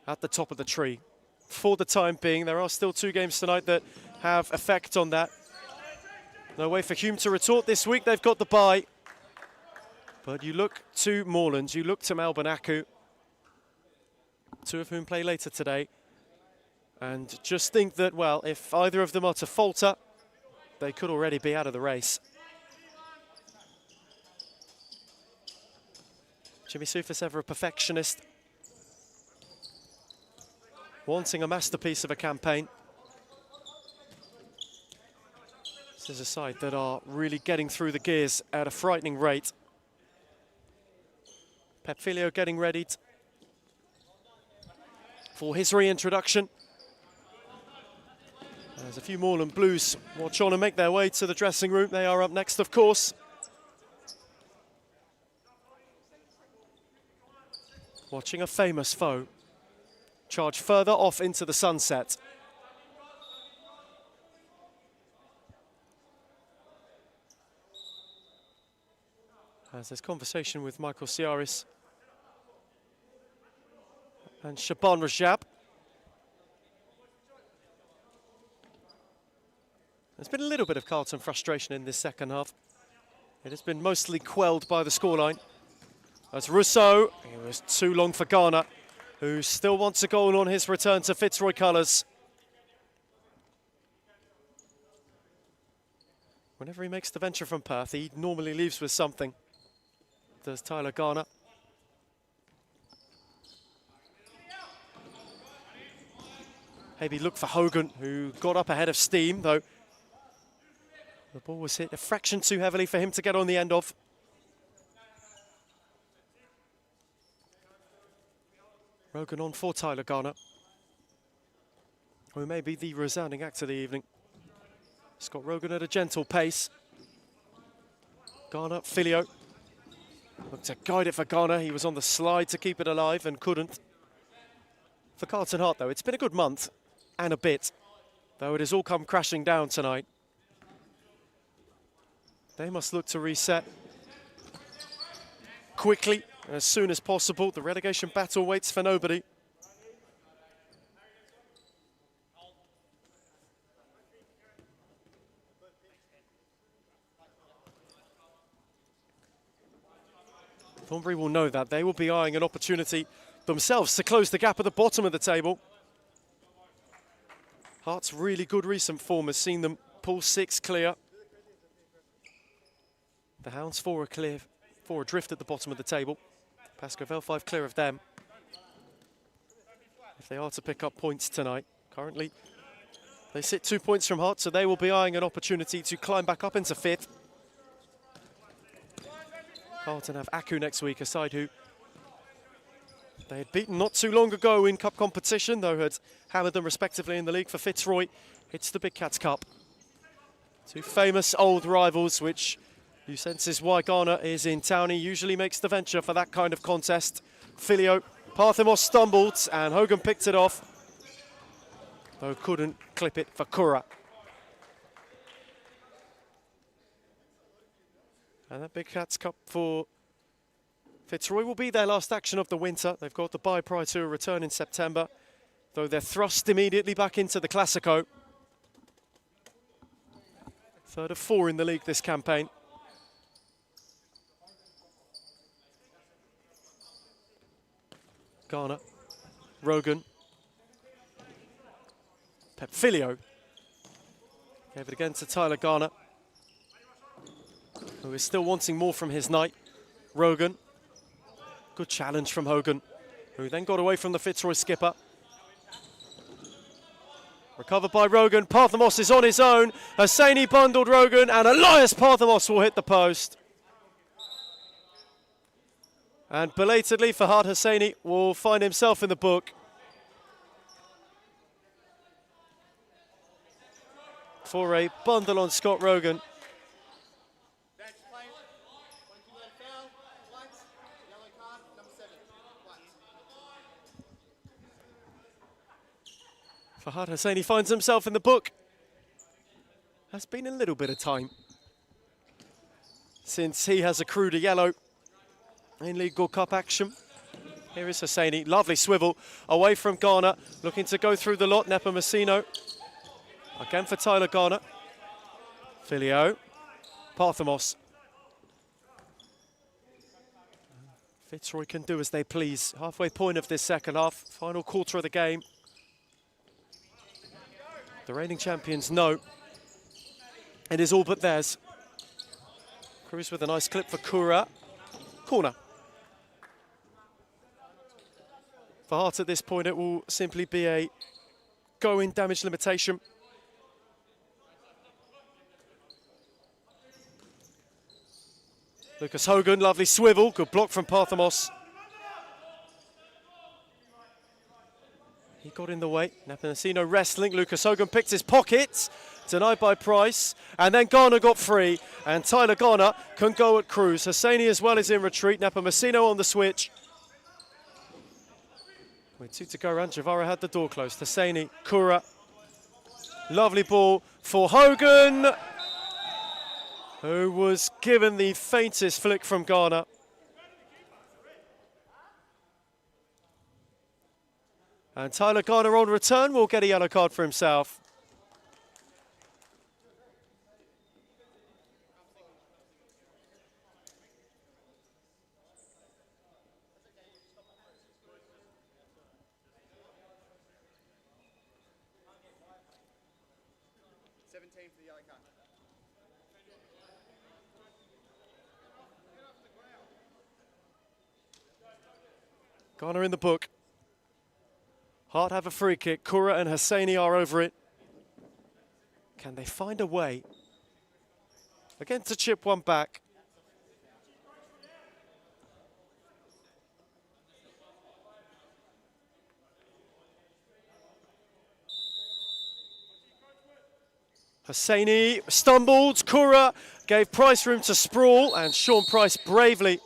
at the top of the tree. For the time being, there are still 2 games tonight that have effect on that. No way for Hume to retort this week. They've got the bye. But you look to Moreland, you look to Melbourne Aku, 2 of whom play later today. And just think that, well, if either of them are to falter, they could already be out of the race. Jimmy Sufis, ever a perfectionist, wanting a masterpiece of a campaign. This is a side that are really getting through the gears at a frightening rate. Pep Filio getting ready for his reintroduction. There's a few Moreland Blues watch on and make their way to the dressing room. They are up next, of course. Watching a famous foe charge further off into the sunset. As there's conversation with Michael Ciaris and Shaban Rajab. There's been a little bit of Carlton frustration in this second half. It has been mostly quelled by the scoreline. As Rousseau, it was too long for Ghana, who still wants a goal on his return to Fitzroy colours. Whenever he makes the venture from Perth, he normally leaves with something. Does Tyler Ghana. Maybe look for Hogan, who got up ahead of steam, though the ball was hit a fraction too heavily for him to get on the end of. Rogan on for Tyler Ghana, who may be the resounding act of the evening. Scott Rogan at a gentle pace. Ghana, Filio. Looked to guide it for Ghana. He was on the slide to keep it alive and couldn't. For Carlton Heart, though, it's been a good month and a bit, though it has all come crashing down tonight. They must look to reset quickly, as soon as possible. The relegation battle waits for nobody. Thornbury will know that. They will be eyeing an opportunity themselves to close the gap at the bottom of the table. Hearts' really good recent form has seen them pull 6 clear. The Hounds 4 are adrift at the bottom of the table. Pascoe 5 clear of them. If they are to pick up points tonight, currently they sit 2 points from Hearts, so they will be eyeing an opportunity to climb back up into 5th. Carlton have Aku next week, a side who they had beaten not too long ago in cup competition, though had hammered them respectively in the league. For Fitzroy, it's the Big Cats Cup. 2 famous old rivals, which you sense is why Ghana is in town. He usually makes the venture for that kind of contest. Filio, Parthemos stumbled and Hogan picked it off, though couldn't clip it for Kura. And that Big Cats Cup for Fitzroy will be their last action of the winter. They've got the bye prior to a return in September, though they're thrust immediately back into the Classico. 3rd of 4 in the league this campaign. Ghana, Rogan, Pep Filio. Gave it again to Tyler Ghana, who is still wanting more from his night. Rogan, good challenge from Hogan, who then got away from the Fitzroy skipper. Recovered by Rogan. Parthemos is on his own. Hosseini bundled Rogan, and Elias Parthemos will hit the post. And belatedly, Fahad Hosseini will find himself in the book. For a bundle on Scott Rogan. Fahad Hosseini finds himself in the book. Has been a little bit of time since he has accrued a yellow in League Gold Cup action. Here is Hosseini, lovely swivel away from Ghana, looking to go through the lot. Nepa Messino, again for Tyler Ghana. Filio, Parthemos. Fitzroy can do as they please. Halfway point of this second half, final quarter of the game. The reigning champions know It is all but theirs. Cruz with a nice clip for Kura. Corner. For Hart at this point, it will simply be a go-in damage limitation. Lucas Hogan, lovely swivel. Good block from Parthamos. He got in the way. Napinacino wrestling. Lucas Hogan picked his pocket. Denied by Price. And then Garner got free. And Tyler Garner can go at Cruz. Hosseini as well is in retreat. Napinacino on the switch. With 2 to go around, Javara had the door closed. Hosseini, Kura. Lovely ball for Hogan, who was given the faintest flick from Garner. And Tyler Garner on return will get a yellow card for himself. For the yellow card. Garner in the book. Hart have a free kick. Kura and Hosseini are over it. Can they find a way? Again to chip one back. Hosseini stumbled. Kura gave Price room to sprawl, and Sean Price bravely,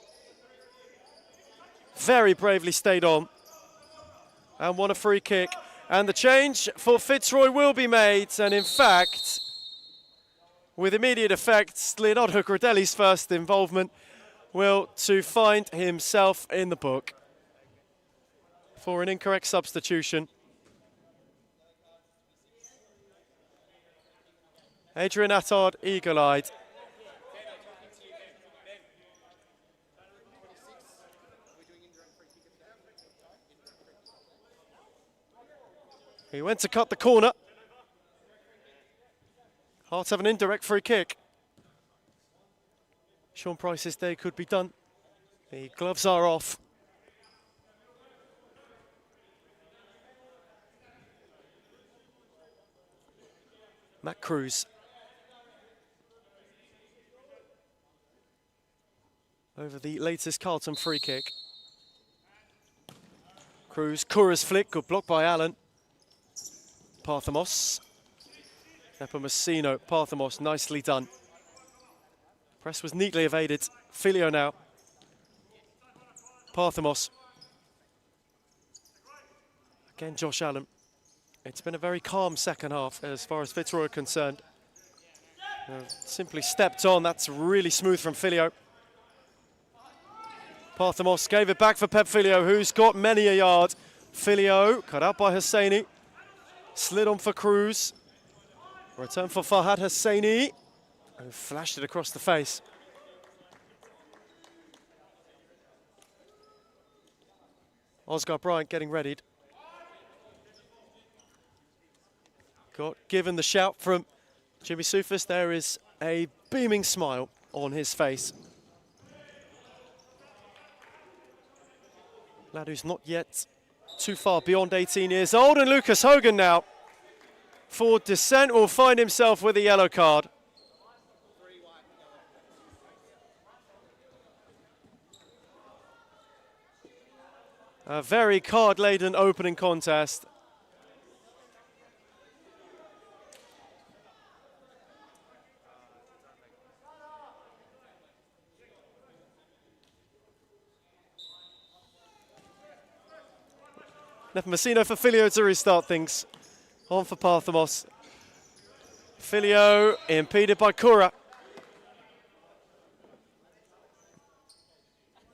very bravely stayed on and won a free kick. And the change for Fitzroy will be made, and in fact, with immediate effect, Leonardo Gradelli's first involvement will to find himself in the book for an incorrect substitution. Adrian Attard, eagle-eyed. He went to cut the corner. Hearts have an indirect free kick. Sean Price's day could be done. The gloves are off. Matt Cruz. Over the latest Carlton free kick. Cruz, Kura's flick, good block by Allen. Parthamos. Napinacino, Parthamos, nicely done. Press was neatly evaded. Filio now. Parthamos. Again, Josh Allen. It's been a very calm second half as far as Fitzroy are concerned. Simply stepped on. That's really smooth from Filio. Parthamos gave it back for Pep Filio, who's got many a yard. Filio cut out by Hosseini. Slid on for Cruz. Return for Farhad Hosseini, who flashed it across the face. Oscar Bryant getting readied. Given the shout from Jimmy Soufis, there is a beaming smile on his face. Lad who's not yet too far beyond 18 years old, and Lucas Hogan now for dissent will find himself with a yellow card. A very card-laden opening contest. Napinacino for Filio to restart things. On for Parthamos. Filio impeded by Kura.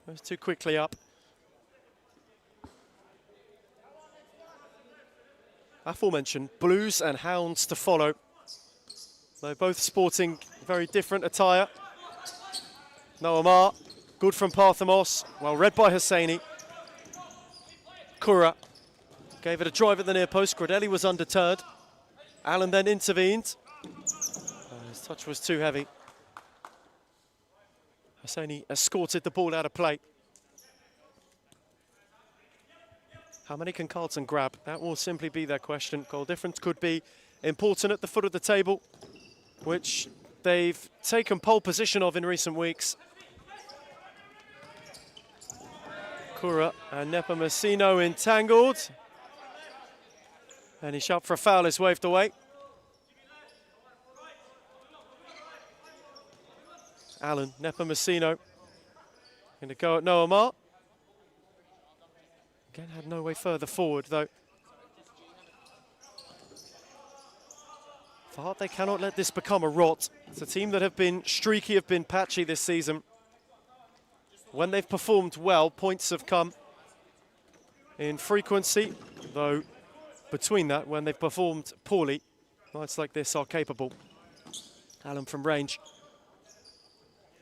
Goes too quickly up. Aforementioned Blues and Hounds to follow. They're both sporting very different attire. Noamar, good from Parthamos, well read by Hosseini. Kura gave it a drive at the near post. Gradelli was undeterred. Allen then intervened. As Touch was too heavy. Hosseini escorted the ball out of play. How many can Carlton grab? That will simply be their question. Goal difference could be important at the foot of the table, which they've taken pole position of in recent weeks. Kura and Nepomuceno entangled. And he shot for a foul is waved away. Allen, Nepomuceno. Going to go at Noah Ma. Again, had no way further forward, though. For Hart, they cannot let this become a rot. It's a team that have been streaky, have been patchy this season. When they've performed well, points have come in frequency, though between that, when they've performed poorly, nights like this are capable. Allen from range.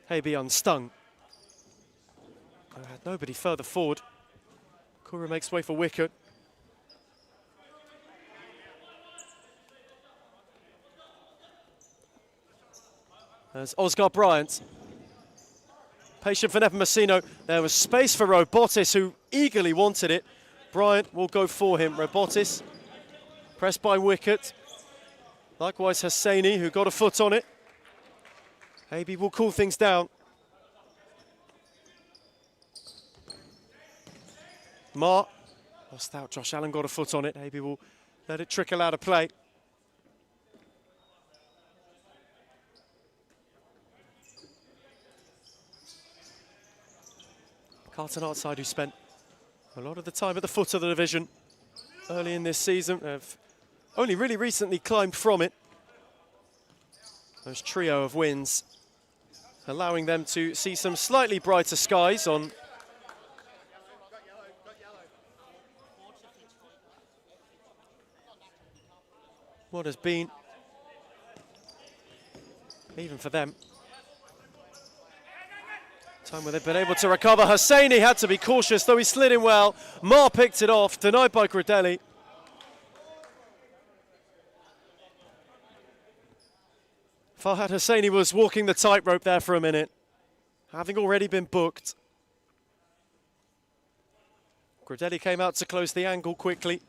Habe unstung. Had nobody further forward. Kura makes way for wicket. There's Oscar Bryant. Patient for Nepomuceno. There was space for Robotis, who eagerly wanted it. Bryant will go for him. Robotis pressed by wicket. Likewise Hosseini, who got a foot on it. Habe will cool things down. Ma lost out. Josh Allen got a foot on it. Habe will let it trickle out of play. Carlton outside, who spent a lot of the time at the foot of the division early in this season, have only really recently climbed from it. Those trio of wins allowing them to see some slightly brighter skies on what has been, even for them, time where they've been able to recover. Hosseini had to be cautious, though he slid in well. Ma picked it off, denied by Gradelli. Farhad Hosseini was walking the tightrope there for a minute, having already been booked. Gradelli came out to close the angle quickly.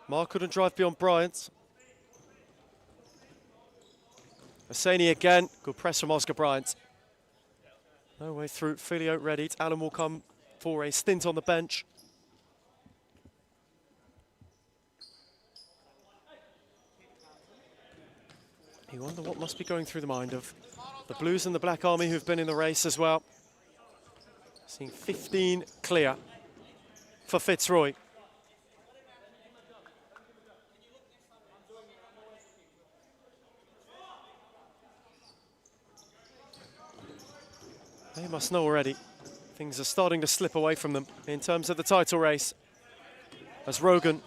Ma couldn't drive beyond Bryant. Hosseini again, good press from Oscar Bryant. No way through, Filio readied. Allen will come for a stint on the bench. You wonder what must be going through the mind of the Blues and the Black Army, who've been in the race as well. Seeing 15 clear for Fitzroy. They must know already. Things are starting to slip away from them in terms of the title race. As Rogan,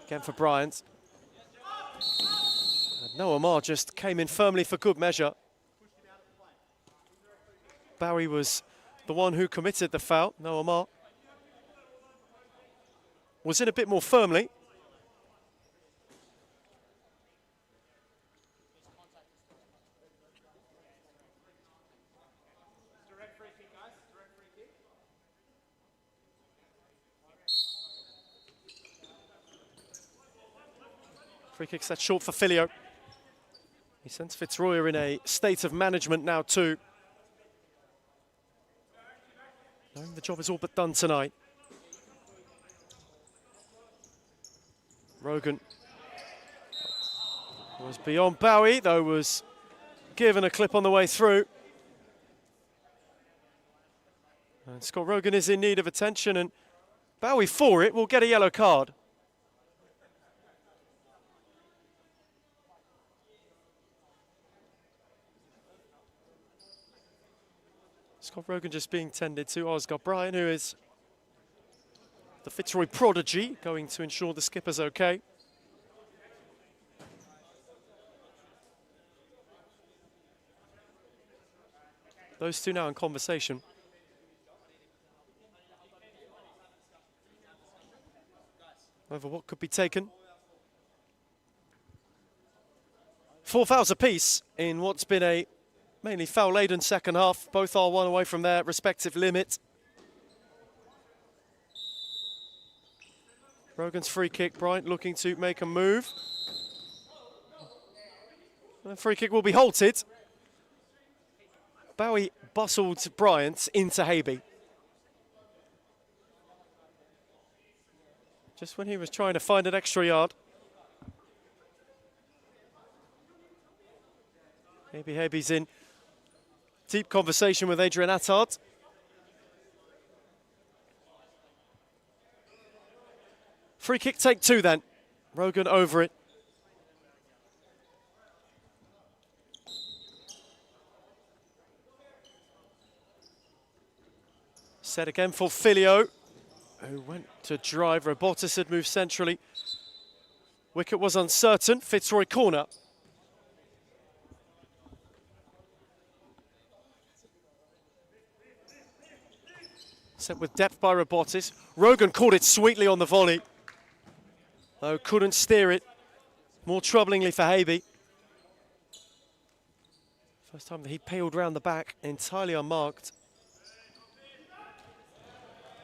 again for Bryant. And Noah Ma just came in firmly for good measure. Bowie was the one who committed the foul. Noah Ma was in a bit more firmly. Free kick set short for Filio. He sends Fitzroy in a state of management now too. Knowing the job is all but done tonight. Rogan was beyond Bowie, though was given a clip on the way through. And Scott Rogan is in need of attention, and Bowie for it will get a yellow card. Scott Rogan just being tended to. Oscar Bryant, who is the Fitzroy prodigy, going to ensure the skipper's okay. Those two now in conversation. Over what could be taken. 4 fouls apiece in what's been a mainly foul-laden second half. Both are one away from their respective limit. Rogan's free kick, Bryant looking to make a move. The free kick will be halted. Bowie bustled Bryant into Haby. Just when he was trying to find an extra yard. Maybe Haby's in deep conversation with Adrian Attard. Free kick, take 2 then. Rogan over it. Set again for Filio, who went to drive. Robotis had moved centrally. Wicket was uncertain. Fitzroy corner. Set with depth by Robotis. Rogan caught it sweetly on the volley, though couldn't steer it. More troublingly for Haby. First time that he peeled round the back, entirely unmarked.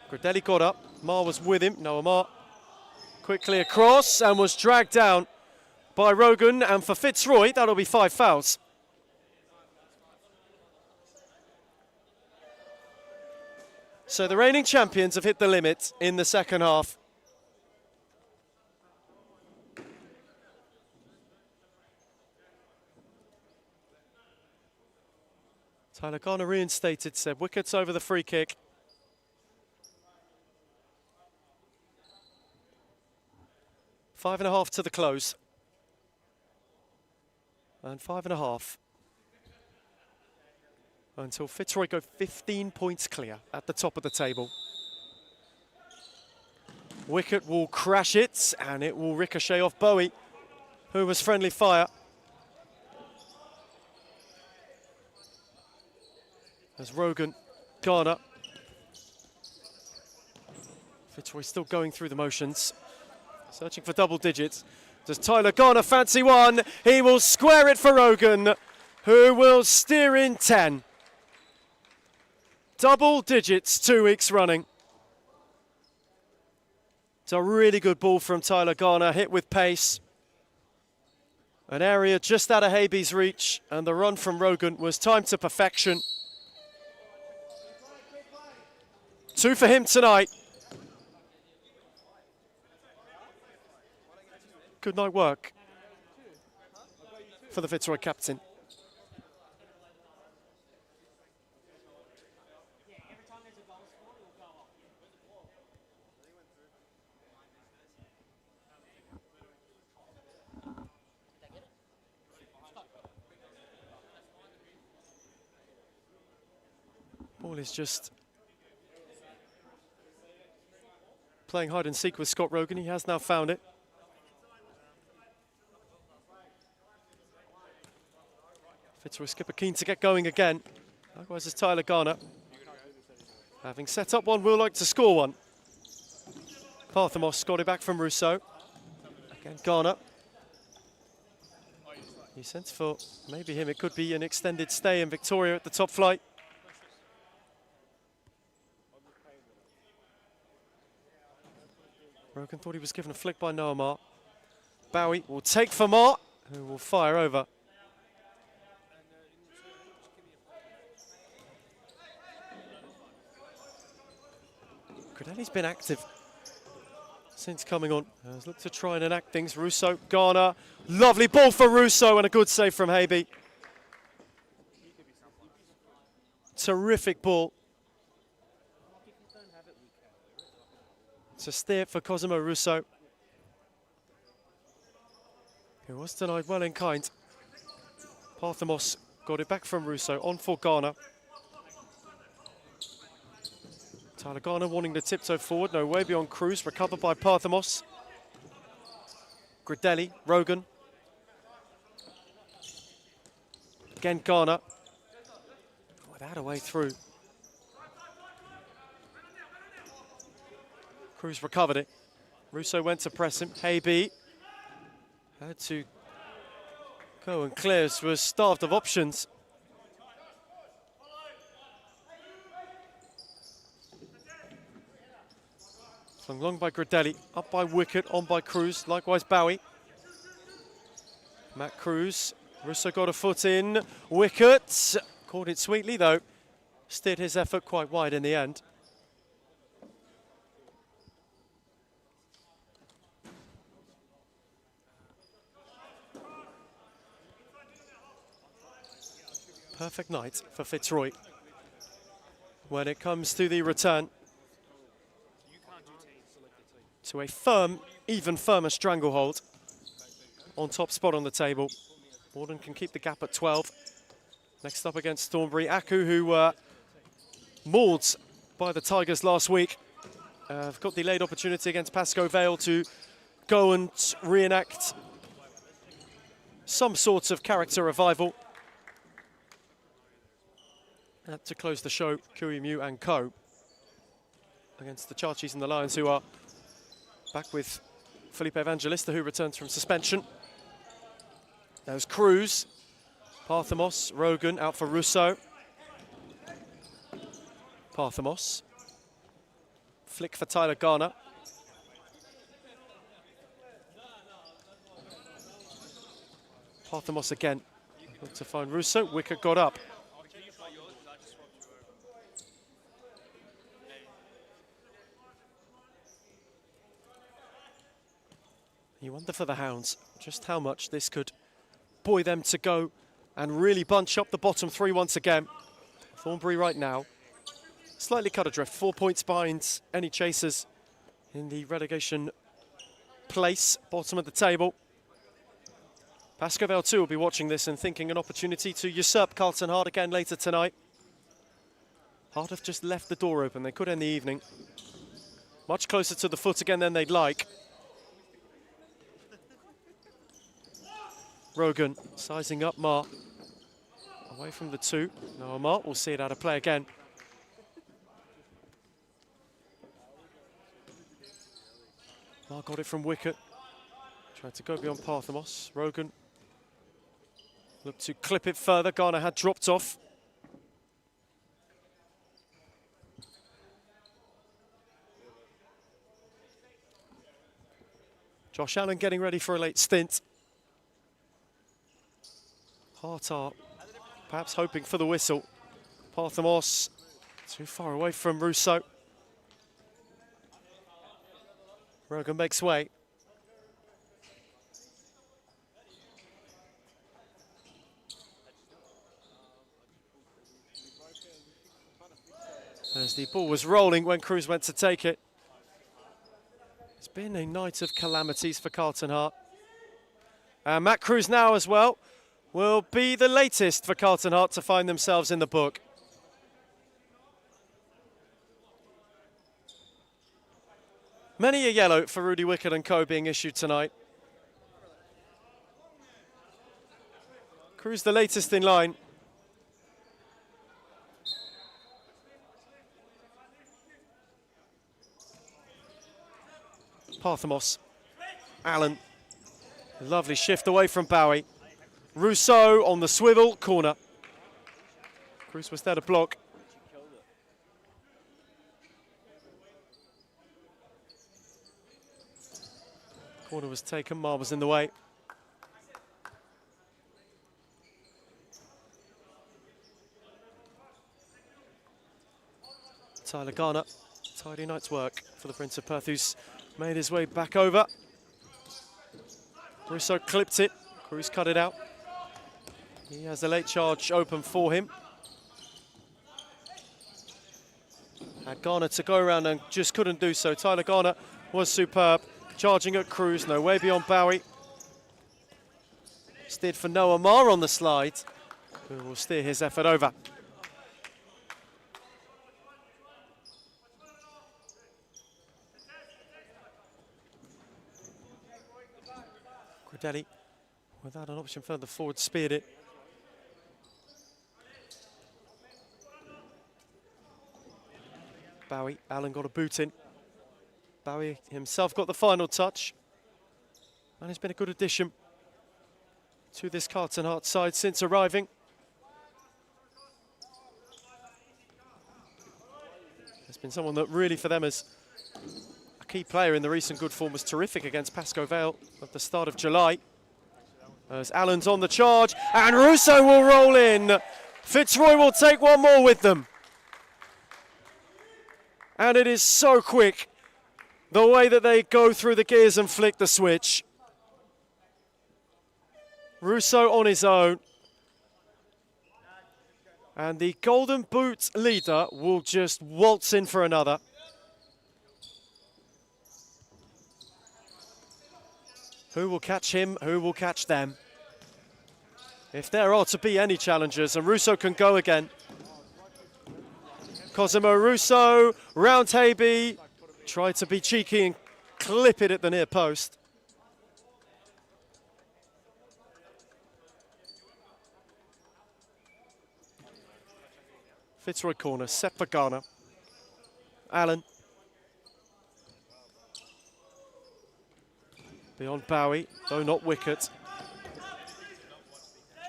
Gradelli got up, Mar was with him, Noah Mar quickly across and was dragged down by Rogan, and for Fitzroy that'll be 5 fouls. So the reigning champions have hit the limit in the second half. Tyler Garner reinstated, said wickets over the free kick. Five and a half to the close. And 5.5 until Fitzroy go 15 points clear at the top of the table. Wicket will crash it, and it will ricochet off Bowie, who was friendly fire. As Rogan, Garner. Fitzroy still going through the motions. Searching for double digits. Does Tyler Garner fancy one? He will square it for Rogan, who will steer in 10. Double digits 2 weeks running. It's a really good ball from Tyler Garner, hit with pace. An area just out of Haby's reach, and the run from Rogan was timed to perfection. 2 for him tonight. Good night work for the Fitzroy captain. Ball is just playing hide and seek with Scott Rogan. He has now found it. Fitzroy skipper keen to get going again. Likewise is Tyler Garner. Having set up one, will like to score one. Parthamos got it back from Rousseau. Again, Garner. He sends for maybe him. It could be an extended stay in Victoria at the top flight. Rogan thought he was given a flick by Noah Mar. Bowie will take for Mar, who will fire over. Gradelli's been active since coming on. Has looked to try and enact things. Rousseau, Garner. Lovely ball for Rousseau and a good save from Haby. Terrific ball. It's a steer for Cosimo Rousseau, who was denied well in kind. Parthamos got it back from Rousseau, on for Garner. Tyler Garner wanting to tiptoe forward, no way beyond Cruz, recovered by Parthamos. Gradelli, Rogan. Again Garner. Without a way through. Cruz recovered it. Rousseau went to press him. Haby had to Cohen clears, was starved of options. Flung long by Gradelli, up by Wickett, on by Cruz, likewise Bowie. Matt Cruz, Russo got a foot in, Wickett, caught it sweetly though, steered his effort quite wide in the end. Perfect night for Fitzroy when it comes to the return to a firm, even firmer stranglehold on top spot on the table. Morden can keep the gap at 12. Next up against Thornbury, Aku, who were mauled by the Tigers last week. Have got the late opportunity against Pascoe Vale to go and reenact some sorts of character revival. To close the show, Kui Mew and co. against the Charchies and the Lions, who are back with Felipe Evangelista, who returns from suspension. There's Cruz, Parthamos, Rogan out for Russo. Parthamos. Flick for Tyler Garner. Parthamos again. Look to find Russo. Wickett got up. You wonder for the Hounds just how much this could buoy them to go and really bunch up the bottom three once again. Thornbury right now, slightly cut adrift, 4 points behind any chasers in the relegation place, bottom of the table. Pascoe Vale too will be watching this and thinking an opportunity to usurp Carlton Hart again later tonight. Hart have just left the door open, they could end the evening. Much closer to the foot again than they'd like. Rogan sizing up Mar. Away from the two. Now Mar will see it out of play again. Mar got it from Wickett. Tried to go beyond Parthamos. Rogan looked to clip it further. Garner had dropped off. Josh Allen getting ready for a late stint. Hart are perhaps hoping for the whistle. Parthamos too far away from Russo. Rogan makes way. As the ball was rolling when Cruz went to take it. It's been a night of calamities for Carlton Hart. And Matt Cruz now as well will be the latest for Carlton Hart to find themselves in the book. Many a yellow for Rudy Wickett and co being issued tonight. Cruz the latest in line. Parthamos, Allen, lovely shift away from Bowie. Rousseau on the swivel, corner. Cruz was there to block. Corner was taken, Mar was in the way. Tyler Garner, tidy night's work for the Prince of Perth, who's made his way back over. Rousseau clipped it, Cruz cut it out. He has a late charge open for him. Had Garner to go around and just couldn't do so. Tyler Garner was superb, charging at Cruz, no way beyond Bowie. Steered for Noah Mar on the slide, who will steer his effort over. Gradelli, without an option further forward, speared it. Bowie, Allen got a boot in. Bowie himself got the final touch. And it's been a good addition to this Carlton Heart side since arriving. There's been someone that really for them is a key player in the recent good form, was terrific against Pascoe Vale at the start of July. As Allen's on the charge, and Russo will roll in. Fitzroy will take one more with them. And it is so quick, the way that they go through the gears and flick the switch. Russo on his own. And the Golden Boot leader will just waltz in for another. Who will catch him? Who will catch them? If there are to be any challengers, and Russo can go again. Cosimo Russo, round Habe, tried to be cheeky and clip it at the near post. Fitzroy corner, set for Ghana. Allen. Beyond Bowie, though not wicket.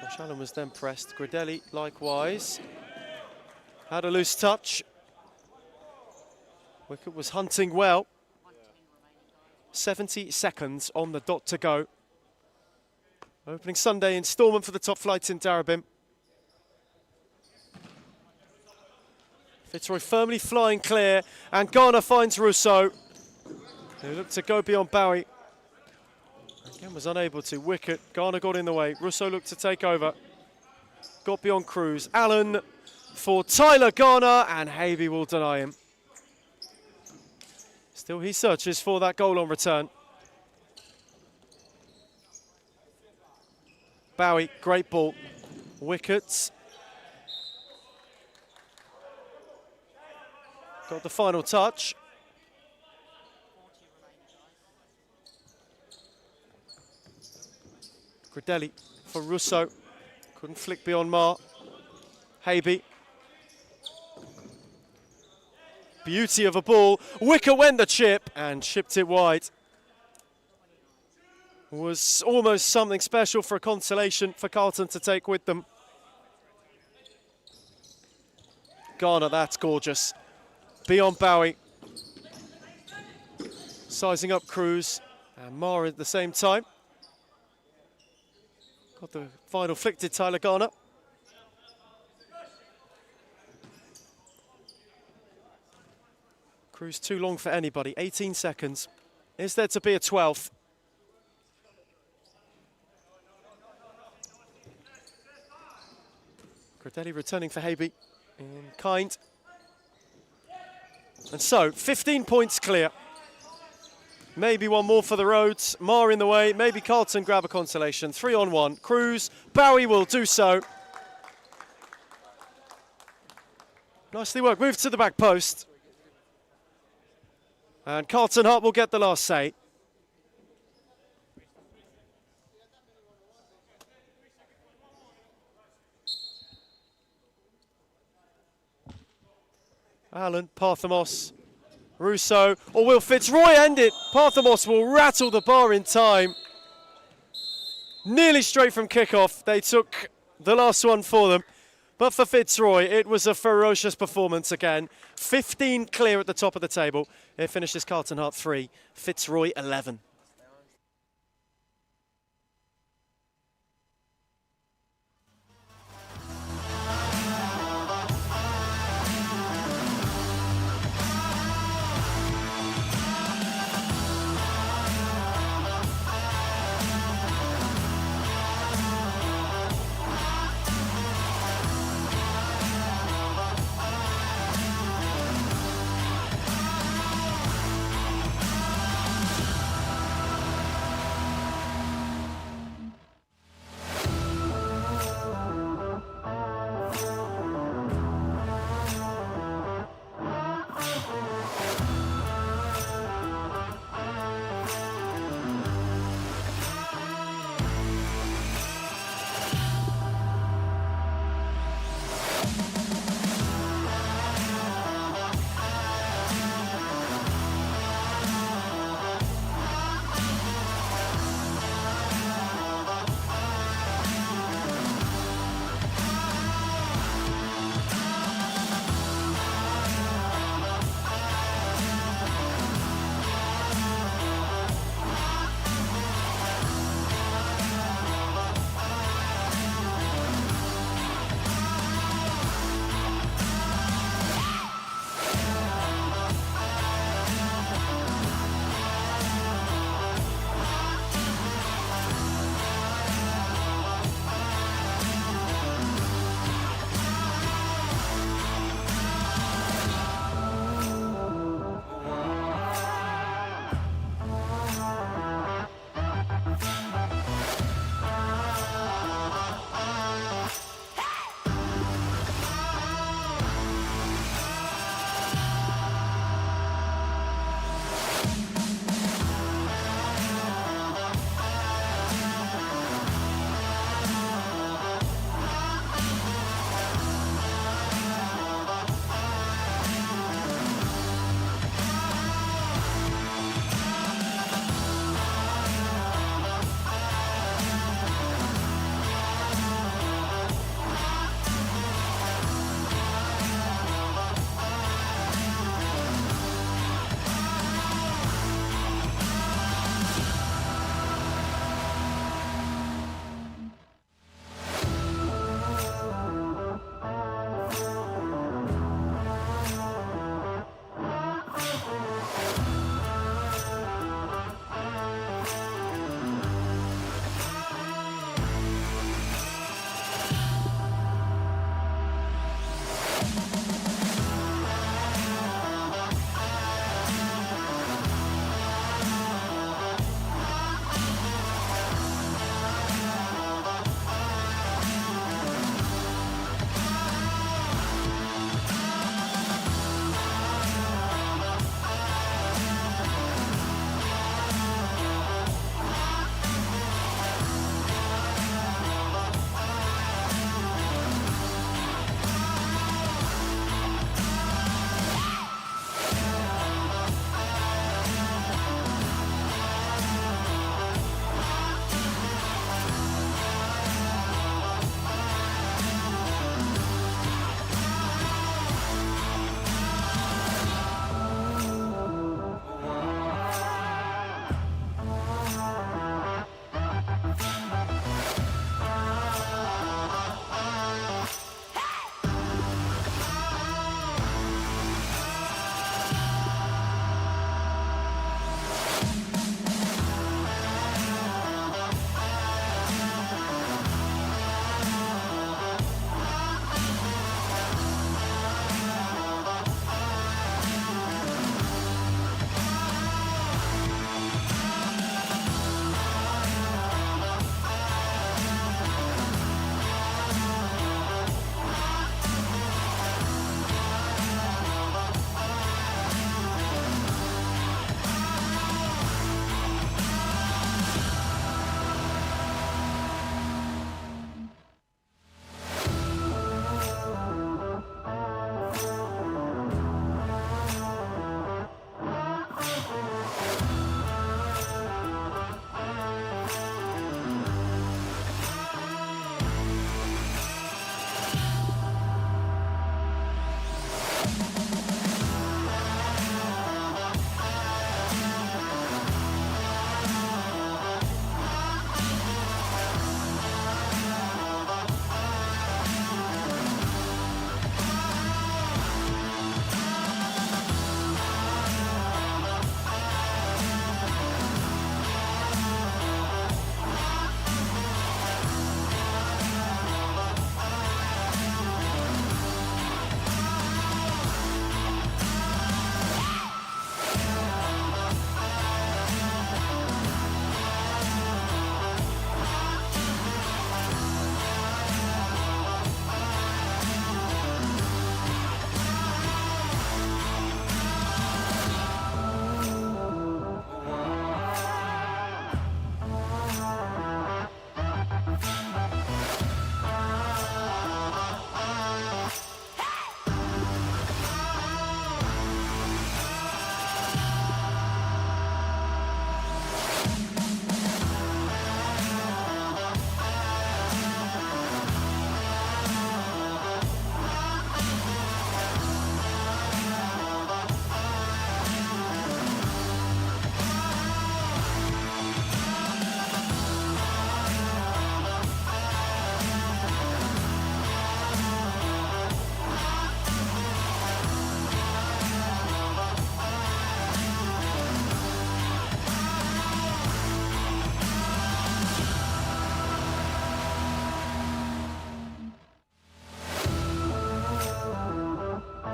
Josh Allen was then pressed. Gridelli likewise. Had a loose touch. Wicket was hunting well. 70 seconds on the dot to go. Opening Sunday instalment for the top flight in Darabin. Fitzroy firmly flying clear, and Ghana finds Russo, who looked to go beyond Bowie. Again was unable to. Wicket, Ghana got in the way. Russo looked to take over. Got beyond Cruz. Allen for Tyler Ghana, and Habe will deny him. Still he searches for that goal on return. Bowie, great ball. Wickets. Got the final touch. Gridelli for Russo. Couldn't flick beyond Mar. Habe. Beauty of a ball. Wicker went the chip and chipped it wide. Was almost something special for a consolation for Carlton to take with them. Ghana, that's gorgeous. Beyond Bowie. Sizing up Cruz and Mar at the same time. Got the final flick to Tyler Ghana. Cruz too long for anybody, 18 seconds. Is there to be a 12th? Gridelli returning for Habe in kind. And so, 15 points clear. Maybe one more for the Roads. Mar in the way. Maybe Carlton grab a consolation. 3-on-1. Cruz. Bowie will do so. Nicely worked. Move to the back post. And Carlton Heart will get the last say. Allen, Parthamos, Russo, or will Fitzroy end it? Parthamos will rattle the bar in time. Nearly straight from kickoff. They took the last one for them. But for Fitzroy, it was a ferocious performance again. 15 clear at the top of the table. It finishes Carlton Heart 3, Fitzroy 11.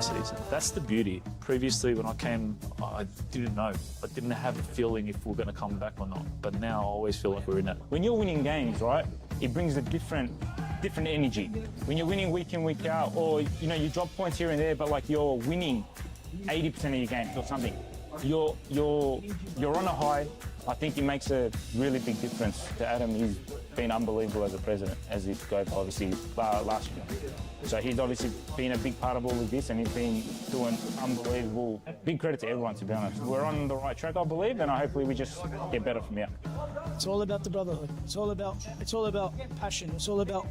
season. That's the beauty. Previously, when I came, I didn't know. I didn't have a feeling if we're going to come back or not. But now I always feel like we're in it. When you're winning games, right, it brings a different energy. When you're winning week in, week out, or you drop points here and there, but like you're winning 80% of your games or something, you're on a high. I think it makes a really big difference to Adam. He's been unbelievable as a president, as he got obviously last year. So he's obviously been a big part of all of this, and he's been doing unbelievable. Big credit to everyone, to be honest. We're on the right track, I believe, and hopefully we just get better from here. It's all about the brotherhood. It's all about passion. It's all about,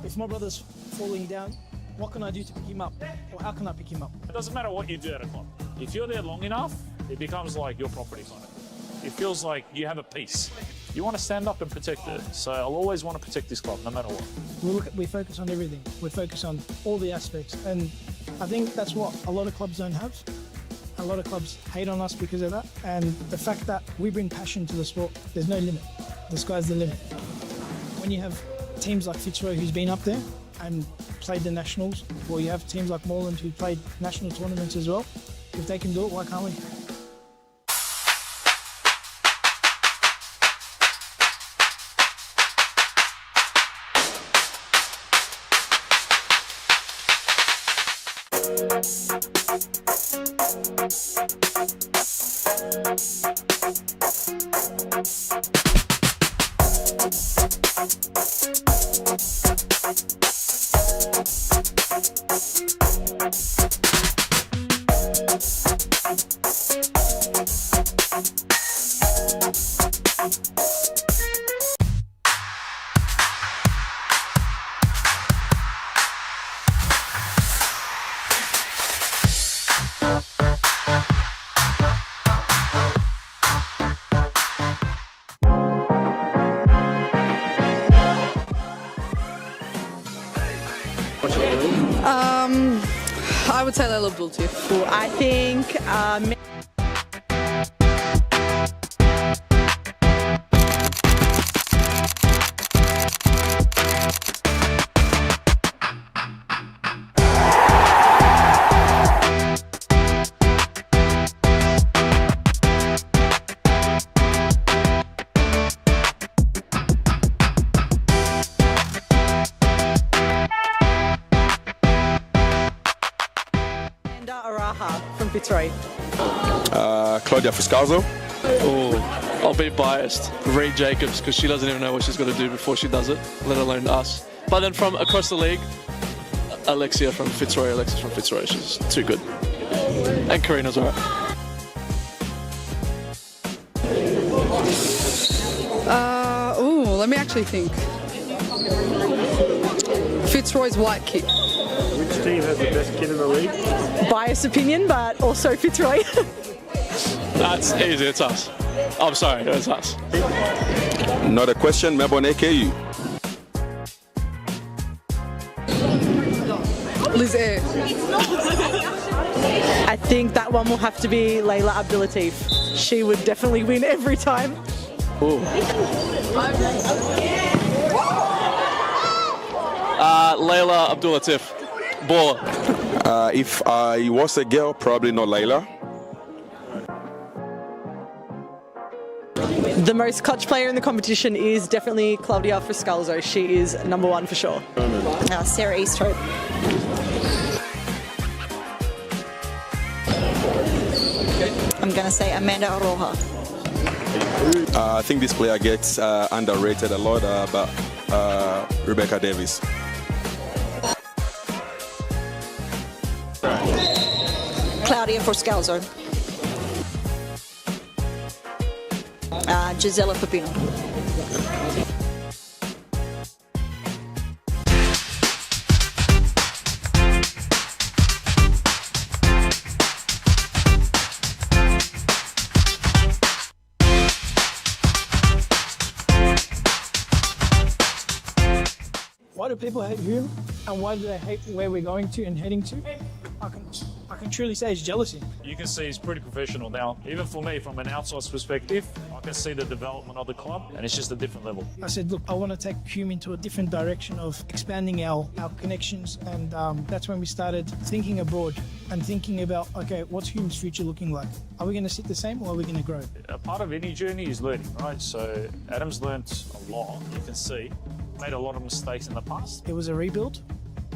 if my brother's falling down, what can I do to pick him up? Or how can I pick him up? It doesn't matter what you do at a club. If you're there long enough, it becomes like your property kind of. It feels like you have a piece. You want to stand up and protect it. So I'll always want to protect this club, no matter what. We focus on everything. We focus on all the aspects. And I think that's what a lot of clubs don't have. A lot of clubs hate on us because of that. And the fact that we bring passion to the sport, there's no limit. The sky's the limit. When you have teams like Fitzroy, who's been up there and played the nationals, or you have teams like Moreland who played national tournaments as well, if they can do it, why can't we? I would say Layla Abdul Latif. I think from Fitzroy. Claudia Fuscalzo. Oh, I'll be biased. Reed Jacobs, because she doesn't even know what she's got to do before she does it, let alone us. But then from across the league, Alexis from Fitzroy. She's too good. And Karina's alright. Let me actually think. Fitzroy's white kit. Which team has the best kid in the league? Biased opinion, but also Fitzroy. That's easy, it's us. I'm sorry, it's us. Not a question, Melbourne AKU. Liz Air. I think that one will have to be Layla Abdul Latif. She would definitely win every time. Ooh. Layla Abdul Latif. Baller. If I was a girl, probably not Layla. The most clutch player in the competition is definitely Claudia Fuscalzo. She is number one for sure. Sarah Easthope. I'm going to say Amanda Aroha. I think this player gets underrated a lot, but Rebecca Davis. Claudia Fuscalzo. Gisela Pepino. Why do people hate him, and why do they hate where we're going to and heading to? I can truly say it's jealousy. You can see he's pretty professional now. Even for me, from an outsider's perspective, I can see the development of the club, and it's just a different level. I said, look, I want to take Hume into a different direction of expanding our connections, and that's when we started thinking abroad and thinking about, okay, what's Hume's future looking like? Are we going to sit the same or are we going to grow? A part of any journey is learning, right? So Adam's learnt a lot. You can see, made a lot of mistakes in the past. It was a rebuild.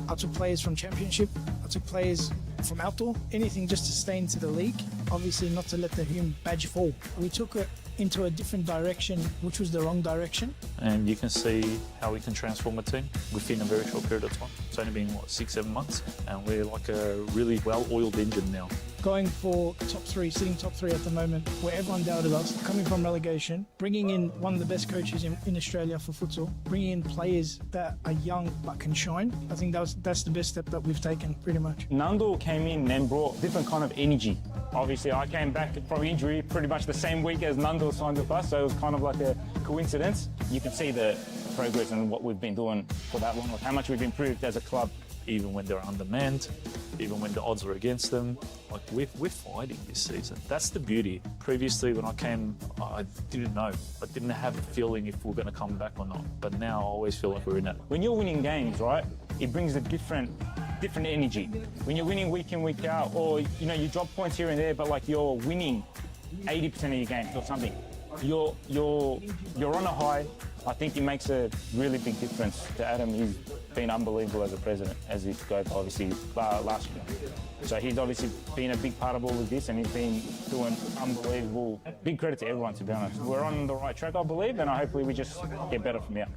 I took players from Championship. I took players from outdoor. Anything just to stay into the league. Obviously not to let the Hume badge fall. We took it into a different direction, which was the wrong direction. And you can see how we can transform a team within a very short period of time. It's only been, 6-7 months? And we're like a really well-oiled engine now. Going for top three, sitting top three at the moment, where everyone doubted us, coming from relegation, bringing in one of the best coaches in Australia for futsal, bringing in players that are young but can shine. I think that's the best step that we've taken, pretty much. Nando came in and brought different kind of energy. Obviously, I came back from injury pretty much the same week as Nando signed with us, so it was kind of like a coincidence. You can see the progress and what we've been doing for that long, how much we've improved as a club. Even when they're undermanned, even when the odds are against them, like we're fighting this season. That's the beauty. Previously, when I came, I didn't know. I didn't have a feeling if we're going to come back or not. But now I always feel like we're in it. When you're winning games, right, it brings a different energy. When you're winning week in, week out, or you drop points here and there, but like you're winning 80% of your games or something, you're on a high. I think it makes a really big difference to Adam. He's been unbelievable as a president, as he got obviously last year. So he's obviously been a big part of all of this, and he's been doing unbelievable. Big credit to everyone, to be honest. We're on the right track, I believe, and hopefully we just get better from here.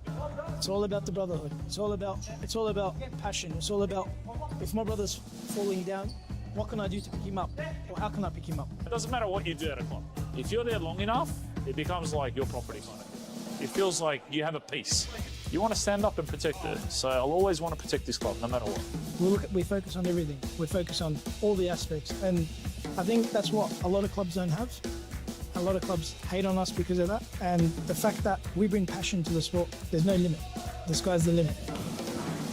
It's all about the brotherhood. It's all about passion. It's all about, if my brother's falling down, what can I do to pick him up? Or how can I pick him up? It doesn't matter what you do at a club. If you're there long enough, it becomes like your property kind of. It feels like you have a piece. You want to stand up and protect it. So I'll always want to protect this club, no matter what. We focus on everything. We focus on all the aspects. And I think that's what a lot of clubs don't have. A lot of clubs hate on us because of that. And the fact that we bring passion to the sport, there's no limit. The sky's the limit.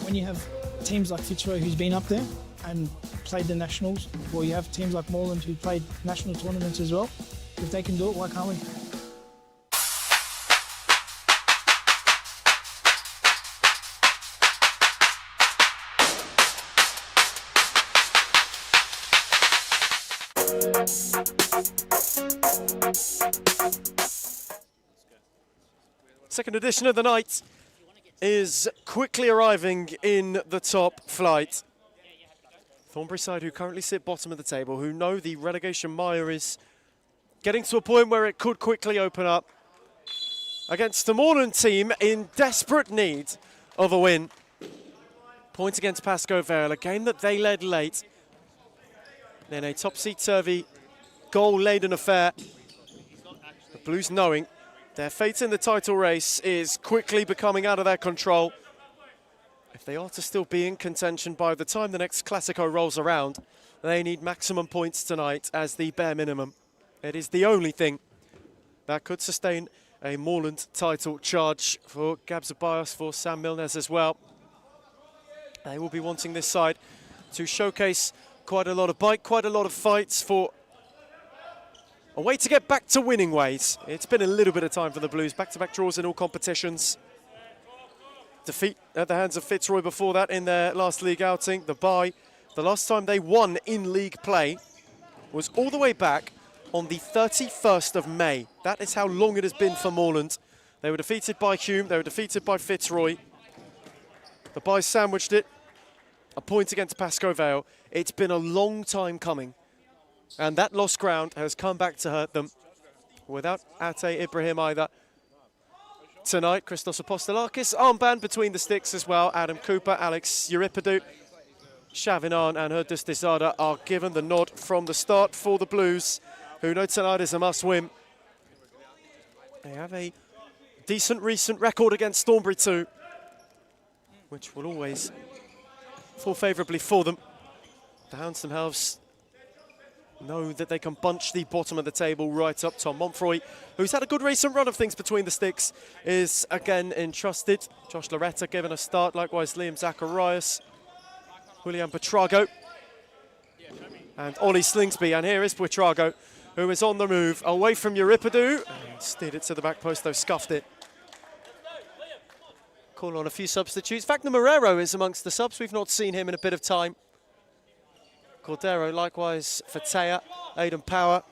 When you have teams like Fitzroy, who's been up there and played the nationals, or you have teams like Moreland who played national tournaments as well, if they can do it, why can't we? Second edition of the night is quickly arriving in the top flight. Thornbury side, who currently sit bottom of the table, who know the relegation mire is getting to a point where it could quickly open up against the Moreland team in desperate need of a win. Point against Pascoe Vale, a game that they led late. Then a topsy-turvy, goal-laden affair. The Blues knowing their fate in the title race is quickly becoming out of their control. If they are to still be in contention by the time the next Classico rolls around, they need maximum points tonight as the bare minimum. It is the only thing that could sustain a Moreland title charge for Gabs Abias, for Sam Milnes as well. They will be wanting this side to showcase quite a lot of bite, quite a lot of fights for a way to get back to winning ways. It's been a little bit of time for the Blues. Back-to-back draws in all competitions. Defeat at the hands of Fitzroy before that in their last league outing. The bye. The last time they won in league play was all the way back on the 31st of May. That is how long it has been for Moreland. They were defeated by Hume. They were defeated by Fitzroy. The bye sandwiched it. A point against Pascoe Vale. It's been a long time coming. And that lost ground has come back to hurt them. Without Ate Ibrahim either. Tonight, Christos Apostolakis, armband between the sticks as well. Adam Cooper, Alex Euripidu, Shavinan and Herdus Desada are given the nod from the start for the Blues, who know tonight is a must-win. They have a decent recent record against Thornbury too, which will always fall favourably for them. The Hounds themselves know that they can bunch the bottom of the table right up. Tom Montfroy, who's had a good recent run of things between the sticks, is again entrusted. Josh Loretta given a start, likewise Liam Zacharias, Julian Petrago, and Ollie Slingsby. And here is Petrago, who is on the move, away from Euripidou. Steered it to the back post, though, scuffed it. Call on a few substitutes. Wagner Marrero is amongst the subs. We've not seen him in a bit of time. Cordero, likewise, Fateh, Aidan Power,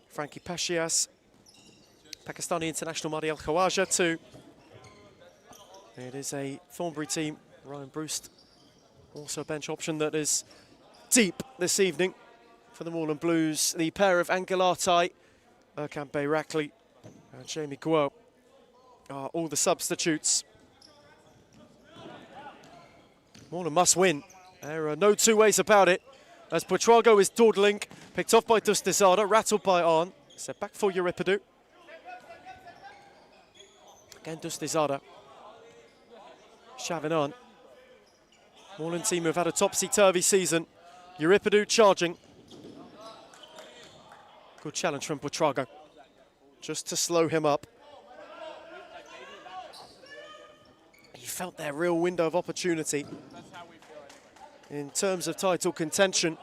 Frankie Pashias, Pakistani international Mahdi El Khawaja too. It is a Thornbury team. Ryan Brust, also a bench option that is deep this evening for the Moreland Blues. The pair of Angelati, Erkan Bayrakli and Jamie Guo are all the substitutes. Moreland must win. There are no two ways about it. As Buitrago is dawdling, picked off by Dustizada, rattled by Arn. Set back for Euripidou. Again, Dustizada. Shavin on. Moreland team have had a topsy-turvy season. Euripidou charging. Good challenge from Buitrago. Just to slow him up. He felt their real window of opportunity in terms of title contention.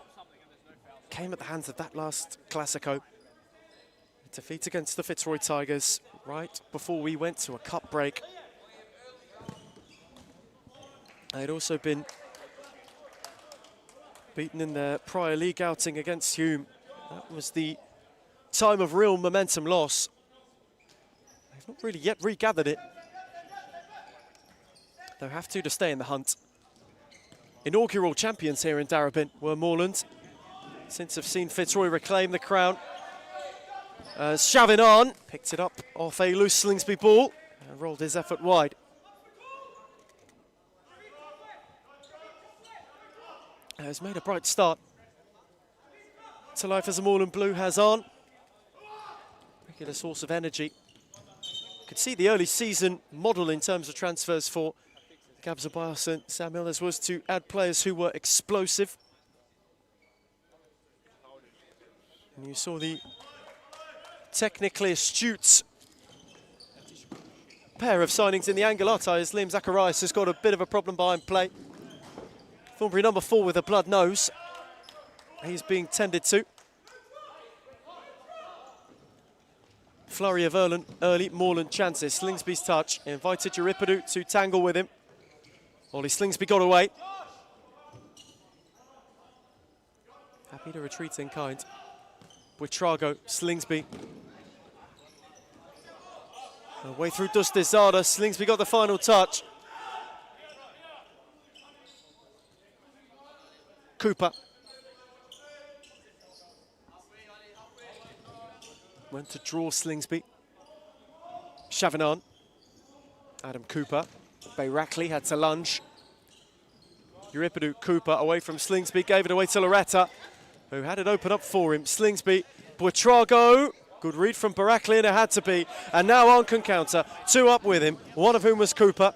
Came at the hands of that last Classico. Defeat against the Fitzroy Tigers right before we went to a cup break. They'd also been beaten in their prior league outing against Hume. That was the time of real momentum loss. They've not really yet regathered it. They'll have to stay in the hunt. Inaugural champions here in Darebin were Moreland. Since have seen Fitzroy reclaim the crown. Shavinan picked it up off a loose Slingsby ball and rolled his effort wide. Has made a bright start to life as a Moreland Blue has on. Regular source of energy. You could see the early season model in terms of transfers for Gabs Abbas and Sam Millers was to add players who were explosive. And you saw the technically astute pair of signings in the Angelati as Liam Zacharias has got a bit of a problem behind play. Thornbury number 4 with a blood nose. He's being tended to. Flurry of early Moreland chances. Slingsby's touch invited Euripidou to tangle with him. Ollie Slingsby got away. Happy to retreat in kind. Buitrago, Slingsby. Away through Dustizada. Slingsby got the final touch. Cooper. Went to draw Slingsby. Shavinan. Adam Cooper. Bayrakli had to lunge. Euripidou, Cooper away from Slingsby, gave it away to Loretta, who had it open up for him. Slingsby, Buitrago. Good read from Bayrakli, and it had to be. And now Arn can counter. 2 up with him, one of whom was Cooper.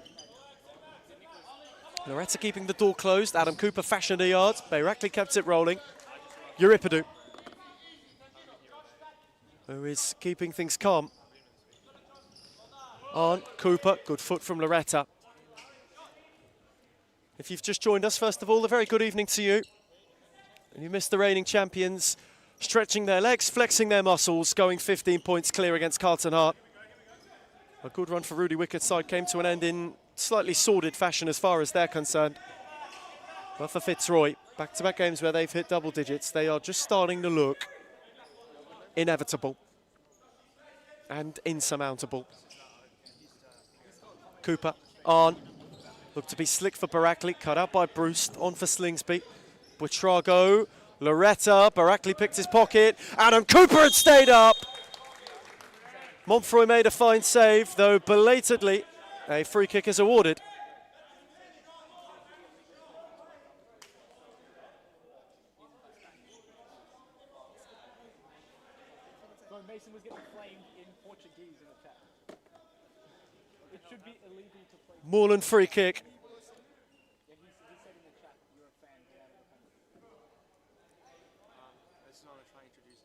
Loretta keeping the door closed. Adam Cooper fashioned a yard. Bayrakli kept it rolling. Euripidou, who is keeping things calm. Arn, Cooper, good foot from Loretta. If you've just joined us, first of all, a very good evening to you. And you missed the reigning champions stretching their legs, flexing their muscles, going 15 points clear against Carlton Hart. A good run for Rudy Wickett's side came to an end in slightly sordid fashion as far as they're concerned. But for Fitzroy, back-to-back games where they've hit double digits, they are just starting to look inevitable and insurmountable. Cooper, Arn, looked to be slick for Bayrakli, cut out by Bruce, on for Slingsby. Buitrago, Loretta, Bayrakli picked his pocket, Adam Cooper had stayed up! Montfroy made a fine save, though belatedly a free kick is awarded. Mason was getting flamed in Portuguese in the chat. It should be illegal to play. Moreland free kick. Yeah, he said in the chat, you're a fan. Get out of the country. That's not a try introduce.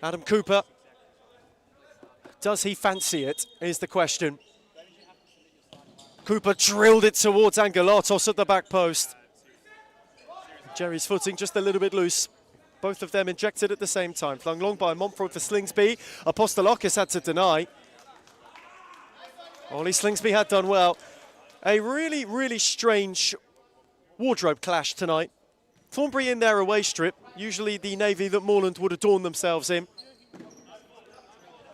Adam Cooper. Does he fancy it, is the question. Cooper drilled it towards Angelatos at the back post. Jerry's footing just a little bit loose. Both of them injected at the same time. Flung long by Montfort for Slingsby. Apostolakis had to deny. Ollie Slingsby had done well. A really, really strange wardrobe clash tonight. Thornbury in their away strip, usually the navy that Moreland would adorn themselves in.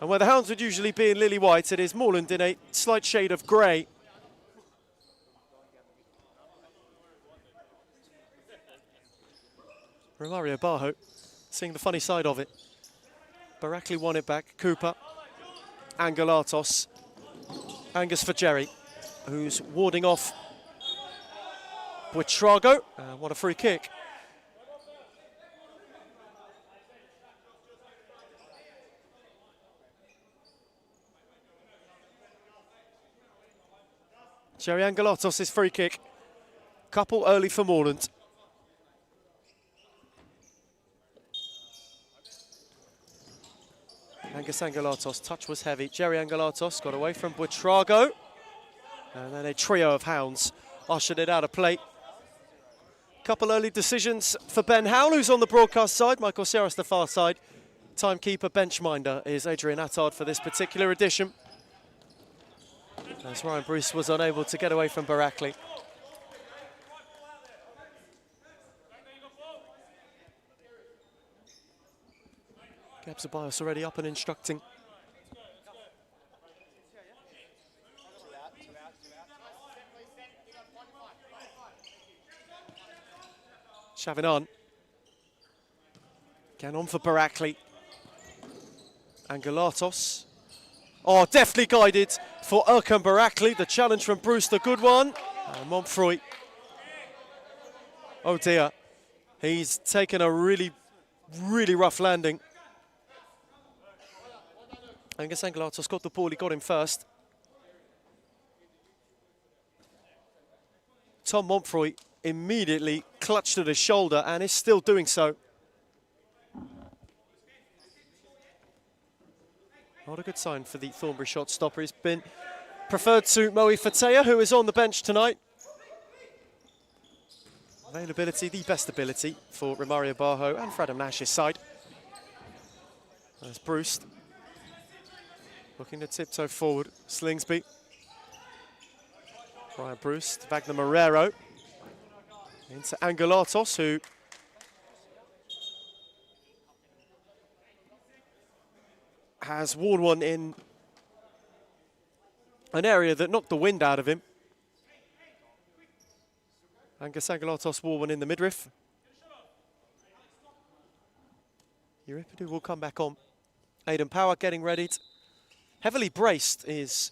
And where the Hounds would usually be in lily white, it is Moreland in a slight shade of grey. Romario Barho seeing the funny side of it. Barakli won it back. Cooper. Angelatos. Angus for Jerry, who's warding off Buitrago. What a free kick. Jerry Angelatos' free kick. Couple early for Moreland. Angus Angelatos, touch was heavy. Jerry Angelatos got away from Buitrago. And then a trio of Hounds ushered it out of play. Couple early decisions for Ben Howell, who's on the broadcast side. Michael Serras, the far side. Timekeeper, benchminder is Adrian Attard for this particular edition. As Ryan Bruce was unable to get away from Barakli. Gabzabias already up and instructing. Shaving on. Again on for Barakli. Angelatos. Oh, deftly guided for Erkan Barakli. The challenge from Bruce, the good one. And Montfroy. Oh dear. He's taken a really, really rough landing. Angus Angelatos got the ball, he got him first. Tom Montfroy immediately clutched at his shoulder and is still doing so. Not a good sign for the Thornbury shot stopper. He's been preferred to Moe Fatea, who is on the bench tonight. Availability, the best ability for Romario Barho and Fradham Nash's side. There's Bruce. Looking to tiptoe forward, Slingsby. Ryan Bruce, Wagner Marrero. Into Angelatos, who has worn one in an area that knocked the wind out of him. Angus Angelatos wore one in the midriff. Euripides will come back on. Aidan Power getting ready. Heavily braced is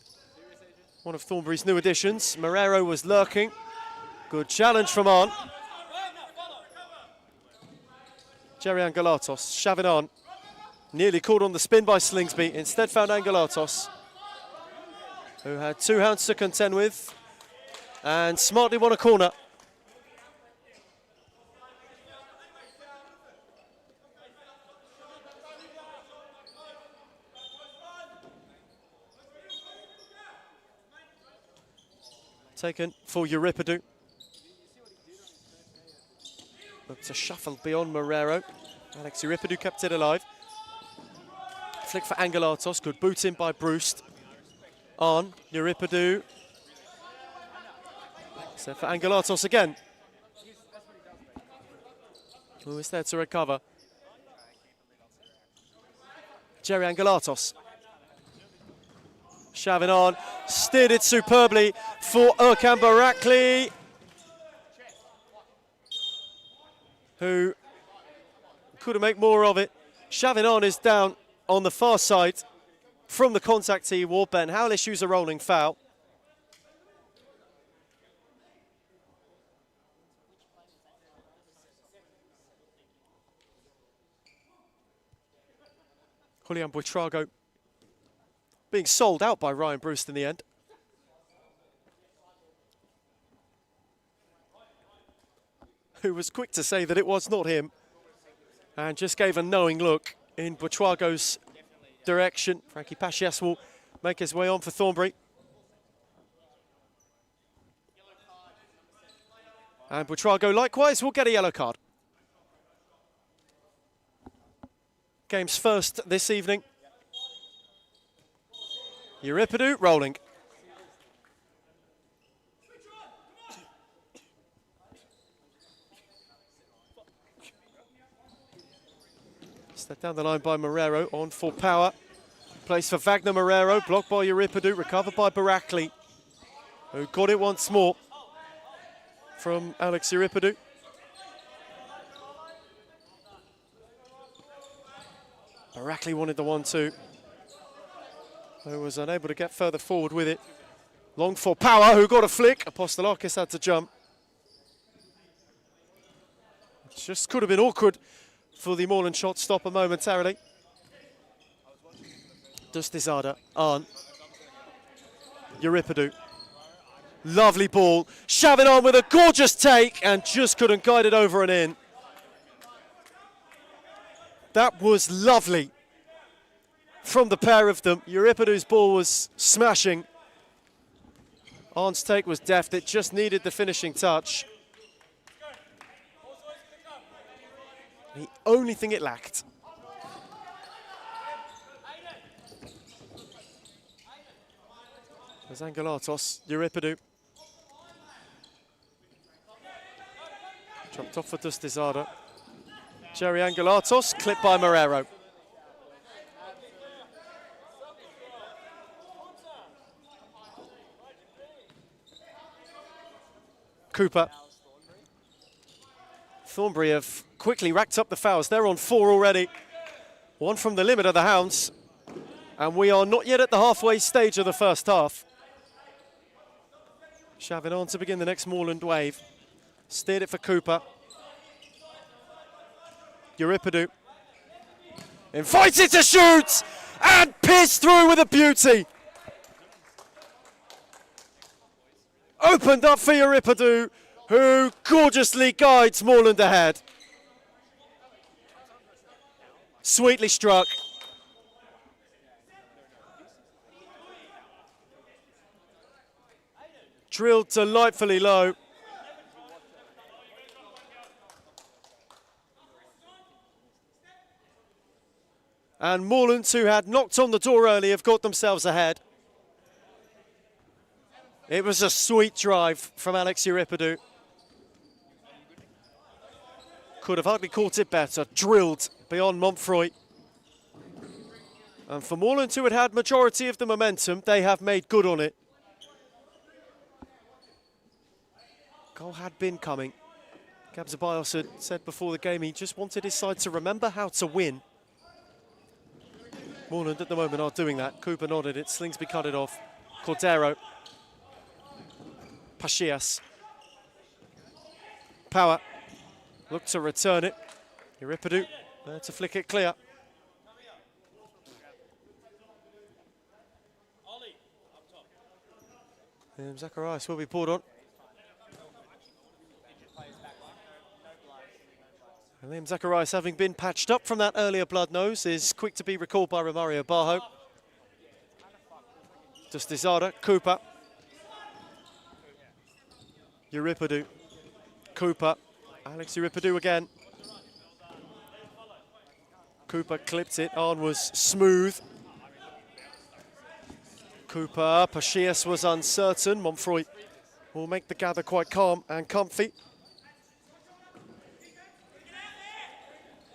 one of Thornbury's new additions. Marrero was lurking. Good challenge from on. Jerry Angelatos shoving on. Nearly caught on the spin by Slingsby. Instead found Angelatos, who had two Hounds to contend with and smartly won a corner. Taken for Euripides. Looked a shuffle beyond Marrero. Alex Euripides kept it alive. Flick for Angelatos, good boot in by Bruce. On, Euripides. Set for Angelatos again. Who is there to recover? Jerry Angelatos. Shaving on, steered it superbly for Erkan Barakli, who couldn't make more of it. Shaving on is down on the far side from the contact he wore. Ben Howell issues a rolling foul. Julian Buitrago being sold out by Ryan Bruce in the end. Who was quick to say that it was not him and just gave a knowing look in Buitrago's direction. Frankie Pachias will make his way on for Thornbury. And Buitrago likewise will get a yellow card. game's first this evening. Euripidu rolling. Step down the line by Marrero, on for power. Place for Wagner Marrero, blocked by Euripidu, recovered by Barakli, who got it once more from Alex Euripidu. Barakli wanted the 1-2, who was unable to get further forward with it. Long for power, who got a flick. Apostolakis had to jump. It just could have been awkward for the Moreland shot stopper momentarily. Dustizada, Arn. Euripidu. Lovely ball. Chavinon with a gorgeous take and just couldn't guide it over and in. That was lovely from the pair of them. Euripidu's ball was smashing. Arn's take was deft. It just needed the finishing touch. The only thing it lacked. There's Angelatos, Euripidu. Dropped off for Dustizada. Jerry Angelatos, clipped by Marrero. Cooper. Thornbury have quickly racked up the fouls. They're on 4 already. 1 from the limit of the Hounds. And we are not yet at the halfway stage of the first half. Chavinon to begin the next Moreland wave. Steered it for Cooper. Euripidu. Invited to shoot! And pierced through with a beauty. Opened up for Euripidu, who gorgeously guides Moreland ahead. Sweetly struck. Drilled delightfully low. And Moreland, who had knocked on the door early, have got themselves ahead. It was a sweet drive from Alex Euripidu. Could have hardly caught it better. Drilled beyond Montfroy. And for Moreland, who had had majority of the momentum, they have made good on it. Goal had been coming. Gabzabios had said before the game he just wanted his side to remember how to win. Moreland at the moment are doing that. Cooper nodded it. Slingsby cut it off. Cordero. Pachias. Power. Look to return it. Euripidu there to flick it clear. And Zacharias will be pulled on. And Liam Zacharias, having been patched up from that earlier blood nose, is quick to be recalled by Romario Barho. Dustizada, Cooper. Euripidu. Cooper. Alex Euripidu again. Cooper clipped it. Arn was smooth. Cooper. Pachias was uncertain. Montfroy will make the gather quite calm and comfy.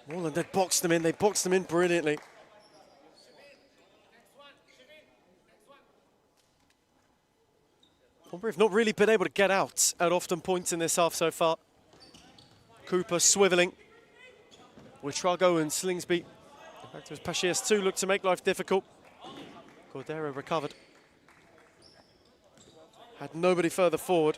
Moreland had boxed them in. They boxed them in brilliantly. Thornbury have not really been able to get out at often points in this half so far. Cooper swivelling. Witrago and Slingsby. In fact, it was Pachias too, looked to make life difficult. Cordero recovered. Had nobody further forward.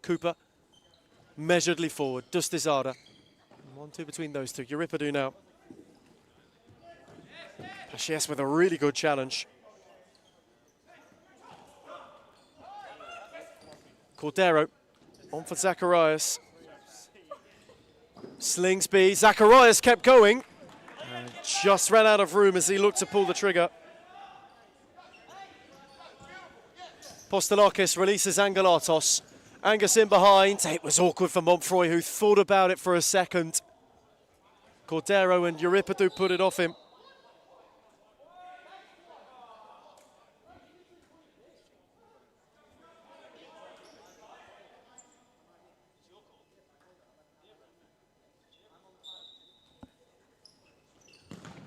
Cooper measuredly forward. Dustizada. 1-2 between those two. Euripidu now. Pachias with a really good challenge. Cordero on for Zacharias. Slingsby. Zacharias kept going. And just ran out of room as he looked to pull the trigger. Apostolakis releases Angelatos. Angus in behind. It was awkward for Montfroy, who thought about it for a second. Cordero and Euripidu put it off him.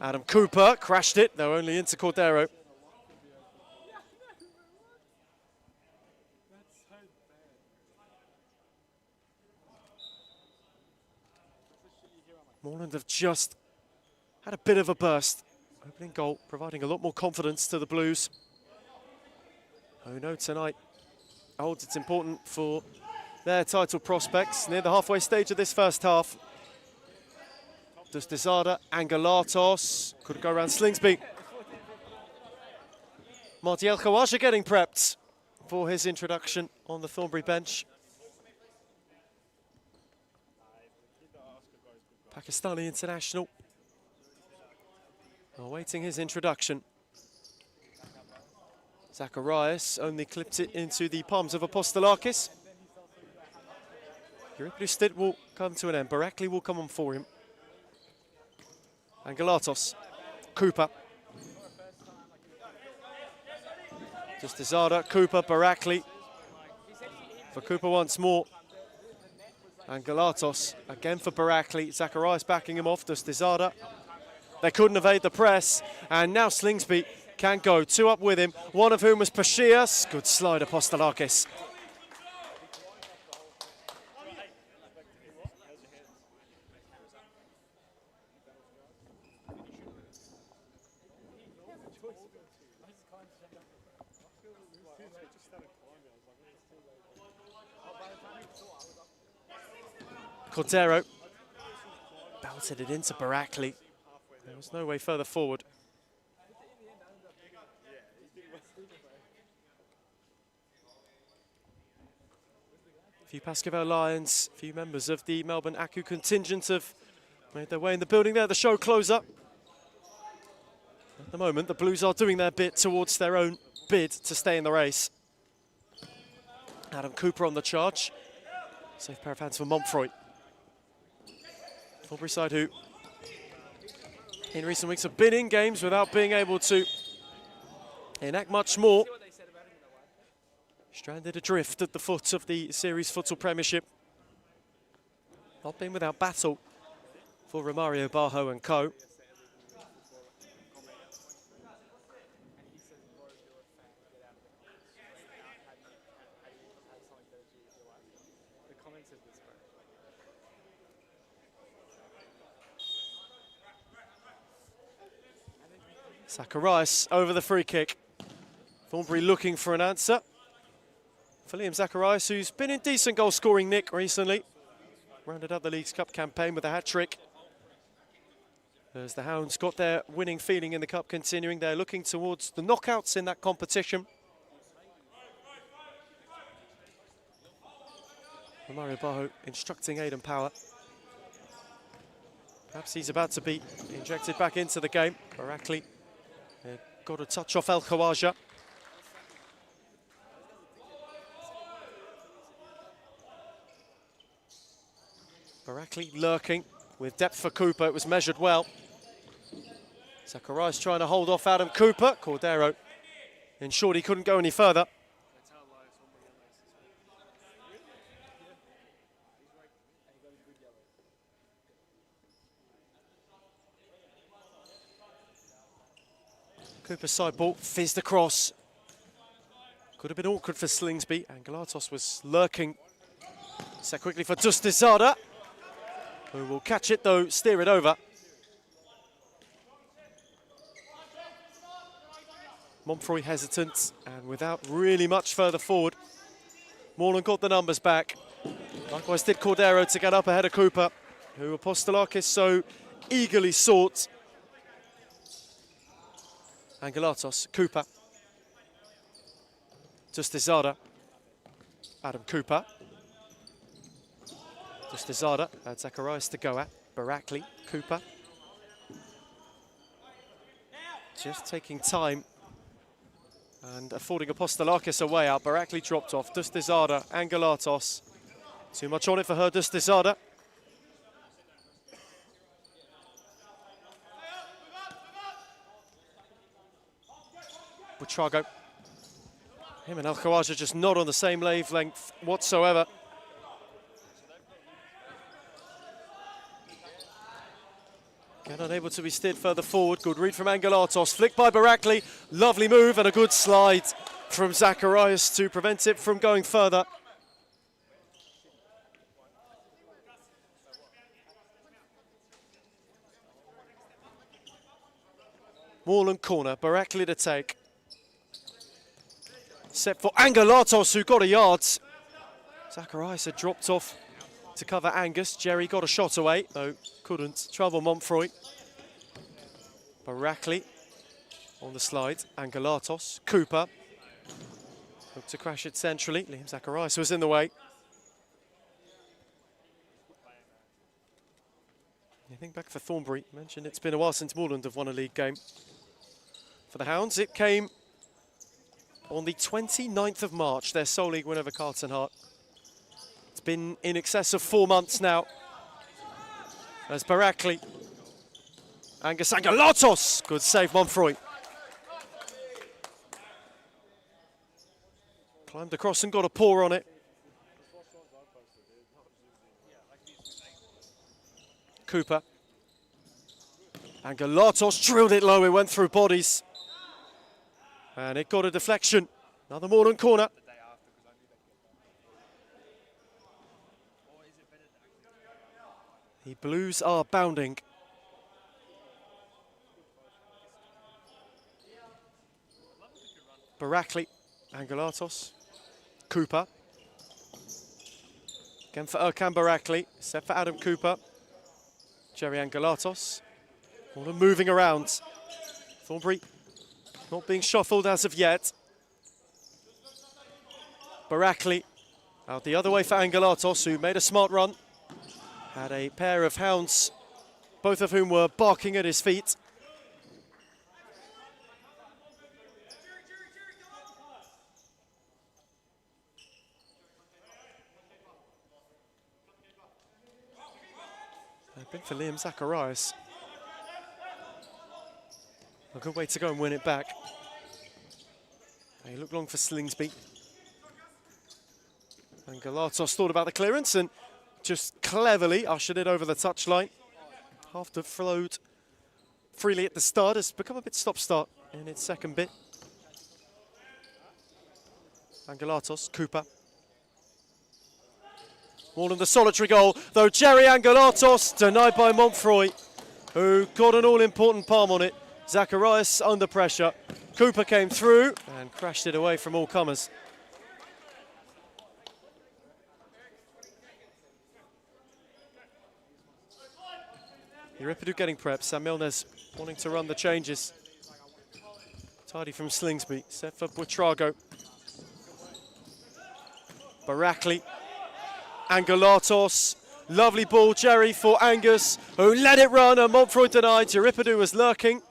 Adam Cooper crashed it, though only into Cordero. Moreland have just had a bit of a burst. Opening goal, providing a lot more confidence to the Blues. Oh no, tonight holds it's important for their title prospects near the halfway stage of this first half. Dustizada, Angelatos, could go around Slingsby. Marty El Khawaja getting prepped for his introduction on the Thornbury bench. Pakistani international, awaiting his introduction. Zacharias only clipped it into the palms of Apostolakis. Euripidu's stint will come to an end. Barakli will come on for him. Angelatos, Cooper. Dustizada, Cooper, Barakli. For Cooper once more. Angelatos, again for Barakli. Zacharias backing him off, Dustizada. They couldn't evade the press, and now Slingsby can go. Two up with him, one of whom was Pashias. Good slide, Apostolakis. Cordero belted it into Barakli. There was no way further forward. A few Baskerville Lions, a few members of the Melbourne Aku contingent have made their way in the building there. The show closer. At the moment, the Blues are doing their bit towards their own bid to stay in the race. Adam Cooper on the charge. Safe pair of hands for Montfroy. Thornbury side who in recent weeks have been in games without being able to enact much more. Stranded adrift at the foot of the series Futsal Premiership. Not been without battle for Romario Barho and co. Zacharias over the free kick. Thornbury looking for an answer. For Liam Zacharias, who's been in decent goal-scoring nick recently. Rounded up the Leagues Cup campaign with a hat-trick. As the Hounds got their winning feeling in the Cup continuing, they're looking towards the knockouts in that competition. Romario Barho instructing Aidan Power. Perhaps he's about to be injected back into the game. Barakli got a touch off El Khawaja. Barakli lurking with depth for Cooper. It was measured well. Zacharias trying to hold off Adam Cooper. Cordero ensured he couldn't go any further. Cooper's side ball fizzed across. Could have been awkward for Slingsby. Angelatos was lurking. Set quickly for Dustizada, who will catch it though, steer it over. Montfroy hesitant and without really much further forward. Moreland got the numbers back. Likewise did Cordero to get up ahead of Cooper, who Apostolakis so eagerly sought. Angelatos, Cooper. Dustizada. Adam Cooper. Dustizada had Zacharias to go at. Barakli, Cooper. Just taking time and affording Apostolakis a way out. Barakli dropped off. Dustizada, Angelatos. Too much on it for her, Dustizada. Butrago. Him and Al-Khawaja just not on the same wavelength whatsoever. Again, unable to be steered further forward. Good read from Angelatos. Flicked by Barakli. Lovely move and a good slide from Zacharias to prevent it from going further. Moreland corner. Barakli to take. Set for Angelatos, who got a yard. Zacharias had dropped off to cover Angus. Jerry got a shot away, though couldn't. Trouble Montfroy. Barakli on the slide. Angelatos. Cooper. Looked to crash it centrally. Liam Zacharias was in the way. Anything back for Thornbury? Mentioned it's been a while since Moreland have won a league game. For the Hounds, it came on the 29th of March, their sole league win over Carlton Heart. It's been in excess of 4 months now. There's Barakli. Angus Angelatos. Good save, Montfroy. Climbed across and got a paw on it. Cooper. Angelatos drilled it low, it went through bodies. And it got a deflection. Another Moreland corner. The Blues are bounding. Barakli, Angelatos, Cooper. Again for Erkan Barakli, set for Adam Cooper. Jerry Angelatos. All moving around. Thornbury not being shuffled as of yet. Barakli out the other way for Angelatos, who made a smart run. Had a pair of hounds, both of whom were barking at his feet. A big for Liam Zacharias. A good way to go and win it back. He looked long for Slingsby. And Galatos thought about the clearance and just cleverly ushered it over the touchline. After flowed freely at the start, has become a bit stop-start in its second bit. Angelatos, Cooper. More than the solitary goal, though Jerry Angelatos denied by Montfroy, who got an all-important palm on it. Zacharias under pressure. Cooper came through and crashed it away from all comers. Euripidu getting prepped. Sam Milnes wanting to run the changes. Tidy from Slingsby. Set for Butrago. Barakli. Angelatos. Lovely ball, Jerry, for Angus, who let it run and Montfroy denied. Euripidu was lurking.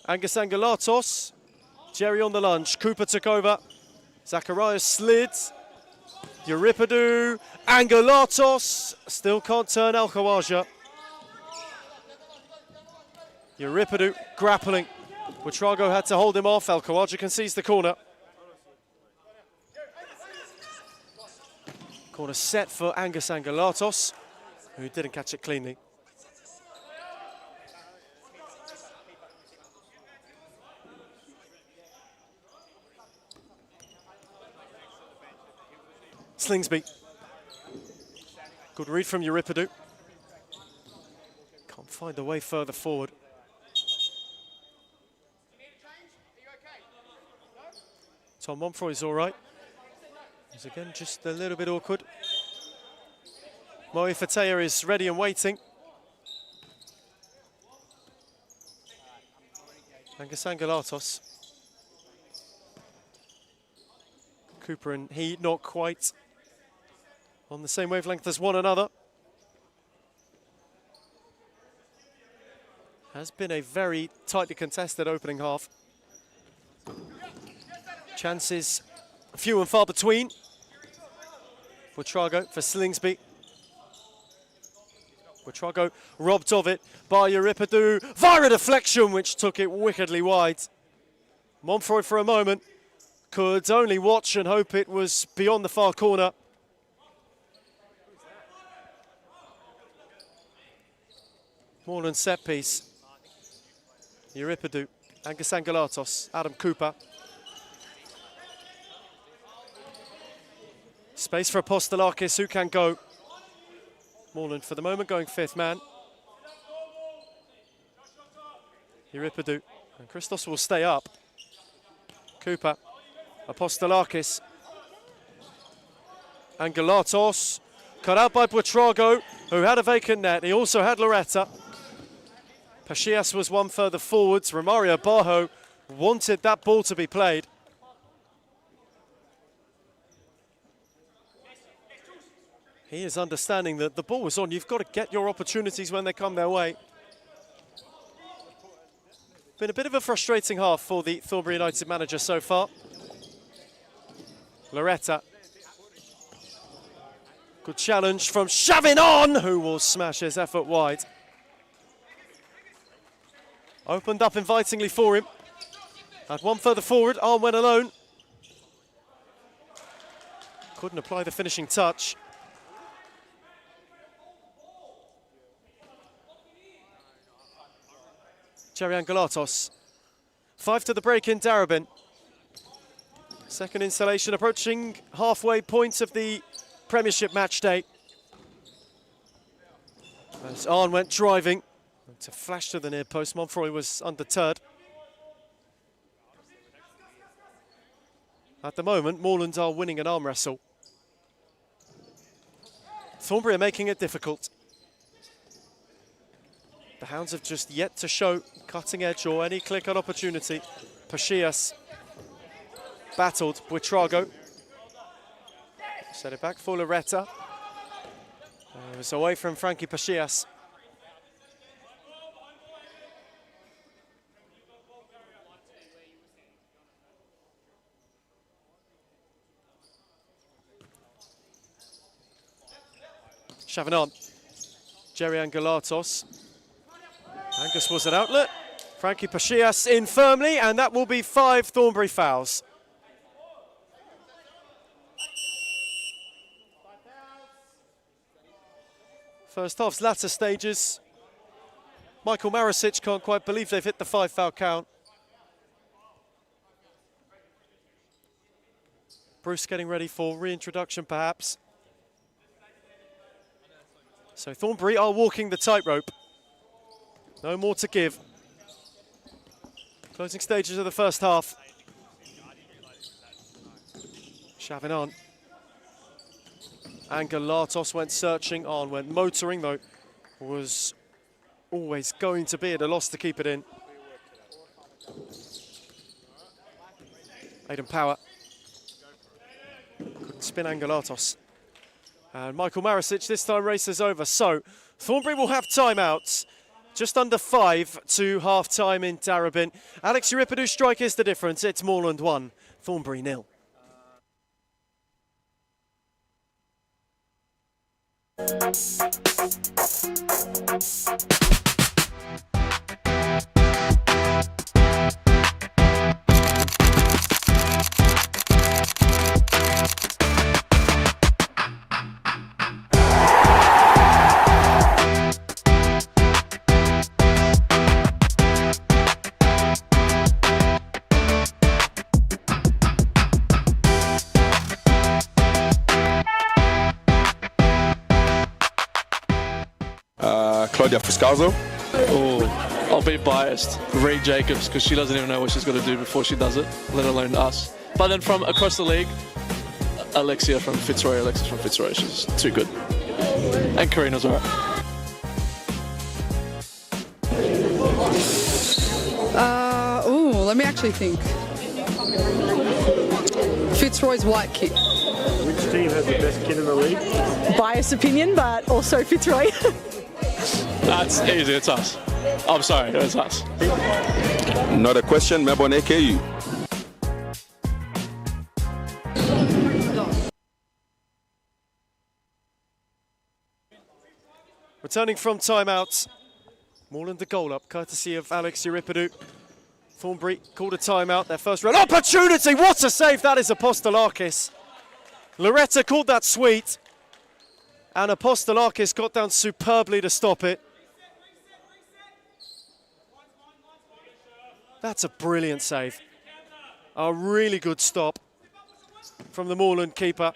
Angus Angelatos. Jerry on the lunge. Cooper took over. Zacharias slid. Euripidu. Angelatos. Still can't turn Al-Khawaja. Euripidu grappling. Butrago had to hold him off. Al-Khawaja concedes the corner. Corner set for Angus Angelatos, who didn't catch it cleanly. Slingsby. Good read from Euripidu. Can't find a way further forward. Tom Montfroy's all right. He's again just a little bit awkward. Moe Fatea is ready and waiting. Angus Angelatos. Cooper and he not quite on the same wavelength as one another. Has been a very tightly contested opening half. Chances few and far between. Buitrago for Slingsby. Buitrago robbed of it by Euripidou via a deflection which took it wickedly wide. Monfroy for a moment could only watch and hope it was beyond the far corner. Moreland set piece. Euripidou, Angus Angelatos, Adam Cooper. Space for Apostolakis, who can go. Moreland for the moment going fifth man. Euripidou, and Christos will stay up. Cooper, Apostolakis. Angelatos, cut out by Buitrago, who had a vacant net. He also had Loretta. Pachias was one further forwards. Romario Barjo wanted that ball to be played. He is understanding that the ball was on. You've got to get your opportunities when they come their way. Been a bit of a frustrating half for the Thornbury United manager so far. Loretta. Good challenge from Chavinon, who will smash his effort wide. Opened up invitingly for him. Had one further forward, arm went alone. Couldn't apply the finishing touch. Jerry Angelatos. 5 to the break in Darabin. Second installation approaching halfway point of the Premiership match day. As Arn went driving. To flash to the near post, Monfroy was undeterred. At the moment, Moreland are winning an arm wrestle. Thornbury are making it difficult. The Hounds have just yet to show cutting edge or any click-on opportunity. Pachias battled Buitrago. Set it back for Loretta. It was away from Frankie Pachias. Chavinon, Jerry Angelatos. Angus was an outlet. Frankie Pachias in firmly, and that will be 5 Thornbury fouls. First half's latter stages. Michael Marisic can't quite believe they've hit the 5 foul count. Bruce getting ready for reintroduction perhaps. So Thornbury are walking the tightrope. No more to give. Closing stages of the first half. Chavinon. Angelatos went searching, on went motoring, though was always going to be at a loss to keep it in. Aidan Power. Couldn't spin Angelatos. And Michael Marisic this time races over. So Thornbury will have timeouts. Just under 5 to half-time in Darabin. Alex Euripidou's strike is the difference. It's Moreland 1, Thornbury 0. Claudia Fuscazo. Oh, I'll be biased. Reed Jacobs, because she doesn't even know what she's got to do before she does it, let alone us. But then from across the league, Alexis from Fitzroy. She's too good. And Karina's alright. Let me actually think. Fitzroy's white kit. Which team has the best kit in the league? Biased opinion, but also Fitzroy. That's easy, it's us. I'm sorry, it's us. Not a question, Mebon AKU. Returning from timeout. Moreland the goal up, courtesy of Alex Euripidu. Thornbury called a timeout, their first real opportunity. What a save that is, Apostolakis. Loretta called that sweet. And Apostolakis got down superbly to stop it. That's a brilliant save. A really good stop from the Moreland keeper.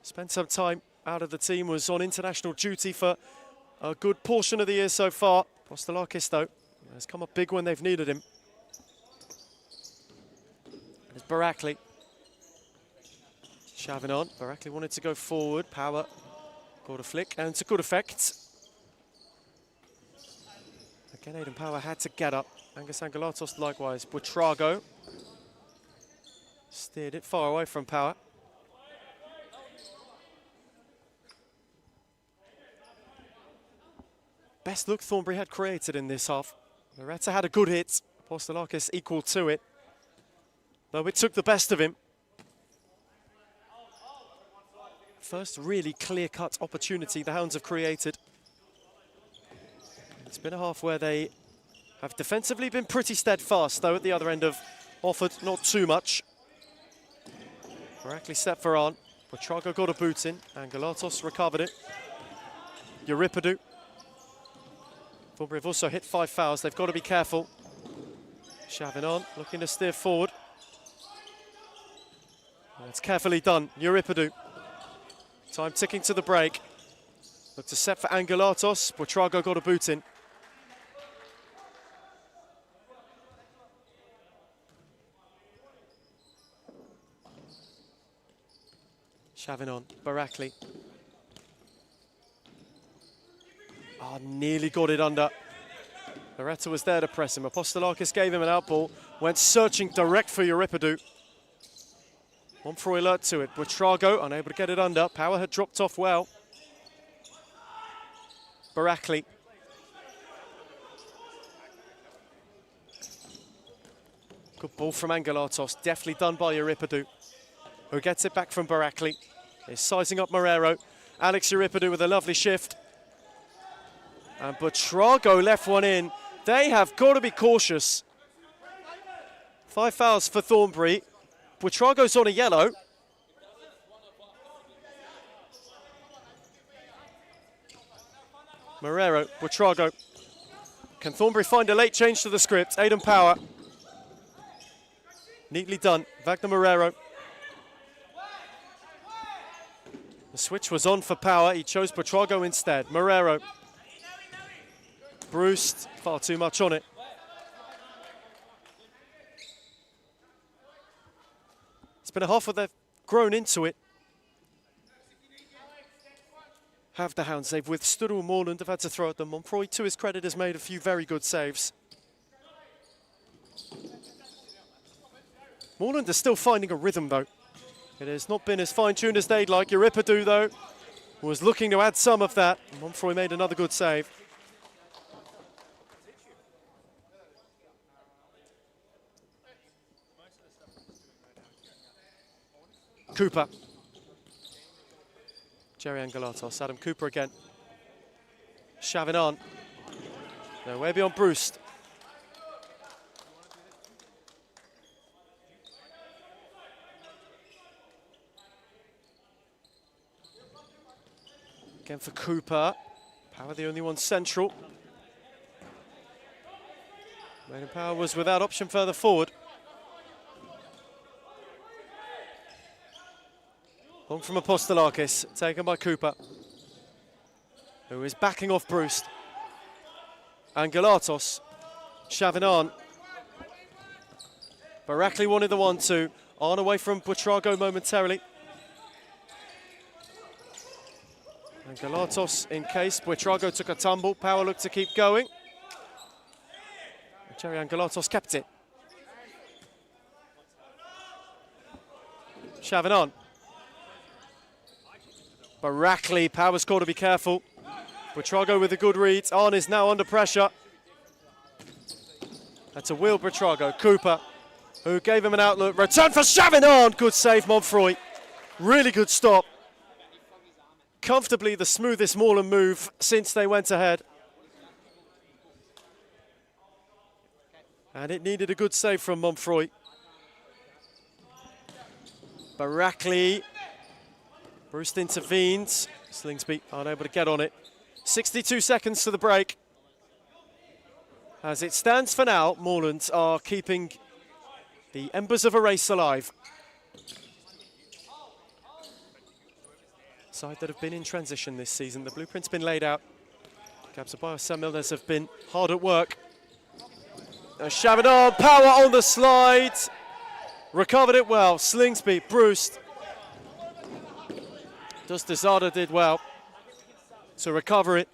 Spent some time out of the team, was on international duty for a good portion of the year so far. Apostolakis, though, has come up big when they've needed him. There's Barakli. Shaving on. Barakli wanted to go forward. Power got a flick, and to good effect. Again, Aidan Power had to get up. Angus Angelatos likewise. Buitrago steered it far away from Power. Best look Thornbury had created in this half. Loretta had a good hit. Apostolakis equal to it, though it took the best of him. First really clear-cut opportunity the Hounds have created. It's been a half where they have defensively been pretty steadfast, though at the other end have offered not too much. Barakli set for on. Buitrago got a boot in. Angelatos recovered it. Euripidu. Thornbury have also hit 5 fouls. They've got to be careful. Shaving on, looking to steer forward. It's carefully done. Euripidu. Time ticking to the break. Look to set for Angelatos. Buitrago got a boot in. Shaving on, Barakli. Oh, nearly got it under. Loretta was there to press him. Apostolakis gave him an outball, went searching direct for Euripidu. Monfroy alert to it. Buitrago unable to get it under. Power had dropped off well. Barakli. Good ball from Angelatos. Deftly done by Euripidu, who gets it back from Barakli. He's sizing up Marrero. Alex Euripidu with a lovely shift. And Buitrago left one in. They have got to be cautious. 5 fouls for Thornbury. Buitrago's on a yellow. Marrero, Buitrago. Can Thornbury find a late change to the script? Aidan Power. Neatly done. Wagner Marrero. The switch was on for Power. He chose Buitrago instead. Marrero. Bruce, far too much on it. It's been a half where they've grown into it. Have the Hounds. They've withstood all Moreland. Have had to throw at them. Monfroy, to his credit, has made a few very good saves. Moreland is still finding a rhythm, though. It has not been as fine-tuned as they'd like. Euripidu, though, was looking to add some of that. Monfroy made another good save. Cooper. Jerry Angelatos, Adam Cooper again. Shaving on. No, way beyond Bruce. Again for Cooper. Power the only one central. Aidan Power was without option further forward. Long from Apostolakis, taken by Cooper, who is backing off Bruce. Angelatos, shaving on. Barakli wanted the 1-2. On away from Buitrago momentarily. Angelatos in case. Buitrago took a tumble. Power looked to keep going. Jerry Angelatos kept it. Shaving on. Barakli, Power's got to be careful. Buitrago with a good read. Arn is now under pressure. That's a wheel Buitrago. Cooper, who gave him an outlook. Return for Shaving on. Good save, Monfroy. Really good stop. Comfortably the smoothest Moreland move since they went ahead. And it needed a good save from Monfroy. Barackley. Bruce intervenes. Slingsby unable to get on it. 62 seconds to the break. As it stands for now, Moreland are keeping the embers of a race alive. Side that have been in transition this season. The blueprint's been laid out. Capsabayo, Sam Milnes have been hard at work. Shavadon, power on the slide. Recovered it well. Slingsby, Bruce. Dustazada did well to recover it.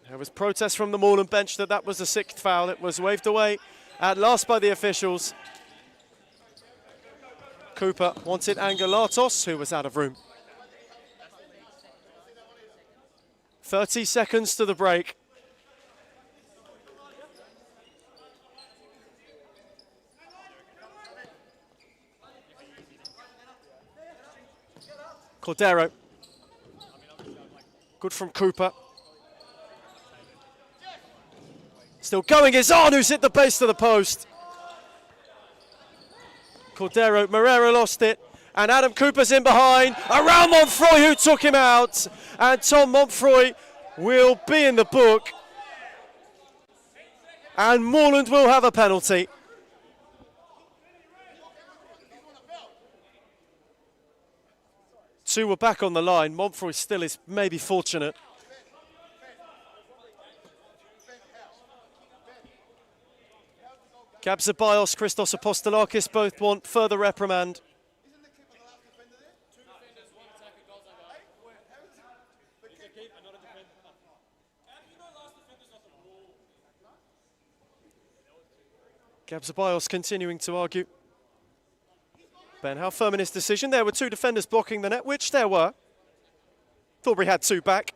There was protest from the Moreland bench that was the 6th foul. It was waved away at last by the officials. Cooper wanted Angelatos, who was out of room. 30 seconds to the break. Cordero. Good from Cooper. Still going is on, who's hit the base of the post. Cordero, Moreira lost it. And Adam Cooper's in behind. Around Monfroy, who took him out. And Tom Monfroy will be in the book. And Moreland will have a penalty. Two were back on the line. Monfroy still is maybe fortunate. Gabzabios, Christos Apostolakis both want further reprimand. Gabzabios continuing to argue. Ben, how firm in his decision? There were 2 defenders blocking the net, which there were. Thornbury had 2 back.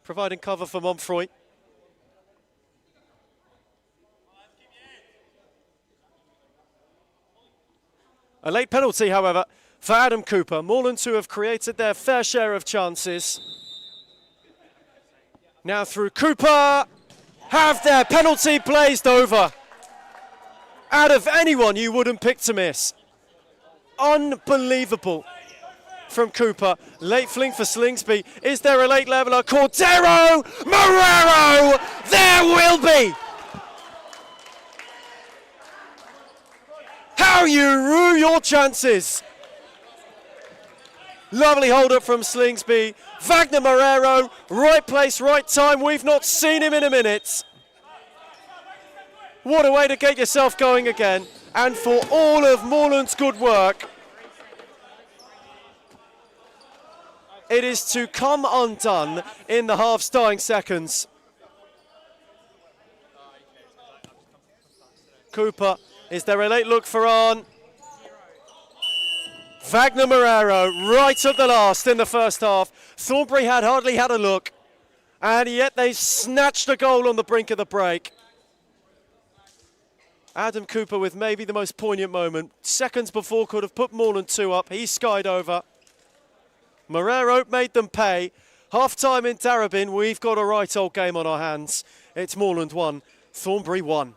Providing cover for Monfroy. A late penalty, however, for Adam Cooper. Moreland, who have created their fair share of chances. Now through Cooper, have their penalty blazed over. Out of anyone, you wouldn't pick to miss. Unbelievable from Cooper. Late fling for Slingsby. Is there a late leveller? Cordero! Marrero! There will be! How you rue your chances. Lovely hold up from Slingsby. Wagner Marrero, right place, right time. We've not seen him in a minute. What a way to get yourself going again. And for all of Moreland's good work, it is to come undone in the half's dying seconds. Cooper, is there a late look for on? Wagner Marrero, right at the last in the first half. Thornbury had hardly had a look, and yet they snatched a goal on the brink of the break. Adam Cooper with maybe the most poignant moment. Seconds before could have put Moreland 2 up. He skied over. Marrero made them pay. Half-time in Darabin. We've got a right old game on our hands. It's Moreland 1, Thornbury 1.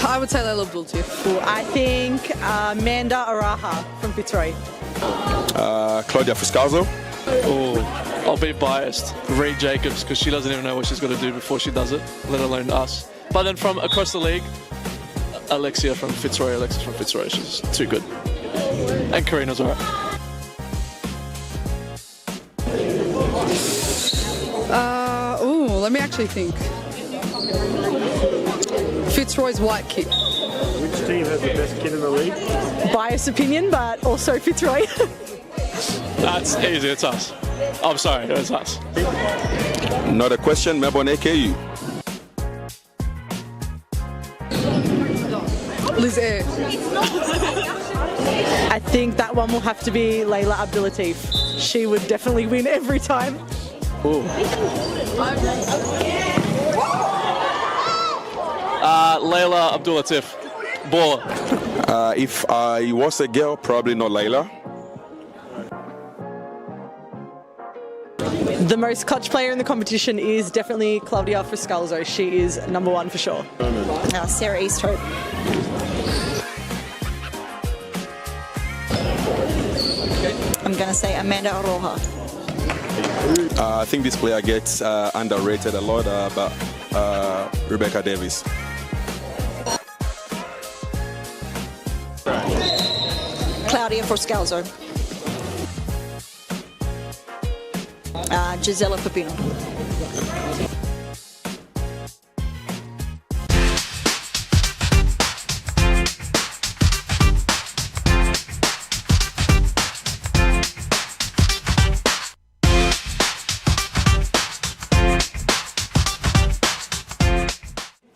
I would say Layla Abdulatif. I think Amanda Araha from Fitzroy. Claudia Fuscalzo. Oh, I'll be biased. Reed Jacobs, because she doesn't even know what she's got to do before she does it, let alone us. But then from across the league, Alexis from Fitzroy, she's too good. And Karina's alright. Let me actually think. Fitzroy's white kid. Which team has the best kid in the league? Biased opinion, but also Fitzroy. That's easy, it's us. I'm sorry, it's us. Not a question, Melbourne AKU. Liz Air. I think that one will have to be Layla Abdulatif. She would definitely win every time. Ooh. Layla Abdulatif. Baller. If I was a girl, probably not Layla. The most clutch player in the competition is definitely Claudia Friscalzo. She is number one for sure. Sarah Easthope. I'm going to say Amanda Roja. I think this player gets underrated a lot, but Rebecca Davis. Claudia Friscalzo. Gisela Pepino.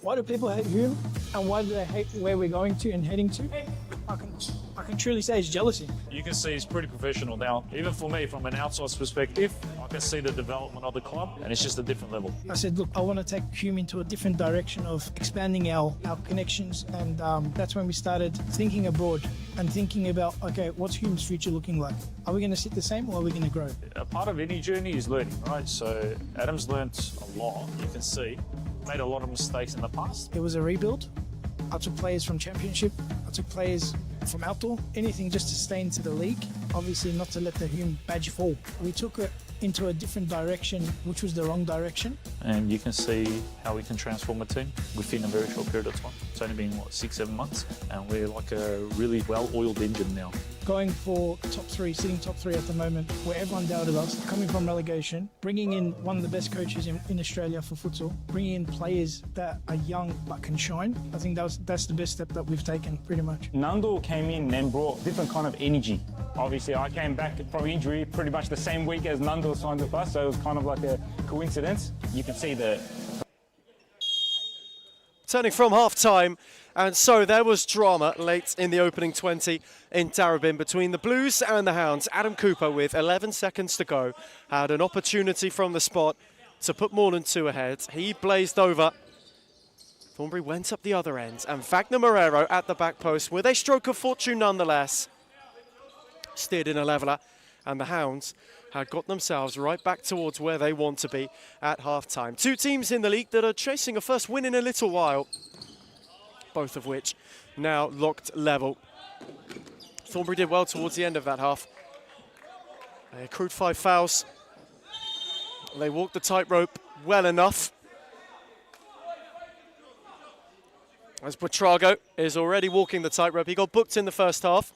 Why do people hate Hume, and why do they hate where we're going to and heading to? I can truly say it's jealousy. You can see he's pretty professional now. Even for me, from an outsider's perspective, I can see the development of the club, and it's just a different level. I said, look, I want to take Hume into a different direction of expanding our connections, and that's when we started thinking abroad and thinking about, okay, what's Hume's future looking like? Are we going to sit the same, or are we going to grow? A part of any journey is learning, right? So Adam's learnt a lot. You can see made a lot of mistakes in the past. It was a rebuild. I took players from Championship. I took players from outdoor. Anything just to stay into the league. Obviously not to let the Hume badge fall. We took it into a different direction, which was the wrong direction. And you can see how we can transform a team within a very short period of time. It's only been, 6-7 months? And we're like a really well-oiled engine now. Going for top three, sitting top three at the moment, where everyone doubted us, coming from relegation, bringing in one of the best coaches in Australia for futsal, bringing in players that are young but can shine. I think that's the best step that we've taken, pretty much. Nando came in and brought different kind of energy. Obviously, I came back from injury pretty much the same week as Nando signed with us, so it was kind of like a coincidence. You can see the... Turning from half-time, and so there was drama late in the opening 20 in Tarabin between the Blues and the Hounds. Adam Cooper, with 11 seconds to go, had an opportunity from the spot to put more than two ahead. He blazed over. Thornbury went up the other end, and Wagner Morero at the back post with a stroke of fortune nonetheless. Steered in a leveller, and the Hounds had got themselves right back towards where they want to be at half-time. Two teams in the league that are chasing a first win in a little while, both of which now locked level. Thornbury did well towards the end of that half. They accrued 5 fouls. They walked the tightrope well enough. As Buitrago is already walking the tightrope. He got booked in the first half.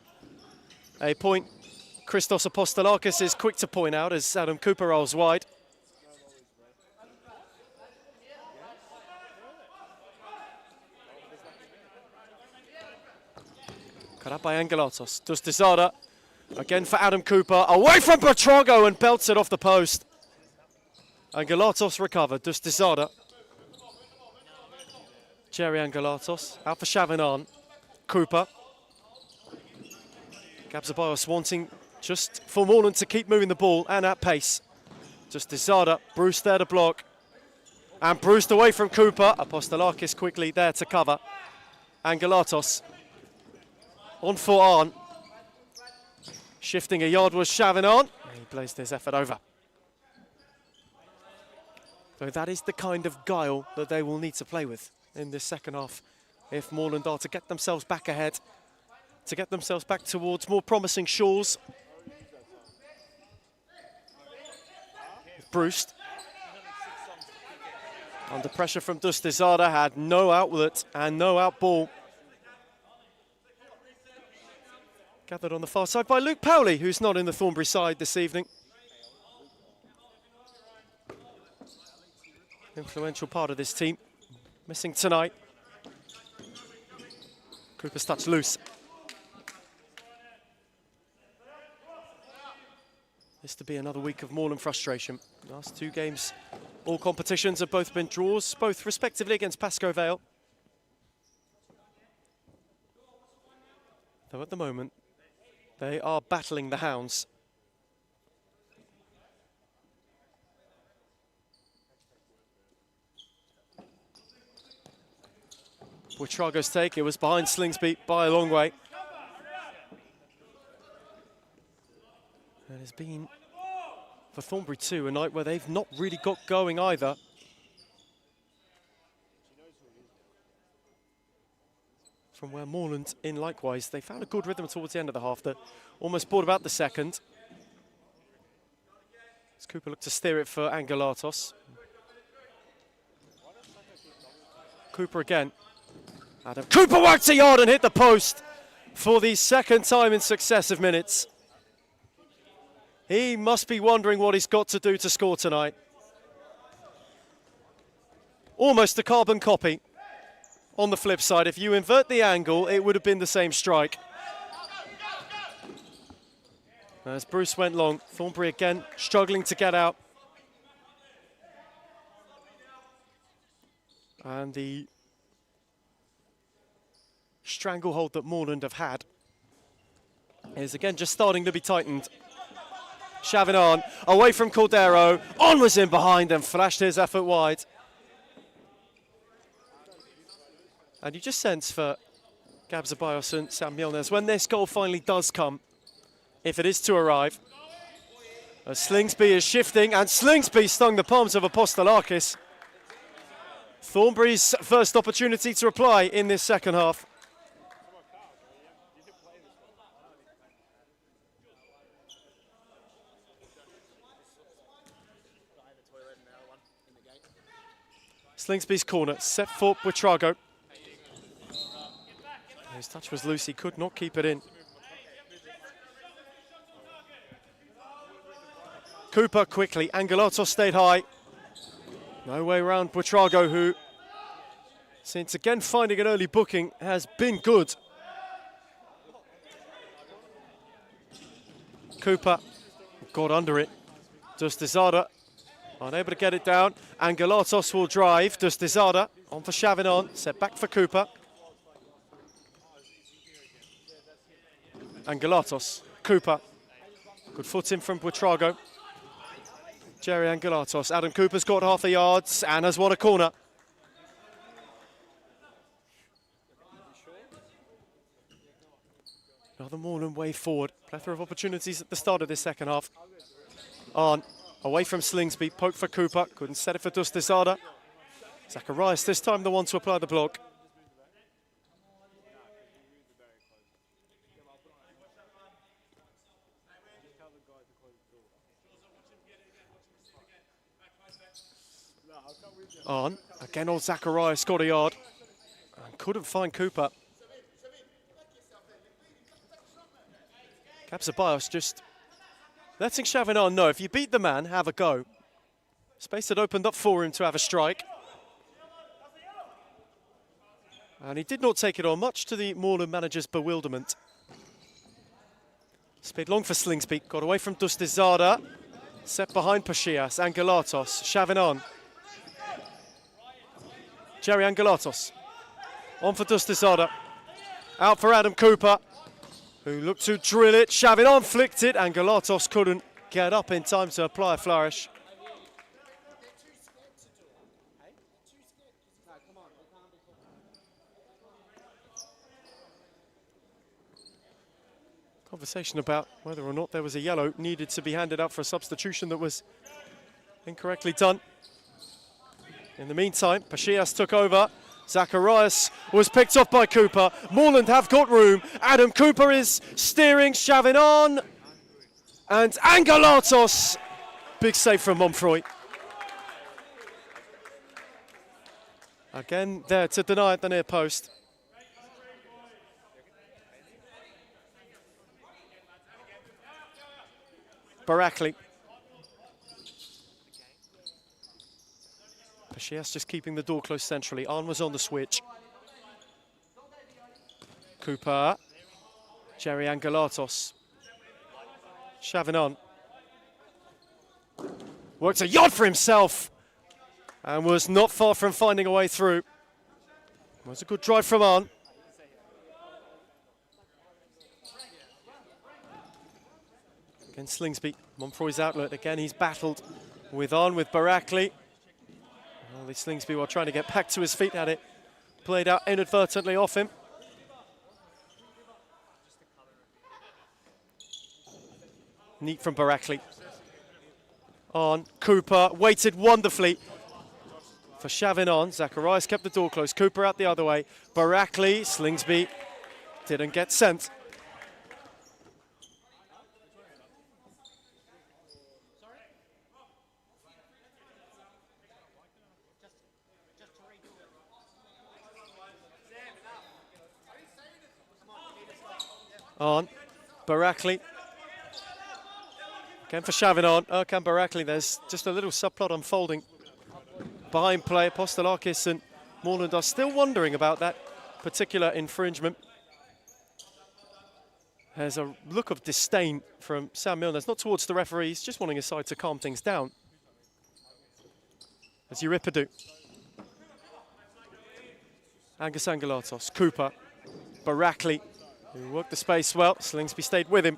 A point Christos Apostolakis is quick to point out as Adam Cooper rolls wide. Cut up by Angelatos. Dustizada again for Adam Cooper. Away from Buitrago and belts it off the post. And Galatos recovered. Dustizada. Jerry and Galatos. Out for Chavinan. Cooper. Gabzabios wanting just for Moreland to keep moving the ball and at pace. Dustizada. Bruce there to block. And Bruce away from Cooper. Apostolakis quickly there to cover. And Galatos. On for Arn. Shifting a yard was Chavinan. He blazed his effort over. So that is the kind of guile that they will need to play with in this second half if Moreland are to get themselves back ahead, to get themselves back towards more promising shores. Bruce, under pressure from Dustizada, had no outlet and no out ball. Gathered on the far side by Luke Powley, who's not in the Thornbury side this evening. Influential part of this team, missing tonight. Cooper's touch loose. This to be another week of Moreland frustration. Last two games, all competitions have both been draws, both respectively against Pascoe Vale. Though at the moment, they are battling the hounds. Buitrago's take, it was behind Slingsby by a long way. And it's been, for Thornbury too, a night where they've not really got going either. From where Moreland in likewise, they found a good rhythm towards the end of the half that almost brought about the second. As Cooper looked to steer it for Angelatos. Cooper again. Adam Cooper whacked a yard and hit the post for the second time in successive minutes. He must be wondering what he's got to do to score tonight. Almost a carbon copy. On the flip side, if you invert the angle, it would have been the same strike. As Bruce went long, Thornbury again struggling to get out. And the stranglehold that Moreland have had is again just starting to be tightened. Chavinan away from Cordero. On was in behind and flashed his effort wide. And you just sense for Gabzabios and Sam Milnes, when this goal finally does come, if it is to arrive, as Slingsby is shifting, and Slingsby stung the palms of Apostolakis. Thornbury's first opportunity to reply in this second half. Slingsby's corner, set for Buitrago. His touch was loose, he could not keep it in. Cooper quickly, Angelatos stayed high. No way around Buitrago, who, since again finding an early booking, has been good. Cooper got under it. Dustizada unable to get it down. Angelatos will drive. Dustizada on for Chavinan, set back for Cooper. Angelatos, Cooper, good foot in from Buitrago. Jerry Angelatos, Adam Cooper's got half a yard and has won a corner. Another Moreland way forward, plethora of opportunities at the start of this second half. Arn, away from Slingsby, poke for Cooper, couldn't set it for Dustizada. Zacharias this time the one to apply the block. On, again old Zacharias got a yard and couldn't find Cooper. Gabzabios just letting Chavinan know, if you beat the man, have a go. Space had opened up for him to have a strike. And he did not take it on, much to the Moreland manager's bewilderment. Speed long for Slingsby, got away from Dustizada. Set behind Pachias, Angelatos, Chavinon. Jerry Angelatos. On for Dustisada. Out for Adam Cooper, who looked to drill it. Chavinon flicked it. Angelatos couldn't get up in time to apply a flourish. Conversation about whether or not there was a yellow needed to be handed out for a substitution that was incorrectly done. In the meantime, Pachias took over. Zacharias was picked off by Cooper. Moreland have got room. Adam Cooper is steering. Chavinon and Angelatos. Big save from Monfroy. Again there to deny at the near post. Barakli. Pachias just keeping the door closed centrally. Arn was on the switch. Cooper. Jerry Angelatos. Chavinon. Worked a yard for himself and was not far from finding a way through. It was a good drive from Arn. Again, Slingsby, Monfroy's outlet. Again, he's battled with Barakli. Well, Slingsby, while trying to get back to his feet, had it played out inadvertently off him. Neat from Barakli. On, Cooper waited wonderfully for Chavinon. Zacharias kept the door closed. Cooper out the other way. Barakli, Slingsby didn't get sent. On, Barakli. Again for Chavinon. Erkan Barakli. There's just a little subplot unfolding. Behind play, Apostolakis and Moreland are still wondering about that particular infringement. There's a look of disdain from Sam Milner. It's not towards the referees, just wanting his side to calm things down. As Euripidu. Angus Angelatos, Cooper, Barakli, who worked the space well. Slingsby stayed with him.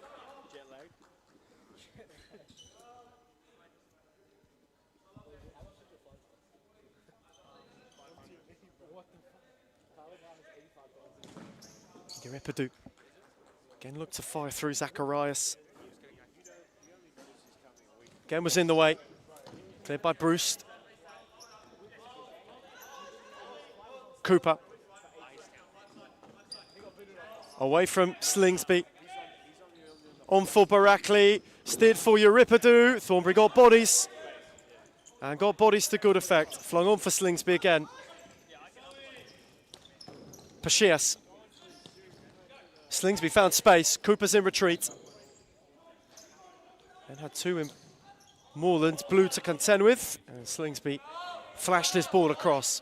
Euripidu again looked to fire through Zacharias. Again was in the way. Cleared by Bruce. Cooper. Away from Slingsby. On for Barakli. Steered for Euripidu. Thornbury got bodies. And got bodies to good effect. Flung on for Slingsby again. Pachias. Slingsby found space. Cooper's in retreat. And had two in Moreland. Blue to contend with. And Slingsby flashed his ball across.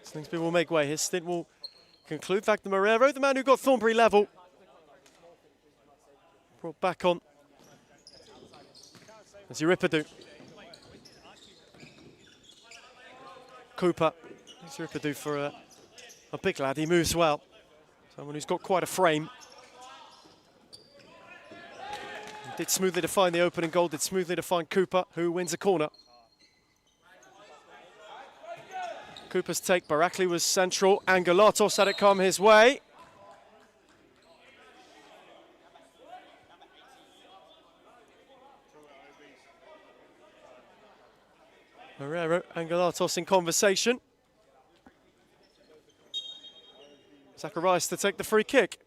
Slingsby will make way. His stint will conclude. Wagner Marrero, the man who got Thornbury level, brought back on as Euripidu. Cooper. Euripidu for a big lad. He moves well. Someone who's got quite a frame. He did smoothly define the opening goal. Did smoothly define Cooper, who wins a corner. Cooper's take, Barakli was central. Angelatos had it come his way. Marrero, Angelatos in conversation. Zacharias to take the free kick.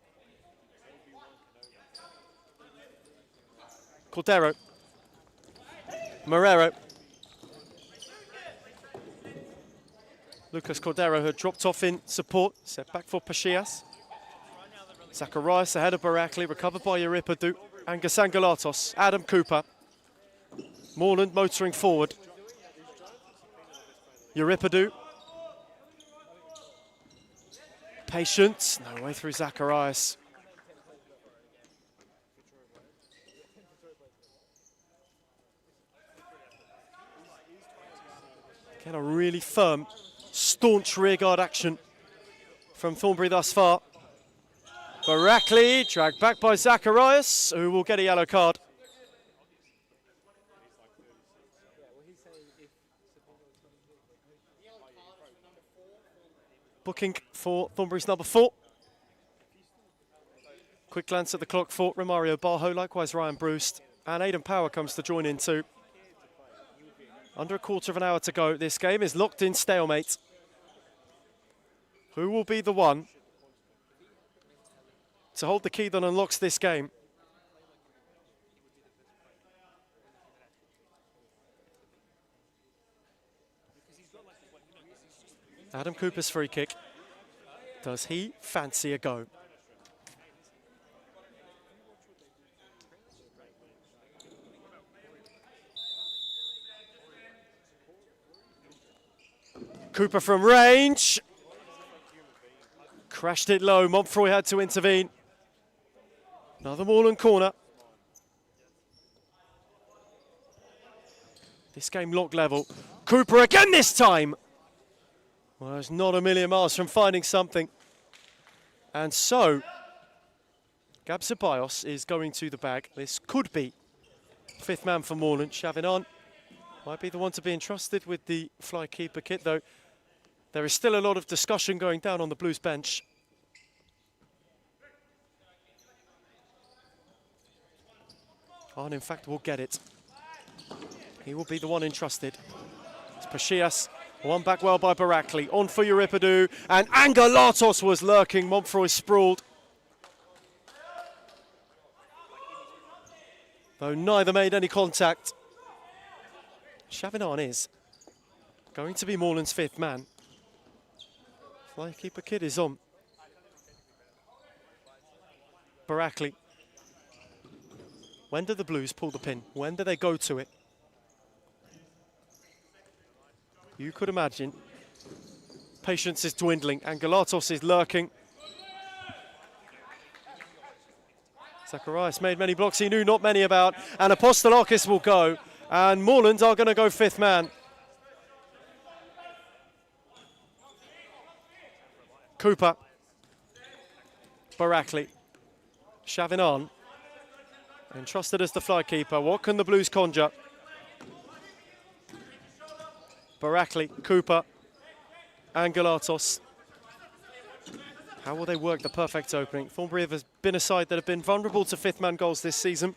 Cordero. Marrero. Lucas Cordero had dropped off in support, set back for Pachias. Zacharias ahead of Barakli, recovered by Euripidu. Angus Angelatos, Adam Cooper. Moreland motoring forward. Euripidu. Patient, no way through Zacharias. Again, a really firm, staunch rearguard action from Thornbury thus far. Barakli dragged back by Zacharias, who will get a yellow card. Booking for Thornbury's number 4. Quick glance at the clock for Romario Barho, likewise Ryan Bruce. And Aidan Power comes to join in too. Under a quarter of an hour to go. This game is locked in stalemate. Who will be the one to hold the key that unlocks this game? Adam Cooper's free kick. Does he fancy a go? Cooper from range. Crashed it low. Montfroy had to intervene. Another Moreland corner. This game locked level. Cooper again this time. Well, it's not a million miles from finding something. And so, Gab Ceballos is going to the bag. This could be 5th man for Moreland. Chavinon might be the one to be entrusted with the fly keeper kit, though there is still a lot of discussion going down on the Blues bench. Arn, in fact, will get it. He will be the one entrusted. It's Pachias. One back well by Barakli. On for Euripidu. And Angelatos was lurking. Montfroy sprawled. Though neither made any contact. Chavinon is going to be Moreland's 5th man. Flykeeper kid is on. Barakli. When do the Blues pull the pin? When do they go to it? You could imagine. Patience is dwindling. Angelatos is lurking. Zacharias made many blocks he knew not many about. And Apostolakis will go. And Moreland are going to go 5th man. Cooper. Barakli. Chavinon. Entrusted as the fly keeper. What can the Blues conjure? Barakli, Cooper, Angelatos. How will they work the perfect opening? Thornbury have been a side that have been vulnerable to 5th man goals this season.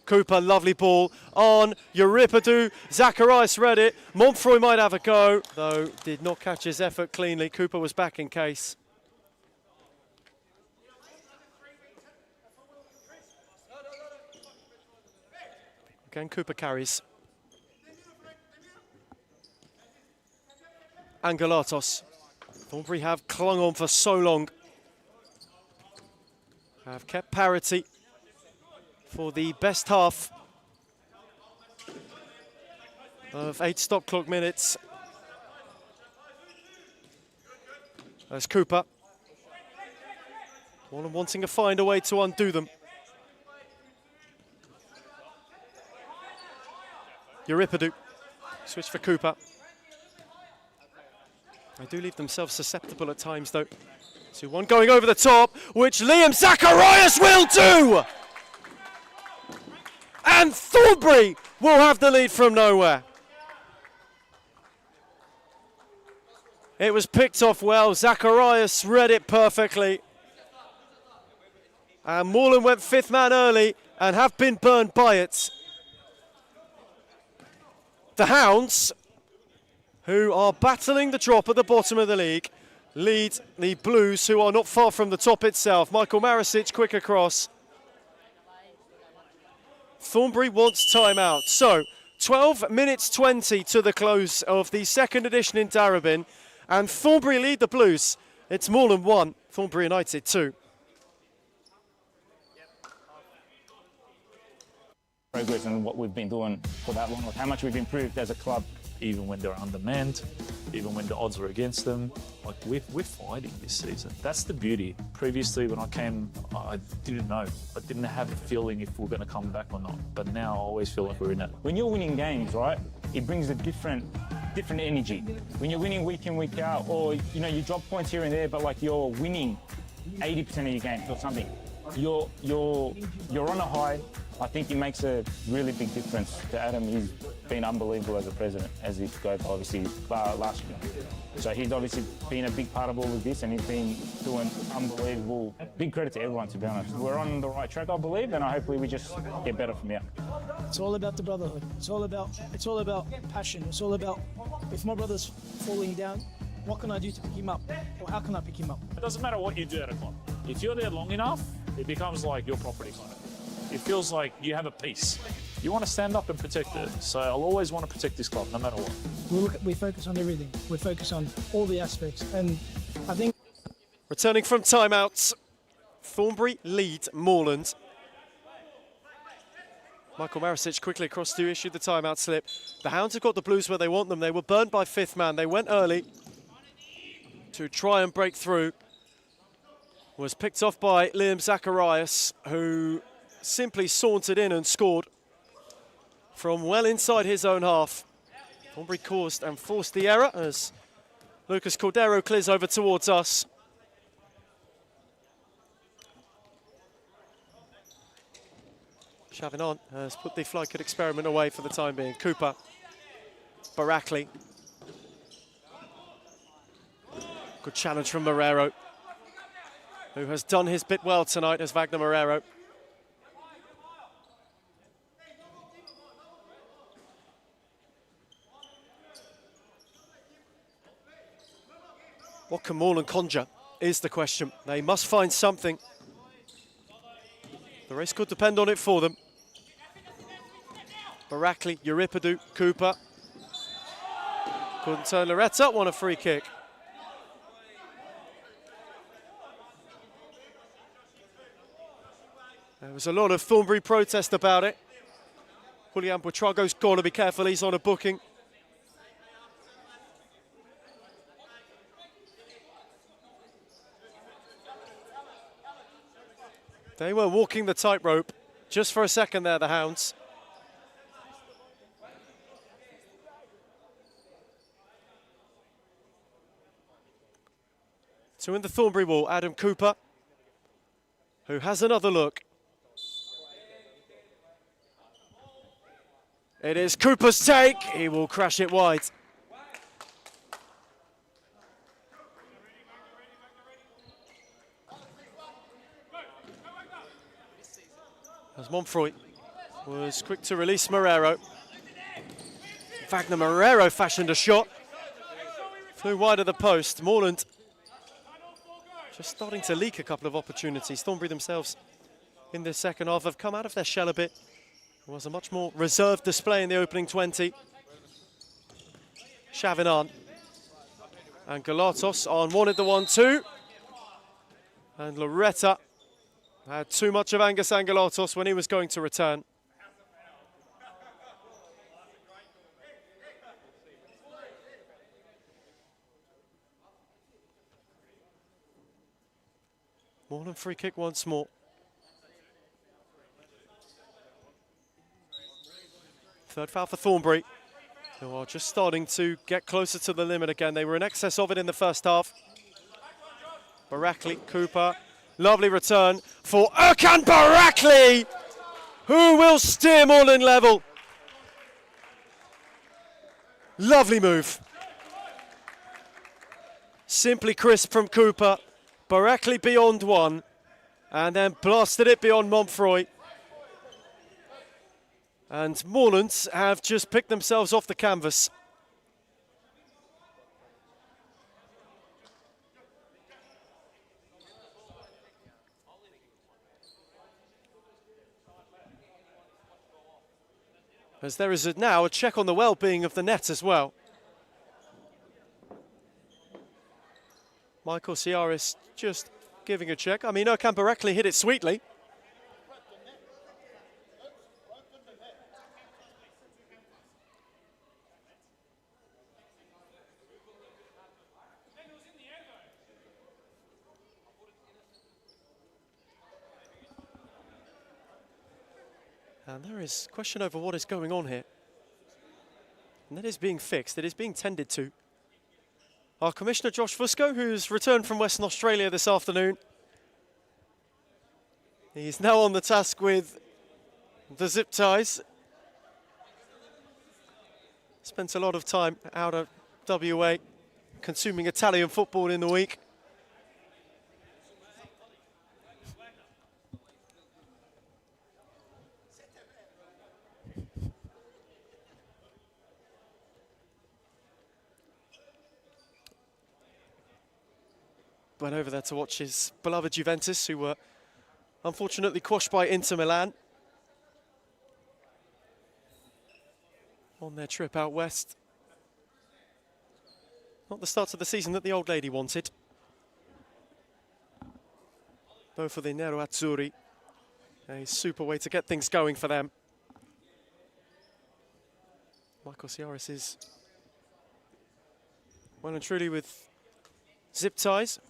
Cooper, lovely ball on Euripidu. Zacharias read it. Montfroy might have a go, though did not catch his effort cleanly. Cooper was back in case. Again, Cooper carries. Angelatos. Thornbury have clung on for so long. Have kept parity for the best half of 8 stop clock minutes. There's Cooper. Moreland wanting to find a way to undo them. Euripidu. Switch for Cooper. They do leave themselves susceptible at times, though. 2-1 going over the top, which Liam Zacharias will do! And Thornbury will have the lead from nowhere. It was picked off well. Zacharias read it perfectly. And Moreland went 5th man early and have been burned by it. The Hounds, who are battling the drop at the bottom of the league, lead the Blues, who are not far from the top itself. Michael Marisic, quick across. Thornbury wants timeout. So, 12 minutes 20 to the close of the 2nd edition in Darebin. And Thornbury lead the Blues. It's Moreland 1, Thornbury United 2. Progress and what we've been doing for that long, how much we've improved as a club even when they're undermanned, even when the odds are against them. Like we're fighting this season. That's the beauty. Previously, when I came, I didn't know. I didn't have a feeling if we're going to come back or not. But now I always feel like we're in it. When you're winning games, right, it brings a different energy. When you're winning week in, week out, or you drop points here and there, but like you're winning 80% of your games or something, you're on a high. I think it makes a really big difference to Adam. He's been unbelievable as a president, as he goes obviously last year. So he's obviously been a big part of all of this, and he's been doing unbelievable. Big credit to everyone, to be honest. We're on the right track, I believe, and hopefully we just get better from here. It's all about the brotherhood. It's all about passion. It's all about, if my brother's falling down, what can I do to pick him up? Or how can I pick him up? It doesn't matter what you do at a club. If you're there long enough, it becomes like your property kind of thing. It feels like you have a piece. You want to stand up and protect it. So I'll always want to protect this club, no matter what. We focus on everything. We focus on all the aspects. And I think... Returning from timeouts, Thornbury lead Moreland. Michael Marisic quickly across to issue the timeout slip. The Hounds have got the Blues where they want them. They were burnt by fifth man. They went early to try and break through. Was picked off by Liam Zacharias, who simply sauntered in and scored from well inside his own half. Thornbury caused and forced the error as Lucas Cordero clears over towards us. Chavinon has put the fly kick experiment away for the time being. Cooper, Barackley. Good challenge from Marrero, who has done his bit well tonight as Wagner Marrero. What can Moreland conjure is the question. They must find something. The race could depend on it for them. Barackley, Euripidou, Cooper. Couldn't turn Loretta, won a free kick. There was a lot of Thornbury protest about it. Julian Buitrago's got to be careful, he's on a booking. They were walking the tightrope just for a second there, the Hounds. So in the Thornbury wall, Adam Cooper, who has another look. It is Cooper's take. He will crash it wide. As Monfroy was quick to release Marrero. Wagner Marrero fashioned a shot. Flew wide of the post. Moreland just starting to leak a couple of opportunities. Thornbury themselves in the second half have come out of their shell a bit. It was a much more reserved display in the opening 20. Chavinon and Galatos on wanted the 1-2. And Loretta had too much of Angus Angelatos when he was going to return. Moreland free kick once more. Third foul for Thornbury, who are just starting to get closer to the limit again. They were in excess of it in the first half. Barackley, Cooper. Lovely return for Erkan Barackley, who will steer Moreland level. Lovely move. Simply crisp from Cooper. Barackley beyond one, and then blasted it beyond Monfroy. And Moreland have just picked themselves off the canvas. As there is now a check on the well-being of the net as well. Michael Ciaris just giving a check. I mean, Erkan Barackley hit it sweetly. And there is question over what is going on here. And that is being fixed, it is being tended to. Our Commissioner Josh Fusco, who's returned from Western Australia this afternoon. He's now on the task with the zip ties. Spent a lot of time out of WA consuming Italian football in the week. Went over there to watch his beloved Juventus, who were unfortunately quashed by Inter Milan on their trip out west. Not the start of the season that the old lady wanted. Though for the Nero Azzurri, a super way to get things going for them. Michael Ciaris is well and truly with zip ties.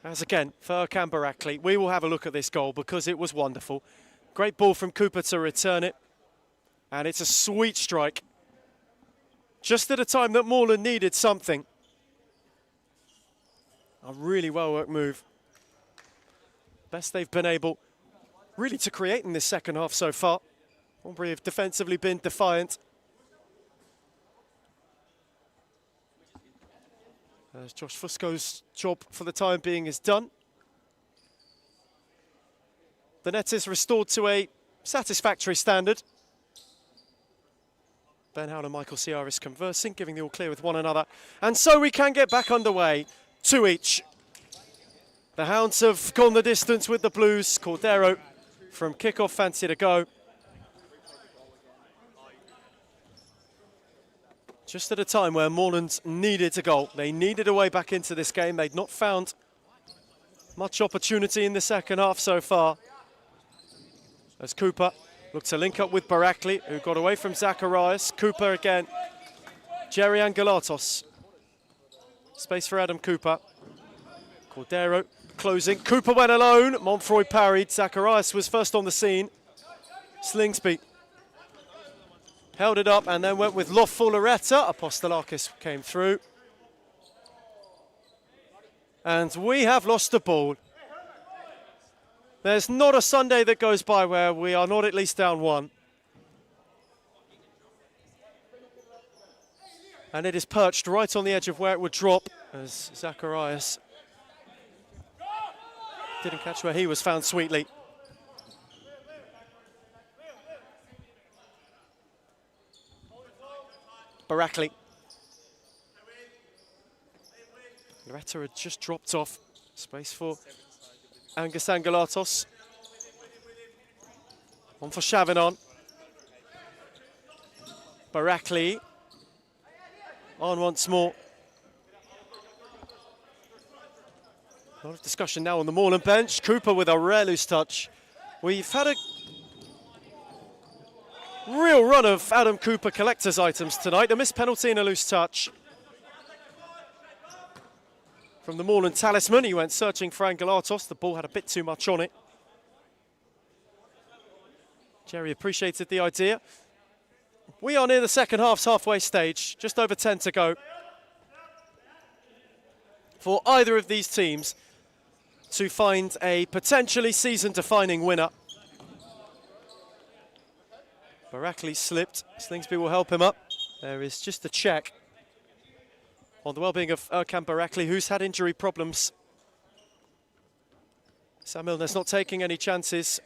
As again, for Erkan Barakli, we will have a look at this goal because it was wonderful. Great ball from Cooper to return it. And it's a sweet strike. Just at a time that Moreland needed something. A really well-worked move. Best they've been able really to create in this second half so far. Albury have defensively been defiant. As Josh Fusco's job for the time being is done. The net is restored to a satisfactory standard. Ben Howell and Michael Ciaris conversing, giving the all clear with one another. And so we can get back underway, 2 each. The Hounds have gone the distance with the Blues. Cordero from kickoff, fancy to go. Just at a time where Moreland needed a goal. They needed a way back into this game. They'd not found much opportunity in the second half so far. As Cooper looked to link up with Barakli, who got away from Zacharias. Cooper again. Jerry Angelatos. Space for Adam Cooper. Cordero closing. Cooper went alone. Montfroy parried. Zacharias was first on the scene. Slingsby held it up and then went with Lofo Loretta. Apostolakis came through. And we have lost the ball. There's not a Sunday that goes by where we are not at least down one. And it is perched right on the edge of where it would drop as Zacharias didn't catch where he was found sweetly. Barakli. Loretta had just dropped off. Space for Angus Angelatos. On for Chavanon. Barakli. On once more. A lot of discussion now on the Moreland bench. Cooper with a rare loose touch. We've had a real run of Adam Cooper collector's items tonight. A missed penalty and a loose touch. From the Moreland talisman, he went searching for Angelatos. The ball had a bit too much on it. Jerry appreciated the idea. We are near the second half's halfway stage, just over 10 to go. For either of these teams to find a potentially season-defining winner. Barakli slipped. Slingsby will help him up. There is just a check on the well-being of Erkan Barakli, who's had injury problems. Sam Milner's not taking any chances,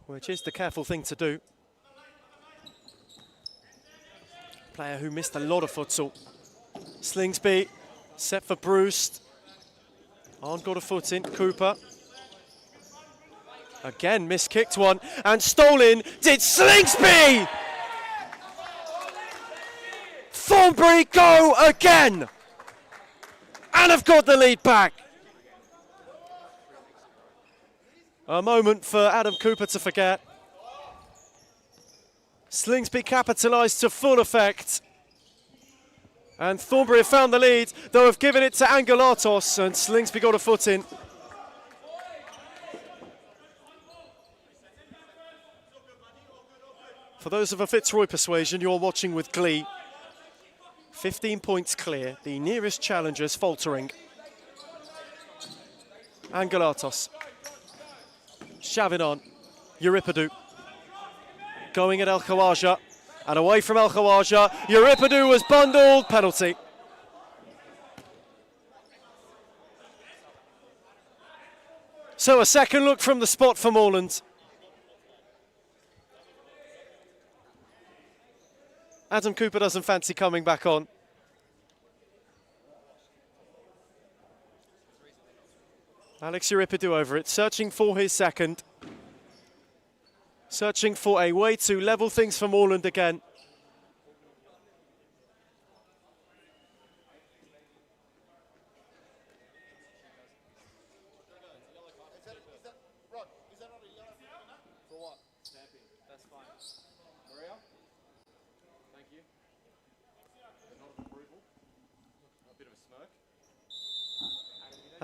which is the careful thing to do. Player who missed a lot of futsal. Slingsby set for Bruce. On got a foot in. Cooper. Again, miskicked one, and stolen did Slingsby! Thornbury go again! And have got the lead back. A moment for Adam Cooper to forget. Slingsby capitalised to full effect. And Thornbury have found the lead, though have given it to Angelatos, and Slingsby got a foot in. For those of a Fitzroy persuasion, you're watching with glee. 15 points clear, the nearest challengers faltering. Angelatos. Shaving on. Euripidou. Going at El Khawaja. And away from El Khawaja. Euripidou was bundled. Penalty. So a second look from the spot for Moreland. Adam Cooper doesn't fancy coming back on. Alex Euripidou over it, searching for his second. Searching for a way to level things for Moreland again.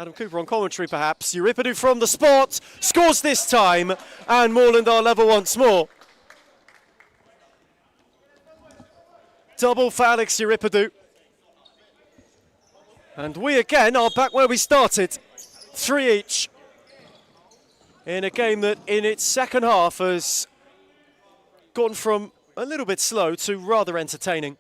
Adam Cooper on commentary perhaps. Euripidou from the spot, scores this time, and Moreland are level once more. Double for Alex Euripidou. And we again are back where we started. 3 each. In a game that in its second half has gone from a little bit slow to rather entertaining.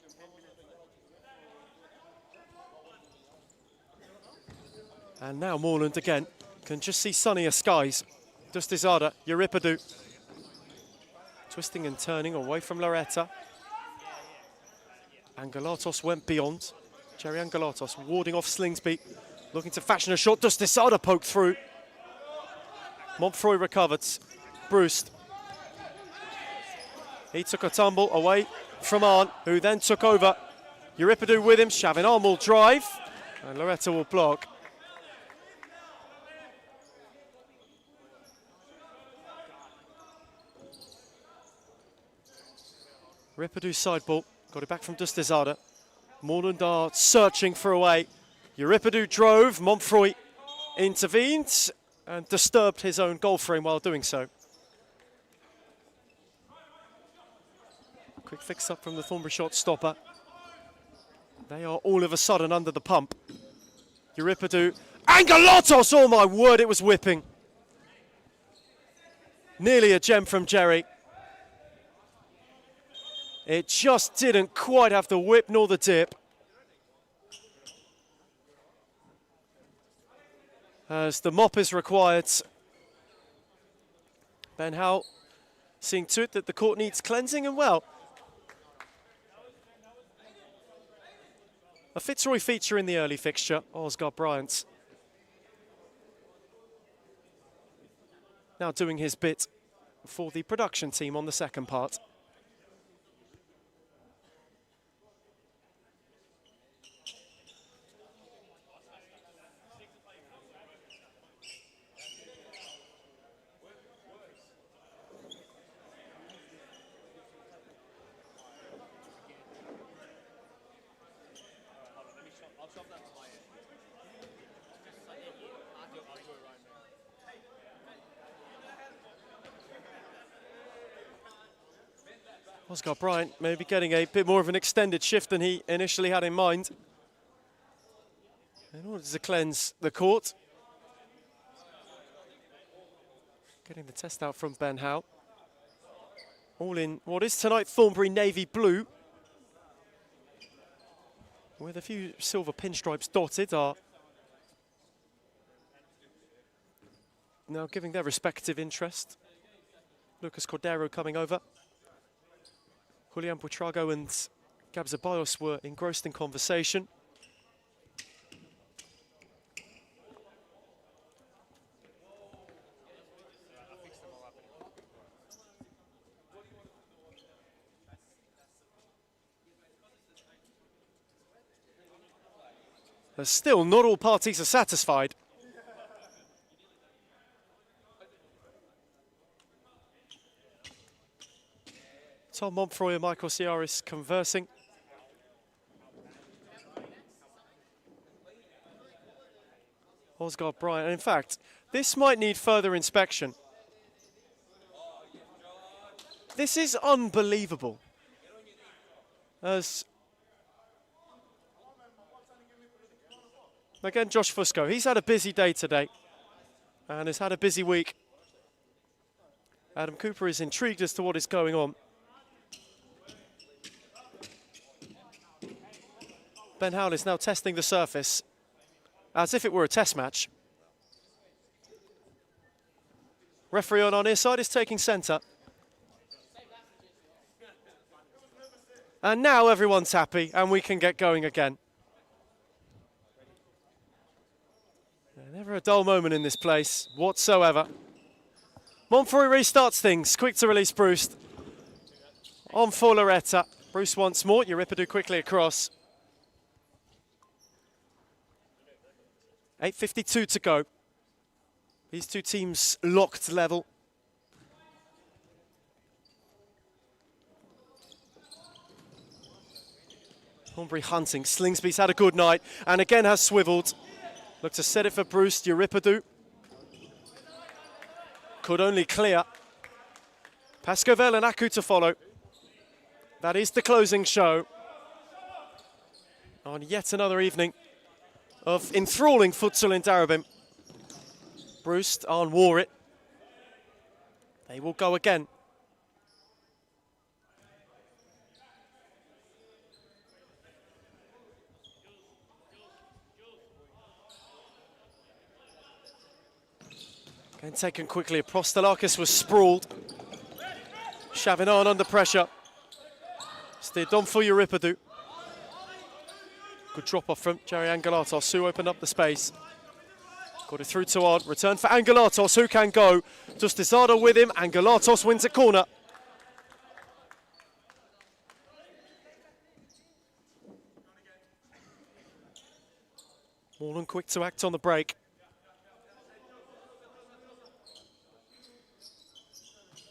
And now Moreland again can just see sunnier skies. Dustizada, Euripidou. Twisting and turning away from Loretta. Angelatos went beyond. Jerry Angelatos warding off Slingsby. Looking to fashion a shot. Dustizada poked through. Montfroy recovered. Bruce. He took a tumble away from Arn, who then took over. Euripidou with him. Chavinard will drive. And Loretta will block. Euripidou side ball, got it back from Dustizada. Moreland are searching for a way. Euripidou drove, Montfroy intervened and disturbed his own goal frame while doing so. Quick fix up from the Thornbury shot stopper. They are all of a sudden under the pump. Euripidou, Angelatos, oh my word, it was whipping. Nearly a gem from Jerry. It just didn't quite have the whip nor the dip. As the mop is required. Ben Howe seeing to it that the court needs cleansing, and well, a Fitzroy feature in the early fixture, Oscar Bryant. Now doing his bit for the production team on the second part. Oscar Bryant maybe getting a bit more of an extended shift than he initially had in mind in order to cleanse the court. Getting the test out from Ben Howe. All in what is tonight Thornbury navy blue, with a few silver pinstripes dotted, are now giving their respective interest. Lucas Cordero coming over. Julian Buitrago and Gab Zeballos were engrossed in conversation. But still, not all parties are satisfied. Tom Montfroy and Michael Ciaris conversing. Oscar Bryant. And in fact, this might need further inspection. This is unbelievable. As again, Josh Fusco, he's had a busy day today and has had a busy week. Adam Cooper is intrigued as to what is going on. Ben Howell is now testing the surface as if it were a test match. Referee on our near side is taking centre. And now everyone's happy and we can get going again. Never a dull moment in this place whatsoever. Montfroy restarts things, quick to release Bruce. On for Loretta. Bruce once more, Euripidu quickly across. 8:52 to go. These two teams locked level. Thornbury hunting, Slingsby's had a good night and again has swivelled. Look to set it for Bruce, Euripidu. Could only clear. Pascovel and Aku to follow. That is the closing show on yet another evening of enthralling futsal in Darabin. Bruce on Warwick. They will go again. Again taken quickly. Prostalakis was sprawled. Chavinon under pressure. Steered on for Euripidu. Good drop off from Jerry Angelatos, who opened up the space. Got it through to Odd. Return for Angelatos, who can go. Justisado with him. Angelatos wins a corner. More than quick to act on the break.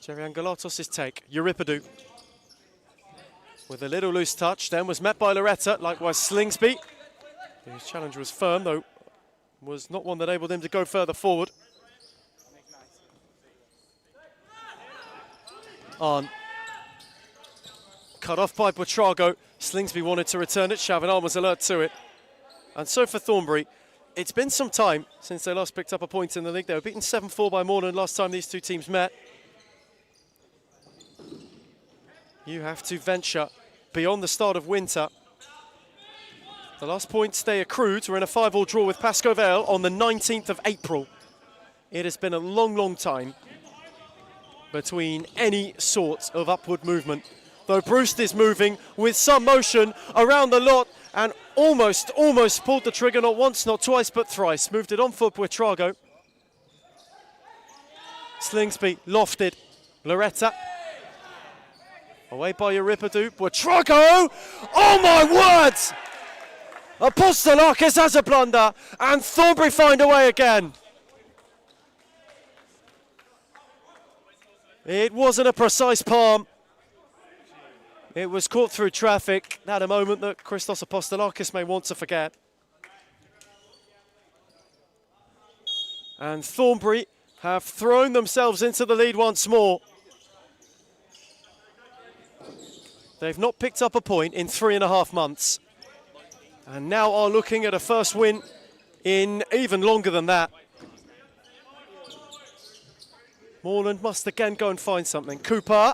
Jerry Angelatos' take. Euripidu with a little loose touch, then was met by Loretta, likewise Slingsby. His challenge was firm, though was not one that enabled him to go further forward. On. Cut off by Buitrago. Slingsby wanted to return it, Chavinon was alert to it. And so for Thornbury, it's been some time since they last picked up a point in the league. They were beaten 7-4 by Moreland last time these two teams met. You have to venture beyond the start of winter. The last points they accrued were in a 5-5 draw with Pascovel on the 19th of April. It has been a long, long time between any sort of upward movement. Though Bruce is moving with some motion around the lot and almost pulled the trigger, not once, not twice, but thrice. Moved it on for Buitrago. Slingsby lofted. Loretta. Away by Euripidu. Buitrago! Oh my words! Apostolakis has a blunder and Thornbury find a way again. It wasn't a precise palm. It was caught through traffic. At a moment that Christos Apostolakis may want to forget. And Thornbury have thrown themselves into the lead once more. They've not picked up a point in 3.5 months. And now are looking at a first win in even longer than that. Moreland must again go and find something. Cooper.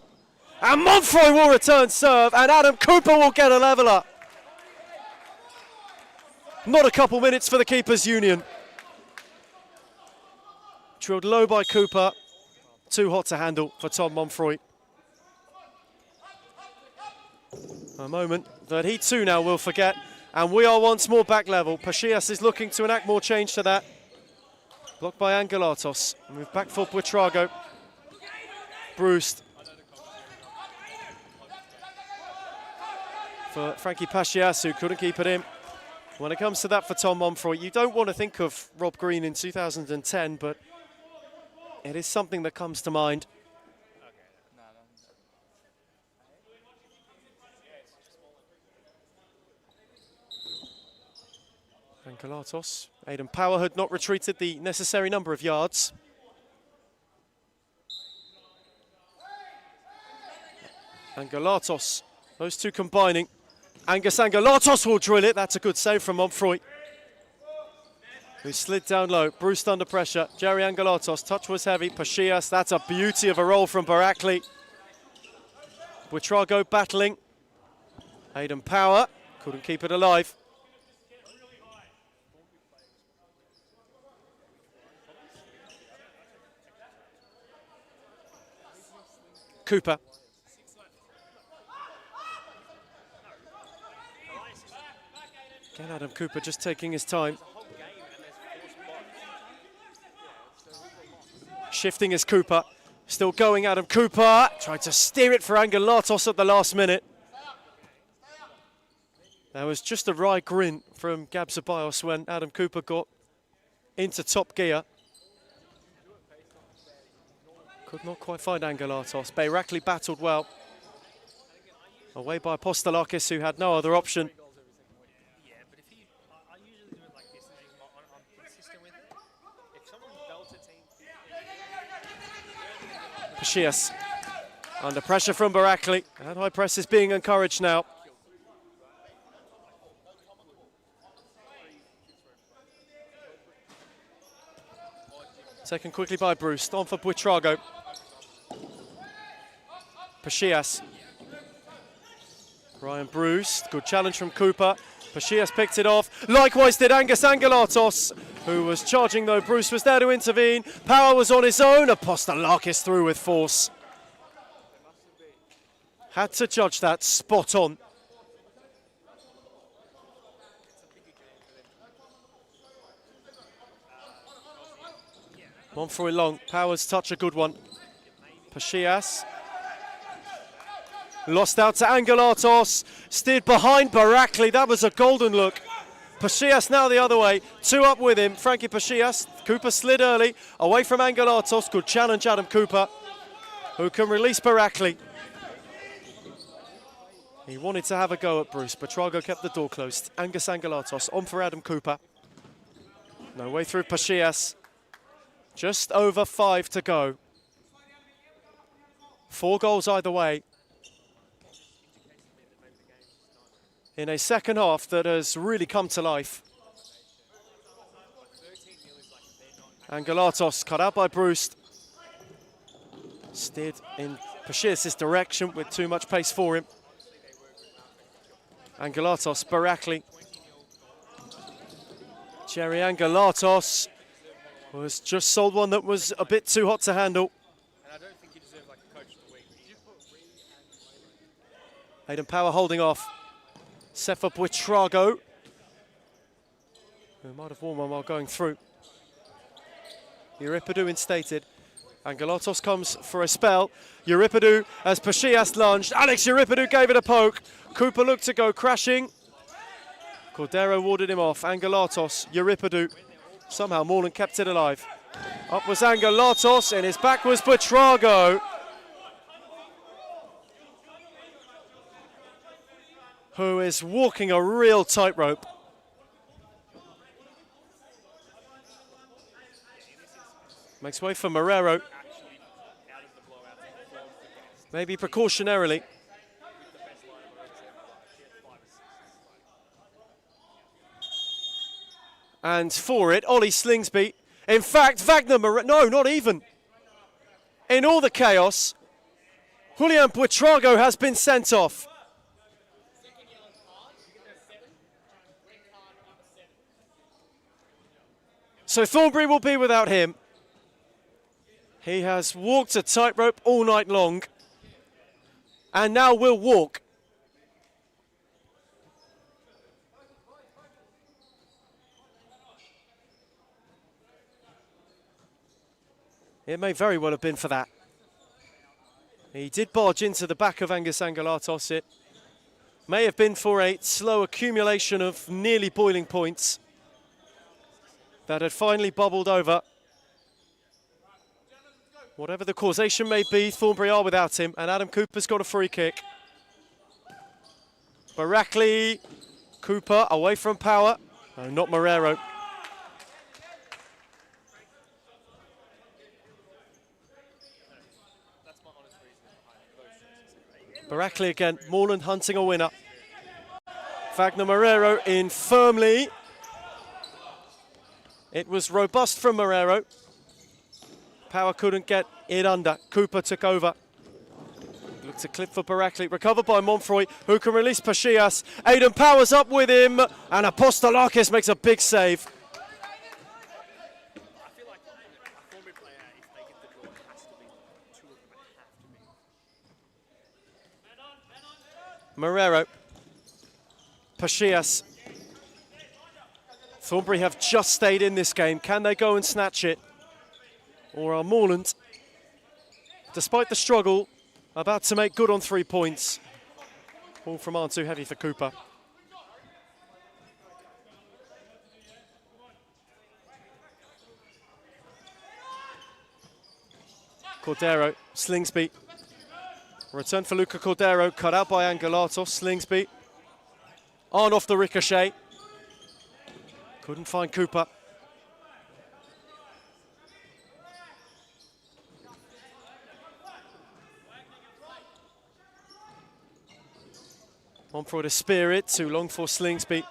And Montfroy will return serve. And Adam Cooper will get a leveller. Not a couple minutes for the keepers' union. Drilled low by Cooper. Too hot to handle for Tom Montfroy. A moment that he too now will forget. And we are once more back level. Pachias is looking to enact more change to that. Blocked by Angelatos. Move back for Buitrago. Bruce. For Frankie Pachias, who couldn't keep it in. When it comes to that for Tom Montfroy, you don't want to think of Rob Green in 2010, but it is something that comes to mind. Angelatos. Aidan Power had not retreated the necessary number of yards. Angelatos, those two combining. Angus Angelatos will drill it. That's a good save from Montfroy, who slid down low. Bruce under pressure. Jerry Angelatos, touch was heavy. Pachias, that's a beauty of a roll from Barakli. Buitrago battling. Aidan Power couldn't keep it alive. Cooper. Again, Adam Cooper just taking his time. Shifting is Cooper. Still going, Adam Cooper. Tried to steer it for Angelatos at the last minute. There was just a wry grin from Gab Ceballos when Adam Cooper got into top gear. Could not quite find Angelatos. Bayrakli battled well. Away by Apostolakis, who had no other option. Pachias under pressure from Barakli. And high press is being encouraged now. Taken quickly by Bruce. On for Buitrago. Pachias. Ryan Bruce. Good challenge from Cooper. Pachias picked it off. Likewise did Angus Angelatos, who was charging though. Bruce was there to intervene. Power was on his own. Apostolakis through with force. Had to judge that spot on. Montfroy long. Power's touch, a good one. Pachias. Lost out to Angelatos. Steered behind Barakli. That was a golden look. Pachias now the other way. Two up with him. Frankie Pachias. Cooper slid early. Away from Angelatos. Good challenge, Adam Cooper, who can release Barakli. He wanted to have a go at Bruce. Buitrago kept the door closed. Angus Angelatos on for Adam Cooper. No way through Pachias. Just over 5 to go. 4 goals either way. In a second half that has really come to life. Angelatos cut out by Bruce. Steered in Pachias' direction with too much pace for him. Angelatos, Barakli. Jerry Angelatos was just sold one that was a bit too hot to handle. Aidan Power holding off. Sefa Buitrago, who might have worn one while going through. Euripidu instated. Angelatos comes for a spell. Euripidu as Pachias lunged. Alex Euripidu gave it a poke. Cooper looked to go crashing. Cordero warded him off. Angelatos, Euripidu. Somehow Moreland kept it alive. Up was Angelatos, and his back was Buitrago, who is walking a real tightrope. Makes way for Marrero. Maybe precautionarily. And for it, Ollie Slingsby. In fact, Wagner Marrero, no, not even. In all the chaos, Julian Buitrago has been sent off. So Thornbury will be without him. He has walked a tightrope all night long, and now will walk. It may very well have been for that. He did barge into the back of Angus Angelatos. It may have been for a slow accumulation of nearly boiling points that had finally bubbled over. Whatever the causation may be, Thornbury are without him, and Adam Cooper's got a free kick. Barakli, Cooper away from Power. No, not Marrero. Barakli again, Moreland hunting a winner. Wagner Marrero in firmly. It was robust from Marrero. Power couldn't get it under. Cooper took over. Looked to clip for Barakli, recovered by Monfroy, who can release Pachias. Aidan Powers up with him, and Apostolakis makes a big save. Marrero, Pachias. Thornbury have just stayed in this game. Can they go and snatch it? Or are Moreland, despite the struggle, about to make good on 3 points? Ball from Arn too heavy for Cooper. Cordero, Slingsby. Return for Luca Cordero, cut out by Angelatos. Slingsby. On off the ricochet. Couldn't find Cooper. Monfroy to spear it, too long for Slingsby.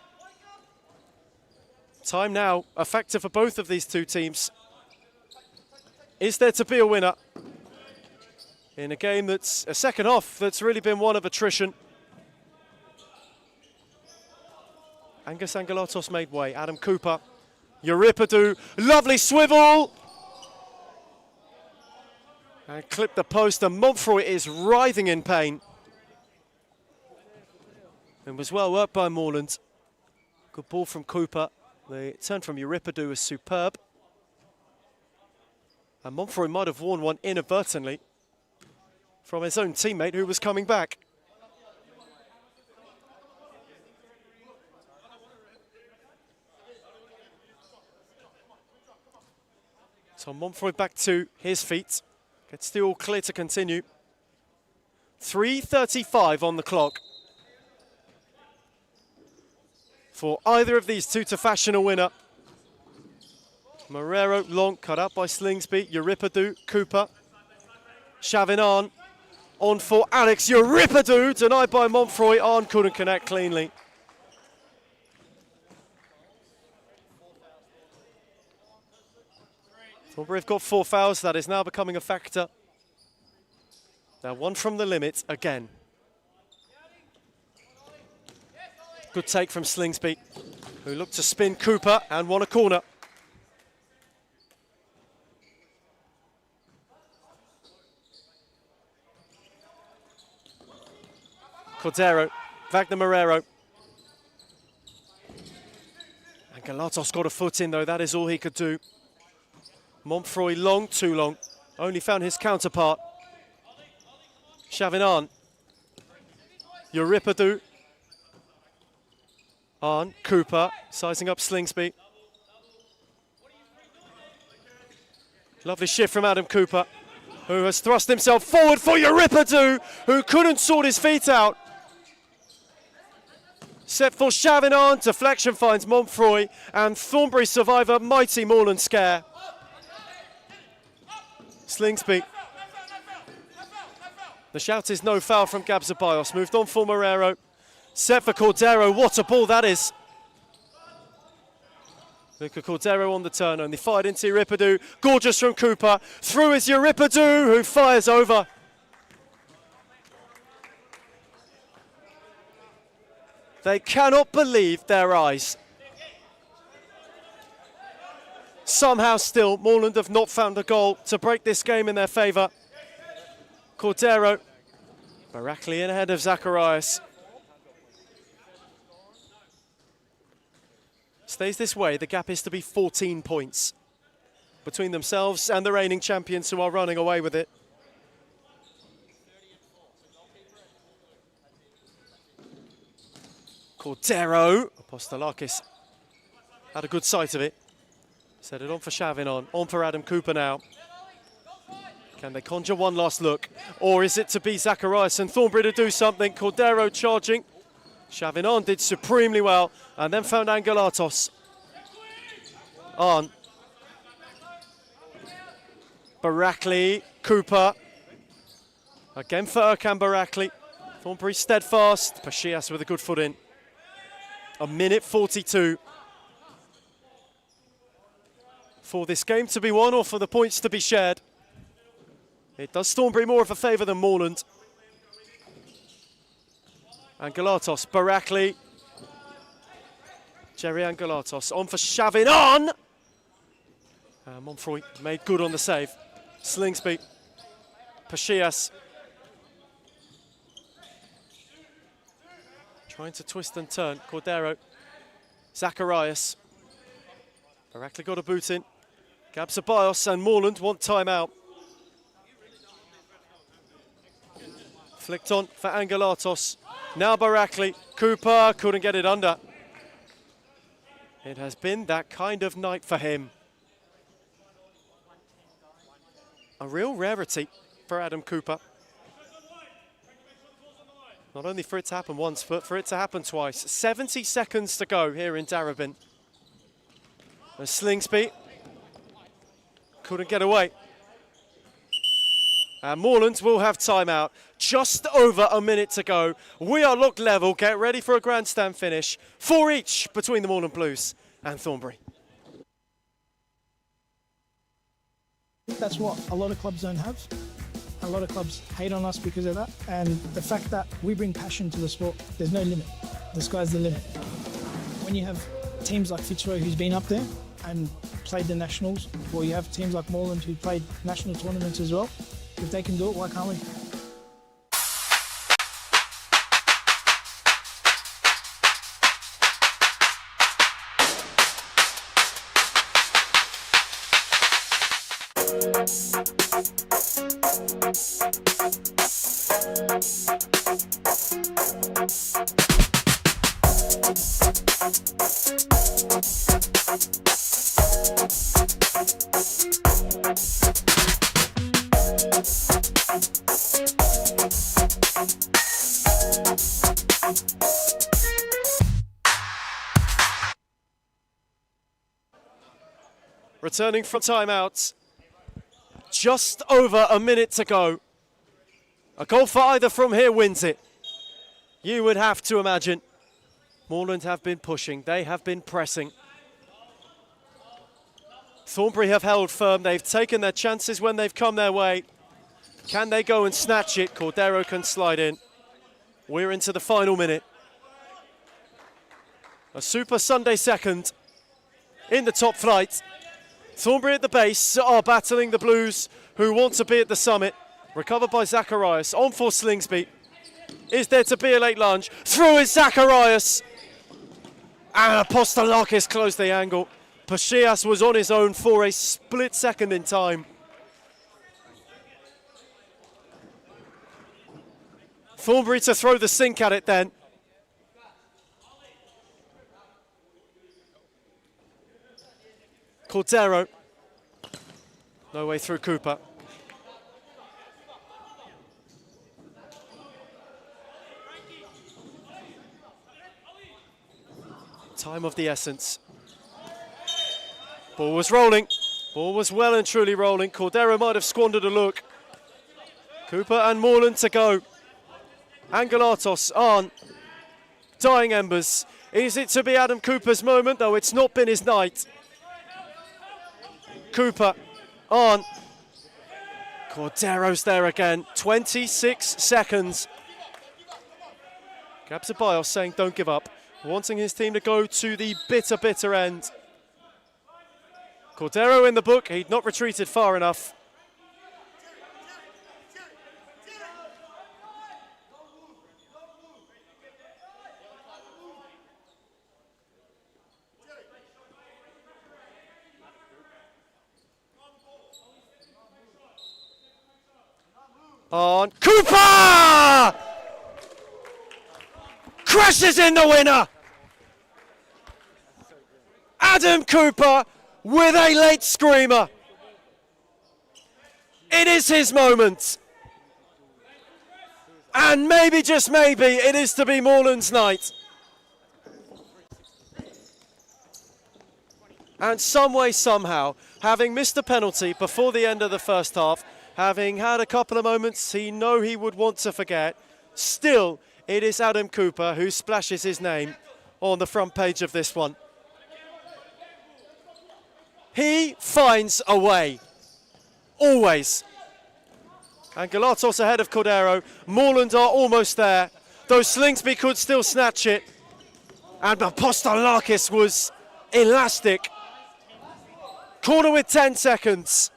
Time now, effective for both of these two teams. Is there to be a winner in a game that's a second half that's really been one of attrition? Angus Angelatos made way. Adam Cooper, Euripidou, lovely swivel! And clipped the post, and Monfroy is writhing in pain. And was well worked by Moreland. Good ball from Cooper. The turn from Euripidou was superb. And Monfroy might have won one inadvertently from his own teammate who was coming back. So Monfroy back to his feet. Gets the all clear to continue. 3:35 on the clock for either of these two to fashion a winner. Marrero, long, cut out by Slingsby. Euripidou, Cooper. Chavinan, on for Alex Euripidou, denied by Monfroy. Arn couldn't connect cleanly. Thornbury have got 4 fouls. That is now becoming a factor. Now one from the limit again. Good take from Slingsby, who looked to spin Cooper and won a corner. Cordero, Wagner Marrero. And Galatos got a foot in though, that is all he could do. Monfroy long, too long. Only found his counterpart. Chavinan. Euripidou. Arn, Cooper, sizing up Slingsby. Lovely shift from Adam Cooper, who has thrust himself forward for Euripidou, who couldn't sort his feet out. Set for Chavinan, deflection finds Monfroy, and Thornbury survive a mighty Moreland scare. Slingsby. The shout is no foul from Gabzabios. Moved on for Marrero. Set for Cordero. What a ball that is. Luca Cordero on the turn, only fired into Euripidou. Gorgeous from Cooper. Through is Euripidou, who fires over. They cannot believe their eyes. Somehow still, Moreland have not found a goal to break this game in their favour. Cordero. Barakli in ahead of Zacharias. Stays this way, the gap is to be 14 points between themselves and the reigning champions who are running away with it. Cordero. Apostolakis had a good sight of it. Set it on for Chavinan, on for Adam Cooper now. Can they conjure one last look? Or is it to be Zacharias and Thornbury to do something? Cordero charging. Chavinan did supremely well and then found Angelatos. Arn. Barakli, Cooper. Again for Erkan Barakli. Thornbury steadfast. Pachias with a good foot in. A minute 42. For this game to be won or for the points to be shared. It does Thornbury more of a favour than Moreland. Angelatos, Barakli. Jerry Angelatos on for Shavin on! Monfroy made good on the save. Slingsby. Pachias. Trying to twist and turn. Cordero. Zacharias. Barakli got a boot in. Gabsabios and Moreland want timeout. Flicked on for Angelatos. Now Barakli. Cooper couldn't get it under. It has been that kind of night for him. A real rarity for Adam Cooper. Not only for it to happen once, but for it to happen twice. 70 seconds to go here in Darebin. And Slingsby couldn't get away. And Moreland will have timeout. Just over a minute to go. We are locked level. Get ready for a grandstand finish. 4 each between the Moreland Blues and Thornbury. That's what a lot of clubs don't have. A lot of clubs hate on us because of that. And the fact that we bring passion to the sport, there's no limit. The sky's the limit. When you have teams like Fitzroy who's been up there and played the nationals, or you have teams like Moreland who played national tournaments as well, if they can do it, why can't we? Returning from timeout. Just over a minute to go. A goal for either from here wins it. You would have to imagine. Moreland have been pushing. They have been pressing. Thornbury have held firm. They've taken their chances when they've come their way. Can they go and snatch it? Cordero can slide in. We're into the final minute. A Super Sunday second in the top flight. Thornbury at the base are battling the Blues, who want to be at the summit. Recovered by Zacharias. On for Slingsby. Is there to be a late lunge? Through is Zacharias. And Apostolakis closed the angle. Pachias was on his own for a split second in time. Thornbury to throw the sink at it then. Cordero. No way through Cooper. Time of the essence. Ball was rolling. Ball was well and truly rolling. Cordero might have squandered a look. Cooper and Moreland to go. Angelatos on. Dying embers. Is it to be Adam Cooper's moment? Though it's not been his night. Cooper on. Cordero's there again. 26 seconds. Gabsabios saying don't give up. Wanting his team to go to the bitter, bitter end. Cordero in the book. He'd not retreated far enough. On Cooper! Crashes in the winner! Adam Cooper with a late screamer. It is his moment. And maybe, just maybe, it is to be Moreland's night. And some way, somehow, having missed a penalty before the end of the first half, having had a couple of moments he would want to forget, Still, it is Adam Cooper who splashes his name on the front page of this one. He finds a way. Always. And Galatos ahead of Cordero. Moreland are almost there. Though Slingsby could still snatch it. And Apostolakis was elastic. Corner with 10 seconds.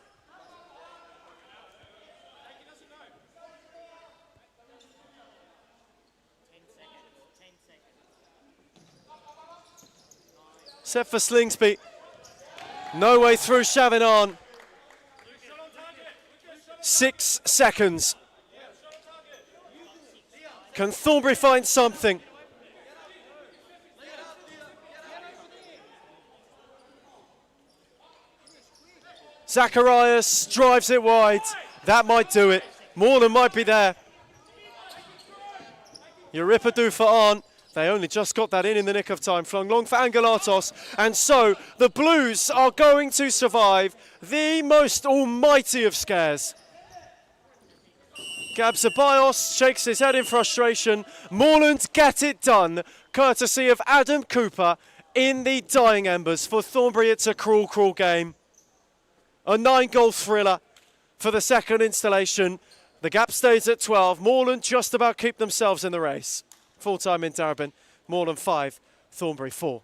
Set for Slingsby. No way through Chavinan. 6 seconds. Can Thornbury find something? Zacharias drives it wide. That might do it. Moreland might be there. Euripidou for Arndt. They only just got that in the nick of time. Flung long for Angelatos. And so the Blues are going to survive the most almighty of scares. Gabzabios shakes his head in frustration. Moreland get it done, courtesy of Adam Cooper in the dying embers. For Thornbury, it's a cruel, cruel game. A 9-goal thriller for the second installation. The gap stays at 12. Moreland just about keep themselves in the race. Full time in Darabin. Moreland 5, Thornbury 4.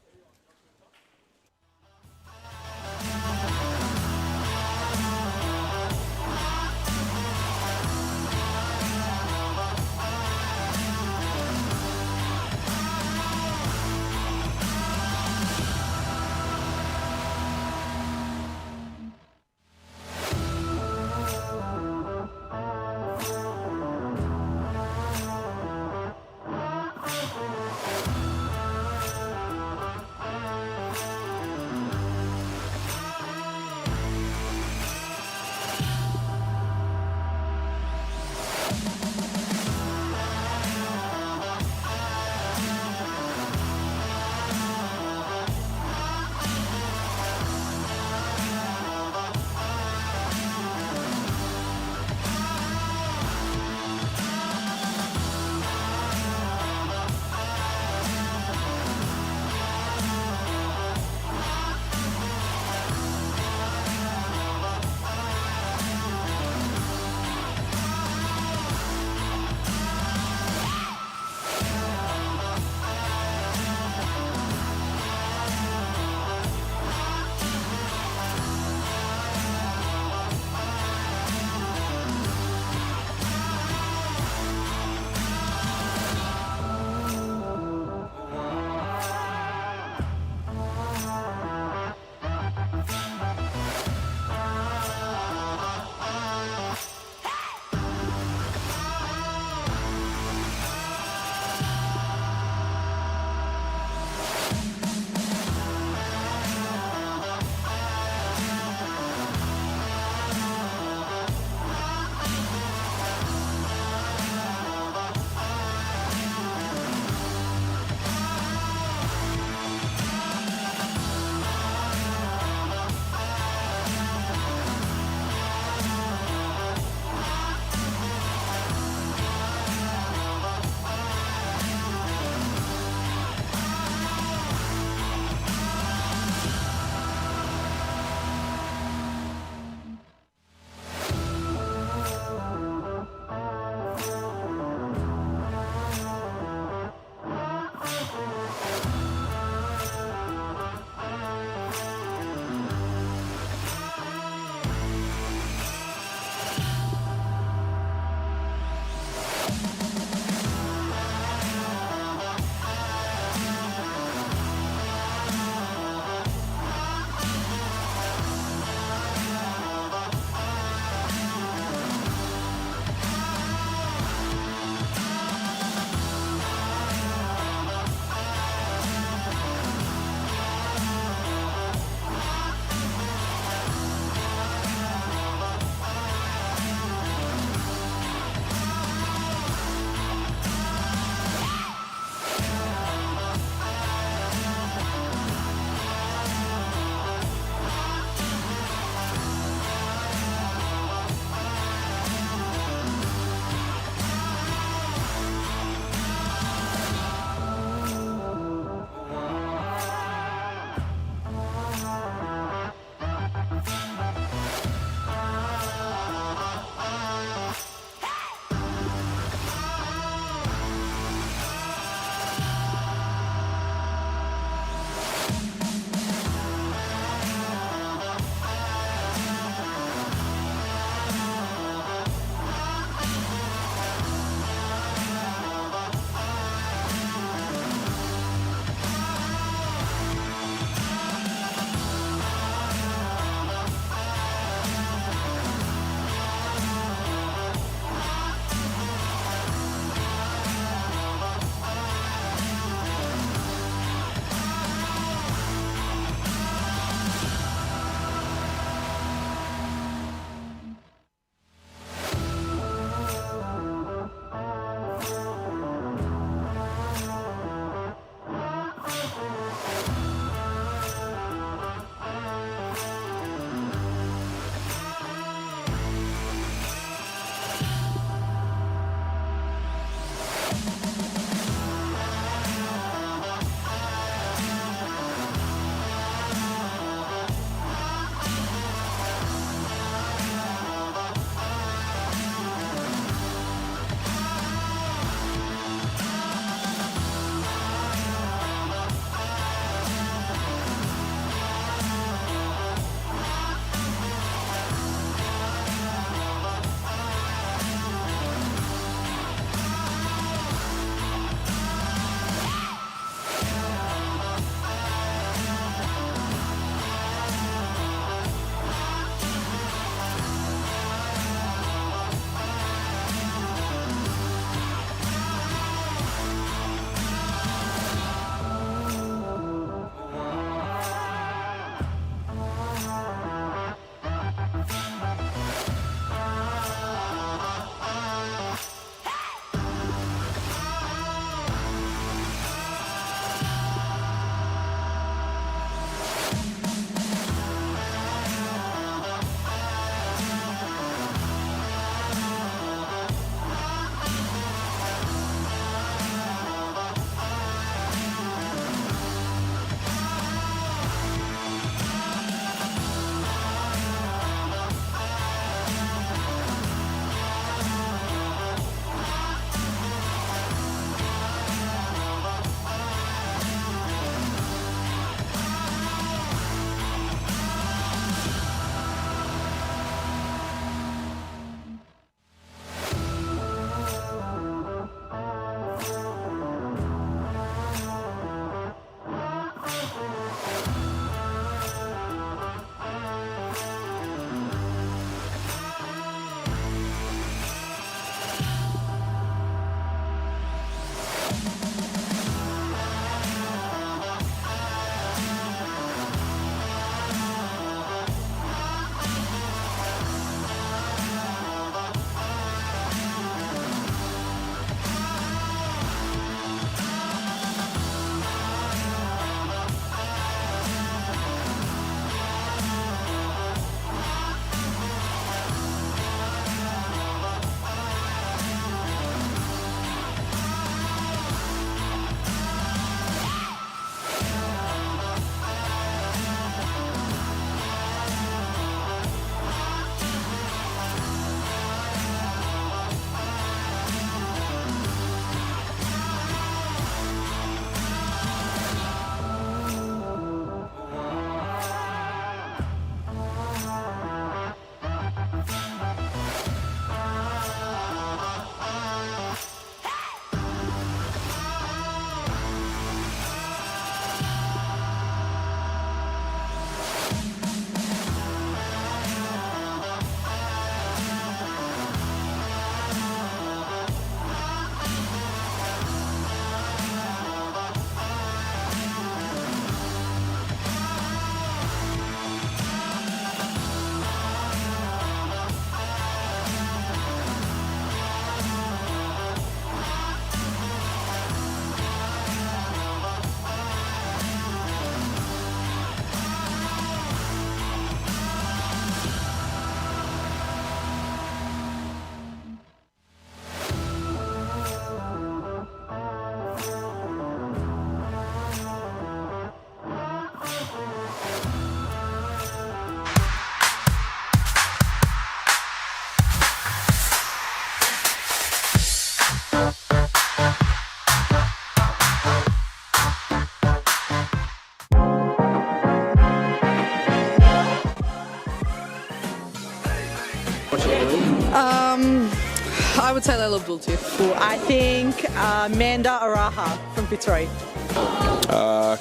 I would say Layla Abdul too. I think Amanda Araha from Fitzroy.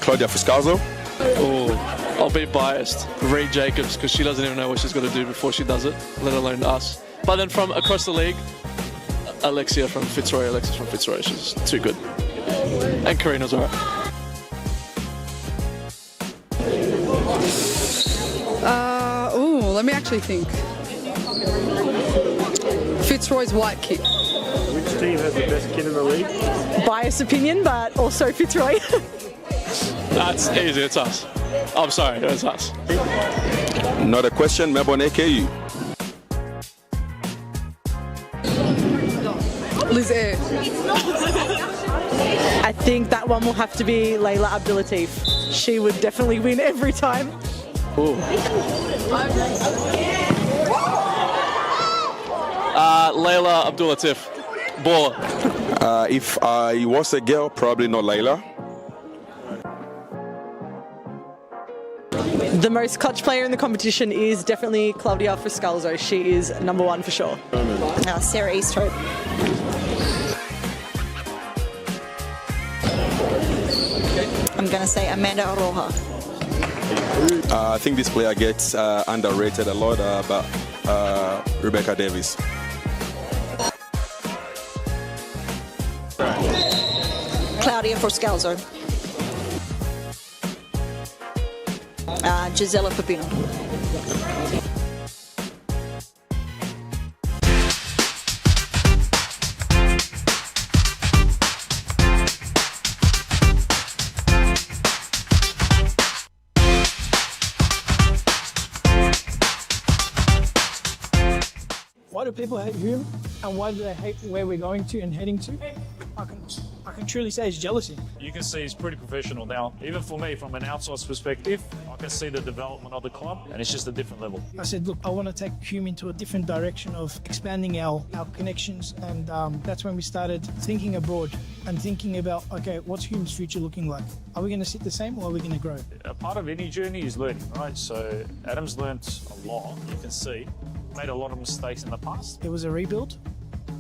Claudia Fuscalzo. Oh, I'll be biased. Reed Jacobs, because she doesn't even know what she's got to do before she does it, let alone us. But then from across the league, Alexis from Fitzroy, she's too good. And Karina's alright. Let me actually think. Fitzroy's white kid. Which team has the best kid in the league? Biased opinion, but also Fitzroy. That's easy, it's us. I'm sorry, it's us. Not a question, Melbourne AKU. Liz Air. I think that one will have to be Layla Abdulatif. She would definitely win every time. Ooh. Layla Abdulatif. Baller. If I was a girl, probably not Layla. The most clutch player in the competition is definitely Claudia Friscalzo. She is number one for sure. Sarah Easthope. I'm going to say Amanda Aroha. I think this player gets underrated a lot, but Rebecca Davis. Claudia Forscalzo. Gisela Pepino. Why do people hate Hume, and why do they hate where we're going to and heading to? I can truly say it's jealousy. You can see he's pretty professional now. Even for me, from an outside perspective, I can see the development of the club, and it's just a different level. I said, look, I want to take Hume into a different direction of expanding our connections, and that's when we started thinking abroad and thinking about, okay, what's Hume's future looking like? Are we going to sit the same, or are we going to grow? A part of any journey is learning, right? So Adam's learnt a lot, you can see. Made a lot of mistakes in the past. It was a rebuild.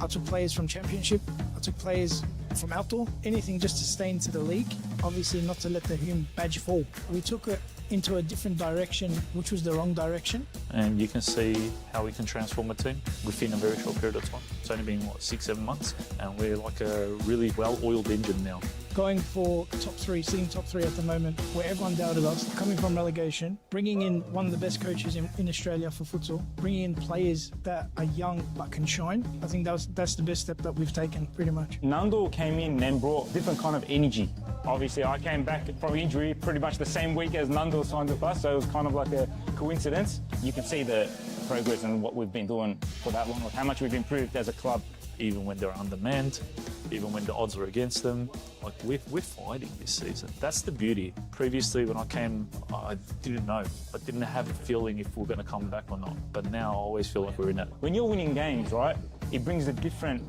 I took players from Championship, I took players from outdoor, anything just to stay into the league. Obviously not to let the Hume badge fall. We took it into a different direction, which was the wrong direction. And you can see how we can transform a team within a very short period of time. It's only been, 6-7 months, and we're like a really well-oiled engine now. Going for top three, sitting top three at the moment, where everyone doubted us, coming from relegation, bringing in one of the best coaches in Australia for futsal, bringing in players that are young but can shine. I think that's the best step that we've taken, pretty much. Nando came in and brought different kind of energy. Obviously, I came back from injury pretty much the same week as Nando signed with us, so it was kind of like a coincidence. You can see the progress and what we've been doing for that long, how much we've improved as a club. Even when they're undermanned, even when the odds are against them, like we're fighting this season. That's the beauty. Previously, when I came, I didn't know. I didn't have a feeling if we're going to come back or not. But now I always feel like we're in it. When you're winning games, right, it brings a different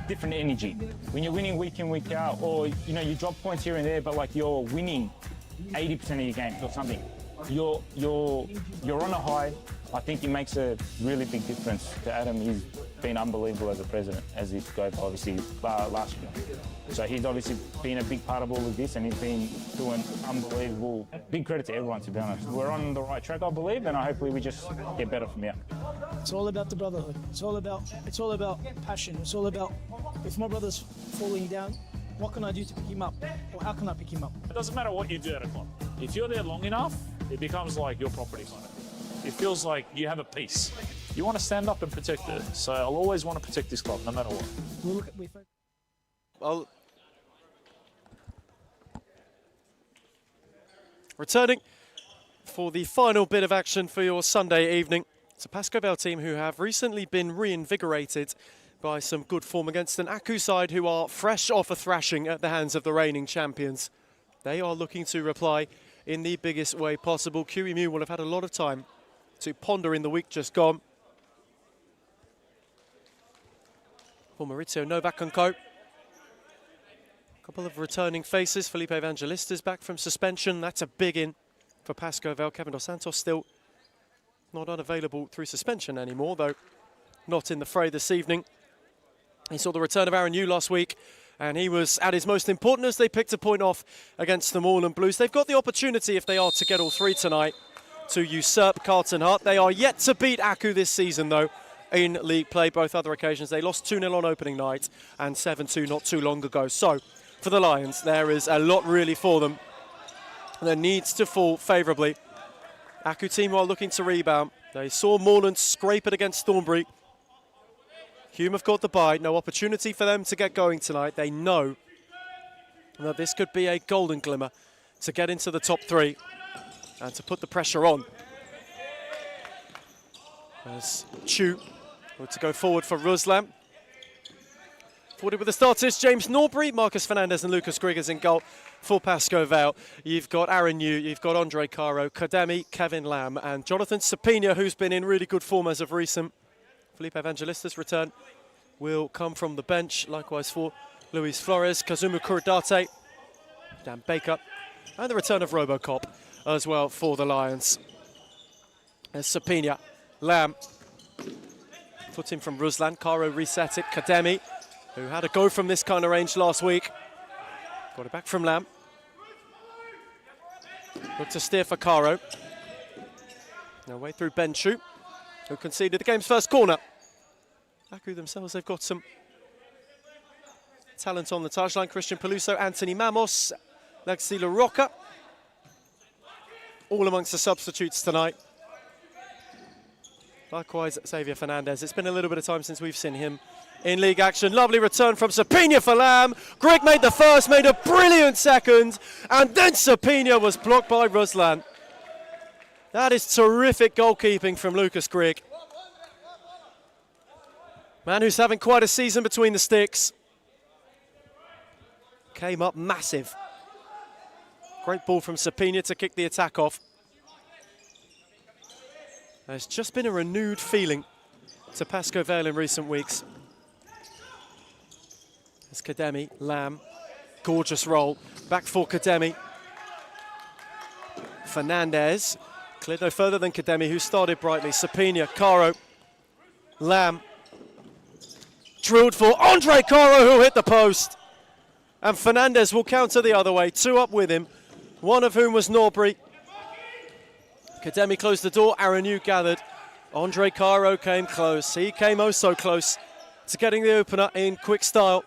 energy. When you're winning week in, week out, or you drop points here and there, but like you're winning 80% of your games or something, you're on a high. I think it makes a really big difference to Adam. He's been unbelievable as a president, as it goes obviously last year. So he's obviously been a big part of all of this, and he's been doing unbelievable. Big credit to everyone, to be honest. We're on the right track, I believe, and hopefully we just get better from here. It's all about the brotherhood. It's all about passion. It's all about, if my brother's falling down, what can I do to pick him up? Or how can I pick him up? It doesn't matter what you do at a club. If you're there long enough, it becomes like your property kind of thing. It feels like you have a piece. You want to stand up and protect it. So I'll always want to protect this club, no matter what. Returning for the final bit of action for your Sunday evening. It's a Pascoe Vale team who have recently been reinvigorated by some good form against an Aku side who are fresh off a thrashing at the hands of the reigning champions. They are looking to reply in the biggest way possible. QEMU will have had a lot of time to ponder in the week just gone. For Maurizio Novak and co. A couple of returning faces. Felipe Evangelista's back from suspension. That's a big in for Pascoe Vale. Kevin Dos Santos still not unavailable through suspension anymore, though not in the fray this evening. He saw the return of Aaron Yu last week, and he was at his most important as they picked a point off against the Moreland Blues. They've got the opportunity, if they are to get all three tonight, to usurp Carlton Heart. They are yet to beat Aku this season, though, in league play. Both other occasions, they lost 2-0 on opening night and 7-2 not too long ago. So, for the Lions, there is a lot really for them that needs to fall favourably. Aku team are looking to rebound. They saw Moreland scrape it against Thornbury. Hume have got the bye. No opportunity for them to get going tonight. They know that this could be a golden glimmer to get into the top three and to put the pressure on. As Chu were to go forward for Ruslan. Forward with the starters, James Norbury, Marcus Fernandez and Lucas Griggers in goal for Pascoe Vale. You've got Aaron Yu, you've got Andre Caro, Kademi, Kevin Lamb and Jonathan Sapina, who's been in really good form as of recent. Felipe Evangelista's return will come from the bench, likewise for Luis Flores, Kazumu Kurodate, Dan Baker, and the return of Robocop as well for the Lions. As Sapina, Lamb, put in from Ruslan, Caro reset it, Kademi, who had a go from this kind of range last week. Got it back from Lamb. Look to steer for Caro. Now way through Ben Chu, who conceded the game's first corner. Aku themselves, they've got some talent on the touchline. Christian Peluso, Anthony Mamos, Lexi LaRocca. All amongst the substitutes tonight. Likewise, Xavier Fernandez. It's been a little bit of time since we've seen him in league action. Lovely return from Sapina for Lamb. Greg made the first, made a brilliant second, and then Sapina was blocked by Ruslan. That is terrific goalkeeping from Lucas Grigg. Man who's having quite a season between the sticks. Came up massive. Great ball from Sapina to kick the attack off. There's just been a renewed feeling to Pascoe Vale in recent weeks. There's Kademi, Lamb, gorgeous roll. Back for Kademi. Fernandez, cleared no further than Kademi, who started brightly. Sapina, Caro, Lamb. Drilled for Andre Caro, who hit the post. And Fernandez will counter the other way. Two up with him, one of whom was Norbury. Kademi closed the door, Aaron Yu gathered. Andre Caro came close. He came oh so close to getting the opener in quick style.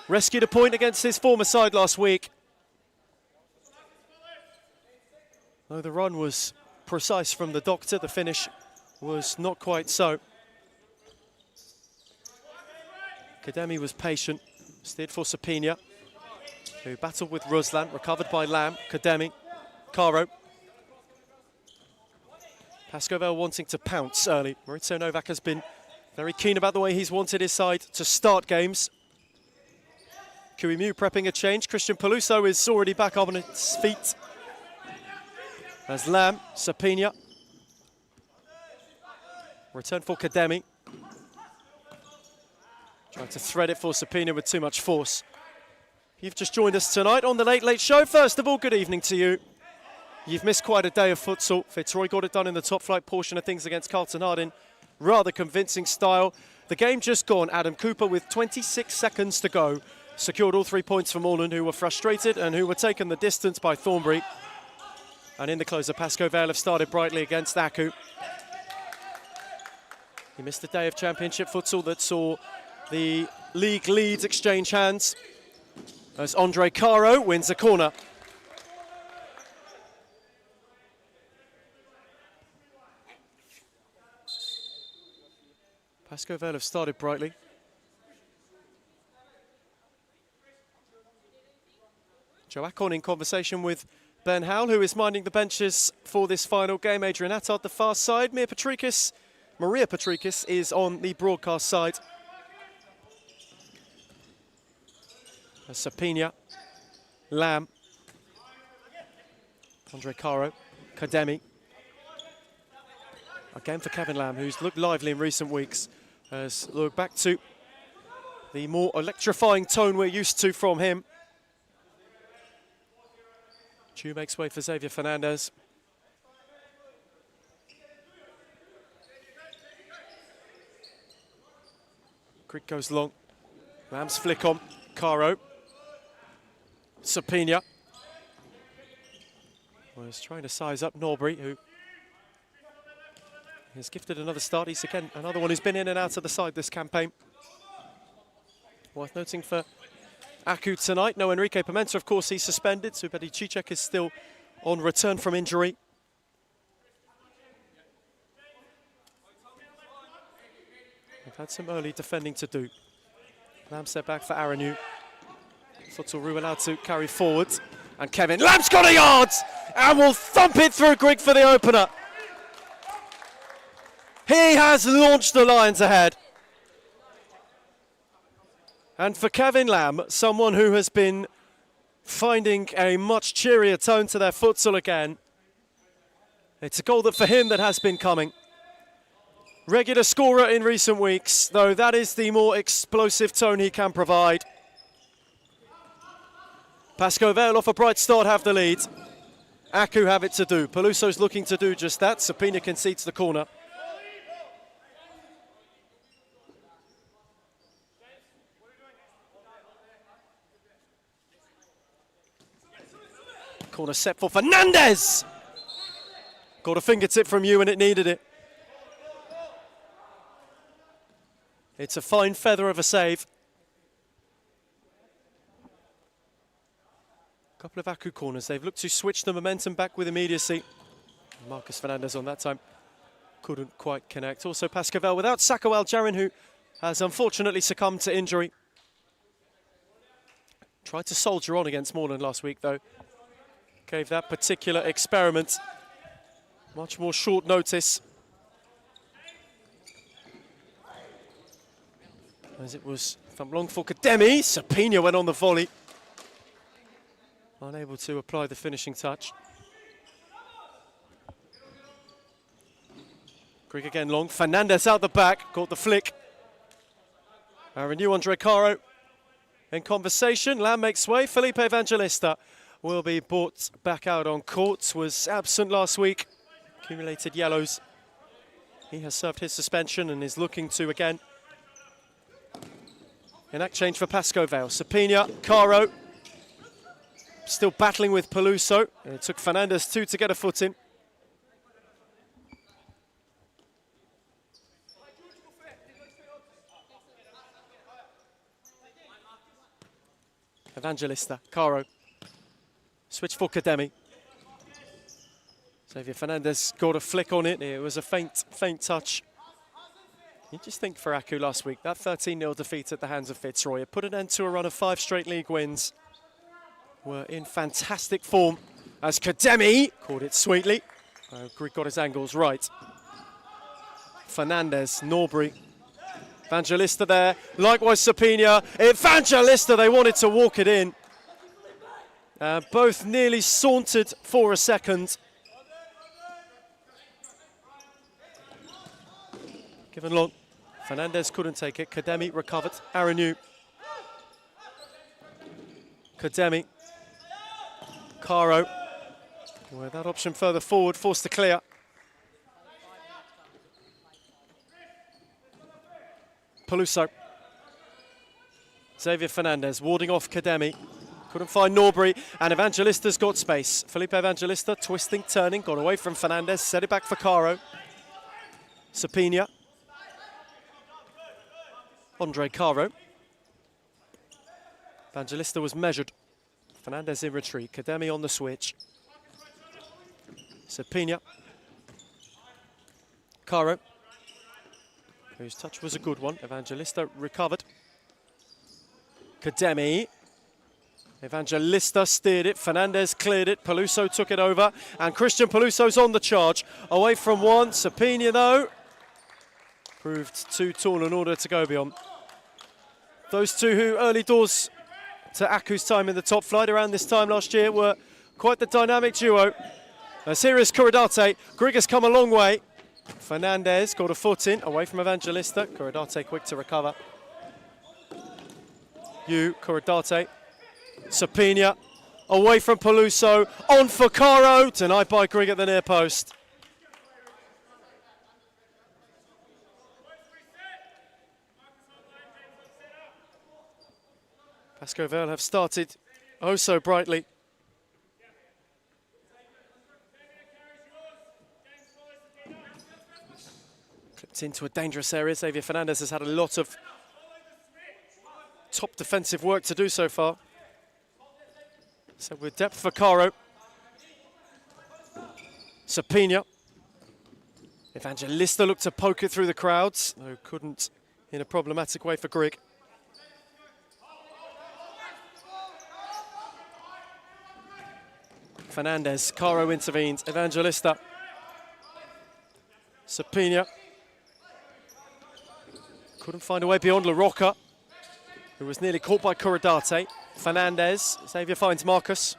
Rescued a point against his former side last week. Though the run was precise from the doctor, the finish was not quite so. Kademi was patient, steered for Sapina, who battled with Ruslan, recovered by Lamb, Kademi, Caro. Pascoe Vale wanting to pounce early. Maurizio Novak has been very keen about the way he's wanted his side to start games. Kuimu prepping a change. Christian Peluso is already back up on his feet. As Lamb, Sapina. Return for Kademi. Trying to thread it for Sapina with too much force. If you've just joined us tonight on the Late Late Show, first of all, good evening to you. You've missed quite a day of futsal. Fitzroy got it done in the top flight portion of things against Carlton Heart in rather convincing style. The game just gone. Adam Cooper with 26 seconds to go secured all 3 points for Moreland, who were frustrated and who were taken the distance by Thornbury. And in the closer, Pascoe Vale have started brightly against Aku. He missed a day of championship futsal that saw the league leads exchange hands as Andre Caro wins a corner. Pascoe Vale have started brightly. Joe Akon in conversation with Ben Howell, who is minding the benches for this final game. Adrian Attard, the far side. Maria Patrikis is on the broadcast side. Sapina, Lamb, Andre Caro, Kademi. Again for Kevin Lamb, who's looked lively in recent weeks. As look back to the more electrifying tone we're used to from him. Chu makes way for Xavier Fernandez. Grigg goes long. Lamb's flick on. Caro. Sapina. Was trying to size up Norbury, who has gifted another start. He's again another one who's been in and out of the side this campaign. Worth noting for Aku tonight. No Enrique Pimenta, of course, he's suspended. Subedi Cicek is still on return from injury. They've had some early defending to do. Lamb set back for Aranu. Futsal allowed to carry forward. And Kevin Lamb's got a yard and will thump it through Grigg for the opener. He has launched the Lions ahead. And for Kevin Lamb, someone who has been finding a much cheerier tone to their futsal again, it's a goal that for him that has been coming. Regular scorer in recent weeks, though that is the more explosive tone he can provide. Pascoe Vale off a bright start have the lead. Aku have it to do. Peluso's looking to do just that. Sapina concedes the corner. Corner set for Fernandez. Got a fingertip from you and it needed it. It's a fine feather of a save. Couple of Aku corners. They've looked to switch the momentum back with immediacy. Marcus Fernandez on that time couldn't quite connect. Also Pascavel without Sako Al-Jarin, who has unfortunately succumbed to injury. Tried to soldier on against Moreland last week though. Gave that particular experiment much more short notice. As it was from long for Kademi. Sapina went on the volley. Unable to apply the finishing touch. Grigg again long. Fernandez out the back. Caught the flick. Renew Andre Caro in conversation. Lamb makes way. Felipe Evangelista will be brought back out on court. Was absent last week. Accumulated yellows. He has served his suspension and is looking to again enact change for Pascoe Vale. Sapina, Caro. Still battling with Peluso. It took Fernandez two to get a foot in. Evangelista, Caro. Switch for Kademi. Xavier Fernandez got a flick on it. It was a faint touch. You just think for Aku last week, that 13-0 defeat at the hands of Fitzroy, it put an end to a run of 5 straight league wins. Were in fantastic form as Kademi caught it sweetly. Grigg got his angles right. Fernandez, Norbury, Evangelista there. Likewise Sapina. Evangelista, they wanted to walk it in. Both nearly sauntered for a second. Given long. Fernandez couldn't take it. Kademi recovered. Aranu. Kademi. Caro, with that option further forward, forced to clear. Peluso. Xavier Fernandez warding off Kademi. Couldn't find Norbury, and Evangelista's got space. Felipe Evangelista twisting, turning, got away from Fernandez, set it back for Caro. Sapina. Andre Caro. Evangelista was measured. Fernandez in retreat. Kademi on the switch. Sapina. Caro, whose touch was a good one. Evangelista recovered. Kademi. Evangelista steered it. Fernandez cleared it. Peluso took it over. And Christian Peluso's on the charge. Away from one. Sapina, though, proved too tall in order to go beyond. Those two who early doors to Aku's time in the top flight around this time last year were quite the dynamic duo. As here is Kuradate. Grigg has come a long way. Fernandez got a foot in, away from Evangelista. Kuradate quick to recover. Kuradate. Sapina, away from Peluso. On for Caro, denied by Grigg at the near post. Pascoe have started oh so brightly. Clipped into a dangerous area. Xavier Fernandez has had a lot of top defensive work to do so far. So with depth for Caro. Sapina. Evangelista looked to poke it through the crowds, though couldn't in a problematic way for Grigg. Fernandez, Caro intervenes, Evangelista. Sapina. Couldn't find a way beyond La Rocca, who was nearly caught by Corradate. Fernandez, Xavier finds Marcus.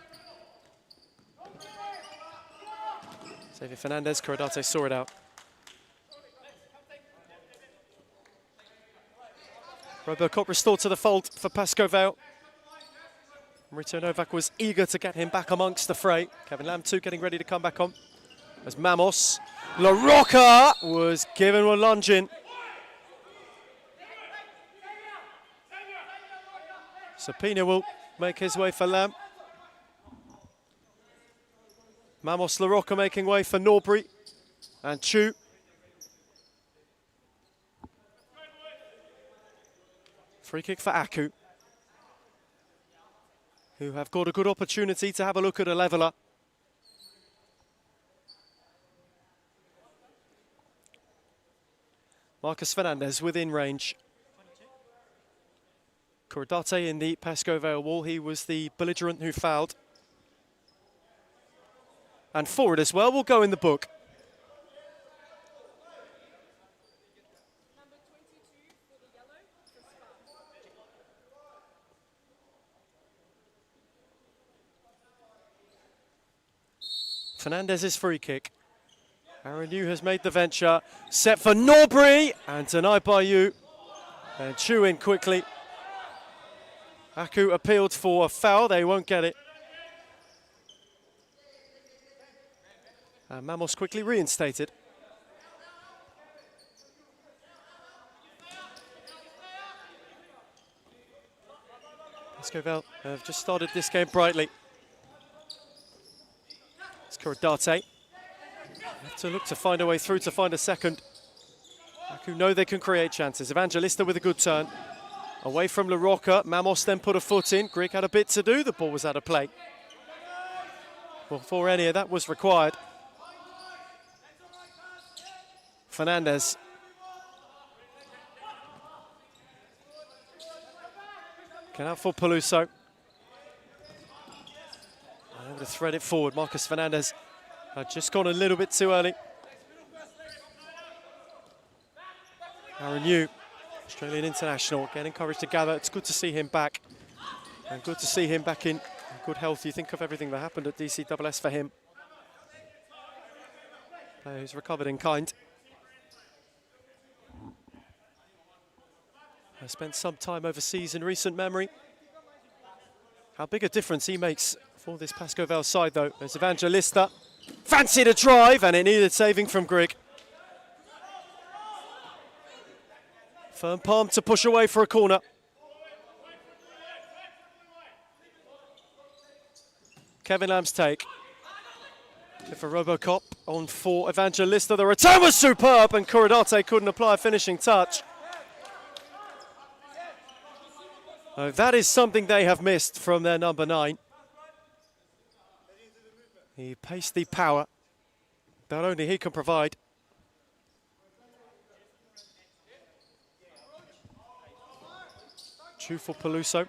Xavier Fernandez, Corradate saw it out. Robocop restored to the fold for Pascoe Vale. Marito Novak was eager to get him back amongst the fray. Kevin Lamb too getting ready to come back on. As Mamos, La Rocca was given a lunge in. Sapina will make his way for Lamb. Mamos La Rocca making way for Norbury and Chu. Free kick for Aku, who have got a good opportunity to have a look at a leveller. Marcus Fernandez within range. Corradate in the Pascoe Vale wall. He was the belligerent who fouled. And forward as well will go in the book. Fernandez's free kick. Aaron Yu has made the venture. Set for Norbury and denied by Yu. And Chu in quickly. Aku appealed for a foul. They won't get it. And Mamos quickly reinstated. Pascoe Vale have just started this game brightly. Corradate have to look to find a way through to find a second. Aku know they can create chances. Evangelista with a good turn. Away from La Rocca. Mamos then put a foot in. Grigg had a bit to do. The ball was out of play. Well, before any of that was required. Fernandez. Can out for Peluso. Able to thread it forward. Marcus Fernandez had just gone a little bit too early. Aaron Yu, Australian international, getting courage to gather. It's good to see him back. And good to see him back in good health. You think of everything that happened at DCSS for him. Player who's recovered in kind. I spent some time overseas in recent memory. How big a difference he makes for this Pascoe Vale side, though. There's Evangelista. Fancied a drive, and it needed saving from Grigg. Firm palm to push away for a corner. Kevin Lamb's take. For Robocop on for Evangelista. The return was superb, and Corradate couldn't apply a finishing touch. That is something they have missed from their number 9. The pace, the power that only he can provide. Chu for Peluso.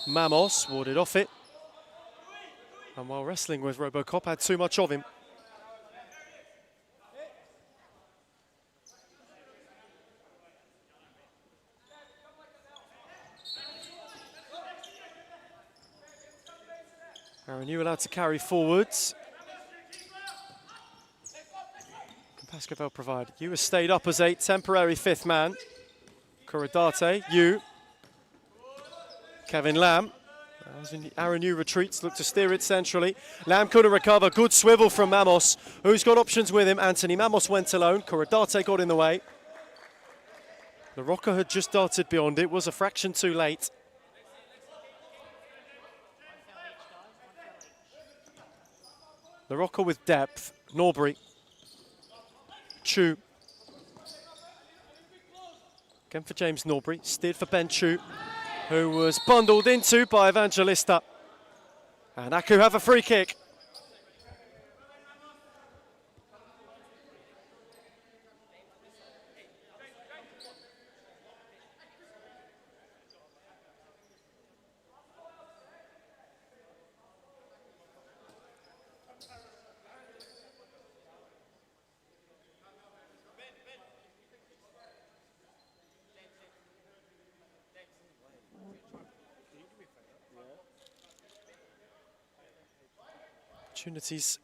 Mamos warded off it. And while wrestling with Robocop, had too much of him. Aaron Yu allowed to carry forwards. Can Pascoe Vale provide? Yu has stayed up as a temporary 5th man. Corradate, Yu. Kevin Lamb. As Aaron Yu retreats, look to steer it centrally. Lamb couldn't recover. Good swivel from Mamos, who's got options with him. Anthony Mamos went alone. Corradate got in the way. LaRocca had just darted beyond it, was a fraction too late. LaRocca with depth, Norbury. Chu. Again for James Norbury, steered for Ben Chu, who was bundled into by Evangelista. And Aku have a free kick. Opportunities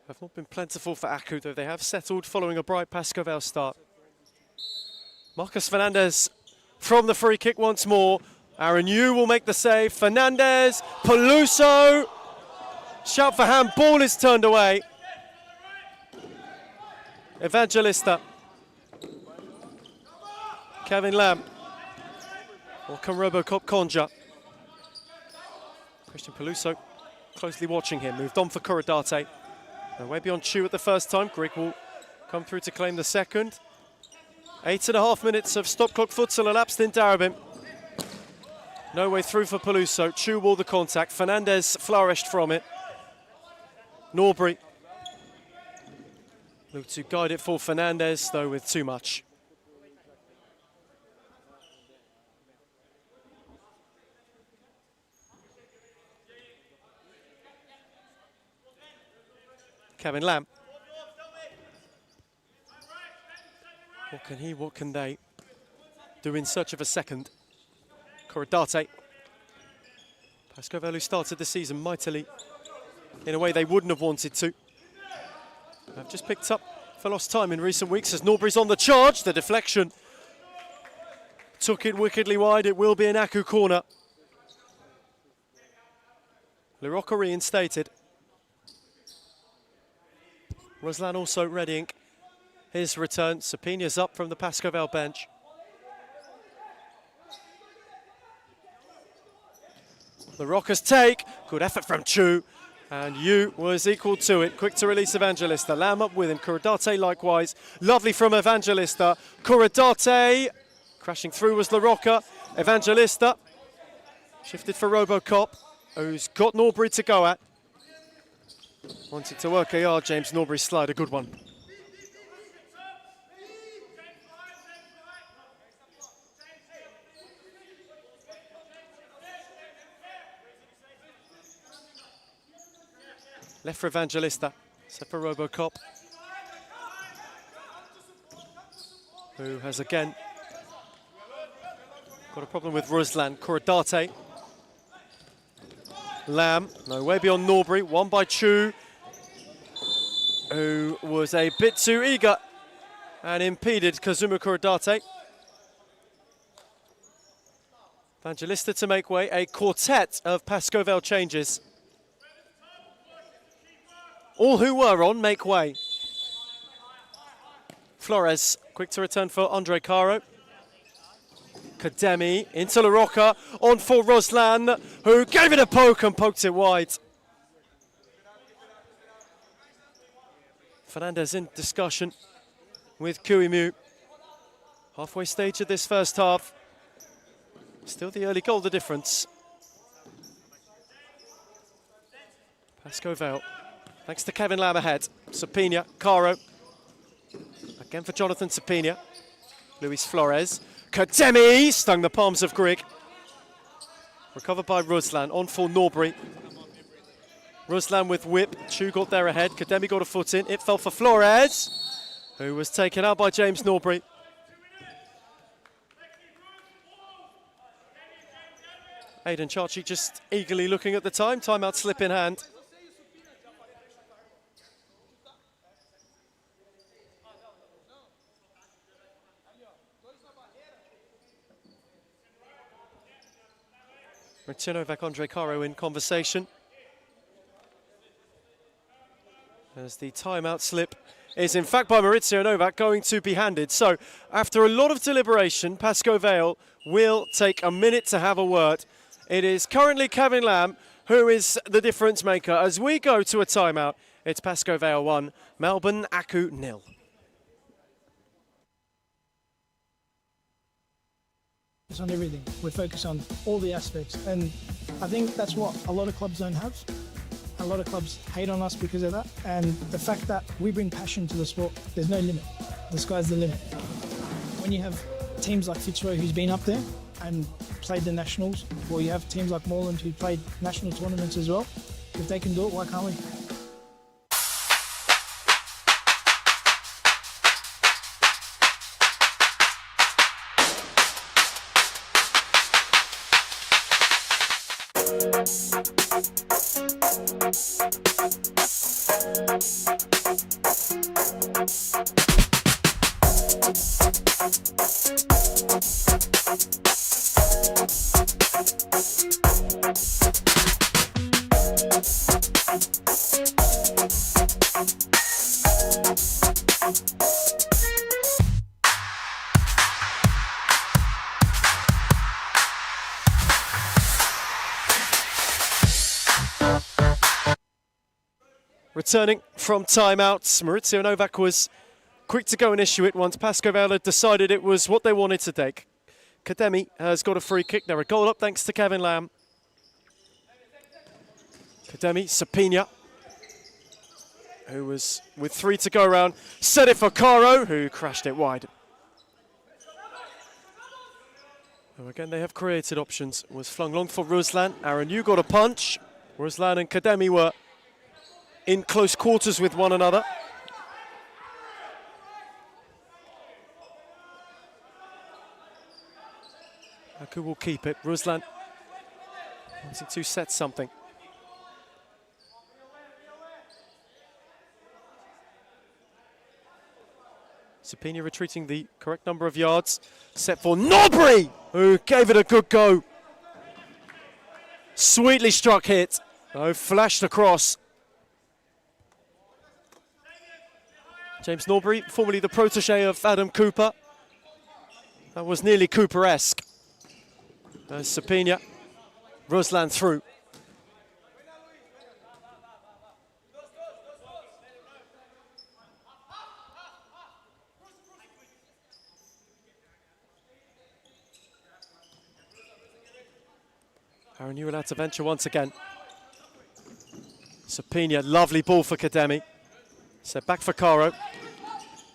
have not been plentiful for Aku, though they have settled following a bright Pascoval start. Marcus Fernandez from the free kick once more. Aaron Yu will make the save. Fernandez, Peluso. Shout for handball is turned away. Evangelista. Kevin Lamb. Or can Robocop conjure? Christian Peluso closely watching him, moved on for Kuradate. Way beyond Chu at the first time. Greg will come through to claim the second. 8.5 minutes of stop clock futsal elapsed in Darabin. No way through for Peluso. Chu wore the contact. Fernandez flourished from it. Norbury looked to guide it for Fernandez, though with too much. Kevin Lamb. What can he, what can they do in search of a second? Kuradate. Pascoval, who started the season mightily in a way they wouldn't have wanted to. Have just picked up for lost time in recent weeks as Norbury's on the charge. The deflection took it wickedly wide. It will be an Aku corner. LaRocca reinstated. Ruslan also readying his return. Sapinia's up from the Pascoval bench. LaRocca's take, good effort from Chu, and Yu was equal to it. Quick to release Evangelista. Lamb up with him. Kuradate likewise. Lovely from Evangelista. Kuradate crashing through was LaRocca. Evangelista shifted for Robocop, who's got Norbury to go at. Wanted to work a yard, James Norbury slide, a good one. Left for Evangelista, set for Robocop, who has again got a problem with Ruslan. Kuradate. Lamb, no, way beyond Norbury, won by Chu, who was a bit too eager and impeded Kazuma Kuradate. Evangelista to make way, a quartet of Pascoval changes. All who were on make way. Flores, quick to return for Andre Caro. Kademi into LaRocca, on for Ruslan, who gave it a poke and poked it wide. Fernandez in discussion with Kuimu. Halfway stage of this first half. Still the early goal, the difference. Pascoval, thanks to Kevin Lamb ahead. Sapina, Caro. Again for Jonathan Sapina. Luis Flores. Kademi stung the palms of Grigg. Recovered by Ruslan, on for Norbury. Ruslan with whip, Chu got there ahead, Kademi got a foot in, it fell for Flores, who was taken out by James Norbury. Aidan Chachi just eagerly looking at the time, timeout slip in hand. Martinovak, Andre Caro in conversation. As the timeout slip is in fact by Maurizio Novak going to be handed. So after a lot of deliberation, Pascoe Vale will take a minute to have a word. It is currently Kevin Lamb who is the difference maker. As we go to a timeout, it's Pascoe Vale 1, Melbourne Aku 0. On everything. We focus on all the aspects, and I think that's what a lot of clubs don't have. A lot of clubs hate on us because of that, and the fact that we bring passion to the sport, there's no limit. The sky's the limit. When you have teams like Fitzroy who's been up there and played the nationals, or you have teams like Moreland who played national tournaments as well, if they can do it, why can't we? Returning from timeouts, Maurizio Novak was quick to go and issue it once Pascoe Vale had decided it was what they wanted to take. Kademi has got a free kick. They're a goal up thanks to Kevin Lamb. Kademi, Sapina, who was with 3 to go around, set it for Caro, who crashed it wide. So again, they have created options. It was flung long for Ruslan. Aaron, you got a punch. Ruslan and Kademi were in close quarters with one another. Aku will keep it. Ruslan wanting to set something. Sapina retreating the correct number of yards. Set for Norbury, who gave it a good go. Sweetly struck hit. Oh, flashed across. James Norbury, formerly the protege of Adam Cooper. That was nearly Cooper-esque. Sapina, Ruslan through. Aaron, you allowed to venture once again. Sapina, lovely ball for Kademi. Set back for Caro.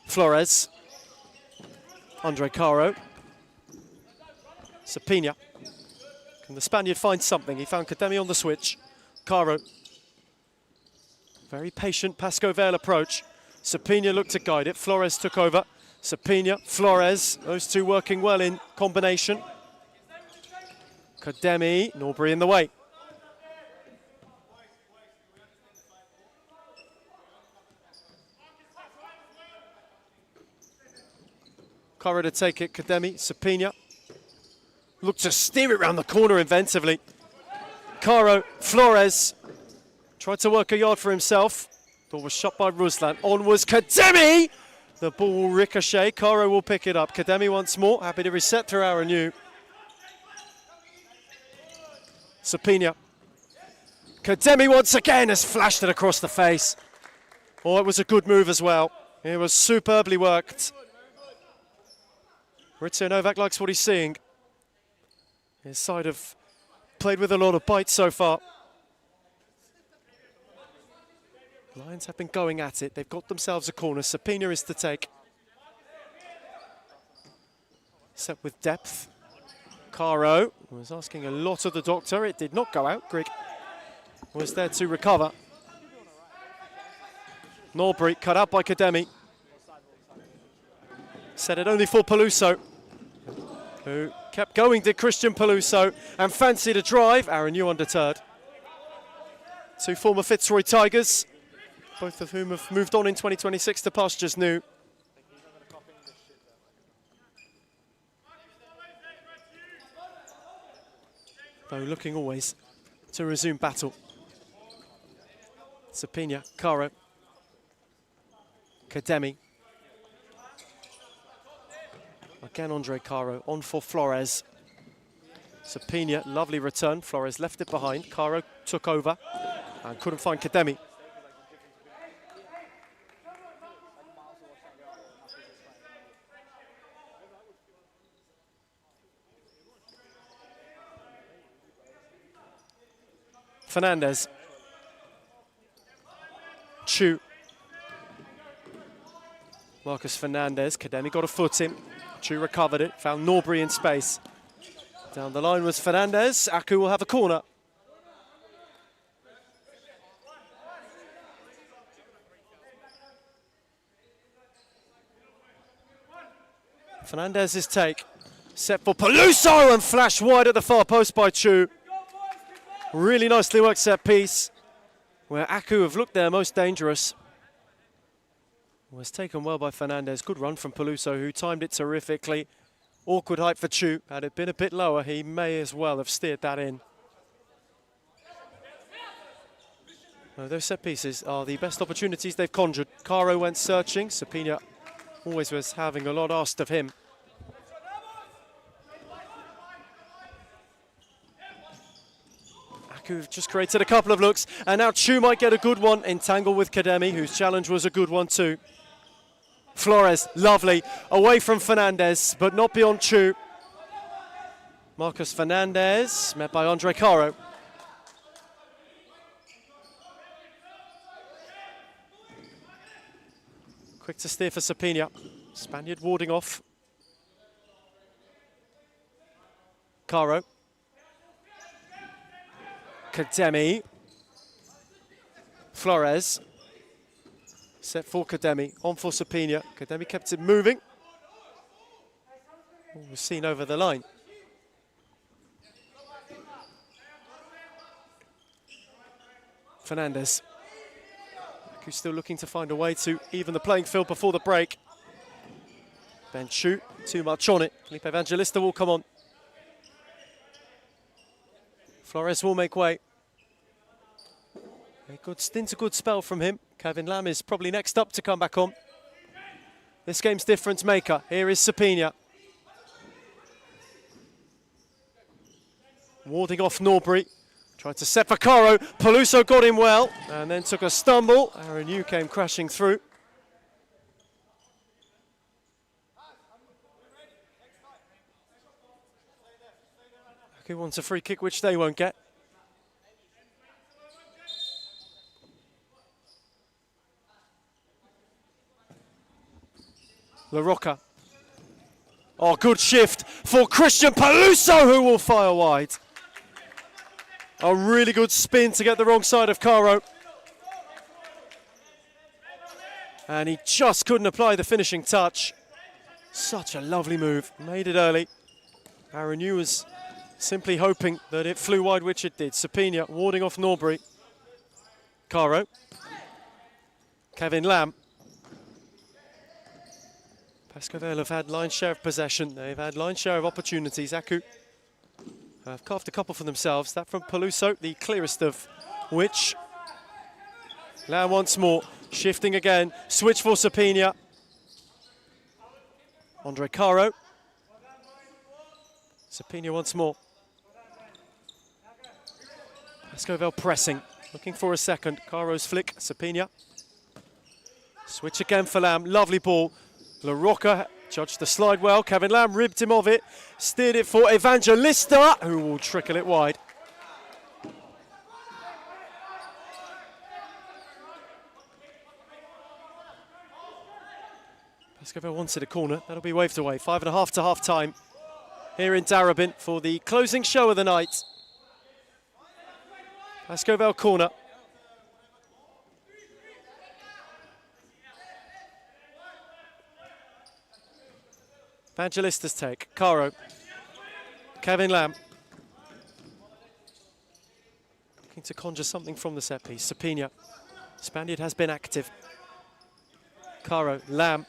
Flores. Andre Caro. Sapina. Can the Spaniard find something? He found Kademi on the switch. Caro. Very patient Pascoe Vale approach. Sapina looked to guide it. Flores took over. Sapina, Flores. Those two working well in combination. Kademi, Norbury in the way. Caro to take it, Kademi, Sapina. Looked to steer it round the corner inventively. Caro, Flores. Tried to work a yard for himself. Ball was shot by Ruslan. On was Kademi! The ball will ricochet. Caro will pick it up. Kademi once more. Happy to reset through our new. Sapina. Kademi once again has flashed it across the face. Oh, it was a good move as well. It was superbly worked. Maurizio Novak likes what he's seeing. His side have played with a lot of bite so far. Lions have been going at it. They've got themselves a corner. Sapina is to take. Set with depth. Caro was asking a lot of the doctor. It did not go out. Grigg was there to recover. Norbury cut out by Kademi. Set it only for Peluso, who kept going, did Christian Peluso, and fancied a drive. Aaron Yu undeterred. Two former Fitzroy Tigers, both of whom have moved on in 2026 to pastures new. Though looking always to resume battle. Sapina, Caro. Kademi. Again, Andre Caro on for Flores. Sapina, lovely return. Flores left it behind. Caro took over and couldn't find Kademi. Fernandez. Chu. Marcus Fernandez. Kademi got a foot in. Chu recovered it, found Norbury in space. Down the line was Fernandez. Aku will have a corner. Fernandez's take. Set for Peluso and flash wide at the far post by Chu. Really nicely worked set piece, where Aku have looked their most dangerous. Was taken well by Fernandez. Good run from Peluso, who timed it terrifically. Awkward height for Chu. Had it been a bit lower, he may as well have steered that in. Now, those set pieces are the best opportunities they've conjured. Caro went searching. Sapina always was having a lot asked of him. Aku just created a couple of looks, and now Chu might get a good one. Entangled with Kademi, whose challenge was a good one too. Flores, lovely, away from Fernandez, but not beyond Chu. Marcus Fernandez, met by Andre Caro. Quick to steer for Sapina. Spaniard warding off. Caro. Kademi. Flores. Set for Kademi, on for Sapina. Kademi kept it moving. Was seen over the line. Fernandez. Who's still looking to find a way to even the playing field before the break. Ben Chu, too much on it. Felipe Evangelista will come on. Flores will make way. A good stint, a good spell from him. Kevin Lamb is probably next up to come back on. This game's difference maker. Here is Sapina. Warding off Norbury. Tried to set for Caro. Peluso got him well and then took a stumble. Aaron Yu came crashing through. Who wants a free kick, which they won't get. La Rocca. Oh, good shift for Christian Peluso, who will fire wide. A really good spin to get the wrong side of Caro. And he just couldn't apply the finishing touch. Such a lovely move. Made it early. Aaron Yu was simply hoping that it flew wide, which it did. Sapina warding off Norbury. Caro. Kevin Lamb. Pescovale have had line share of possession. They've had line share of opportunities. Aku have carved a couple for themselves. That from Peluso, the clearest of which. Lamb once more. Shifting again. Switch for Sapina. Andre Caro. Sapina once more. Pescovale pressing. Looking for a second. Caro's flick. Sapina. Switch again for Lamb. Lovely ball. La Rocca judged the slide well. Kevin Lamb ribbed him of it. Steered it for Evangelista, who will trickle it wide. Pescovale wanted a corner. That'll be waved away. 5.5 to half time here in Darabin for the closing show of the night. Pescovale corner. Evangelista's take. Caro. Kevin Lamb. Looking to conjure something from the set piece. Sapina. Spaniard has been active. Caro. Lamb.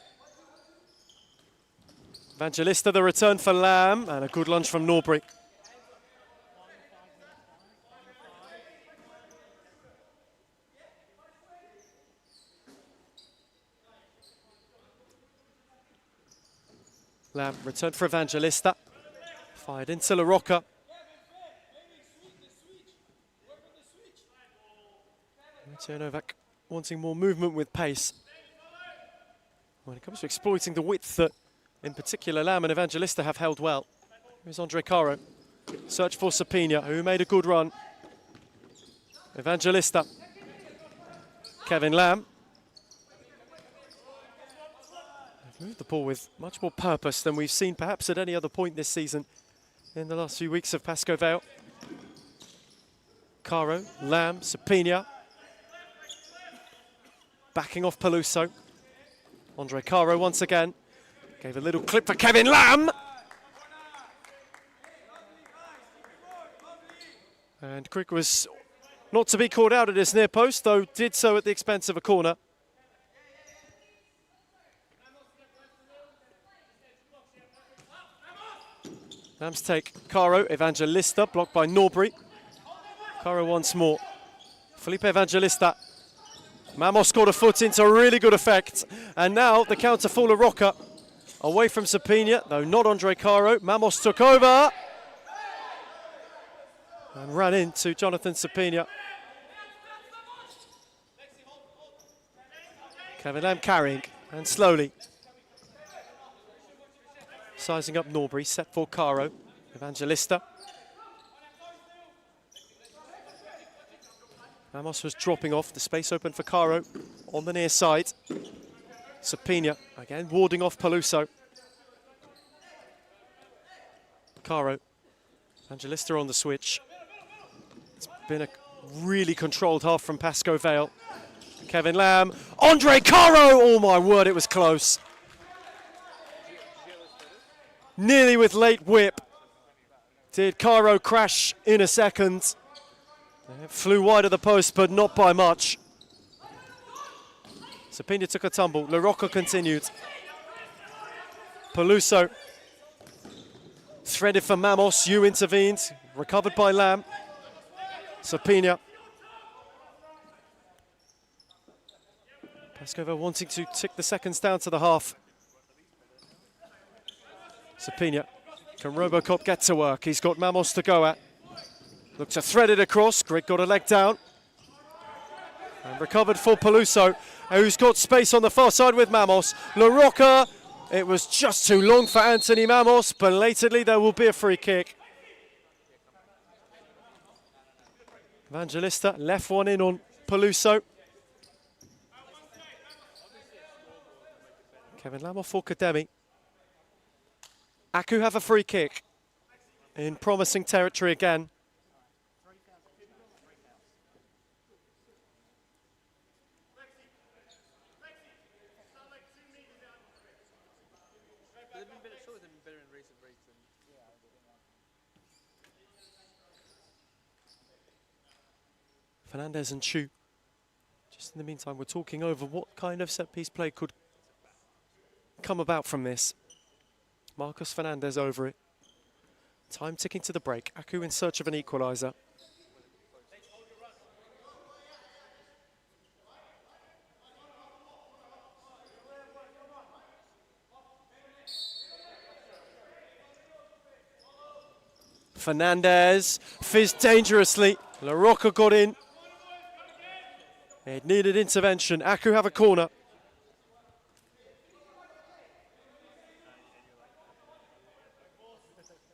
Evangelista, the return for Lamb, and a good lunge from Norbury. Lamb returned for Evangelista. Fired into La Rocca. Mateo Novak wanting more movement with pace. When it comes to exploiting the width that, in particular, Lamb and Evangelista have held well. Here's Andre Caro. Search for Sapina, who made a good run. Evangelista. Kevin Lamb. They've moved the ball with much more purpose than we've seen perhaps at any other point this season in the last few weeks of Pascoe Vale. Caro, Lamb, Sapina. Backing off Peluso. Andre Caro once again. Gave a little clip for Kevin Lamb. And Crick was not to be caught out at his near post, though did so at the expense of a corner. Lamb's take, Caro, Evangelista, blocked by Norbury. Caro once more. Felipe Evangelista. Mamos scored a foot into really good effect. And now the counter for La Rocca. Away from Sapina, though not Andre Caro. Mamos took over. And ran into Jonathan Sapina. Kevin Lamb carrying, and slowly. Sizing up Norbury, set for Caro. Evangelista. Amos was dropping off, the space open for Caro on the near side. Sapina, again, warding off Peluso. Caro. Evangelista on the switch. It's been a really controlled half from Pascoe Vale. Kevin Lamb. Andre Caro! Oh my word, it was close. Nearly with late whip. Did Caro crash in a second. It flew wide of the post, but not by much. Sapina took a tumble. La Rocca continued. Peluso. Threaded for Mamos. You intervened. Recovered by Lamb. Sapina. Pascoe Vale wanting to tick the seconds down to the half. Sapina. Can Robocop get to work? He's got Mamos to go at. Looked to thread it across. Greg got a leg down. And recovered for Peluso, who's got space on the far side with Mamos. La Rocca. It was just too long for Anthony Mamos. Belatedly, there will be a free kick. Evangelista left one in on Peluso. Kevin Lamb for Kademi. Aku have a free kick in promising territory again. Fernandez and Chu. Just in the meantime, we're talking over what kind of set-piece play could come about from this. Marcos Fernandez over it. Time ticking to the break. Aku in search of an equaliser. Fernandez fizzed dangerously. La Rocca got in. It needed intervention. Aku have a corner.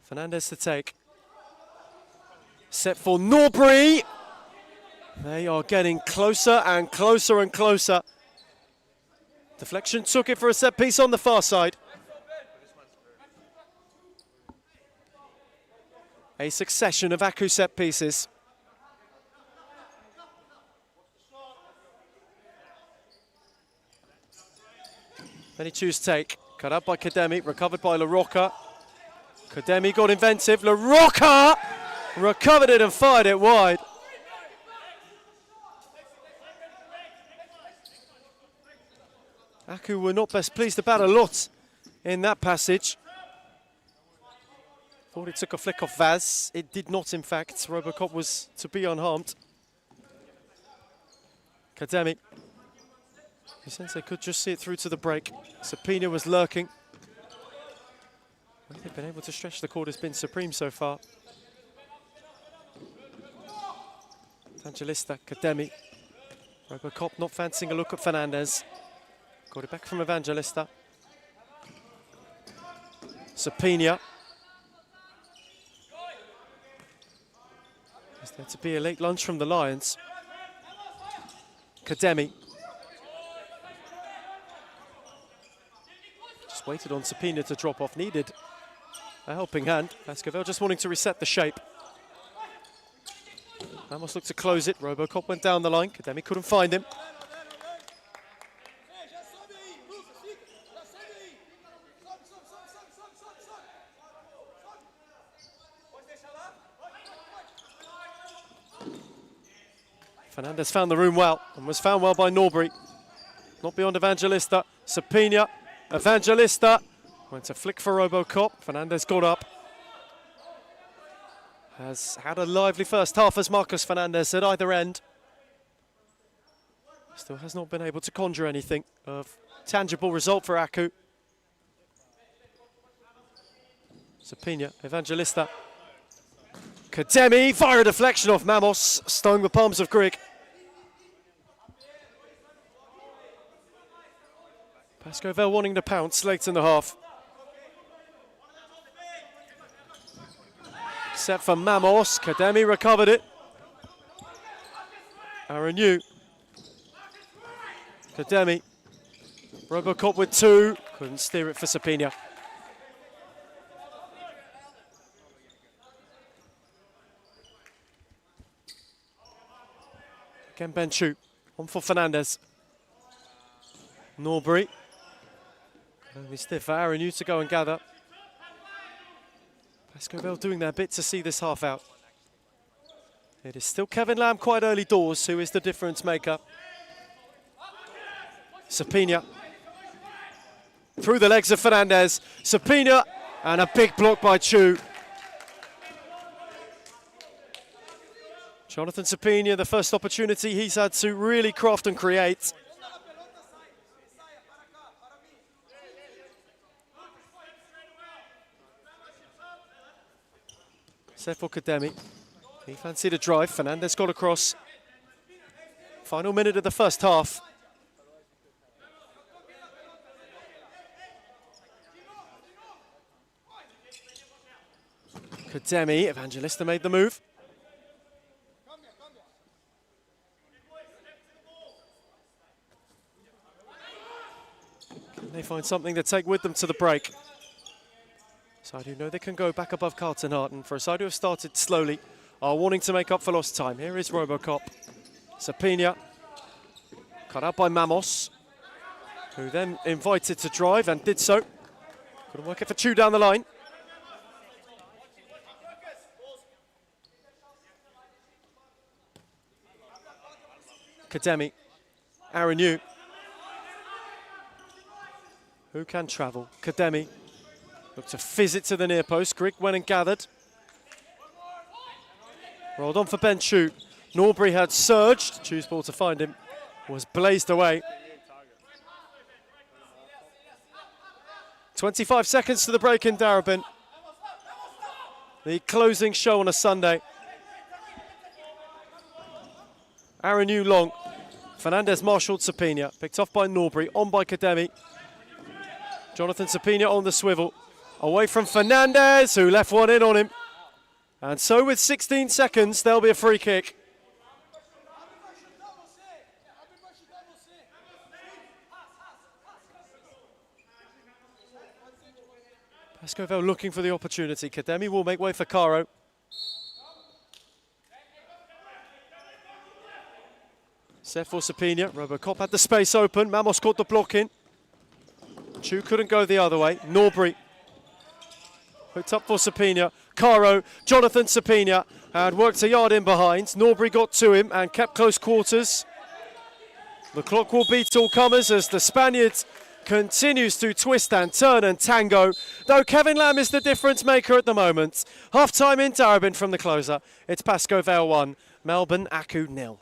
Fernandez to take. Set for Norbury. They are getting closer and closer and closer. Deflection took it for a set piece on the far side. A succession of Aku set pieces. Then he choose take. Cut up by Kademi, recovered by La Rocca. Kademi got inventive. La Rocca recovered it and fired it wide. Aku were not best pleased about a lot in that passage. Thought it took a flick off Vaz. It did not, in fact. Robocop was to be unharmed. Kademi. He sense they could just see it through to the break. Sapina was lurking. They've been able to stretch the court has been supreme so far. Evangelista, Kademi. Robocop not fancying a look at Fernandez. Got it back from Evangelista. Sapina. Is there to be a late lunch from the Lions? Kademi. Just waited on Sapina to drop off. Needed a helping hand. Pascovel just wanting to reset the shape. Ramos looked to close it. Robocop went down the line. Kademi couldn't find him. Fernandez found the room well and was found well by Norbury. Not beyond Evangelista. Sapina. Evangelista went to flick for Robocop. Fernandez got up. Has had a lively first half, as Marcos Fernandez at either end. Still has not been able to conjure anything of tangible result for Aku. Sapina, Evangelista. Kademi, via a deflection off Mamos, stung the palms of Grigg. Pascovel wanting to pounce late in the half. Set for Mamos, Kademi recovered it. Aranu. Kademi. Robocop with two, couldn't steer it for Sapina. Again Benchu, on for Fernandez. Norbury. Only stiff for Aranu to go and gather. Pascovel doing their bit to see this half out. It is still Kevin Lamb quite early doors who is the difference maker. Sapina. Through the legs of Fernandez. Sapina and a big block by Chu. Jonathan Sapina, the first opportunity he's had to really craft and create. Set for Kademi. He fancied a drive. Fernandez got across. Final minute of the first half. Kademi, Evangelista made the move. Can they find something to take with them to the break? Side who know they can go back above Carlton Heart, and for a side who have started slowly, are wanting to make up for lost time. Here is Robocop. Sapina, cut out by Mamos, who then invited to drive and did so. Couldn't work it for Chu down the line. Kademi, Aranu. Who can travel? Kademi. Looked to fizz it to the near post. Grigg went and gathered. Rolled on for Ben Chu. Norbury had surged. Chu's ball to find him. Was blazed away. 25 seconds to the break in Darabin. The closing show on a Sunday. Aranu long. Fernandez marshalled Sapina. Picked off by Norbury. On by Kademi. Jonathan Sapina on the swivel. Away from Fernandez, who left one in on him. And so with 16 seconds, there'll be a free kick. Pascovel looking for the opportunity. Kademi will make way for Caro. Set for Sapina. Robocop had the space open. Mamos caught the block in. Chu couldn't go the other way. Norbury. Hooked up for Sapina. Caro, Jonathan Sapina had worked a yard in behind. Norbury got to him and kept close quarters. The clock will beat all comers as the Spaniard continues to twist and turn and tango, though Kevin Lamb is the difference maker at the moment. Half-time in Darabin from the closer. It's Pascovel 1, Melbourne Aku 0.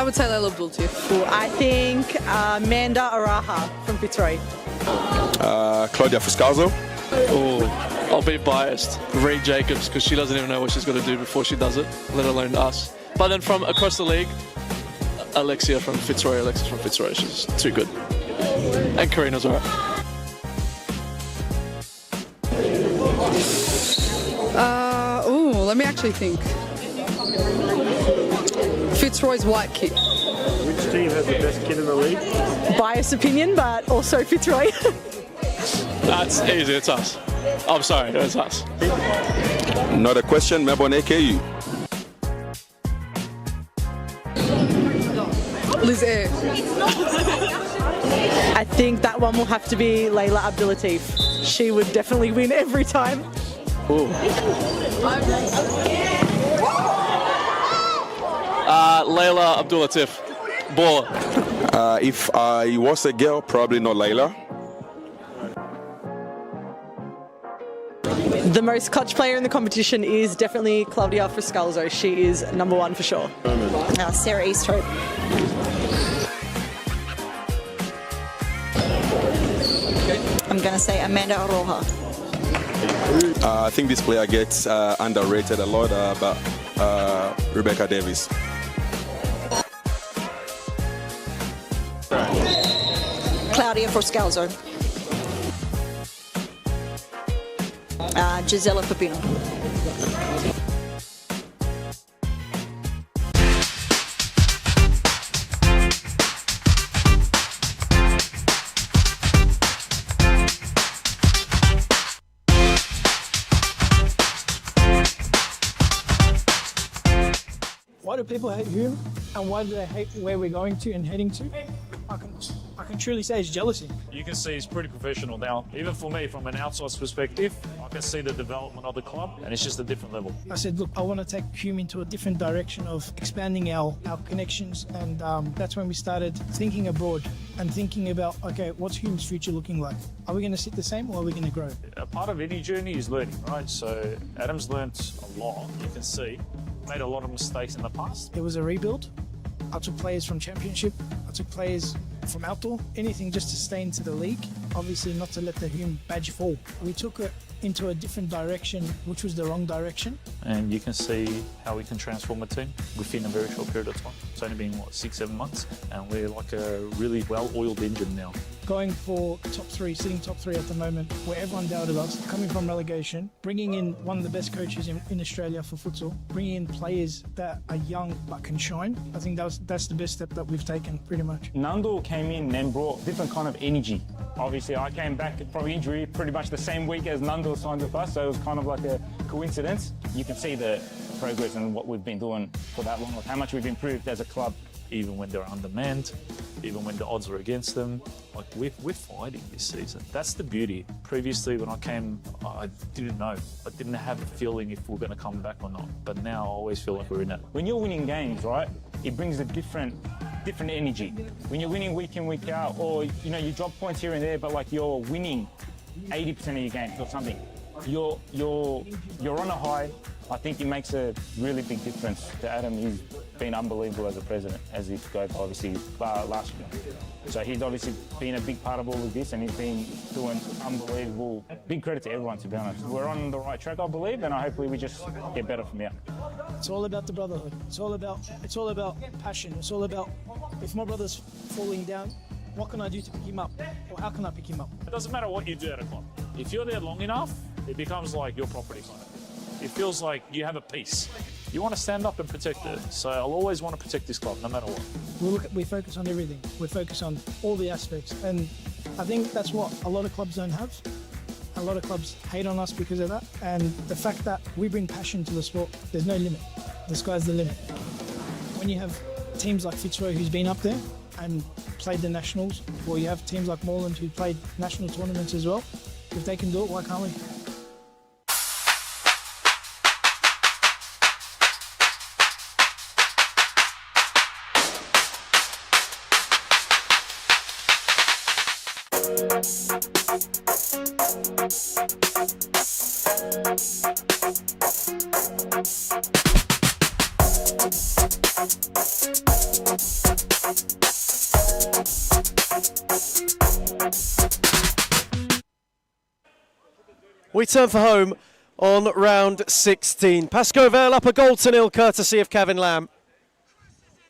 would say Layla Abdul too. I think Amanda Araha from Fitzroy. Claudia Fuscalzo. Oh, I'll be biased. Reed Jacobs, because she doesn't even know what she's got to do before she does it, let alone us. But then from across the league, Alexis from Fitzroy, she's too good. And Karina's alright. Let me actually think. Fitzroy's white kid. Which team has the best kid in the league? Biased opinion, but also Fitzroy. That's easy, it's us. I'm sorry, it's us. Not a question, Melbourne AKU. Liz Air. I think that one will have to be Layla Abdulatif. She would definitely win every time. Layla Abdulatif. Baller. If I was a girl, probably not Layla. The most clutch player in the competition is definitely Claudia Friscalzo. She is number one for sure. Sarah Easthope. I'm going to say Amanda Roja. I think this player gets underrated a lot, about Rebecca Davis. Claudia Friscalzo. Gisela Pepino. Why do people hate Hume, and why do they hate where we're going to and heading to? I can truly say it's jealousy. You can see he's pretty professional now. Even for me, from an outsider's perspective, I can see the development of the club, and it's just a different level. I said, look, I want to take Hume into a different direction of expanding our connections, and that's when we started thinking abroad and thinking about, okay, what's Hume's future looking like? Are we going to sit the same, or are we going to grow? A part of any journey is learning, right? So Adam's learnt a lot, you can see. Made a lot of mistakes in the past. It was a rebuild. I took players from Championship. I took players from outdoor. Anything just to stay into the league. Obviously not to let the Hume badge fall. We took it into a different direction, which was the wrong direction. And you can see how we can transform a team within a very short period of time. It's only been, 6-7 months? And we're like a really well-oiled engine now. Going for top three, sitting top three at the moment, where everyone doubted us, coming from relegation, bringing in one of the best coaches in Australia for futsal, bringing in players that are young but can shine. I think that's the best step that we've taken, pretty much. Nando came in and brought different kind of energy. Obviously, I came back from injury pretty much the same week as Nando signed with us, so it was kind of like a coincidence. You can see the progress and what we've been doing for that long, how much we've improved as a club. Even when they're undermanned, even when the odds are against them, like we're fighting this season. That's the beauty. Previously, when I came, I didn't know. I didn't have a feeling if we're going to come back or not. But now I always feel like we're in it. When you're winning games, right, it brings a different energy. When you're winning week in, week out, or you drop points here and there, but like you're winning 80% of your games or something, you're on a high. I think it makes a really big difference to Adam. He's been unbelievable as a president, as he goes obviously last year. So he's obviously been a big part of all of this, and he's been doing unbelievable. Big credit to everyone, to be honest. We're on the right track, I believe, and hopefully we just get better from here. It's all about the brotherhood. It's all about passion. It's all about, if my brother's falling down, what can I do to pick him up? Or how can I pick him up? It doesn't matter what you do at a club. If you're there long enough, it becomes like your property kind of thing. It feels like you have a piece. You want to stand up and protect it. So I'll always want to protect this club, no matter what. We focus on everything. We focus on all the aspects. And I think that's what a lot of clubs don't have. A lot of clubs hate on us because of that. And the fact that we bring passion to the sport, there's no limit. The sky's the limit. When you have teams like Fitzroy, who's been up there and played the nationals, or you have teams like Moreland who played national tournaments as well, if they can do it, why can't we? We turn for home on round 16. Pascoe Vale up a goal to nil, courtesy of Kevin Lamb.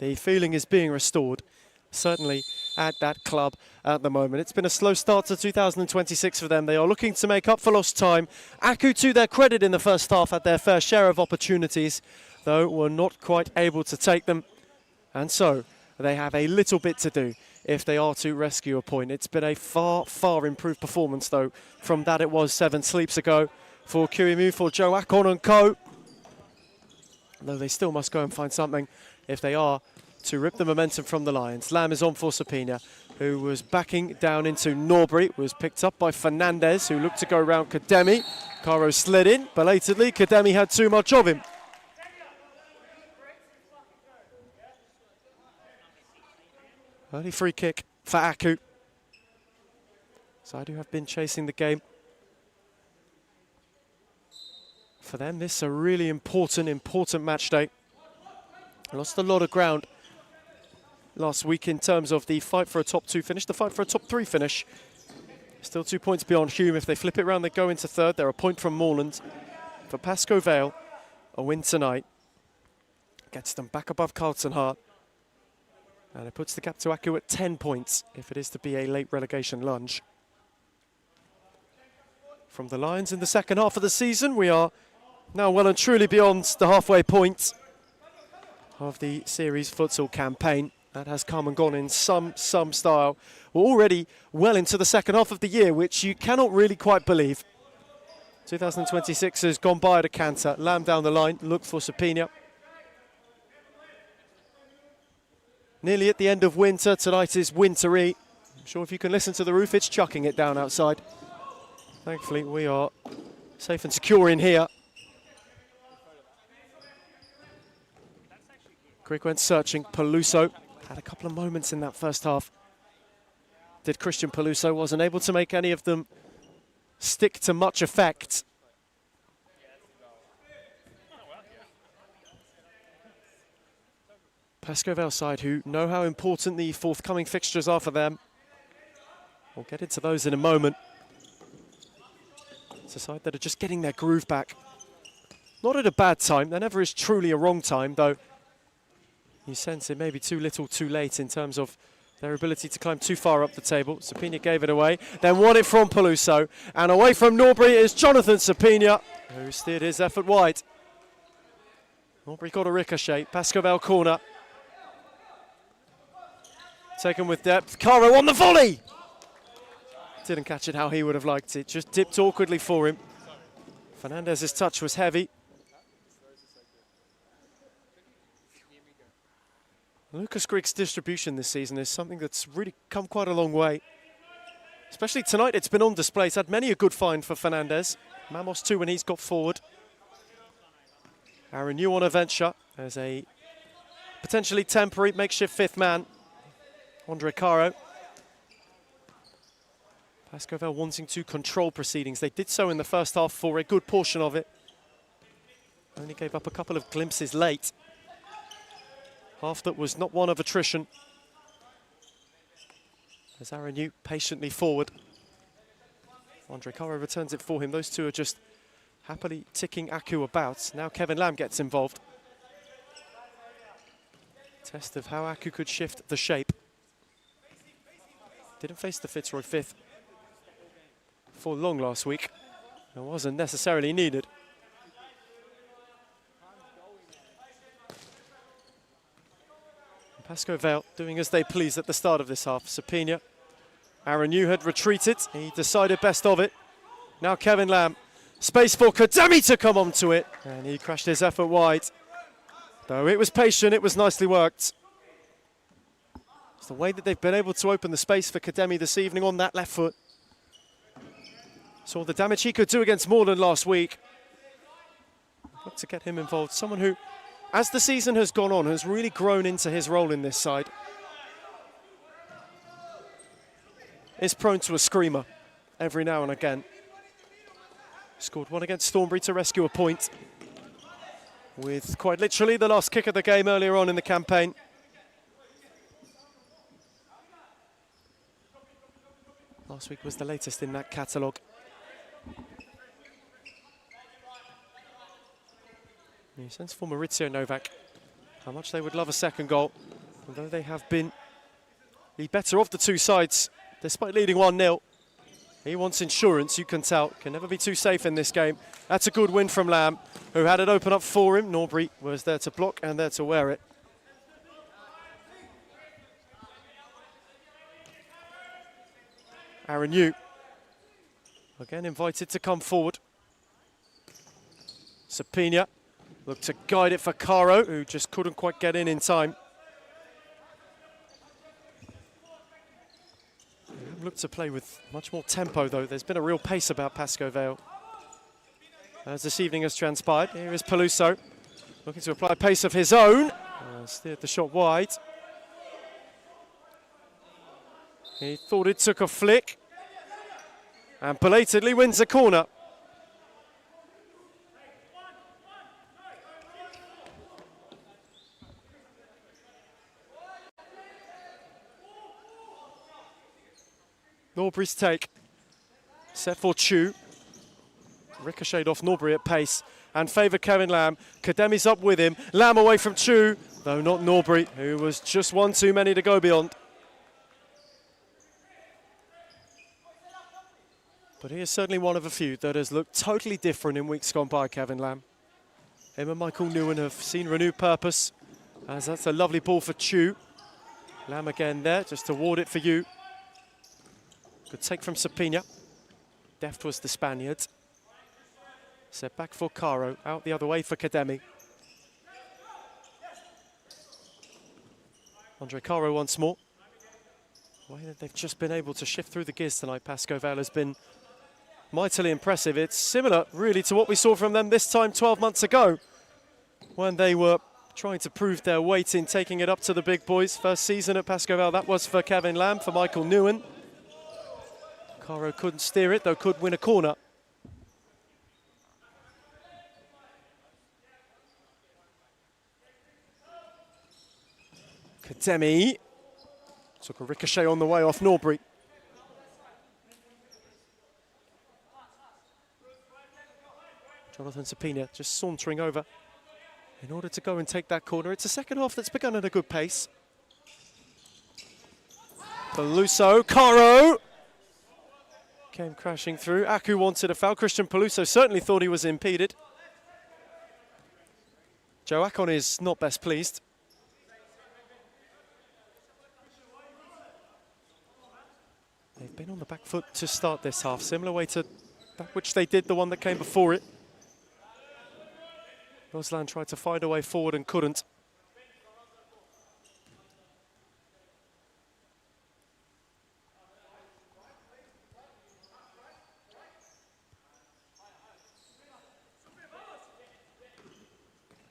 The feeling is being restored, certainly at that club at the moment. It's been a slow start to 2026 for them. They are looking to make up for lost time. Aku, to their credit in the first half, had their fair share of opportunities, though were not quite able to take them. And so they have a little bit to do if they are to rescue a point. It's been a far, far improved performance, though, from that it was 7 sleeps ago for QEMU, for Joe Akon and co. Though they still must go and find something if they are to rip the momentum from the Lions. Lamb is on for Sapina, who was backing down into Norbury, was picked up by Fernandez, who looked to go round Kademi. Caro slid in belatedly. Kademi had too much of him. Early free kick for Aku. So I do have been chasing the game. For them, this is a really important match day. Lost a lot of ground last week in terms of the fight for a top 2 finish, the fight for a top 3 finish. Still 2 points beyond Hume. If they flip it around, they go into third. They're a point from Moreland. For Pascoe Vale, a win tonight gets them back above Carlton Heart. And it puts the gap to Aku at 10 points if it is to be a late relegation lunge. From the Lions in the second half of the season, we are now well and truly beyond the halfway point of the series futsal campaign. That has come and gone in some style. We're already well into the second half of the year, which you cannot really quite believe. 2026 has gone by at a canter. Lamb down the line, look for Sapina. Nearly at the end of winter. Tonight is wintry. I'm sure if you can listen to the roof, it's chucking it down outside. Thankfully, we are safe and secure in here. Greg went searching. Peluso had a couple of moments in that first half. Did Christian Peluso, wasn't able to make any of them stick to much effect. Pascoe Vale side, who know how important the forthcoming fixtures are for them. We'll get into those in a moment. It's a side that are just getting their groove back. Not at a bad time. There never is truly a wrong time, though. You sense it may be too little too late in terms of their ability to climb too far up the table. Sapina gave it away, then won it from Peluso. And away from Norbury is Jonathan Sapina, who steered his effort wide. Norbury got a ricochet. Pascoe Vale corner. Taken with depth. Caro on the volley! Didn't catch it how he would have liked it. Just dipped awkwardly for him. Fernandez's touch was heavy. Lucas Grigg's distribution this season is something that's really come quite a long way. Especially tonight, it's been on display. It's had many a good find for Fernandez. Mamos too when he's got forward. Aaron New on a venture as a potentially temporary makeshift fifth man. Andre Caro. Pascoe Vale wanting to control proceedings. They did so in the first half for a good portion of it. Only gave up a couple of glimpses late. Half that was not one of attrition. As Aaron New patiently forward. Andre Caro returns it for him. Those two are just happily ticking Aku about. Now Kevin Lamb gets involved. Test of how Aku could shift the shape. Didn't face the Fitzroy fifth for long last week. It wasn't necessarily needed. Pascoe Vale doing as they please at the start of this half. Sapina. Aaron New had retreated. He decided best of it. Now Kevin Lamb. Space for Kademi to come onto it. And he crashed his effort wide. Though it was patient, it was nicely worked. It's the way that they've been able to open the space for Kademi this evening on that left foot. Saw the damage he could do against Moreland last week. Got to get him involved. Someone who, as the season has gone on, has really grown into his role in this side. Is prone to a screamer every now and again. Scored one against Thornbury to rescue a point. with quite literally the last kick of the game earlier on in the campaign. Last week was the latest in that catalogue. You sense for Maurizio Novak how much they would love a second goal, although they have been the better of the two sides, despite leading 1-0. He wants insurance, you can tell. Can never be too safe in this game. That's a good win from Lamb, who had it open up for him. Norbury was there to block and there to wear it. Aaron Yu, again invited to come forward. Sapina looked to guide it for Caro, who just couldn't quite get in time. Looked to play with much more tempo, though. There's been a real pace about Pascoe Vale, as this evening has transpired. Here is Peluso, looking to apply pace of his own. Steered the shot wide. He thought it took a flick, and belatedly wins the corner. Norbury's take, set for Chu. Ricocheted off Norbury at pace and favoured Kevin Lamb. Kademi's up with him. Lamb away from Chu, though not Norbury, who was just one too many to go beyond. But he is certainly one of a few that has looked totally different in weeks gone by, Kevin Lamb. Him and Michael Nguyen have seen renewed purpose, as that's a lovely ball for Chu. Lamb again there, just to ward it for you. Good take from Sapina. Deft was the Spaniard. Set back for Caro, out the other way for Kademi. Andre Caro once more. The way that they've just been able to shift through the gears tonight, Pascoe Vale, has been mightily impressive. It's similar, really, to what we saw from them this time 12 months ago, when they were trying to prove their weight in taking it up to the big boys. First season at Pascoe Vale, that was for Kevin Lamb, for Michael Nguyen. Caro couldn't steer it, though could win a corner. Kademi took a ricochet on the way off Norbury. Jonathan Sapina just sauntering over in order to go and take that corner. It's a second half that's begun at a good pace. Peluso, Caro came crashing through. Aku wanted a foul. Christian Peluso certainly thought he was impeded. Joe Akon is not best pleased. They've been on the back foot to start this half, similar way to that which they did the one that came before it. Ruslan tried to find a way forward and couldn't.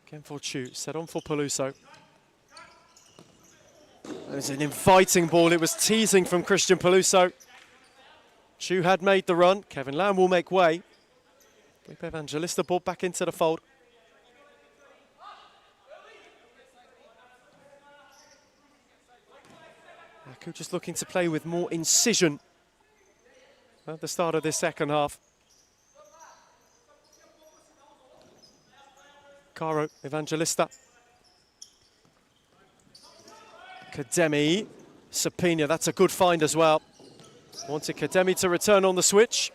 Again for Chu, set on for Peluso. It was an inviting ball. It was teasing from Christian Peluso. Chu had made the run. Kevin Lamb will make way. Felipe Evangelista ball back into the fold. Aku just looking to play with more incision at the start of this second half. Caro, Evangelista. Kademi, Sapina, that's a good find as well. Wanted Kademi to return on the switch.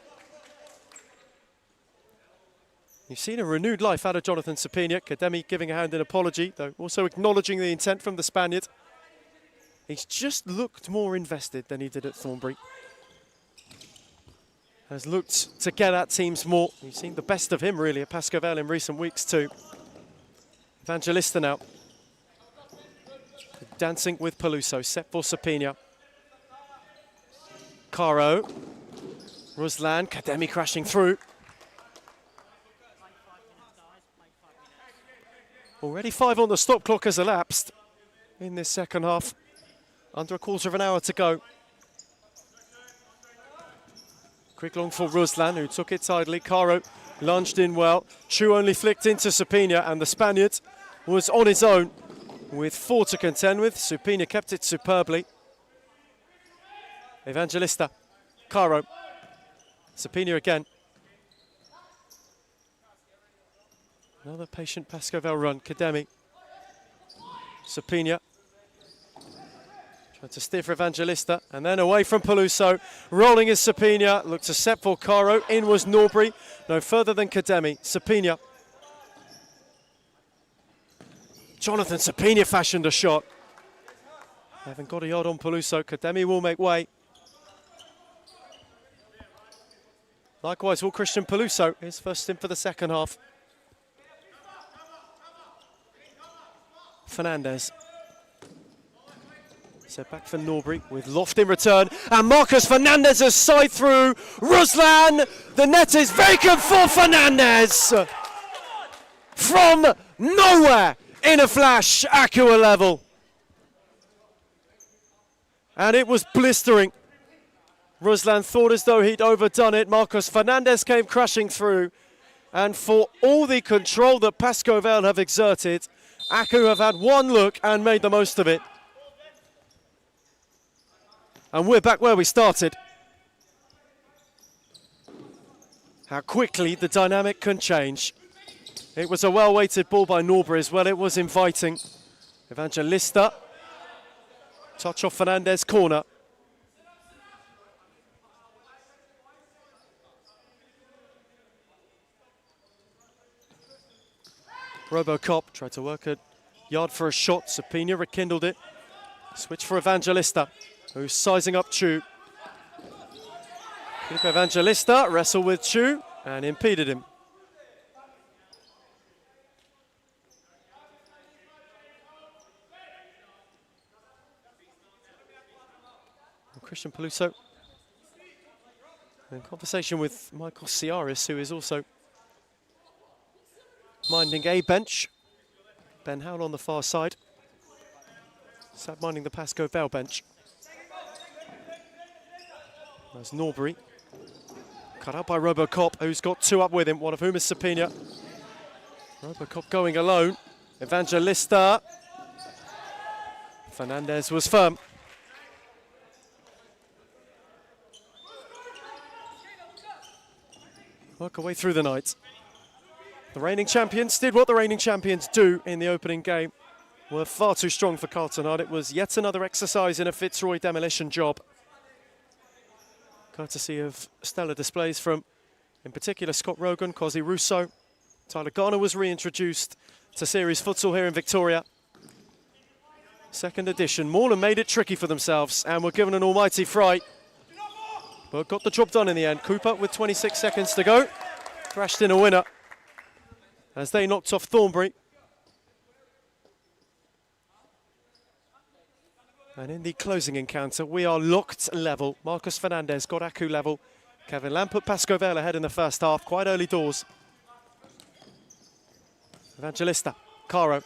You've seen a renewed life out of Jonathan Sapina. Kademi giving a hand in apology, though also acknowledging the intent from the Spaniard. He's just looked more invested than he did at Thornbury. Has looked to get at teams more. You've seen the best of him really at Pascoe Vale in recent weeks too. Evangelista now. Dancing with Peluso, set for Sapina. Caro. Ruslan, Kademi crashing through. Already 5 on the stop clock has elapsed in this second half. Under a quarter of an hour to go. Quick long for Ruslan, who took it tidily. Caro lunged in well. Chu only flicked into Supina, and the Spaniard was on his own with 4 to contend with. Supina kept it superbly. Evangelista, Caro, Supina again. Another patient Pascoval run, Kademi. Supina. Trying to steer for Evangelista, and then away from Peluso. Rolling is Supina, looked to set for Caro. In was Norbury, no further than Kademi. Supina. Jonathan Supina fashioned a shot. Haven't got a yard on Peluso. Kademi will make way. Likewise will Christian Peluso, his first stint for the second half. Fernandez. Set back for Norbury with Loft in return. And Marcus Fernandez's side through. Ruslan, the net is vacant for Fernandez. From nowhere, in a flash, Aqua level. And it was blistering. Ruslan thought as though he'd overdone it. Marcus Fernandez came crashing through. And for all the control that Pascoval have exerted, Aku have had one look and made the most of it. And we're back where we started. How quickly the dynamic can change. It was a well-weighted ball by Norbury as well. It was inviting. Evangelista. Touch off Fernandez, corner. Robocop tried to work a yard for a shot. Supina rekindled it. Switch for Evangelista, who's sizing up Chu. Felipe Evangelista wrestled with Chu and impeded him. Christian Peluso in conversation with Michael Ciaris, who is also minding a bench. Ben Howell on the far side. Sat minding the Pascoval bench. There's Norbury. Cut out by Robocop, who's got 2 up with him, one of whom is Supina. Robocop going alone. Evangelista. Fernandez was firm. Work our way through the night. The reigning champions did what the reigning champions do in the opening game. Were far too strong for Carlton Hart. It was yet another exercise in a Fitzroy demolition job. Courtesy of stellar displays from, in particular, Scott Rogan, Cosi Russo. Tyler Garner was reintroduced to series futsal here in Victoria. Second edition. Moreland made it tricky for themselves and were given an almighty fright. But got the job done in the end. Cooper with 26 seconds to go. Thrashed in a winner as they knocked off Thornbury. And in the closing encounter, we are locked level. Marcus Fernandez got Aku level. Kevin Lamb put Pascoval ahead in the first half, quite early doors. Evangelista, Caro.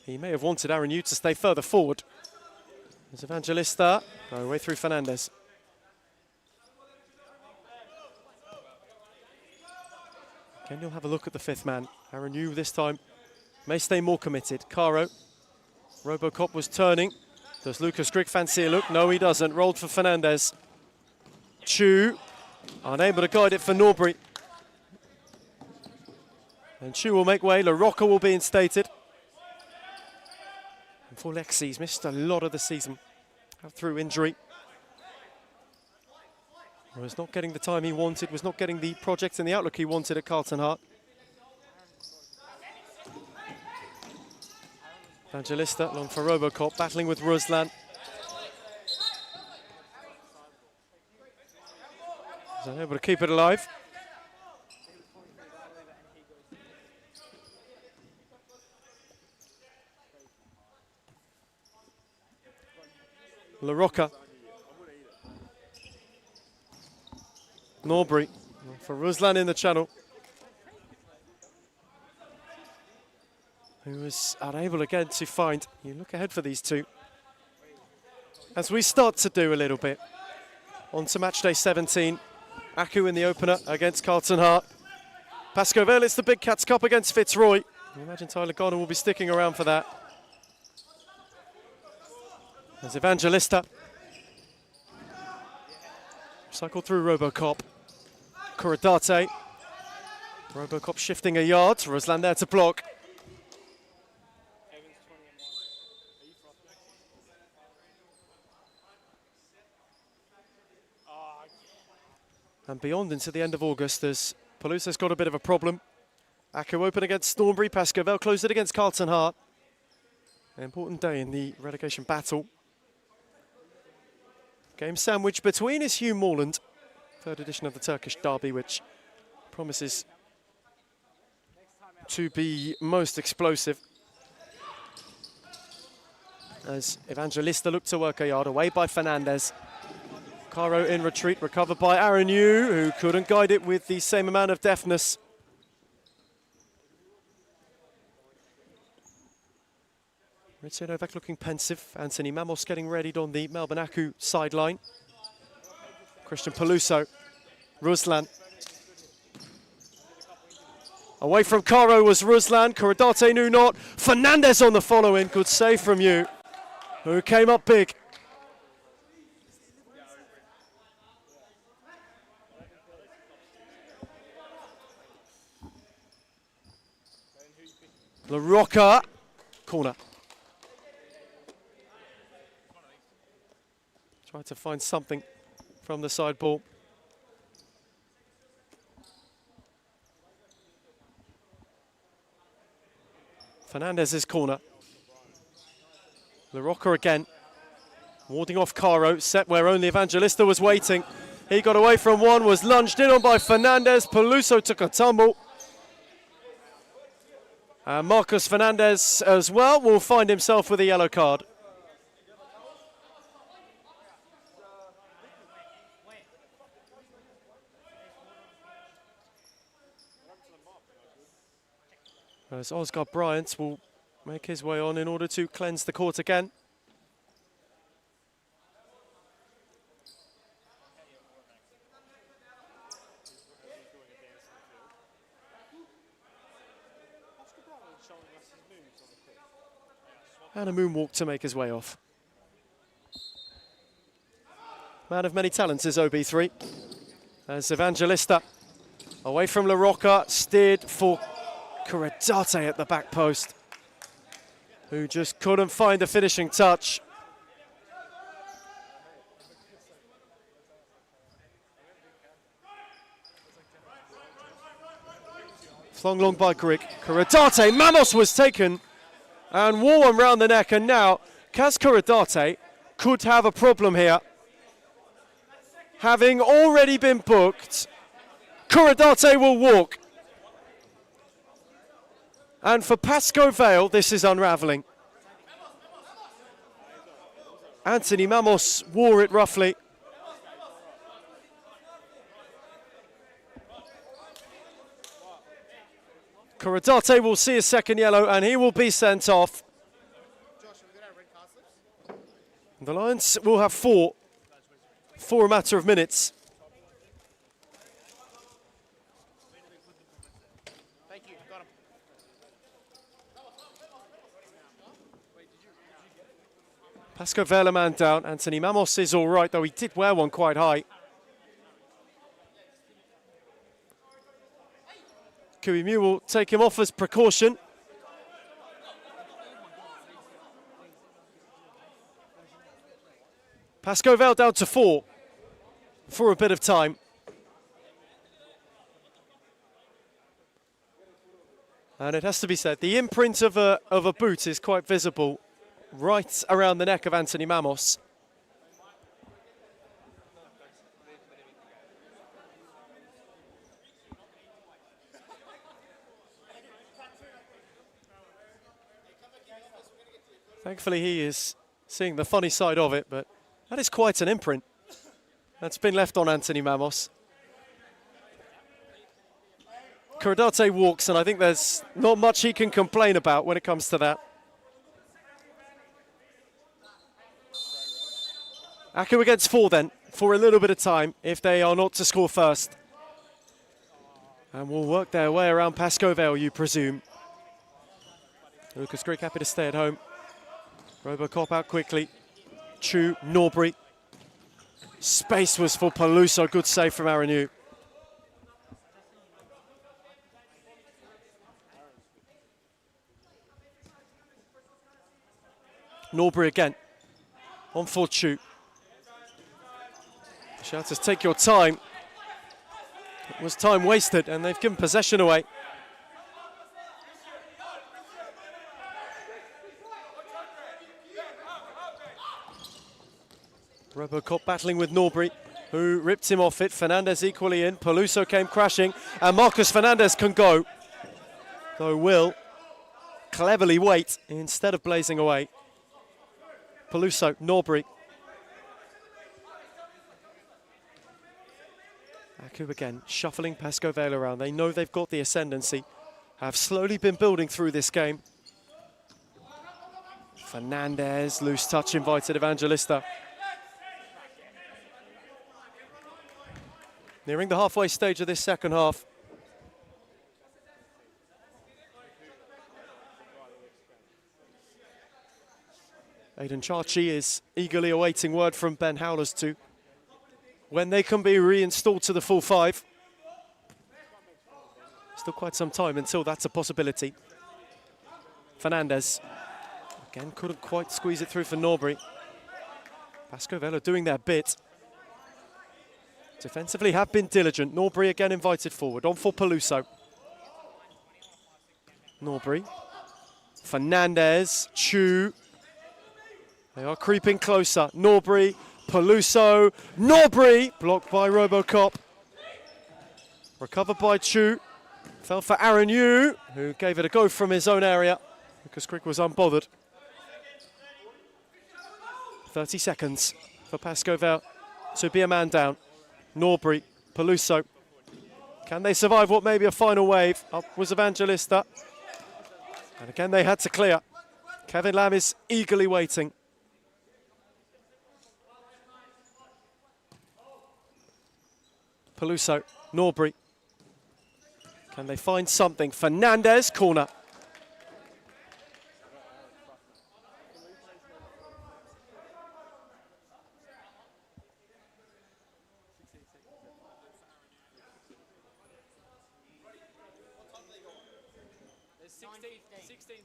He may have wanted Aaron Yu to stay further forward. There's Evangelista, going away through Fernandez. Again, you'll have a look at the 5th man. Aaron Yu this time may stay more committed. Caro. Robocop was turning. Does Lucas Grigg fancy a look? No, he doesn't. Rolled for Fernandez. Chu, unable to guide it for Norbury. And Chu will make way. La Rocca will be instated. And for Lexi, he's missed a lot of the season through injury. Was not getting the time he wanted, was not getting the project and the outlook he wanted at Carlton Hart. Evangelista, long for Robocop, battling with Ruslan. He's unable to keep it alive. La Rocca. Norbury for Ruslan in the channel, who was unable again to find. You look ahead for these two, as we start to do a little bit, on to match day 17. Aku in the opener against Carlton Hart. Pascoe Vale, it's the Big Cats Cup against Fitzroy. I imagine Tyler Garner will be sticking around for that. As Evangelista. Cycle through Robocop. Kuradate. Robocop shifting a yard. Ruslan there to block. And beyond into the end of August, as Palusa's got a bit of a problem. Aku open against Thornbury. Pascoe Vale closed it against Carlton Hart. An important day in the relegation battle. Game sandwich between is Hugh Moreland. Third edition of the Turkish Derby, which promises to be most explosive. As Evangelista looked to work a yard away by Fernandez. Caro in retreat, recovered by Aaron Yu, who couldn't guide it with the same amount of deftness. Ritchie Novak looking pensive. Anthony Mamos getting readied on the Melbourne Aku sideline. Christian Peluso. Ruslan. Away from Caro was Ruslan. Kuradate knew not. Fernandez on the follow-in. Good save from you, who came up big. La Rocca, corner. Tried to find something from the side ball. Fernandez's corner. La Rocca again. Warding off Caro, set where only Evangelista was waiting. He got away from one, was lunged in on by Fernandez. Peluso took a tumble. And Marcus Fernandez as well will find himself with a yellow card. As Oscar Bryant will make his way on in order to cleanse the court again. And a moonwalk to make his way off. Man of many talents is OB3. As Evangelista away from La Rocca, steered for Kuradate at the back post, who just couldn't find the finishing touch. Flung long by Grieg. Kuradate, Mamos was taken and wore one round the neck, and now Kaz Kuradate could have a problem here. Having already been booked, Kuradate will walk. And for Pascoe Vale, this is unravelling. Anthony Mamos wore it roughly. Kuradate will see a second yellow and he will be sent off. The Lions will have four for a matter of minutes. Pascoe Vale a man down. Anthony Mamos is all right, though he did wear one quite high. Kui Mew will take him off as precaution. Pascoe Vale down to 4 for a bit of time. And it has to be said, the imprint of a boot is quite visible right around the neck of Anthony Mamos. Thankfully, he is seeing the funny side of it, but that is quite an imprint that's been left on Anthony Mamos. Kuradate walks, and I think there's not much he can complain about when it comes to that. Aku against 4 then. for a little bit of time if they are not to score first. And will work their way around Pascoe Vale, you presume. Lucas Grigg happy to stay at home. Robocop out quickly. Chu, Norbury. Space was for Peluso. Good save from Aranu. Norbury again. On for Chu. Shouters, take your time. It was time wasted, and they've given possession away. Robocop battling with Norbury, who ripped him off it. Fernandez equally in. Peluso came crashing, and Marcus Fernandez can go. Though will cleverly wait instead of blazing away. Peluso, Norbury. Aku again, shuffling Pascoe Vale around. They know they've got the ascendancy, have slowly been building through this game. Fernandez, loose touch invited Evangelista. Nearing the halfway stage of this second half. Aidan Chachi is eagerly awaiting word from Ben Howlers to when they can be reinstalled to the full five. Still quite some time until that's a possibility. Fernandez, again, couldn't quite squeeze it through for Norbury. Pascoe Vale are doing their bit. Defensively have been diligent. Norbury again invited forward. On for Peluso. Norbury. Fernandez. Chu. They are creeping closer. Norbury. Peluso. Norbury. Blocked by Robocop. Recovered by Chu. Fell for Aranu, who gave it a go from his own area. Lucas Grigg was unbothered. 30 seconds for Pascoe Vale to be a man down. Norbury, Peluso. Can they survive what may be a final wave? Up was Evangelista. And again they had to clear. Kevin Lamb is eagerly waiting. Peluso, Norbury. Can they find something? Fernandez, corner.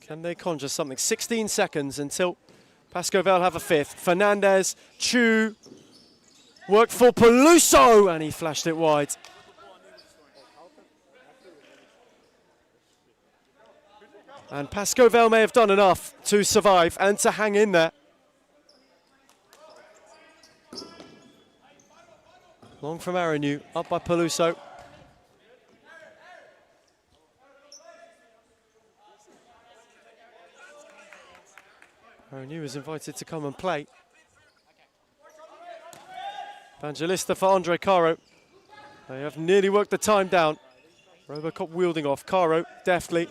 Can they conjure something? 16 seconds until Pascoe Vale have a fifth. Fernandez, Chu, worked for Peluso, and he flashed it wide. And Pascoe Vale may have done enough to survive and to hang in there. Long from Aranu, up by Peluso. Aranu was invited to come and play. Evangelista for Andre Caro. They have nearly worked the time down. Robocop wielding off. Caro deftly.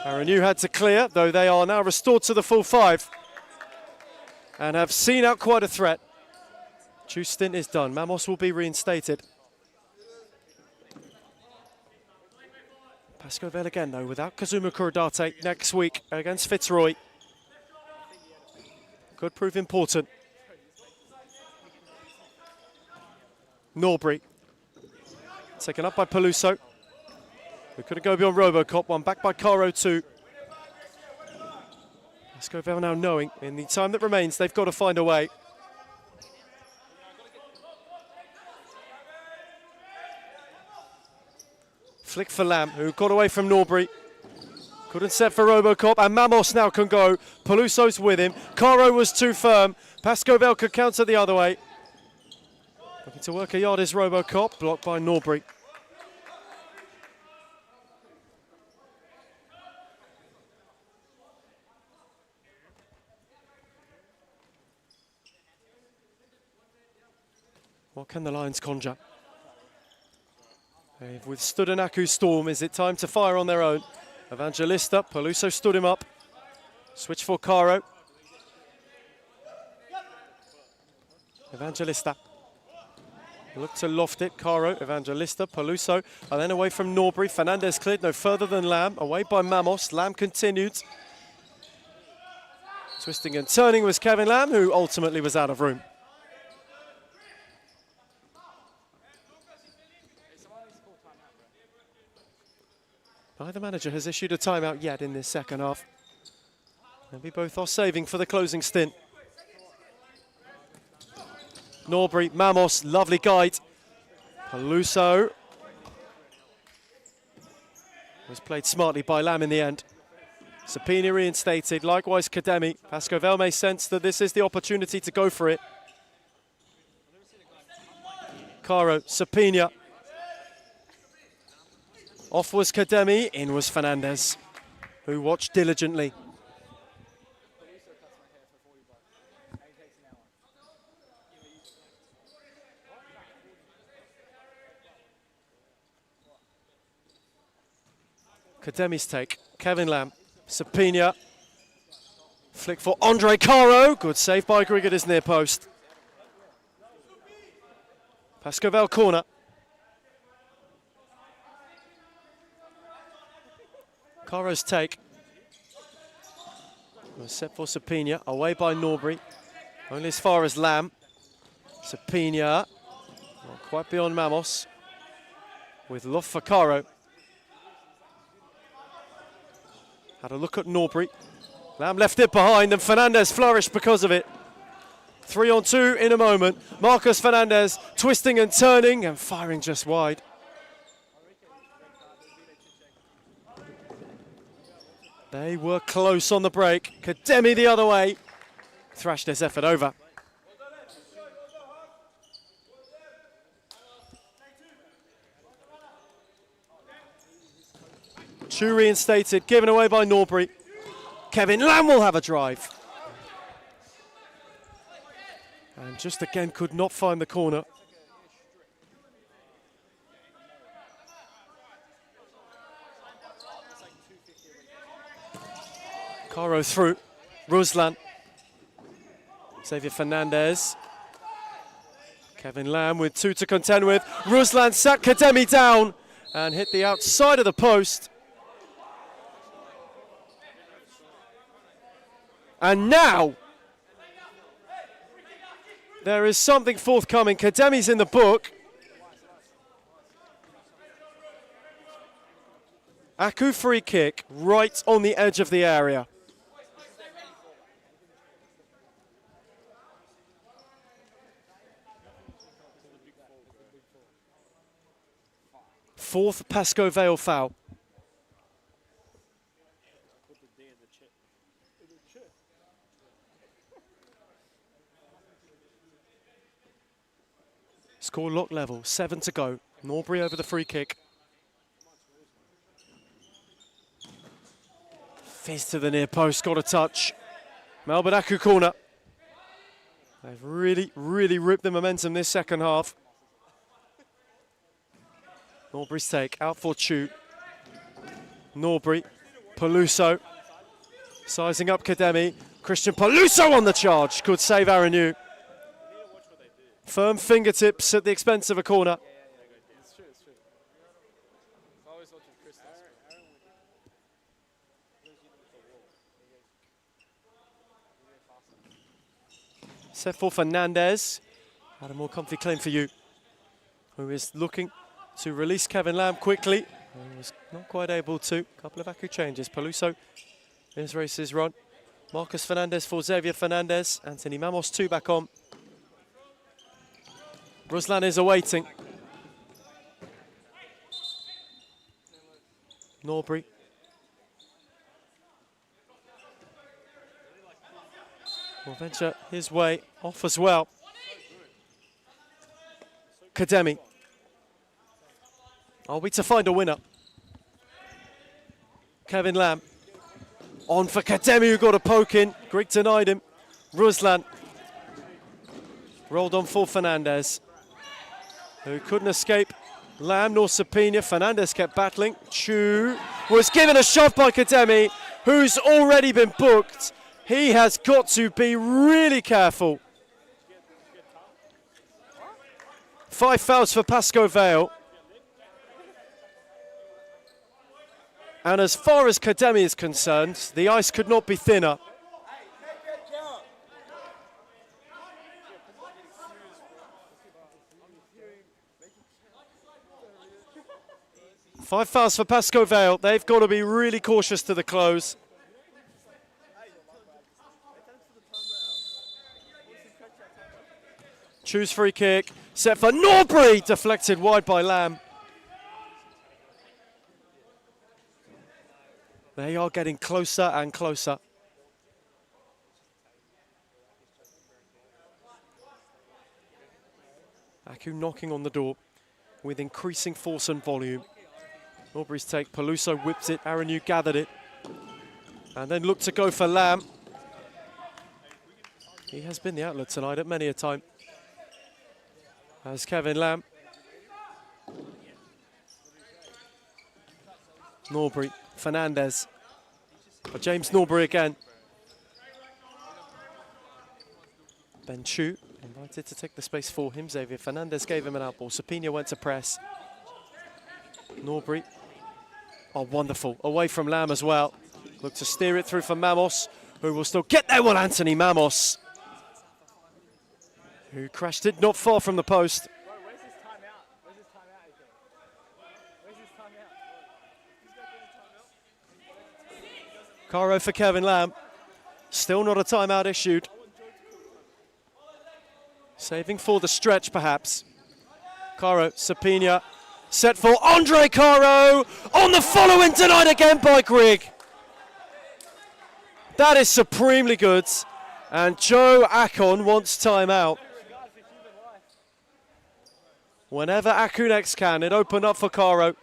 Aranu had to clear, though they are now restored to the full five and have seen out quite a threat. Chu's stint is done. Mamos will be reinstated. Pascoe Vale again, though, without Kazuma Kurodate next week against Fitzroy. Could prove important. Norbury. Taken up by Peluso. We couldn't go beyond Robocop. One back by Caro, too. Pascoe Vale now knowing in the time that remains, they've got to find a way. Flick for Lamb, who got away from Norbury. Couldn't set for Robocop, and Mamos now can go. Peluso's with him. Caro was too firm. Pascoe Vale could counter the other way. Looking to work a yard is Robocop, blocked by Norbury. What can the Lions conjure? They've withstood an Aku storm. Is it time to fire on their own? Evangelista, Peluso stood him up. Switch for Caro. Evangelista. Look to loft it. Caro, Evangelista, Peluso, and then away from Norbury. Fernandez cleared no further than Lamb. Away by Mamos. Lamb continued. Twisting and turning was Kevin Lamb, who ultimately was out of room. Neither manager has issued a timeout yet in this second half. And we both are saving for the closing stint. Norbury, Mamos, lovely guide. Peluso was played smartly by Lamb in the end. Sapini reinstated, likewise Kademi. Pasco Velme sensed that this is the opportunity to go for it. Caro, Sapina. Off was Kademi, in was Fernandez, who watched diligently. Kademi's take, Kevin Lamb, Sapina. Flick for Andre Caro, good save by Grigadis near post. Pascovel corner. Caro's take. Set for Sapina, away by Norbury. Only as far as Lamb. Sapina, not quite beyond Mamos. With love for Caro. Had a look at Norbury. Lamb left it behind and Fernandez flourished because of it. 3-on-2 in a moment. Marcus Fernandez twisting and turning and firing just wide. They were close on the break. Kademi the other way. Thrashed his effort over. Chu reinstated, given away by Norbury. Kevin Lamb will have a drive. And just again could not find the corner. Caro through. Ruslan. Xavier Fernandez. Kevin Lamb with 2 to contend with. Ruslan sat Kademi down and hit the outside of the post. And now, there is something forthcoming. Kademi's in the book. Aku free kick right on the edge of the area. Fourth Pasco Vale foul. Score lock level, 7 to go. Norbury over the free kick. Fizz to the near post, got a touch. Melbourne Aku corner. They've really ripped the momentum this second half. Norbury's take, out for Chu. Norbury, Peluso. Sizing up Kademi. Christian Peluso on the charge. Could save Aranu. Firm fingertips at the expense of a corner. It's true. I always watch with Chris. Set for Fernandez. Had a more comfy claim for you. Who is looking to release Kevin Lamb quickly. He was not quite able to. Couple of Aku changes. Peluso in his races run. Marcus Fernandez for Xavier Fernandez. Anthony Mamos 2 back on. Ruslan is awaiting. Norbury. Will venture his way off as well. Kademi. Are we to find a winner? Kevin Lamb. On for Kademi, who got a poke in. Greg denied him. Ruslan. Rolled on for Fernandez, who couldn't escape Lamb nor Sapina. Fernandez kept battling. Chu was given a shove by Kademi, who's already been booked. He has got to be really careful. 5 fouls for Pascoe Vale. And as far as Kademi is concerned, the ice could not be thinner. Five fouls for Pascoe Vale. They've got to be really cautious to the close. Choose free kick. Set for Norbury. Deflected wide by Lamb. They are getting closer and closer. Aku knocking on the door with increasing force and volume. Norbury's take, Peluso whips it, Aranu gathered it. And then looked to go for Lamb. He has been the outlet tonight at many a time. As Kevin Lamb. Norbury, Fernandez. James Norbury again. Ben Chu invited to take the space for him. Xavier Fernandez gave him an outball. Sapina went to press. Norbury. Oh, wonderful. Away from Lamb as well. Look to steer it through for Mamos, who will still get there. Well, Anthony Mamos, who crashed it not far from the post. Where's his timeout? Where's his timeout, I think? Where's his timeout? Caro for Kevin Lamb. Still not a timeout issued. Saving for the stretch, perhaps. Caro, Sapina. Set for Andre Caro. On the follow-in, denied again by Grigg. That is supremely good. And Joe Akon wants timeout. Whenever Aku next can, it opened up for Caro.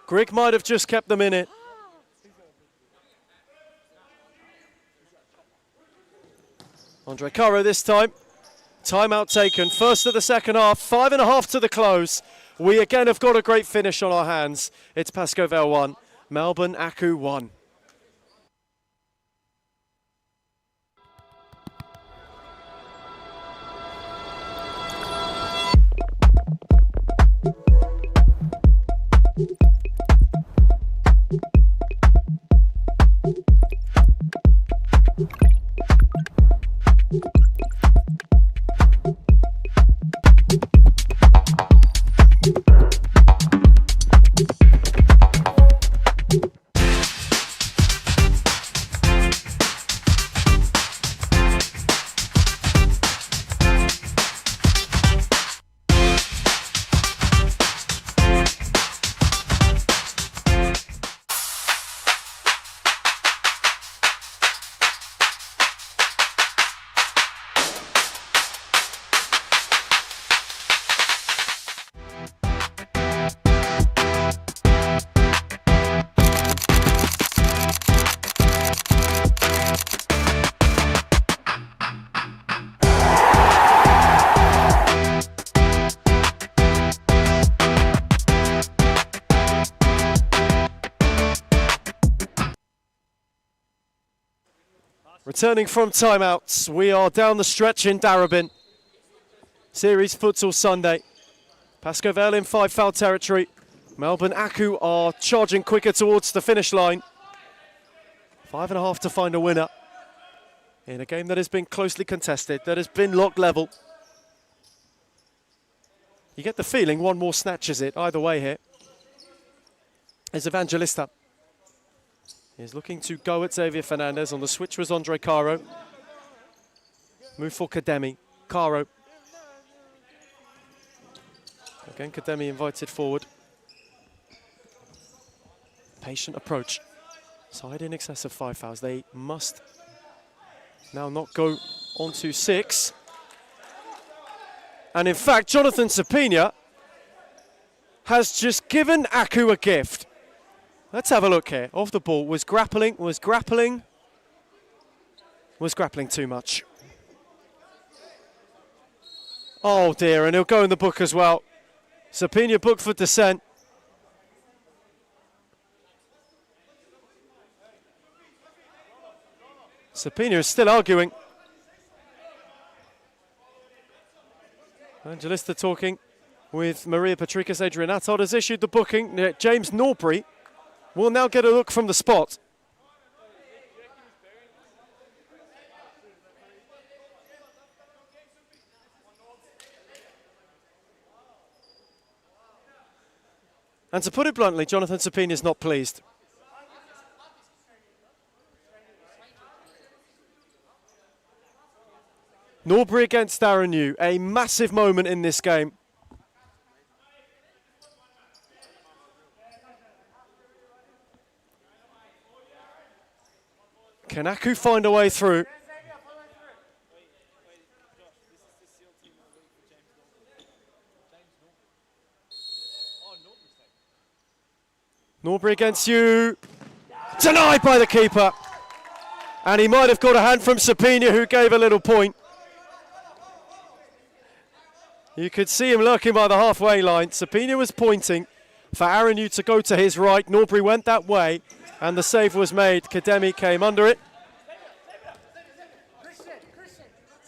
Grigg might have just kept them in it. Andre Caro this time. Timeout taken. First of the second half. 5.5 to the close. We again have got a great finish on our hands. It's Pascoe Vale 1, Melbourne Aku 1. Returning from timeouts, we are down the stretch in Darebin. Series Futsal Sunday. Pascoe Vale in 5 foul territory. Melbourne Aku are charging quicker towards the finish line. 5.5 to find a winner in a game that has been closely contested, that has been locked level. You get the feeling one more snatches it either way here. Is Evangelista. He's looking to go at Xavier Fernandez. On the switch was Andre Caro. Move for Kademi. Caro. Again, Kademi invited forward. Patient approach. Side in excess of 5 fouls. They must now not go on to 6. And in fact, Jonathan Sapina has just given Aku a gift. Let's have a look here. Off the ball, was grappling too much. Oh dear, and he'll go in the book as well. Sapina booked for dissent. Sapina is still arguing. Evangelista talking. with Maria Patricas. Adrian Attard has issued the booking. James Norbury will now get a look from the spot. And to put it bluntly, Jonathan Sapini is not pleased. Norbury against Darren Yu, a massive moment in this game. Can Aku find a way through? Norbury against Yu. Denied by the keeper. And he might have got a hand from Sapina, who gave a little point. You could see him lurking by the halfway line. Sapina was pointing for Aaron Yu to go to his right. Norbury went that way, and the save was made. Kademi came under it.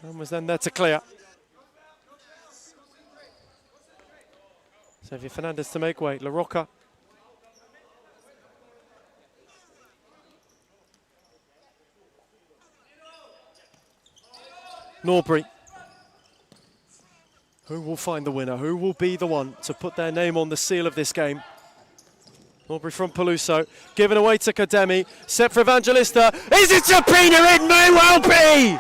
And was then there to clear. Xavier Fernandez to make way. La Roca. Norbury. Who will find the winner? Who will be the one to put their name on the seal of this game? Norbury from Peluso, given away to Kademi, set for Evangelista. Is it Sapina? It may well be!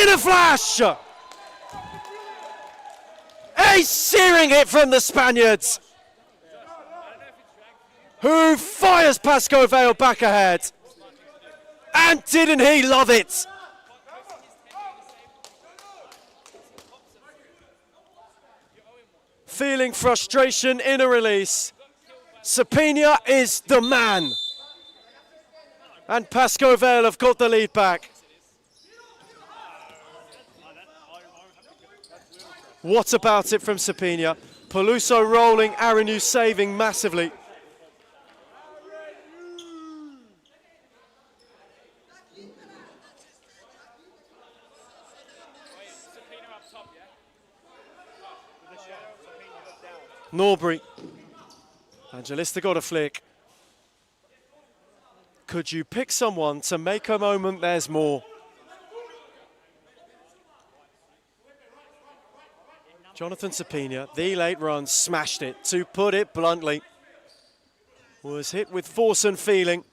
In a flash! A searing hit from the Spaniards, who fires Pasco Vale back ahead. And didn't he love it? Feeling frustration in a release. Sapina is the man. And Pasco Vale have got the lead back. What about it from Sapina? Peluso rolling, Aaron Yu saving massively. Norbury. Evangelista got a flick. Could you pick someone to make a moment? There's more. Jonathan Sapina, the late run, smashed it. To put it bluntly, was hit with force and feeling.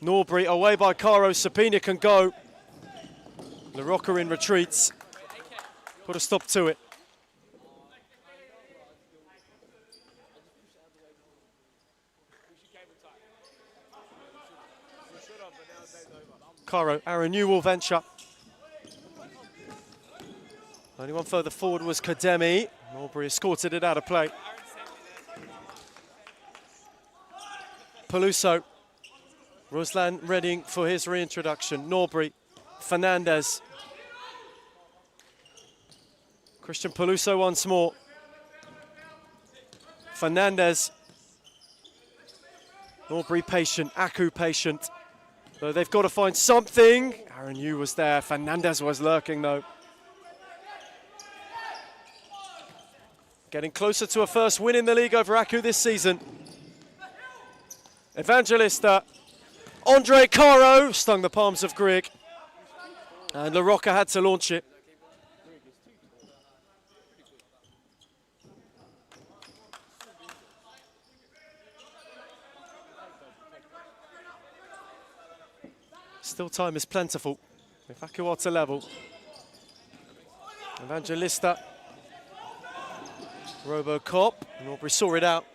Norbury away by Caro. Sapina can go. La Roca in retreats. Put a stop to it. Caro, Aaron Yu will venture. Only one further forward was Kademi. Norbury escorted it out of play. Peluso. Ruslan readying for his reintroduction. Norbury. Fernandez. Christian Peluso once more. Fernandez. Norbury patient. Aku patient. So they've got to find something. Aaron Yu was there. Fernandez was lurking though. Getting closer to a first win in the league over Aku this season. Evangelista. Andre Caro stung the palms of Grieg. And La Roca had to launch it. Still time is plentiful. If Aku are to level. Evangelista. Robocop. Norbury saw it out.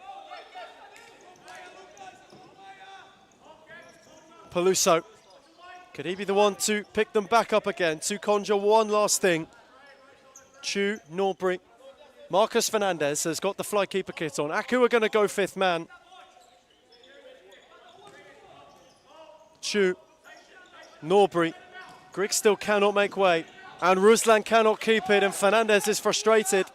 Peluso. Could he be the one to pick them back up again? To conjure one last thing. Chu, Norbury. Marcus Fernandez has got the flykeeper kit on. Aku are going to go fifth man. Chu. Norbury. Grieg still cannot make way. And Ruslan cannot keep it, and Fernandez is frustrated.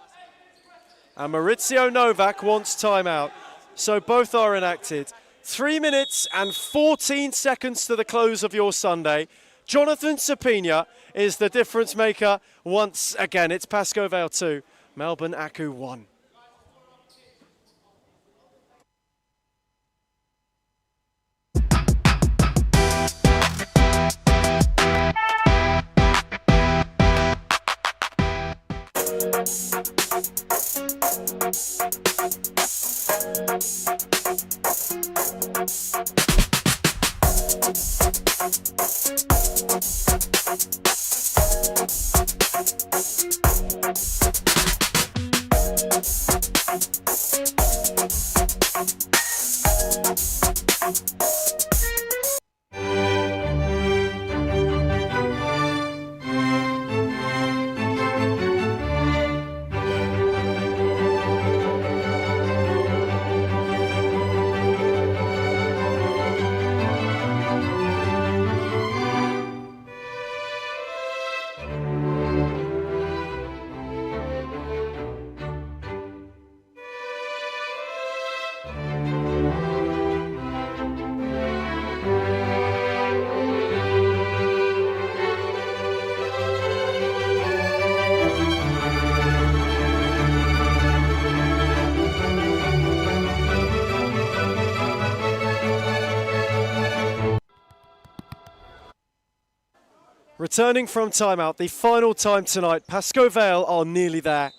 And Maurizio Novak wants timeout. So both are enacted. 3 minutes and 14 seconds to the close of your Sunday. Jonathan Sapina is the difference maker once again. It's Pascoe Vale 2, Melbourne Aku 1. Returning from timeout, the final time tonight, Pascoe Vale are nearly there.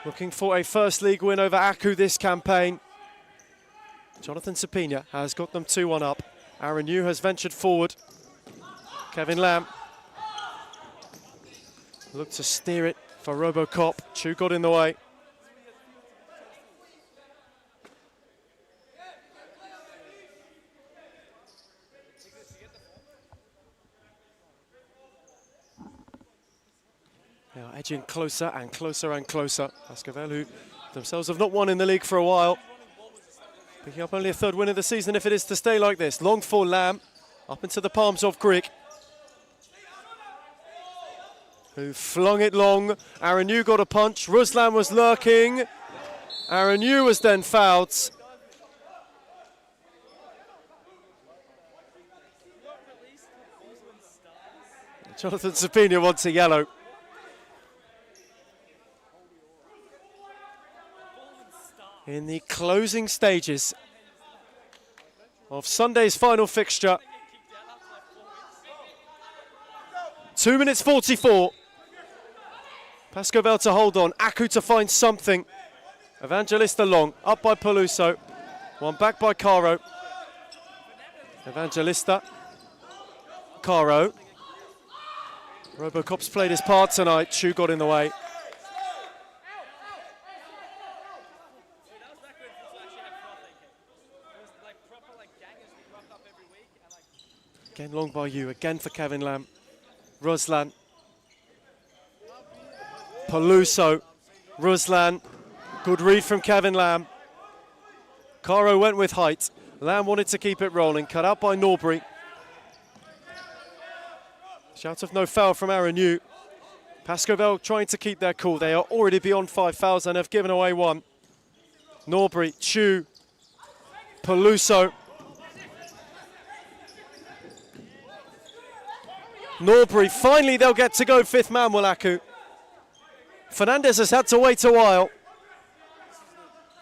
Looking for a first league win over Aku this campaign. Jonathan Sapina has got them 2-1 up. Aaron Yu has ventured forward. Kevin Lamb looked to steer it for Robocop. Chu got in the way. Now edging closer and closer and closer. Pascoe Vale, who themselves have not won in the league for a while. Picking up only a third win of the season if it is to stay like this. Long for Lamb, up into the palms of Grigg, who flung it long. Aaron Yu got a punch. Ruslan was lurking. Aaron Yu was then fouled. Jonathan Sapina wants a yellow. In the closing stages of Sunday's final fixture. 2 minutes 44. Pascoe Vale to hold on. Aku to find something. Evangelista long, up by Peluso. One back by Caro. Evangelista. Caro. Robocop's played his part tonight. Chu got in the way. Again long by you, again for Kevin Lamb. Ruslan. Peluso. Ruslan. Good read from Kevin Lamb. Caro went with height. Lamb wanted to keep it rolling. Cut out by Norbury. Shout of no foul from Aaron Yu. Pascoe Vale trying to keep their cool. They are already beyond 5 fouls and have given away one. Norbury, Chu, Peluso. Norbury, finally they'll get to go fifth man, will Aku. Fernandez has had to wait a while.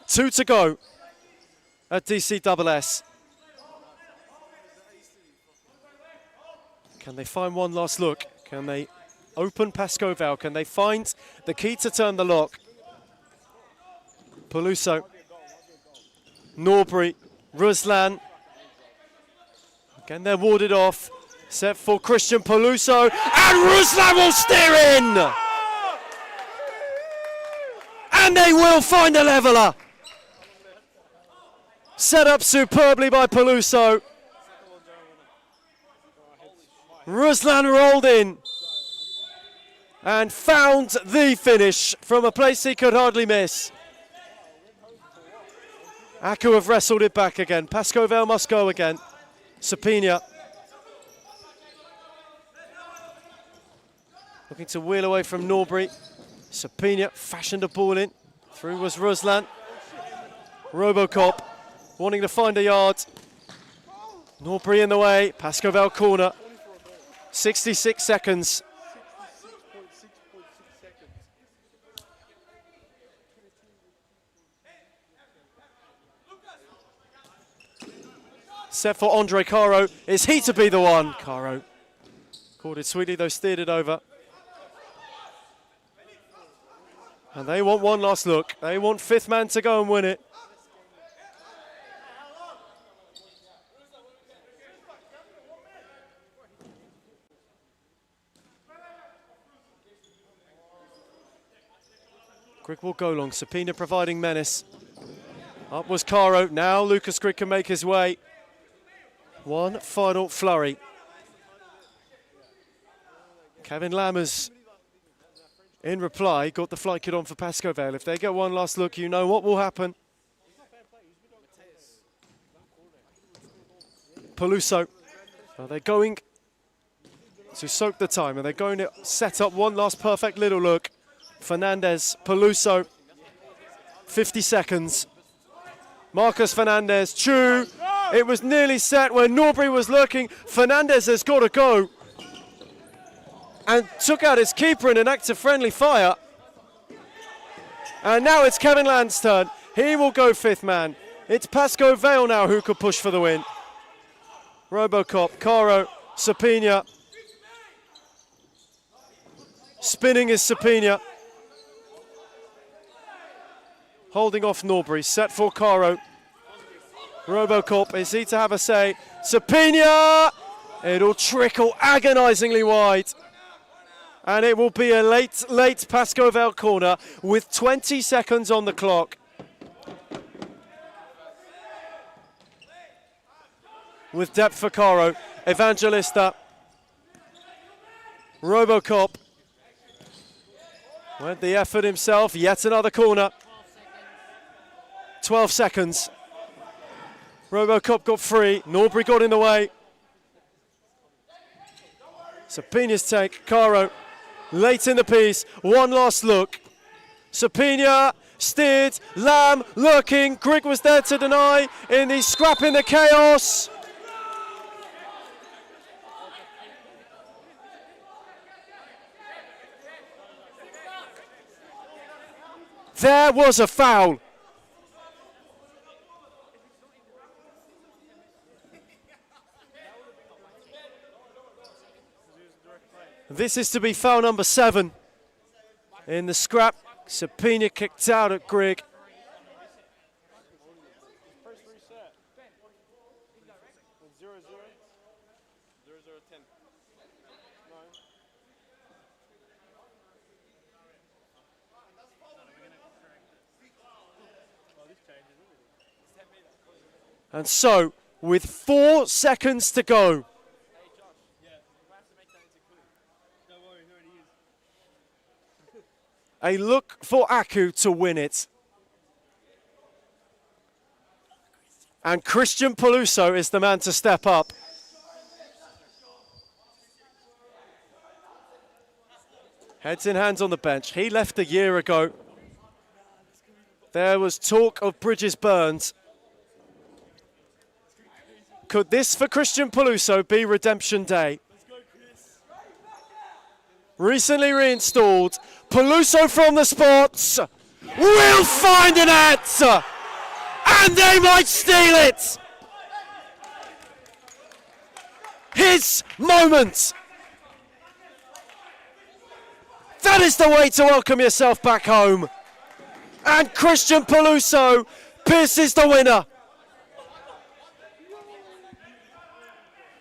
2 to go at DCSS. Can they find one last look? Can they open Pascoe Vale? Can they find the key to turn the lock? Peluso. Norbury. Ruslan. Again, they're warded off. Set for Christian Peluso. And Ruslan will steer in! And they will find a leveller. Set up superbly by Peluso. Ruslan rolled in and found the finish from a place he could hardly miss. Aku have wrestled it back again. Pascoe Vale must go again. Sapina looking to wheel away from Norbury. Sapina fashioned a ball in. Through was Ruslan. Robocop wanting to find a yard. Norbury in the way. Pascoe Vale corner. 66 seconds. Set for Andre Caro. Is he to be the one? Caro caught it sweetly, though steered it over. And they want one last look. They want fifth man to go and win it. Grigg will go long. Sapina providing menace. Up was Caro. Now Lucas Grigg can make his way. One final flurry. Kevin Lammers, in reply, got the flight kit on for Pascoe Vale. If they get one last look, you know what will happen. Peluso. Are they going to soak the time? Are they going to set up one last perfect little look? Fernandez, Peluso, 50 seconds. Marcus Fernandez, Chu. It was nearly set where Norbury was lurking. Fernandez has got to go. And took out his keeper in an act of friendly fire. And now it's Kevin Land's turn. He will go fifth man. It's Pascoe Vale now who could push for the win. Robocop, Caro, Sapina. Spinning is Sapina. Holding off Norbury, set for Caro. Robocop, is he to have a say? Sapina! It'll trickle agonisingly wide. And it will be a late Pascoe Vale corner with 20 seconds on the clock. With depth for Caro, Evangelista. Robocop. Went the effort himself, yet another corner. 12 seconds. Robocop got free, Norbury got in the way. Sapina's take, Caro, late in the piece, one last look. Sapina, steered, Lamb, lurking, Grigg was there to deny, in the scrap in the chaos. There was a foul. This is to be foul number 7 in the scrap. Sapina kicked out at Grigg. And so, with 4 seconds to go, a look for Aku to win it. And Christian Peluso is the man to step up. Heads in hands on the bench. He left a year ago. There was talk of bridges burned. Could this for Christian Peluso be redemption day? Recently reinstalled, Peluso from the spots, will find an net, and they might steal it. His moment. That is the way to welcome yourself back home. And Christian Peluso pierces the winner.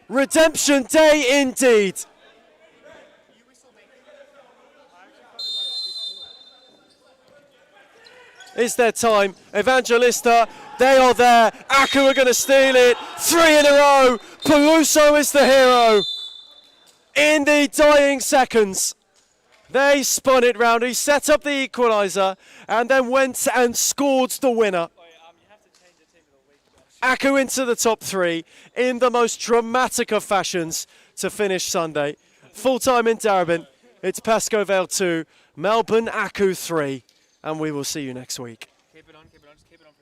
Redemption day indeed. Is their time. Evangelista, they are there. Aku are going to steal it. 3 in a row. Peluso is the hero. In the dying seconds, they spun it round. He set up the equaliser and then went and scored the winner. Aku into the top 3 in the most dramatic of fashions to finish Sunday. Full time in Darabin. It's Pascoe Vale 2, Melbourne Aku 3. And we will see you next week. Keep it on, just keep it on.